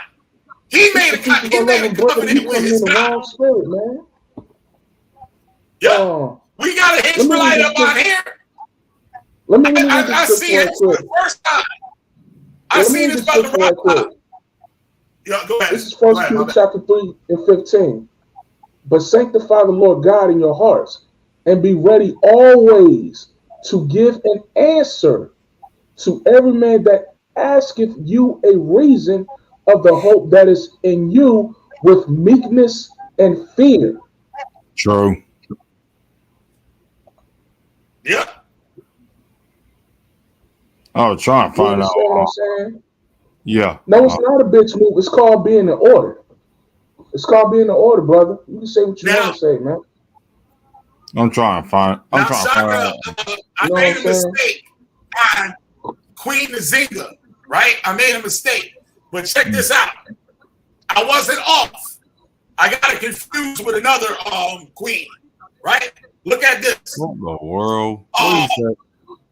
S1: He made a covenant with his God.
S24: Spirit, man.
S1: Yeah. We got a Israelite up on here. I see this for the first time. I see this for the first time. Yeah, go ahead.
S24: This is 1 Peter chapter 3 and 15. But sanctify the Lord God in your hearts, and be ready always to give an answer to every man that asketh you a reason of the hope that is in you with meekness and fear.
S2: True.
S1: Yeah.
S2: I was trying to find out.
S24: What I'm saying?
S2: Yeah.
S24: No, it's not a bitch move. It's called being in order. It's called being in order, brother. You can say what you want to say, man.
S2: I'm trying to find.
S1: I made a mistake on Queen Nzinga, right? I made a mistake. But check this out. I wasn't off. I got it confused with another queen, right? Look at this.
S2: What the world?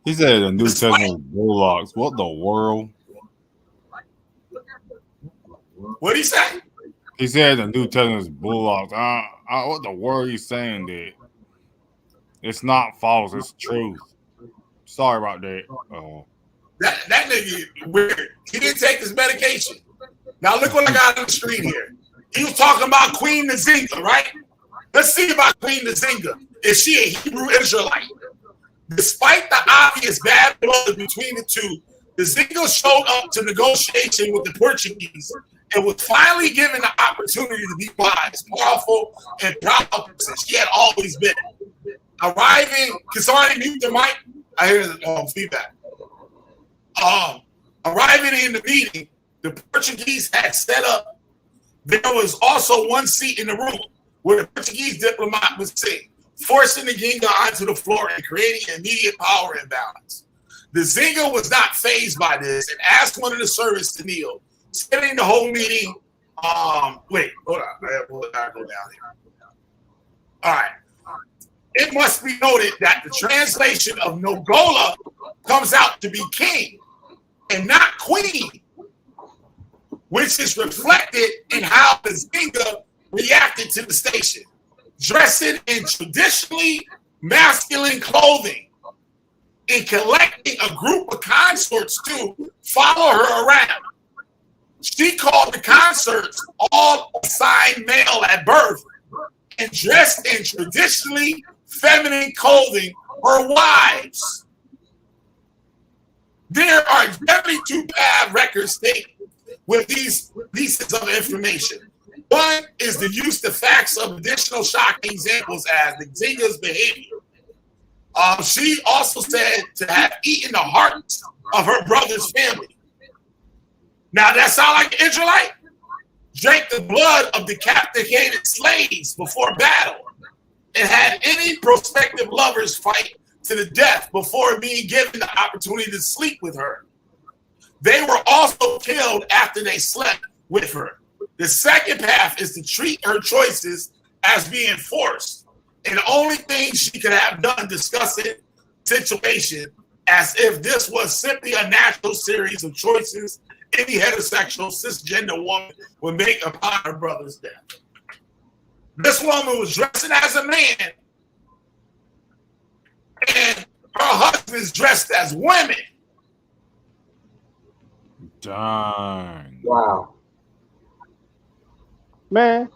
S2: He said the New Testament bullocks. What the world?
S1: What did he say?
S2: He said the New Testament is bullocks. What the world he's saying there? It's not false. It's truth. Sorry about that.
S1: That nigga weird. He didn't take his medication. Now look what I got on the screen here. He was talking about Queen Nzinga, right? Let's see about Queen Nzinga. Is she a Hebrew Israelite? Despite the obvious bad blood between the two, Nzinga showed up to negotiation with the Portuguese and was finally given the opportunity to be wise, powerful, and proud since she had always been. Arriving, can somebody mute the mic? I hear the feedback. Arriving in the meeting, the Portuguese had set up. There was also one seat in the room where the Portuguese diplomat was sitting, forcing the Nzinga onto the floor and creating immediate power imbalance. The Nzinga was not fazed by this and asked one of the servants to kneel, spending the whole meeting. Wait, hold on. I gotta go down here. All right. It must be noted that the translation of Nogola comes out to be king and not queen, which is reflected in how the Nzinga reacted to the station, dressing in traditionally masculine clothing and collecting a group of consorts to follow her around. She called the consorts all assigned male at birth and dressed in traditionally feminine clothing her wives. There are generally two bad records taken with these pieces of information. One is the use of facts of additional shocking examples as Nzinga's behavior. She also said to have eaten the hearts of her brother's family. Now, that sound like an Israelite? Drank the blood of decapitated slaves before battle and had any prospective lovers fight to the death before being given the opportunity to sleep with her. They were also killed after they slept with her. The second path is to treat her choices as being forced, and the only thing she could have done discussing situation as if this was simply a natural series of choices any heterosexual cisgender woman would make upon her brother's death. This woman was dressing as a man, and her husband's dressed as women.
S2: Dang.
S6: Wow. Man,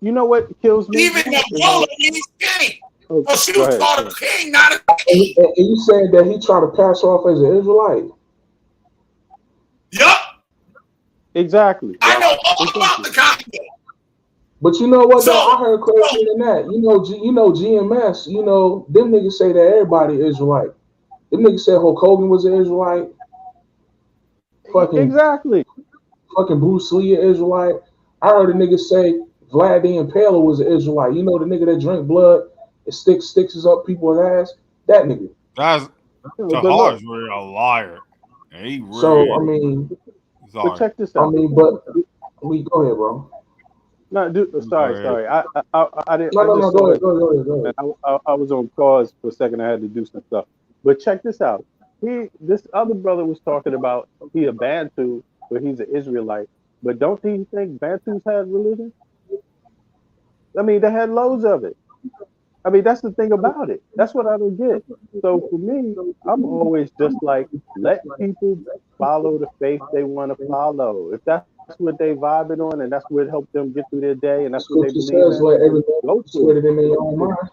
S6: you know what kills me?
S1: Even the woman is king.
S6: Oh,
S1: So she
S6: go
S1: was
S6: ahead,
S1: called
S6: go
S1: a
S6: ahead.
S1: king, not a king.
S6: And you said that he tried to pass off as an Israelite.
S1: Yup.
S6: Exactly.
S1: I know all about the Congo.
S6: But you know what?
S1: So,
S6: though? I heard crazier than that. You know, GMS. You know, them niggas say that everybody Israelite. Them niggas said Hulk Hogan was an Israelite. Exactly. Fucking Bruce Lee an Israelite. I heard a nigga say Vlad the Impaler was an Israelite. You know, the nigga that drink blood and sticks up people's ass. That nigga.
S2: That's Tahar's really a liar. And he really.
S6: So I mean,
S2: sorry.
S6: but check this out. I mean, but we go ahead, bro.
S12: No, dude, sorry. I didn't.
S6: No, go ahead.
S12: I was on pause for a second. I had to do some stuff. But check this out. This other brother was talking about he a Bantu, but he's an Israelite. But don't you think Bantus had religion? I mean, they had loads of it. I mean, that's the thing about it. That's what I don't get. So for me, I'm always just like, let people follow the faith they want to follow. If that's what they vibing on and that's what helped them get through their day and that's what they believe
S6: says,
S12: in,
S6: let every man
S12: go
S6: be persuaded in their own mind.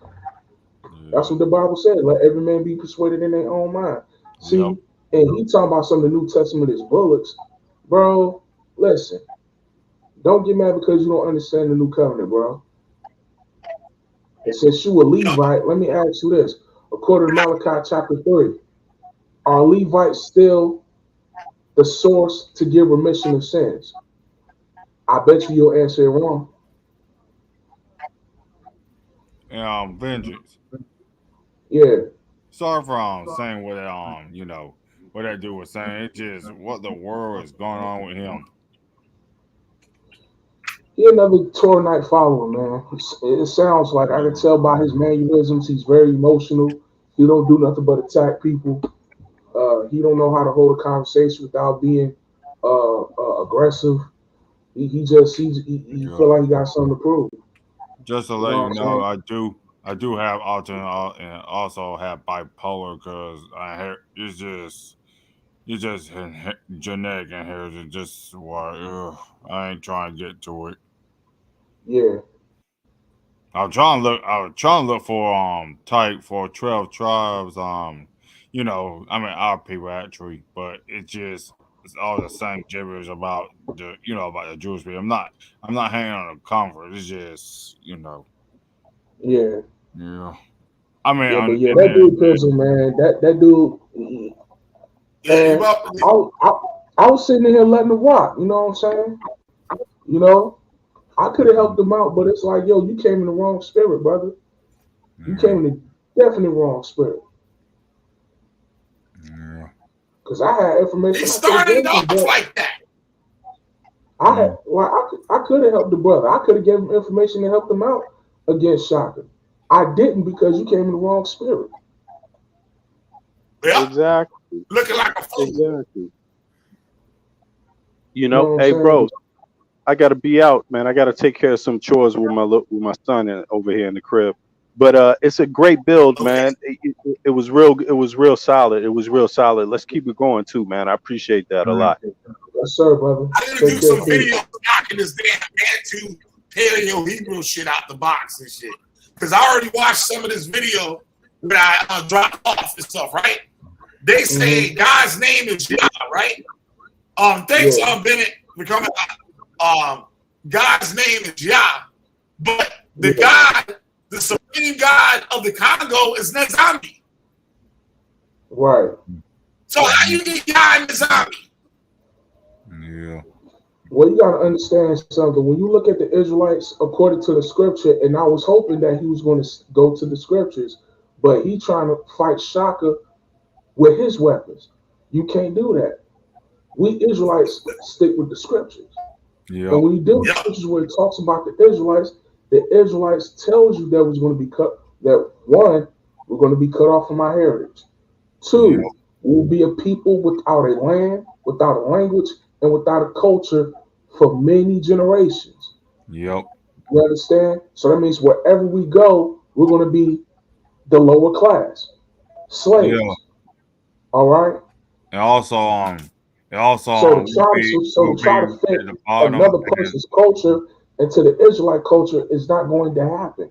S6: That's what the Bible says. Let every man be persuaded in their own mind. See, and he talking about some of the New Testament is bullets. Bro, listen. Don't get mad because you don't understand the new covenant, bro. And since you a Levite, let me ask you this. According to Malachi chapter 3, are Levites still the source to give remission of sins? I bet you'll answer it wrong.
S2: Vengeance.
S6: Yeah.
S2: Sorry for saying what what that dude was saying. It's just what the world is going on with him.
S6: He another Torah follower, man. It sounds like I can tell by his mannerisms. He's very emotional. He don't do nothing but attack people. He don't know how to hold a conversation without being aggressive. He feel like he got something to prove.
S2: Just to let you know, I do have autism and also have bipolar because it's just genetic inheritance. Just why I ain't trying to get to it.
S6: Yeah.
S2: I was trying to look for type for 12 tribes. Our people actually, but it's all the same gibberish about the Jewish people. I'm not hanging on a conference. It's just
S6: Yeah.
S2: Yeah. I mean,
S6: that dude prison, man. That dude. Man, I was sitting here letting it rock. You know what I'm saying? You know, I could have helped him out, but it's like, yo, you came in the wrong spirit, brother. You came in the definitely wrong spirit.
S2: Yeah.
S6: Because I had information.
S1: It started off like that.
S6: I could have helped the brother. I could have given him information to help him out against Shaka. I didn't because you came in the wrong spirit.
S1: Yeah.
S12: Exactly.
S1: Looking like a fool.
S12: Exactly. You know, hey, bro, I gotta be out, man. I gotta take care of some chores with my son over here in the crib. But it's a great build, man. It was real solid. It was real solid. Let's keep it going too, man. I appreciate that a lot.
S6: Yes, sir, brother.
S1: I gotta do some videos knocking this damn Bantu Paleo Hebrew shit out the box and shit. Because I already watched some of this video when I dropped off and stuff, right? they say God's name is Yah, right? Thanks, Bennett, for coming out. God's name is Yah, but the God, the supreme God of the Congo is Nzambi.
S4: Right.
S1: So how you get Yah and Nzambi?
S2: Yeah.
S4: Well, you got to understand something. When you look at the Israelites, according to the scripture, and I was hoping that he was going to go to the scriptures, but he trying to fight Shaka with his weapons. You can't do that. We Israelites stick with the scriptures.
S2: Yeah.
S4: And when you deal with scriptures where it talks about the Israelites tells you that was going to be cut, that one, we're going to be cut off from our heritage. Two, we'll be a people without a land, without a language, and without a culture for many generations.
S2: Yep.
S4: You understand? So that means wherever we go, we're going to be the lower class, slaves.
S2: Yeah.
S4: All right.
S2: And also,
S4: so to try to fit another person's culture into the Israelite culture is not going to happen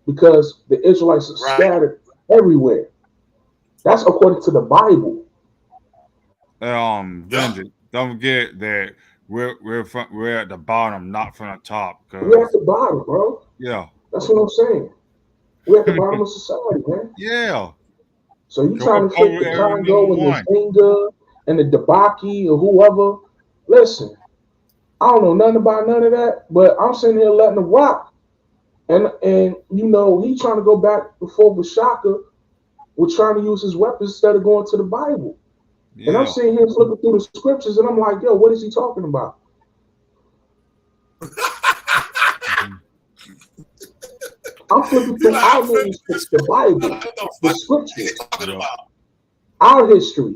S4: because the Israelites are scattered everywhere. That's according to the Bible.
S2: Benji, don't forget that we're at the bottom, not from the top.
S4: We're at the bottom, bro.
S2: Yeah.
S4: That's what I'm saying. We're at the bottom of society, man.
S2: Yeah.
S4: So you trying to fit the Congo and the Zinga and the Debaki or whoever. Listen, I don't know nothing about none of that, but I'm sitting here letting them rock. And you know, he trying to go back before Bashaka was trying to use his weapons instead of going to the Bible. Yeah. And I'm sitting here flipping through the scriptures and I'm like, yo, what is he talking about? I'm flipping through the Bible, the scriptures, our history.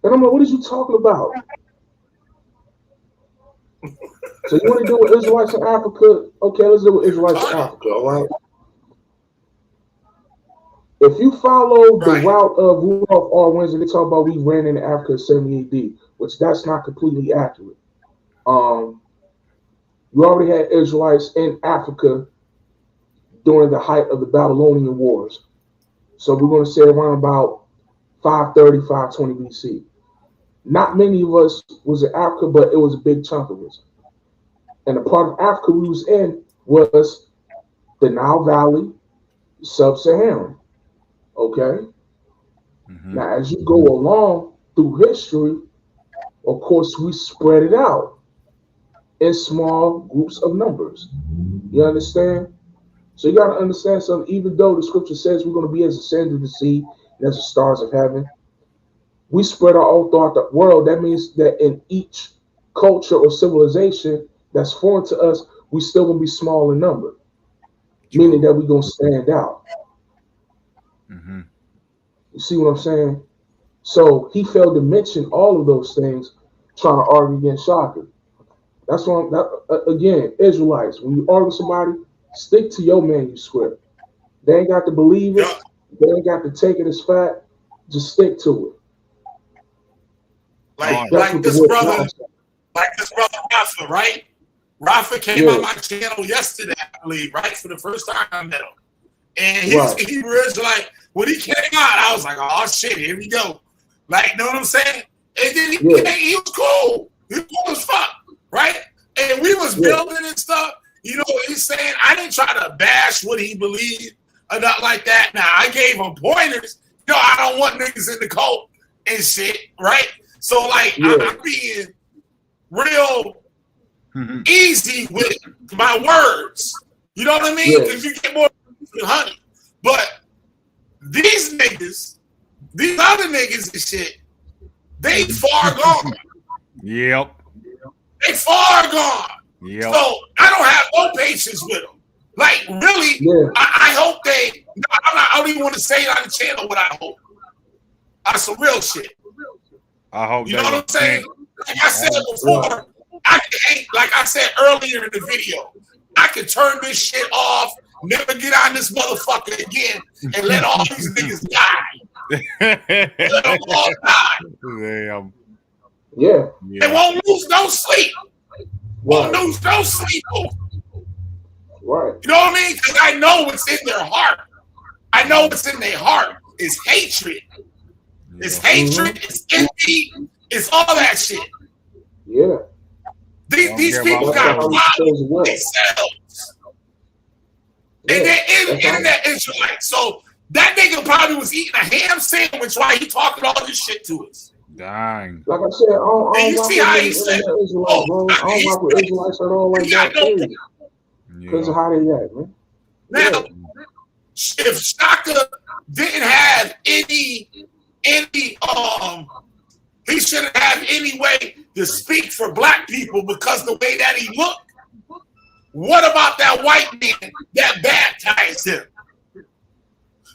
S4: And I'm like, what is you talking about? So you want to deal with Israelites in Africa? Okay, let's deal with Israelites in Africa, all right? If you follow the route of Rudolph R. Windsor, they talk about we ran into Africa in 70 AD, which that's not completely accurate. You already had Israelites in Africa during the height of the Babylonian Wars. So we're going to say around about 530, 520 BC. Not many of us was in Africa, but it was a big chunk of us. And the part of Africa we was in was the Nile Valley, Sub-Saharan. Okay? Now, as you go along through history, of course, we spread it out in small groups of numbers. You understand? So you got to understand something. Even though the scripture says we're going to be as the sand of the sea and as the stars of heaven, we spread out all throughout the world. That means that in each culture or civilization that's foreign to us, we still going to be small in number, meaning that we're going to stand out. You see what I'm saying? So he failed to mention all of those things trying to argue against Shaka. That's why, again, Israelites, when you argue with somebody, stick to your manuscript. They ain't got to believe it. They ain't got to take it as fact. Just stick to it.
S1: Like this brother Rafa, right? Rafa came on my channel yesterday, I believe, right? For the first time I met him. And he was like, when he came out, I was like, oh shit, here we go. Like, you know what I'm saying? And then he was cool. He was cool as fuck, right? And we was building and stuff. You know what he's saying? I didn't try to bash what he believed or not like that. Now, I gave him pointers. You know, I don't want niggas in the cult and shit, right? So, like, I'm being real easy with my words. You know what I mean? Because you get more than honey. But these niggas, these other niggas and shit, they far gone.
S2: Yep.
S1: They far gone.
S2: Yep.
S1: So I don't have no patience with them. Like, really, I hope they, I don't even want to say it on the channel what I hope. That's some real shit.
S2: I hope
S1: you know what I'm saying? Like I said before, like I said earlier in the video, I could turn this shit off, never get on this motherfucker again, and let all these niggas die. Let them all die.
S2: Damn.
S4: Yeah.
S1: They won't lose no sleep. Won't lose no sleep.
S4: Right.
S1: You know what I mean? Because I know what's in their heart. I know what's in their heart is hatred. It's hatred. It's envy. It's all that shit.
S4: Yeah.
S1: These people got problems with themselves. And they're internet Israelites. So that nigga probably was eating a ham sandwich while he talking all this shit to us.
S2: Dang.
S4: Like I said, I don't
S1: And you see how he said,
S4: Israelites, bro. I don't rock with Israelites at all like that. Because of how they act, man.
S1: Now, if Shaka didn't have any, he shouldn't have any way to speak for black people because the way that he looked. What about that white man that baptized him?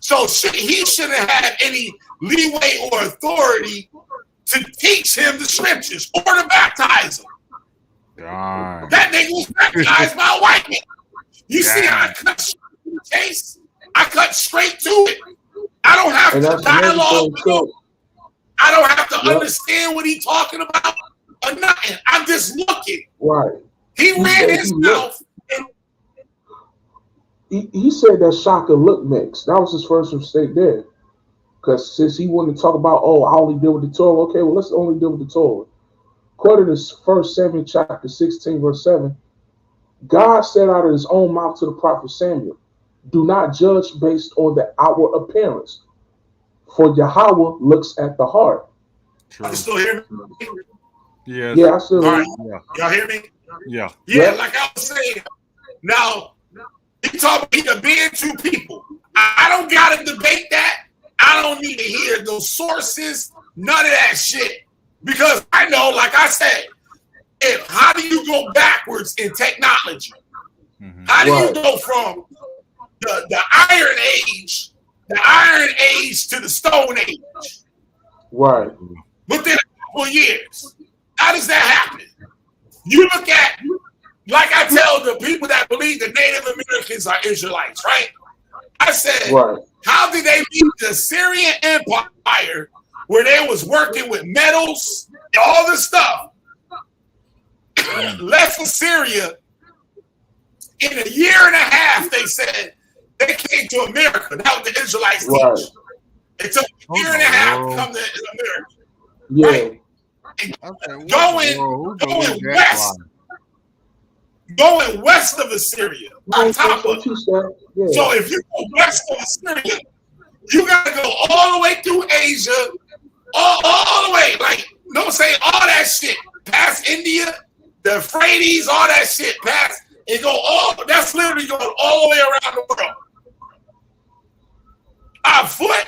S1: So he shouldn't have any leeway or authority to teach him the scriptures or to baptize him.
S2: God.
S1: That nigga was baptized by a white man. You see how I cut straight to the case? I cut straight to it. I don't have to dialogue with him. I don't have to understand what he's talking about or nothing. I'm just looking.
S4: Right.
S1: He ran his mouth.
S4: He said that Shaka looked mixed. That was his first mistake there. Because since he wanted to talk about, I only deal with the Torah. Okay, well, let's only deal with the Torah. According to 1 Samuel chapter 16, verse 7, God said out of his own mouth to the prophet Samuel, do not judge based on the outward appearance, for Yahweh looks at the heart.
S1: You still hear me?
S2: Yeah.
S4: Yeah, I still hear
S1: you. Y'all hear me?
S2: Yeah.
S1: Yeah, like I was saying. Now, he talking about he being two people. I don't got to debate that. I don't need to hear those sources, none of that shit. Because I know, like I said, how do you go backwards in technology? How do you go from the Iron Age to the Stone Age?
S4: Right.
S1: Within a couple of years. How does that happen? You look at, like I tell the people that believe the Native Americans are Israelites, right? I said, how did they beat the Assyrian Empire where they was working with metals and all this stuff? Left Assyria in a year and a half, they said they came to America. That was the Israelites teach. It took a year and a half to come to America.
S4: Yeah.
S1: Right? Going west. Going west of Assyria, on top of it. So if you go west of Assyria, you gotta go all the way through Asia, all the way, like, don't say all that shit, past India, the Euphrates, all that shit, past, and go that's literally going all the way around the world. On foot.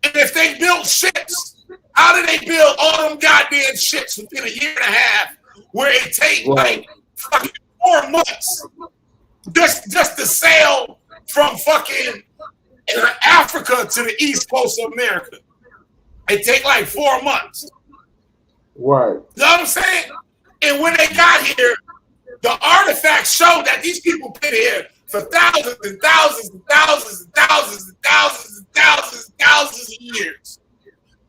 S1: And if they built ships, how did they build all them goddamn ships within a year and a half where it take like fucking 4 months just to sail from fucking Africa to the east coast of America? It take like 4 months.
S4: Right.
S1: You know what I'm saying? And when they got here, the artifacts show that these people been here for thousands and thousands and thousands and thousands and thousands and thousands and thousands of years.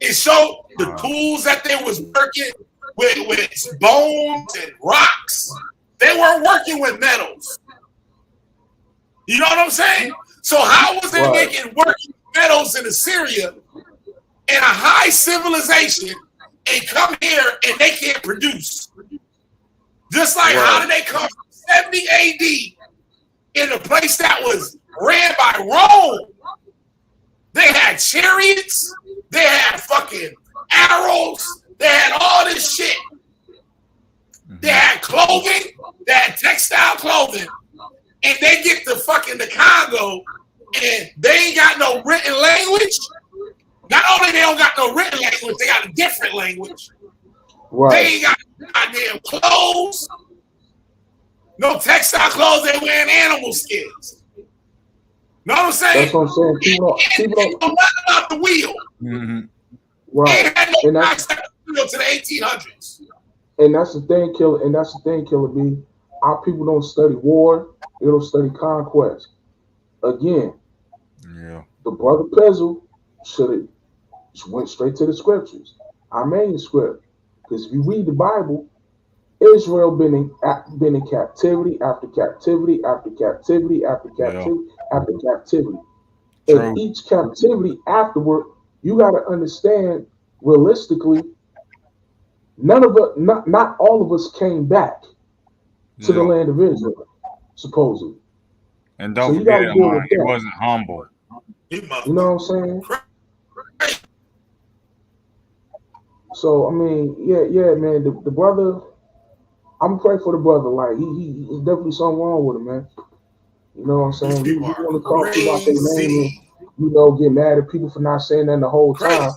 S1: It showed the tools that they was working with bones and rocks. They weren't working with metals. You know what I'm saying? So how was they making working metals in Assyria in a high civilization and come here and they can't produce? Just like how did they come from 70 AD in a place that was ran by Rome? They had chariots, they had fucking arrows, they had all this shit. They had clothing, they had textile clothing, and they get to fucking the Congo and they ain't got no written language. Not only they don't got no written language, they got a different language. They ain't got goddamn clothes, no textile clothes, they wearing animal skins. Know what I'm saying?
S4: That's what I'm saying. People
S1: don't know nothing about the wheel.
S4: Right.
S1: They had no concept of the wheel to the 1800s.
S4: And that's the thing, Killer. And that's the thing, Killer B. Our people don't study war. They don't study conquest. Again, the brother Pezzle should have went straight to the scriptures, our manuscript. Because if you read the Bible, Israel been in captivity after captivity after captivity after captivity after captivity. And each captivity afterward, you got to understand realistically, none of us, not all of us came back to the land of Israel, supposedly.
S2: And don't forget, he wasn't humble.
S4: You know what I'm saying? So I mean, yeah, man. The brother, I'm praying for the brother. Like he's definitely something wrong with him, man. You know what I'm saying? You want to call people out their name and get mad at people for not saying that the whole time.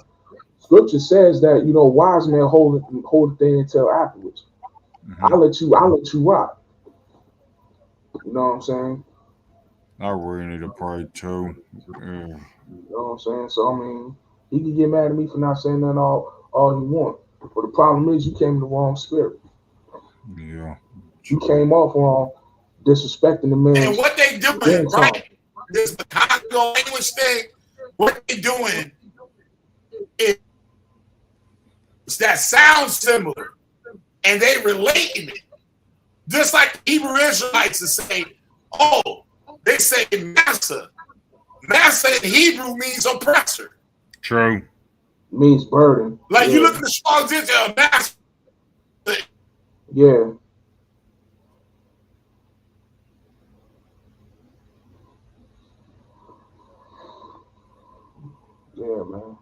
S4: Scripture says that wise men hold the thing until afterwards. I'll let you rock. You know what I'm saying?
S2: I really need to pray too.
S4: You know what I'm saying? So I mean, he can get mad at me for not saying that all he want. But the problem is you came in the wrong spirit.
S2: Yeah.
S4: You came off wrong, disrespecting the man.
S1: And what they doing, right? This Chicago language thing, what they doing is that sounds similar, and they relating it. Just like Hebrew Israelites are saying, oh, they say massa. Massa in Hebrew means oppressor.
S2: True.
S4: Means burden.
S1: Like you look at the strong digit massa.
S4: Yeah. Yeah, man.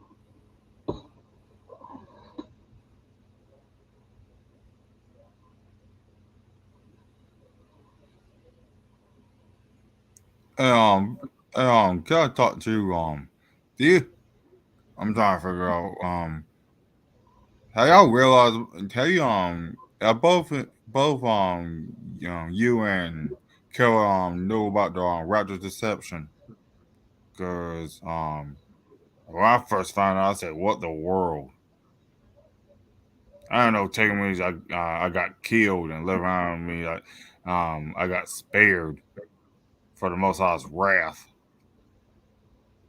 S2: Can I talk to do you? I'm trying to figure out how y'all realize both you and Killer knew about the Raptor deception. Cause when I first found out, I said, "What the world?" I don't know. Taking means I got killed and live around me. I got spared for the Most High's wrath.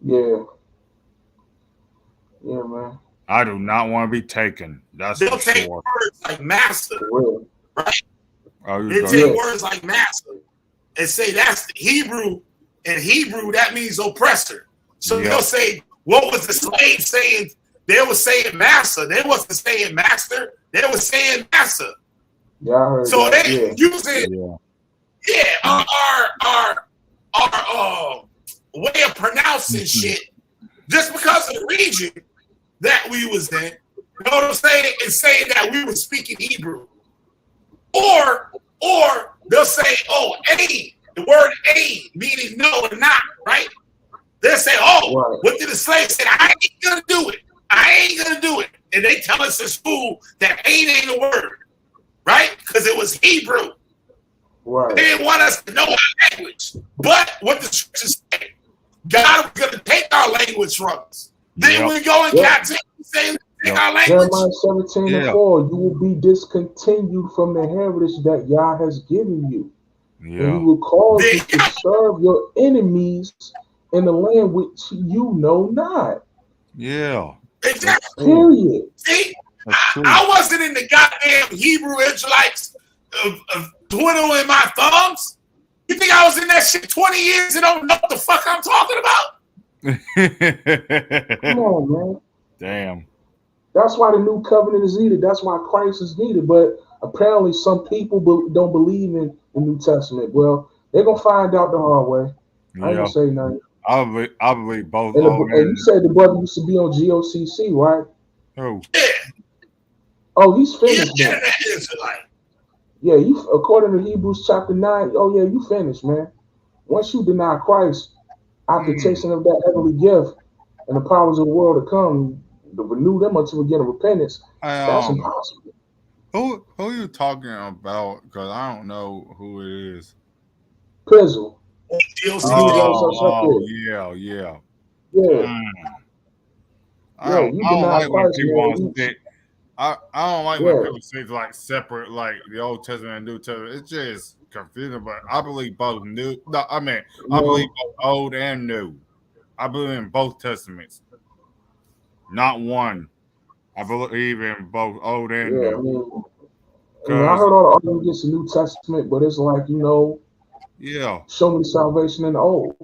S4: Yeah. Yeah, man.
S2: I do not want to be taken. That's
S1: They'll
S2: for
S1: take
S2: sure.
S1: words like master, right?
S2: Oh,
S1: They take words like master and say that's the Hebrew. In Hebrew, that means oppressor. So they'll say, what was the slave saying? They were saying master. They wasn't saying master. They were saying master.
S4: Yeah, I heard
S1: so
S4: that.
S1: they using our way of pronouncing shit just because of the region that we was in. You know what I'm saying? And saying that we were speaking Hebrew. Or they'll say, oh, a, the word a meaning no or not, right? They'll say, oh, what did the slave say? I ain't gonna do it. I ain't gonna do it. And they tell us in school that ain't a word, right? Because it was Hebrew.
S4: Right.
S1: They didn't want us to know our language. But what the scriptures say, God was gonna take our language from us. Then we go in captivity and say, take our language.
S4: Jeremiah 17:4, you will be discontinued from the heritage that Yah has given you. And he will cause you to serve your enemies in the land which you know not.
S2: Yeah.
S1: Exactly.
S4: Period.
S1: See, I wasn't in the goddamn Hebrew Israelites twiddling my thumbs. You think I was in that shit 20 years and don't know what the fuck I'm talking about?
S4: Come on, man.
S2: Damn.
S4: That's why the new covenant is needed. That's why Christ is needed. But apparently some people don't believe in the New Testament. Well, they're going to find out the hard way. I ain't going to say nothing.
S2: I believe both.
S4: And you said the brother used to be on GOCC, right?
S2: Who?
S1: Yeah.
S4: Oh, he's finished.
S1: Yeah,
S4: yeah, you according to Hebrews chapter 9. Oh yeah, you finished, man. Once you deny Christ, after tasting of that heavenly gift and the powers of the world to come, to renew them unto again of repentance, that's impossible.
S2: Who are you talking about? Because I don't know who it is.
S4: Pizzle.
S2: Oh, yeah.
S4: Yeah.
S2: I don't like when people I don't like when people say like separate, like the Old Testament and New Testament. It's just confusing. But I believe both new. No, I mean I believe both Old and New. I believe in both Testaments, not one. I believe in both Old and New.
S4: I heard all the arguments against the New Testament, but it's like show me salvation in the Old.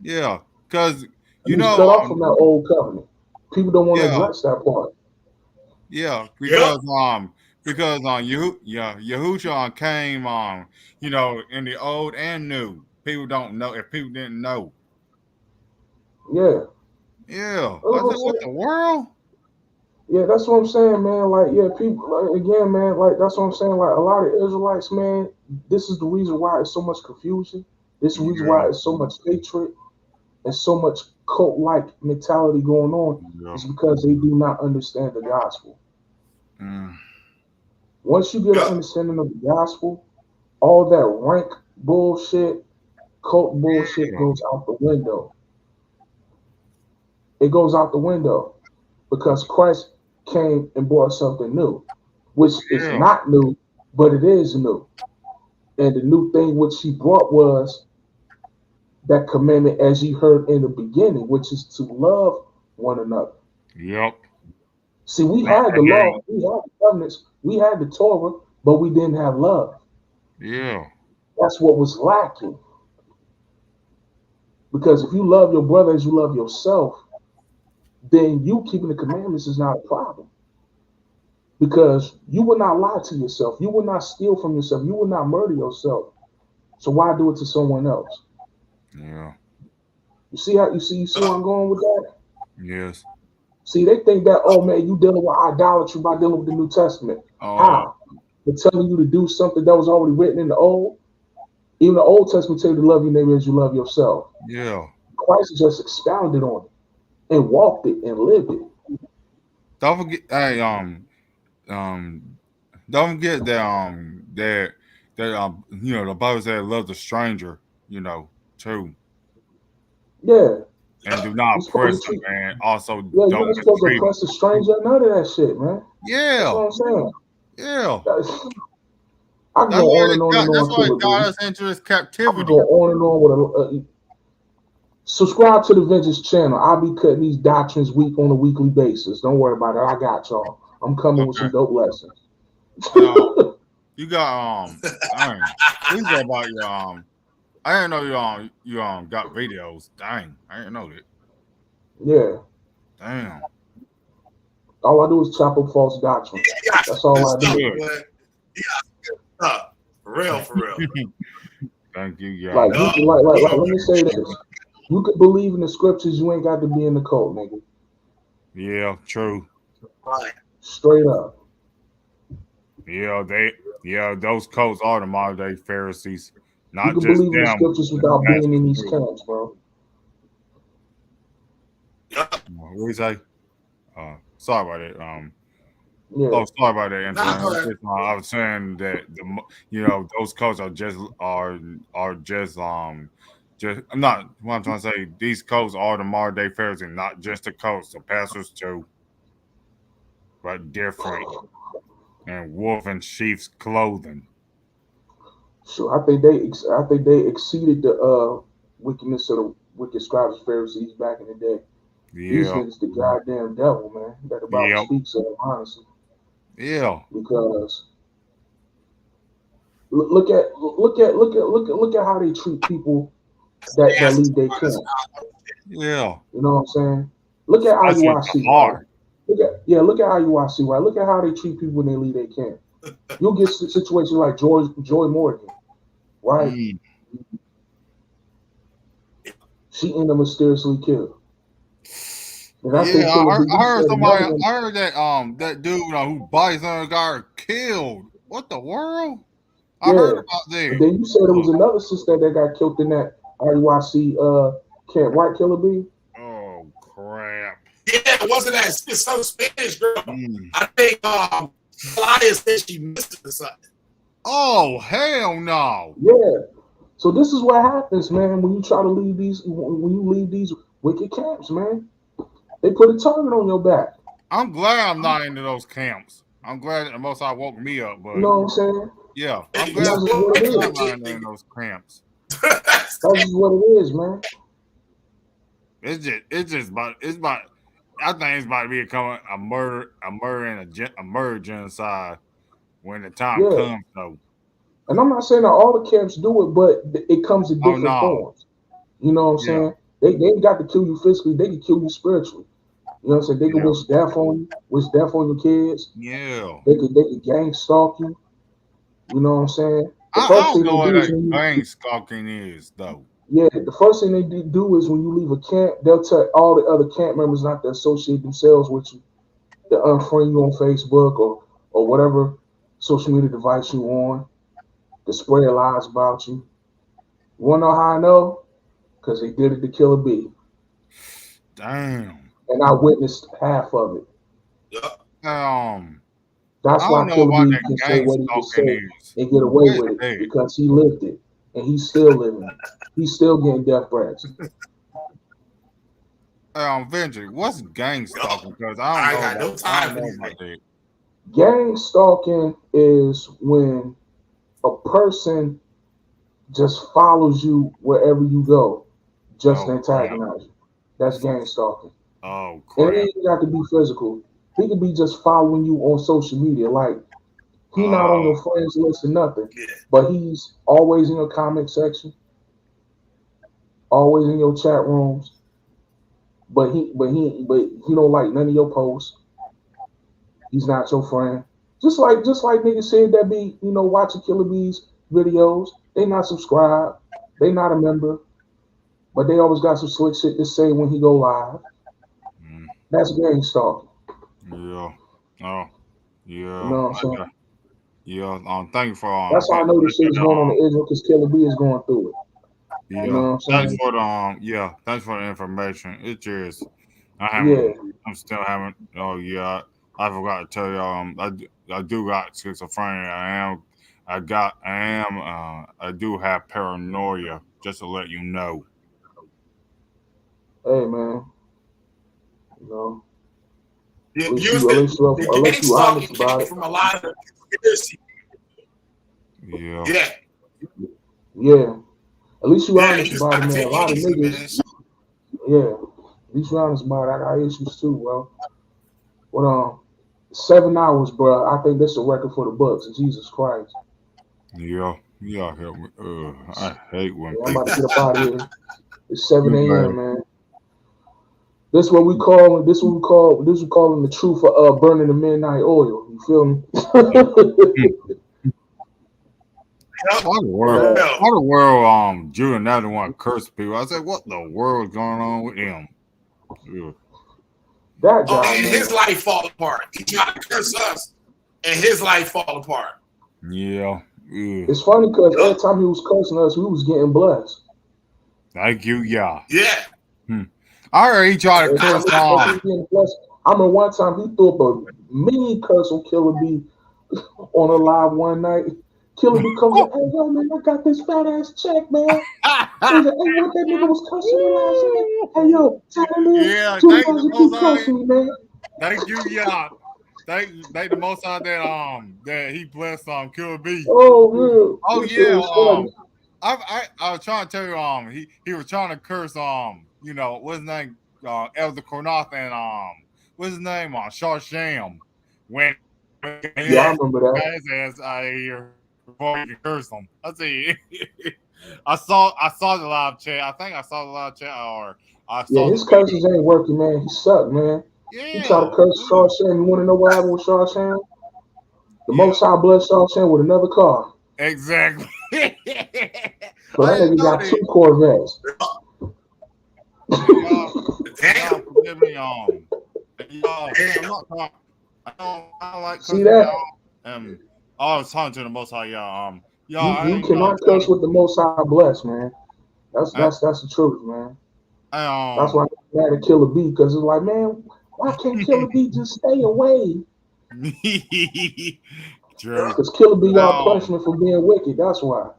S2: Yeah, because
S4: you cut off from that old covenant. People don't want to address that part.
S2: Yeah, because Yahushua came in the old and new. People don't know if people didn't know.
S4: Yeah.
S2: Yeah. I said, what the world?
S4: Yeah, that's what I'm saying, man. Like, yeah, people, like, again, man, like, that's what I'm saying. Like, a lot of Israelites, man, this is the reason why it's so much confusion. This is the reason why it's so much hatred and so much cult-like mentality going on. It's because they do not understand the gospel. Once you get an understanding of the gospel, all that rank bullshit, cult bullshit goes out the window. It goes out the window because Christ came and brought something new, which is not new, but it is new. And the new thing which he brought was that commandment as you heard in the beginning, which is to love one another.
S2: Yep.
S4: See, we had the law, we had the covenants, we had the Torah, but we didn't have love.
S2: Yeah.
S4: That's what was lacking. Because if you love your brother as you love yourself, then you keeping the commandments is not a problem. Because you will not lie to yourself. You will not steal from yourself. You will not murder yourself. So why do it to someone else?
S2: Yeah.
S4: You see where I'm going with that?
S2: Yes.
S4: See, they think that, oh man, you dealing with idolatry by dealing with the New Testament. How? They're telling you to do something that was already written in the Old. Even the Old Testament tell you to love your neighbor as you love yourself.
S2: Yeah.
S4: Christ just expounded on it and walked it and lived it.
S2: Don't forget, don't forget that the Bible said love the stranger, too.
S4: Yeah.
S2: And do not oppress them, man. Also,
S4: yeah, you're
S2: don't
S4: not supposed to
S2: mistreat
S4: oppress a stranger, none of that shit, man.
S2: Yeah.
S4: That's what I'm saying.
S2: Yeah.
S4: I can go on and on and on.
S2: That's why God has entered his captivity.
S4: I can go on and on with subscribe to the Vengeance channel. I'll be cutting these doctrines on a weekly basis. Don't worry about it. I got y'all. I'm coming with some dope lessons.
S2: You got dang. These are about your I didn't know you got videos. Dang, I didn't know that.
S4: Yeah.
S2: Damn.
S4: All I do is chop up false doctrine. That's all I do.
S1: For real.
S2: Thank you, y'all.
S4: Like, let me say this. You could believe in the scriptures, you ain't got to be in the cult, nigga.
S2: Yeah, true.
S4: Straight up.
S2: Yeah, those cults are the modern day Pharisees. Not
S4: you can
S2: just
S4: believe in the scriptures without being in these camps, bro.
S2: What do you say? Sorry about that.
S4: Yeah.
S2: Oh, sorry about that, Anthony. I was saying that those cults are just not what I'm trying to say. These cults are the modern day Pharisees, not just the cults, the pastors too, but different and wolf in sheep's clothing.
S4: Sure, I think they exceeded the wickedness of the wicked scribes and Pharisees back in the day.
S2: Yeah.
S4: These niggas the goddamn devil, man. That the Bible speaks of, honestly.
S2: Yeah.
S4: Because look at how they treat people that leave their camp.
S2: Yeah.
S4: You know what I'm saying? Look at IUIC, right? Look at IUIC, right? Look at how they treat people when they leave their camp. You'll get situations like Joy Morgan, right? She ended up mysteriously killed. And
S2: I heard that dude who Bison got killed. What the world? I heard about that.
S4: And then you said there was another sister that got killed in that IUIC camp, right, Killer B?
S2: Oh crap!
S1: Yeah, wasn't that some Spanish girl? I think Elias said she missed it or something.
S2: Oh hell no!
S4: Yeah. So this is what happens, man. When you try to leave these wicked camps, man, they put a target on your back.
S2: I'm glad I'm not into those camps. I'm glad that the Most High woke me up, but
S4: you know what I'm saying?
S2: Yeah, I'm glad I'm not in those camps.
S4: That's just what it is, man.
S2: It's about. I think it's about to become a murder and a murder genocide when the time comes, though.
S4: And I'm not saying that all the camps do it, but it comes in different forms. You know what I'm saying? They ain't got to kill you physically; they can kill you spiritually. You know what I'm saying? They could wish death on you, wish death on your kids.
S2: Yeah.
S4: They could gang stalk you. You know what I'm saying? The
S2: I
S4: first
S2: don't
S4: thing
S2: know
S4: they
S2: what
S4: do is
S2: a
S4: when
S2: gang
S4: you,
S2: stalking is, though.
S4: yeah, the first thing they do is when you leave a camp, they'll tell all the other camp members not to associate themselves with you, to unfriend you on Facebook or whatever social media device you on, to spread lies about you. You wanna know how I know? Because they did it to Killer B.
S2: Damn.
S4: And I witnessed half of it. That's
S2: I
S4: why
S2: don't know
S4: Killer
S2: what
S4: B
S2: that
S4: can say
S2: gang
S4: what he can
S2: stalking
S4: say
S2: is.
S4: and get away
S2: What is
S4: with it
S2: that?
S4: because he lived it and he's still living it. He's still getting death threats.
S2: Venture, what's gang stalking? Because I
S1: I
S2: don't
S1: got
S2: know
S1: no
S2: about, I
S1: time
S2: don't
S1: for
S2: know
S1: these
S2: about
S1: niggas.
S2: that.
S4: Gang stalking is when a person just follows you wherever you go, just to
S2: Oh crap.
S4: antagonize you. That's gang stalking.
S2: Oh
S4: And it
S2: crap.
S4: ain't got to be physical. He could be just following you on social media. Like he not on your friends list or nothing, but he's always in your comment section, always in your chat rooms. But he don't like none of your posts. He's not your friend. Just like niggas said that be, watching Killer Bees videos. They not subscribed. They not a member. But they always got some slick shit to say when he go live. That's gang stalking.
S2: Yeah. Oh. Yeah.
S4: You know what I'm saying?
S2: Thank you for
S4: That's how I know this shit is going on in Israel because Killer B is going through it.
S2: Yeah.
S4: You know what I'm
S2: Thanks
S4: saying?
S2: for the thanks for the information. It just
S4: Yeah.
S2: I'm still having I forgot to tell y'all I do got schizophrenia. I do have paranoia, just to let you know.
S4: Hey man. You know.
S1: Yeah,
S4: At least you honest about it.
S1: from a lot of conspiracy.
S2: Yeah.
S1: Yeah.
S4: Yeah. At least you
S1: Yeah,
S4: honest
S1: you just
S4: about it,
S1: gotta
S4: man. A
S1: take
S4: lot
S1: it
S4: of
S1: easy, man.
S4: niggas. Yeah. At least you honest about it. I got issues too, bro. But 7 hours, bro. I think that's a record for the books. Jesus Christ.
S2: Yeah. Y'all help me. I hate when
S4: Yeah, I'm about to
S2: people.
S4: get up out of here. It's 7
S2: You
S4: a.m., man. This what we call this we calling the truth of burning the midnight oil. You feel me?
S2: Why the world Judah another one curse people? I said, what the world is going on with him? Yeah.
S4: That guy,
S1: and
S4: man.
S1: his life fall apart. He tried to curse us, and his life fall apart.
S2: Yeah.
S4: It's funny because every time he was cursing us, we was getting blessed.
S2: Thank you, yeah.
S1: Yeah.
S2: I heard he tried to curse on.
S4: I remember one time he threw up a mean curse on Killer B on a live one night. Killer B comes up, hey yo man, I got this fat ass check, man. He's like, hey, what that nigga was cursing me last night? Hey yo, tell him
S2: Yeah,
S4: two
S2: thank
S4: guys
S2: the
S4: keep
S2: most
S4: cursing me, man.
S2: Thank you, yeah. Thank the most out that he blessed Killer B.
S4: Oh
S2: Oh
S4: this
S2: yeah.
S4: shit was funny.
S2: I was trying to tell you he was trying to curse what's his name Elder Cornath and what's his name Sham when
S4: Yeah, I remember that.
S2: his ass out of here before you can curse him. I see. I saw the live chat. I think I saw the live chat or I saw
S4: Yeah, his curses ain't working, man. He sucked, man. He tried to curse Shawshank. You want to know what happened with Shawshank? The Most High blessed Shawshank with another car.
S2: Exactly.
S4: So that nigga got 2 Corvettes.
S2: Y'all forgive me, y'all. I don't like
S4: See that?
S2: I was talking to the Most High, y'all.
S4: You cannot curse with the Most High blessed, man. That's the truth, man. That's why I'm mad at Killer B because it's like, man, why can't Killer B just stay away?
S2: True.
S4: Because Killer B got punishment for being wicked. That's why.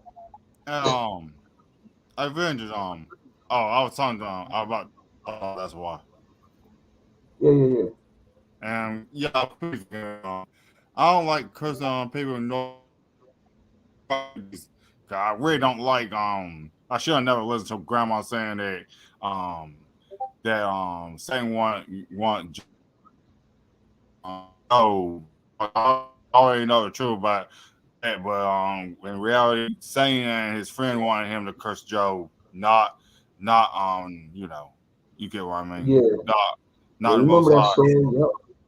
S2: Avengers. I was talking to about that's why.
S4: Yeah.
S2: And please, I don't like cursing on people. I really don't like. I should have never listened to Grandma saying that. Saying want. I already know the truth about that, but in reality, saying that his friend wanted him to curse Job, not you get what I mean?
S4: Yeah.
S2: not the most high.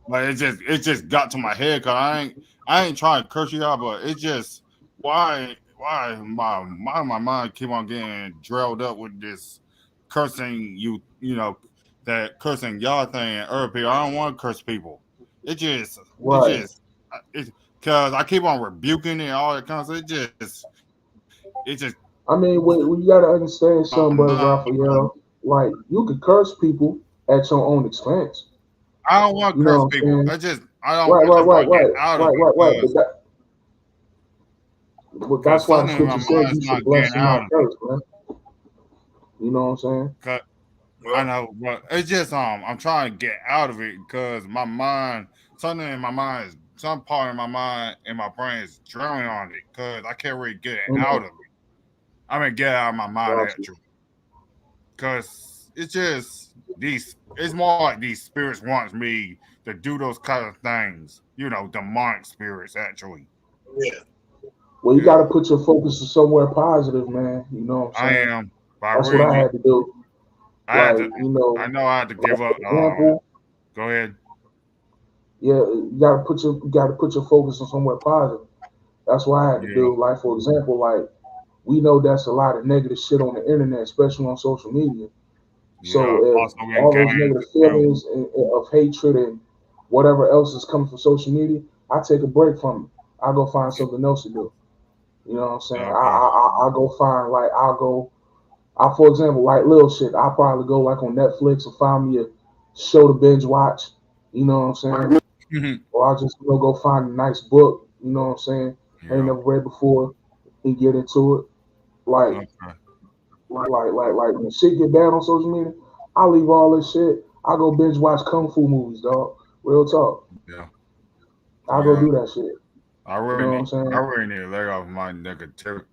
S2: But it just got to my head because I ain't trying to curse you out, but it just why my mind keep on getting drilled up with this cursing that cursing y'all thing and other people. I don't want to curse people. It just because I keep on rebuking it and all that kind of stuff. It just.
S4: I mean, we gotta understand something, brother Raphael. Like you can curse people at your own expense.
S2: I don't want to curse people. I don't
S4: right.
S2: But
S4: that's why the scripture says you should bless and not curse, man. You know what I'm saying?
S2: I know, but it's just I'm trying to get out of it because my mind, something in my mind is some part of my mind and my brain is drowning on it because I can't really get it out of it. I mean, get out of my mind actually, because it's just it's more like these spirits wants me to do those kind of things, demonic spirits actually.
S1: Yeah.
S4: Well, you got to put your focus somewhere positive, man. You know what I'm saying?
S2: I am.
S4: That's what I had to do.
S2: I know I had to give up.
S4: Example,
S2: go ahead.
S4: Yeah, you gotta put your focus on somewhere positive. That's what I had to do. Like for example, like we know that's a lot of negative shit on the internet, especially on social media. So if all those negative feelings of hatred and whatever else is coming from social media, I take a break from it. I go find something else to do. You know what I'm saying? I go find for example, like little shit. I'll probably go like on Netflix and find me a show to binge watch. You know what I'm saying? Or I'll just go find a nice book. You know what I'm saying? I ain't never read before and get into it. Like when shit get bad on social media, I leave all this shit. I go binge watch kung fu movies, dog. Real talk.
S2: Yeah.
S4: I go do that shit.
S2: I really need to let off my negativity.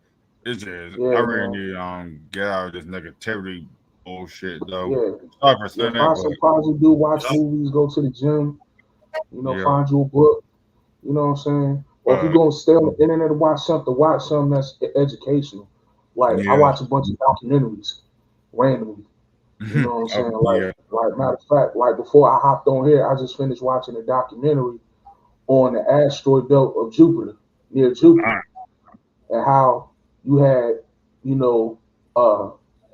S2: It's just I really need to get out of this negativity bullshit though.
S4: Yeah. Find some positive, do watch movies, go to the gym, find you a book. You know what I'm saying? Or if you're gonna stay on the internet and watch something that's educational. Like I watch a bunch of documentaries randomly. You know what I'm saying? Like matter of fact, like before I hopped on here, I just finished watching a documentary on the asteroid belt of Jupiter, near Jupiter, and how you had,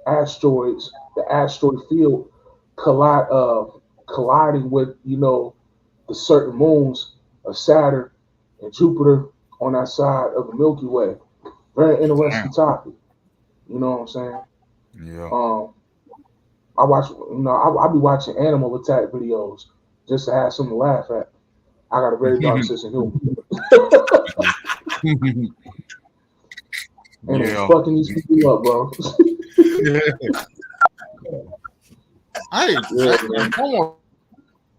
S4: asteroids, the asteroid field colliding with, the certain moons of Saturn and Jupiter on that side of the Milky Way. Very interesting topic. You know what I'm saying?
S2: Yeah.
S4: I watch, I be watching animal attack videos just to have something to laugh at. I got a very dark sense of humor. And it's fucking these people up, bro.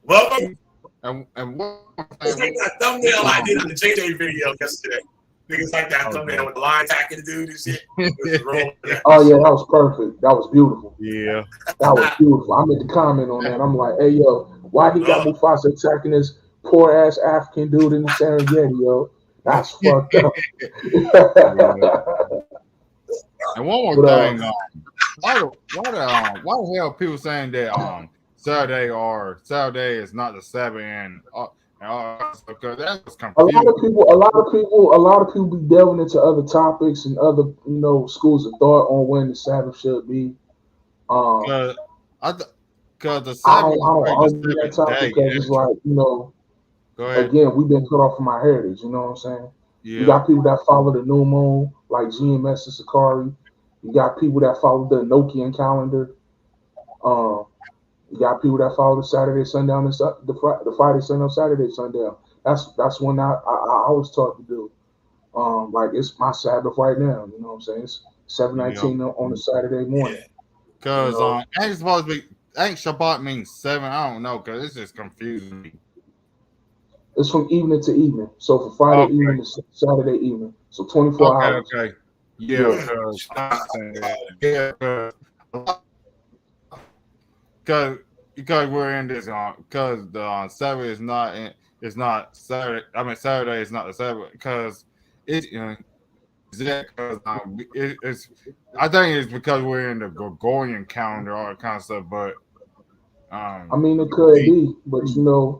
S1: Welcome.
S2: And what?
S1: It's like that thumbnail I did in the JJ video yesterday. Niggas like that thumbnail with the line attacking the dude and shit.
S4: Oh yeah, that was perfect. That was beautiful.
S2: Yeah.
S4: That was beautiful. I made the comment on that. I'm like, hey yo, why he got Mufasa attacking this poor ass African dude in the Serengeti, yo? That's fucked up.
S2: And one more thing, why the hell people saying that Saturday is not the Sabbath and because that's confusing.
S4: A lot of people be delving into other topics and other schools of thought on when the Sabbath should be.
S2: Because the Sabbath
S4: I don't argue that topic because it's like again, we've been cut off from our heritage. You know what I'm saying?
S2: Yeah.
S4: You got people that follow the new moon, like GMS and Sakari. You got people that follow the Enochian calendar. You got people that follow the Saturday sundown and the Friday sundown, Saturday sundown. That's when I always taught to do. Like it's my Sabbath right now. You know what I'm saying? It's 7:19 on a Saturday morning.
S2: Because ain't supposed to be Shabbat means 7. I don't know because it's just confusing me.
S4: It's from evening to evening. So from Friday evening to Saturday evening. So 24 hours.
S2: Okay. Yeah. Because we're in this because the Sabbath is not it's not Saturday. I mean Saturday is not the Sabbath because it's because it's I think it's because we're in the Gregorian calendar, all that kind of stuff. But
S4: I mean, it could be, but you know,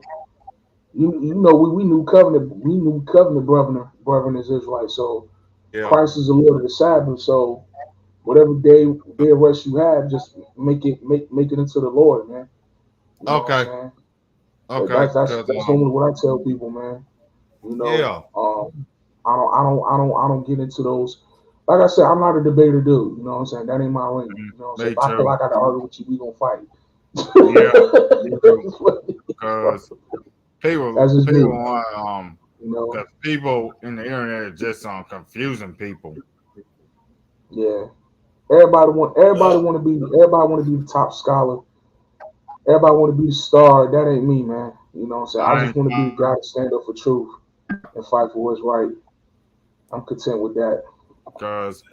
S4: we knew covenant brethren is Israelites. So Christ is the Lord of the Sabbath. So whatever day of rest you have, just make it into the Lord, man. You know what I'm saying? That's only what I tell people, man. You know, I don't get into those. Like I said, I'm not a debater dude. You know what I'm saying? That ain't my ring. You know what I'm saying? If I feel like I gotta argue with you, we gonna fight.
S2: Because people want because people in the internet are just confusing people.
S4: Yeah, everybody want to be the top scholar. Everybody want to be the star. That ain't me, man. You know what I'm saying? I just want to be the guy to stand up for truth and fight for what's right. I'm content with that.
S2: Because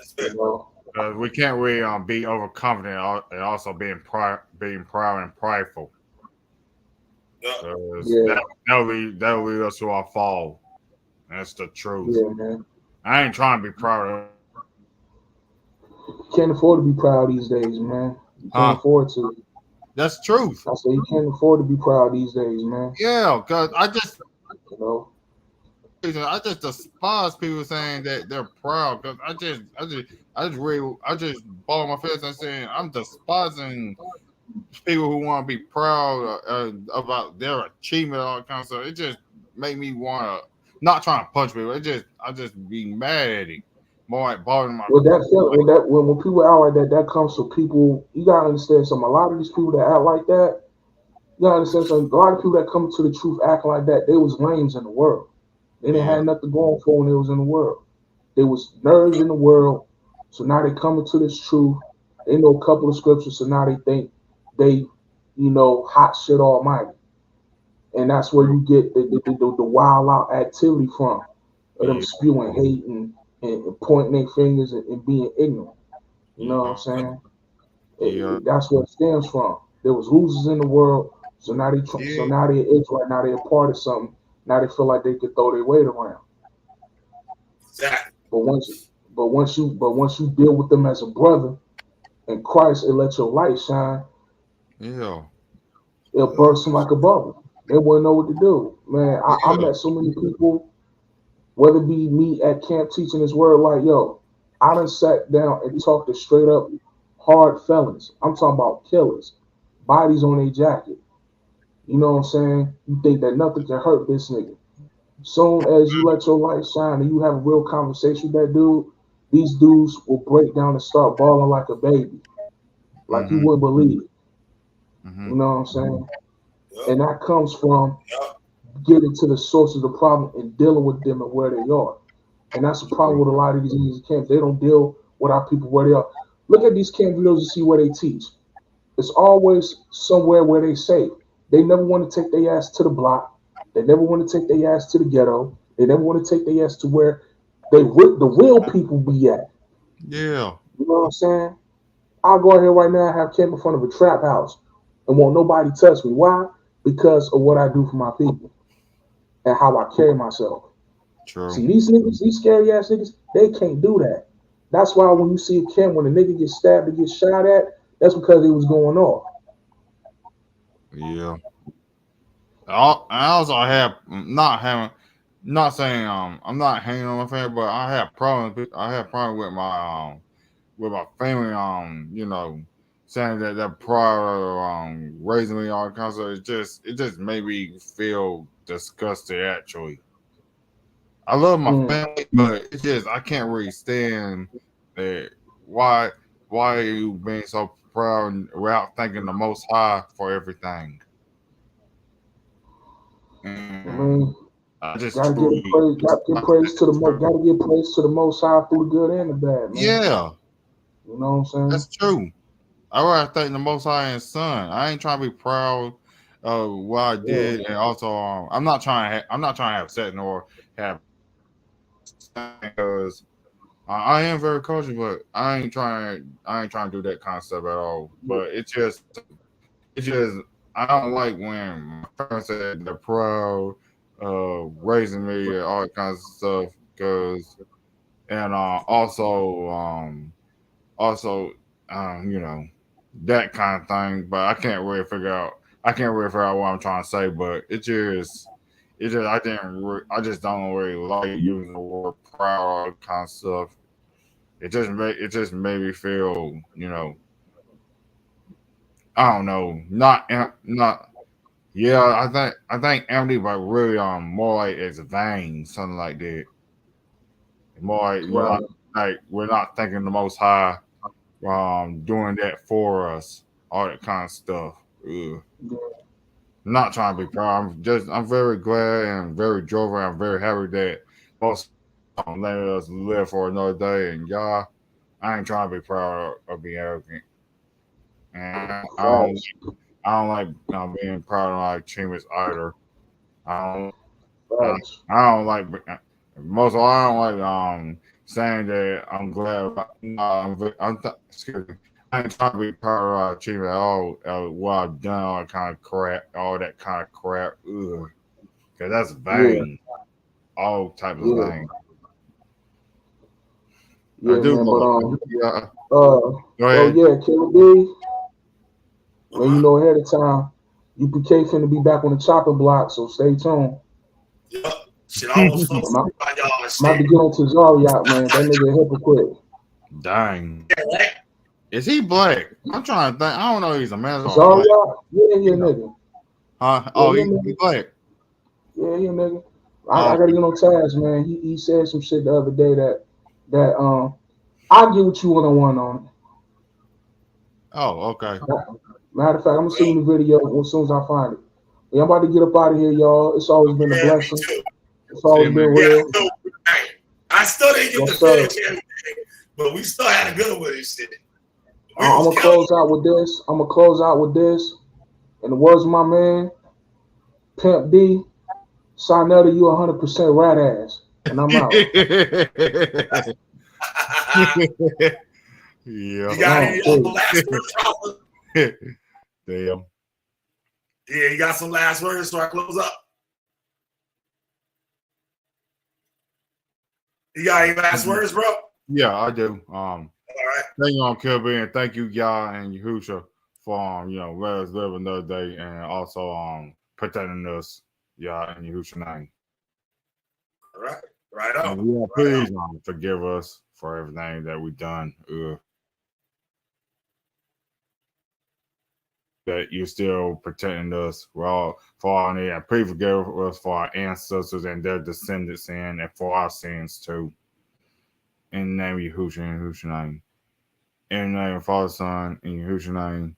S2: we can't really be overconfident and also being proud and prideful. That'll lead us to our fall. That's the truth.
S4: Yeah, man.
S2: I ain't trying to be proud.
S4: Can't afford to be proud these days, man. You can't afford to.
S2: That's truth.
S4: I say you can't afford to be proud these days, man.
S2: Yeah, because I just despise people saying that they're proud. Because I just ball my fist and saying I'm despising people who want to be proud about their achievement, all that kind of stuff. It just make me want to not trying to punch people. I just be mad at it. More like balling my.
S4: When people act like that comes from people. You gotta understand something. A lot of these people that act like that, you gotta understand something. A lot of people that come to the truth acting like that, they was lames in the world. They didn't have nothing going for when they was in the world. They was nerds in the world. So now they coming to this truth. They know a couple of scriptures, so now they think they, hot shit almighty. And that's where you get the wild out activity from. Of them spewing hate and pointing their fingers and being ignorant. You know what I'm saying? That's where it stems from. There was losers in the world, so now they're Israelite. Now they're a part of something. Now they feel like they could throw their weight around.
S1: Exactly.
S4: But once you deal with them as a brother in Christ and let your light shine, it'll burst them like a bubble. They wouldn't know what to do. Man, I met so many people, whether it be me at camp teaching this word, like, yo, I done sat down and talked to straight up hard felons. I'm talking about killers, bodies on their jacket. You know what I'm saying? You think that nothing can hurt this nigga. Soon as you let your light shine and you have a real conversation with that dude, these dudes will break down and start bawling like a baby. Like you wouldn't believe it. You know what I'm saying? And that comes from getting to the source of the problem and dealing with them and where they are. And that's the problem with a lot of these camps. They don't deal with our people where they are. Look at these camp videos and see where they teach. It's always somewhere where they safe. They never want to take their ass to the block. They never want to take their ass to the ghetto. They never want to take their ass to where the real people be at.
S2: Yeah.
S4: You know what I'm saying? I'll go out here right now and have camp in front of a trap house and won't nobody touch me. Why? Because of what I do for my people and how I carry myself.
S2: True.
S4: See, these niggas, these scary ass niggas, they can't do that. That's why when you see a camp, when a nigga gets stabbed or gets shot at, that's because it was going off.
S2: Yeah. I also have not saying I'm not hanging on my family, but I have problems. I have problems with my family. Saying that they're proud of raising me all kinds of. It just made me feel disgusted. Actually, I love my family, but it's just I can't really stand that. Why are you being so proud without thanking the Most High for everything? I just
S4: gotta give praise to the Most High through the good and the bad, man.
S2: Yeah,
S4: you know what I'm saying.
S2: That's true. I rather thank the Most High and Son. I ain't trying to be proud of what I did, and also I'm not trying to have sex nor have because I am very cultured, but I ain't trying to do that kind of stuff at all. But it's just I don't like when my parents said they're proud of raising me and all that kinds of stuff because also that kind of thing. But I can't really figure out I can't really figure out what I'm trying to say, but I just don't really like using the word proud or all that kind of stuff. It just made me feel, I don't know, not. Yeah, I think empty, but really more like it's vain, something like that. More like we're not thinking the Most High, doing that for us, all that kind of stuff. Ugh. I'm not trying to be proud. I'm very glad and very joyful. I'm very happy that most let us live for another day. And y'all, I ain't trying to be proud or be arrogant. And I don't like being proud of my achievements either. I don't like most of all. I don't like saying that I'm glad. Excuse me. I ain't trying to be proud of our achievement at all. What I've done, all that kind of crap. Ugh, because that's vain. Yeah. All types of vain.
S4: Yeah, man. But
S2: go ahead.
S4: Yeah, Killer B. Well, you know ahead of time, UPK finna be back on the chopping block, so stay tuned.
S1: Yep. Shit, I almost fucked y'all.
S4: Might be getting to Zari out, man. That nigga a hypocrite.
S2: Dang. Is he black? I'm trying to think. I don't know. He's a man.
S4: Zari out? Yeah, nigga.
S2: Huh? Oh, he's black.
S4: Yeah, nigga. I gotta get on task, man. He said some shit the other day that I'll get with you one-on-one on it.
S2: Oh, okay.
S4: Matter of fact, I'm gonna send you the video as soon as I find it. Yeah, I'm about to get up out of here, y'all. It's always been a blessing. It's always been real.
S1: I still didn't get the finish everything, but we still had a good with it. Shit.
S4: I'm gonna close out with this. In the words of my man, Pimp D, Sinetta, you 100% rat ass, and I'm out.
S2: Yeah.
S1: You got any last words?
S2: Damn.
S1: Yeah, you got some last words so I close up? You got any last words, bro?
S2: Yeah, I do.
S1: All right.
S2: Thank you, Kilby, and thank you, y'all and Yahusha for let us live another day and also protecting us, y'all and Yahusha name.
S1: All right. Right on.
S2: And yeah, please forgive us for everything that we've done. That you're still protecting us for all our need. And please forgive us for our ancestors and their descendants and for our sins too. In the name of Yahushua and Yahushua name. In the name of Father, Son, and Yahushua name.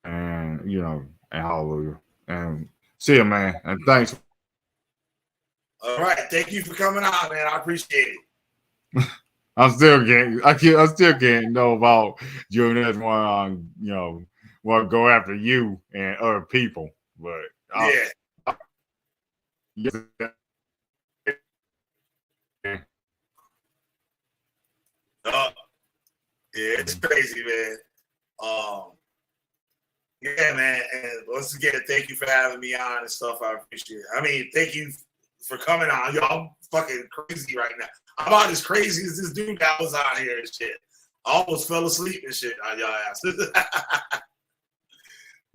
S2: And and hallelujah. And see you, man. And thanks.
S1: All right. Thank you for coming out, man. I appreciate it.
S2: I still can't know about you and one want to go after you and other people, but
S1: yeah, it's crazy, man. Yeah, man. And once again, thank you for having me on and stuff. I appreciate it. I mean, thank you for coming on. Y'all fucking crazy right now. I'm about as crazy as this dude that was out here and shit. I almost fell asleep and shit on y'all ass.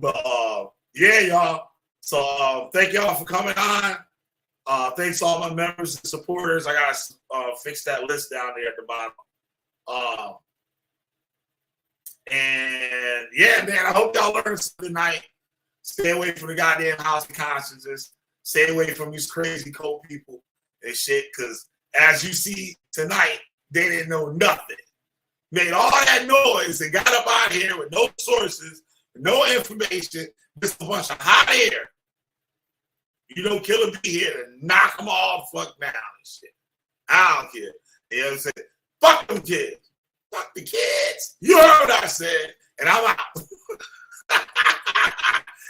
S1: But yeah, y'all. So thank y'all for coming on. Thanks to all my members and supporters. I gotta fix that list down there at the bottom. And yeah, man, I hope y'all learned something tonight. Stay away from the goddamn house of consciences. Stay away from these crazy cult people and shit, because as you see tonight, they didn't know nothing. Made all that noise and got up out here with no sources, no information, just a bunch of hot air. Killer B here to knock them all fuck down and shit. I don't care. You know what I'm saying? Fuck them kids. Fuck the kids. You heard what I said, and I'm out.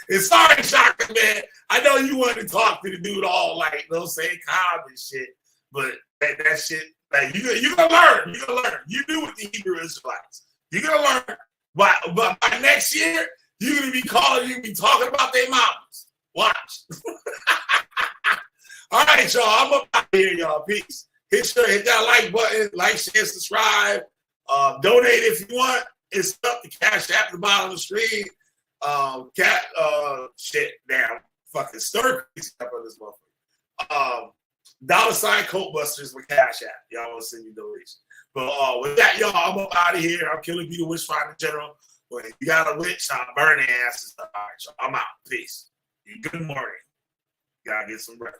S1: And sorry, Shaka, man. I know you wanted to talk to the dude all calm and shit, but that shit, like, you're gonna learn. You're gonna learn. You do with the Hebrew Israelites. You're gonna learn. But by next year, you're gonna be talking about their mamas. Watch. All right, y'all. I'm up out here, y'all. Peace. Hit that like button, like, share, subscribe. Donate if you want. It's up the cash app at the bottom of the screen. Cat, shit, damn, fucking stir crazy up on this motherfucker. $sign Coat Busters with Cash App. Y'all want to send me donations. But with that, y'all, I'm up out of here. I'm Killer B, the Witchfinder General. But if you got a witch, I'll burn their asses. All right, y'all. I'm out. Peace. Good morning. Gotta get some rest.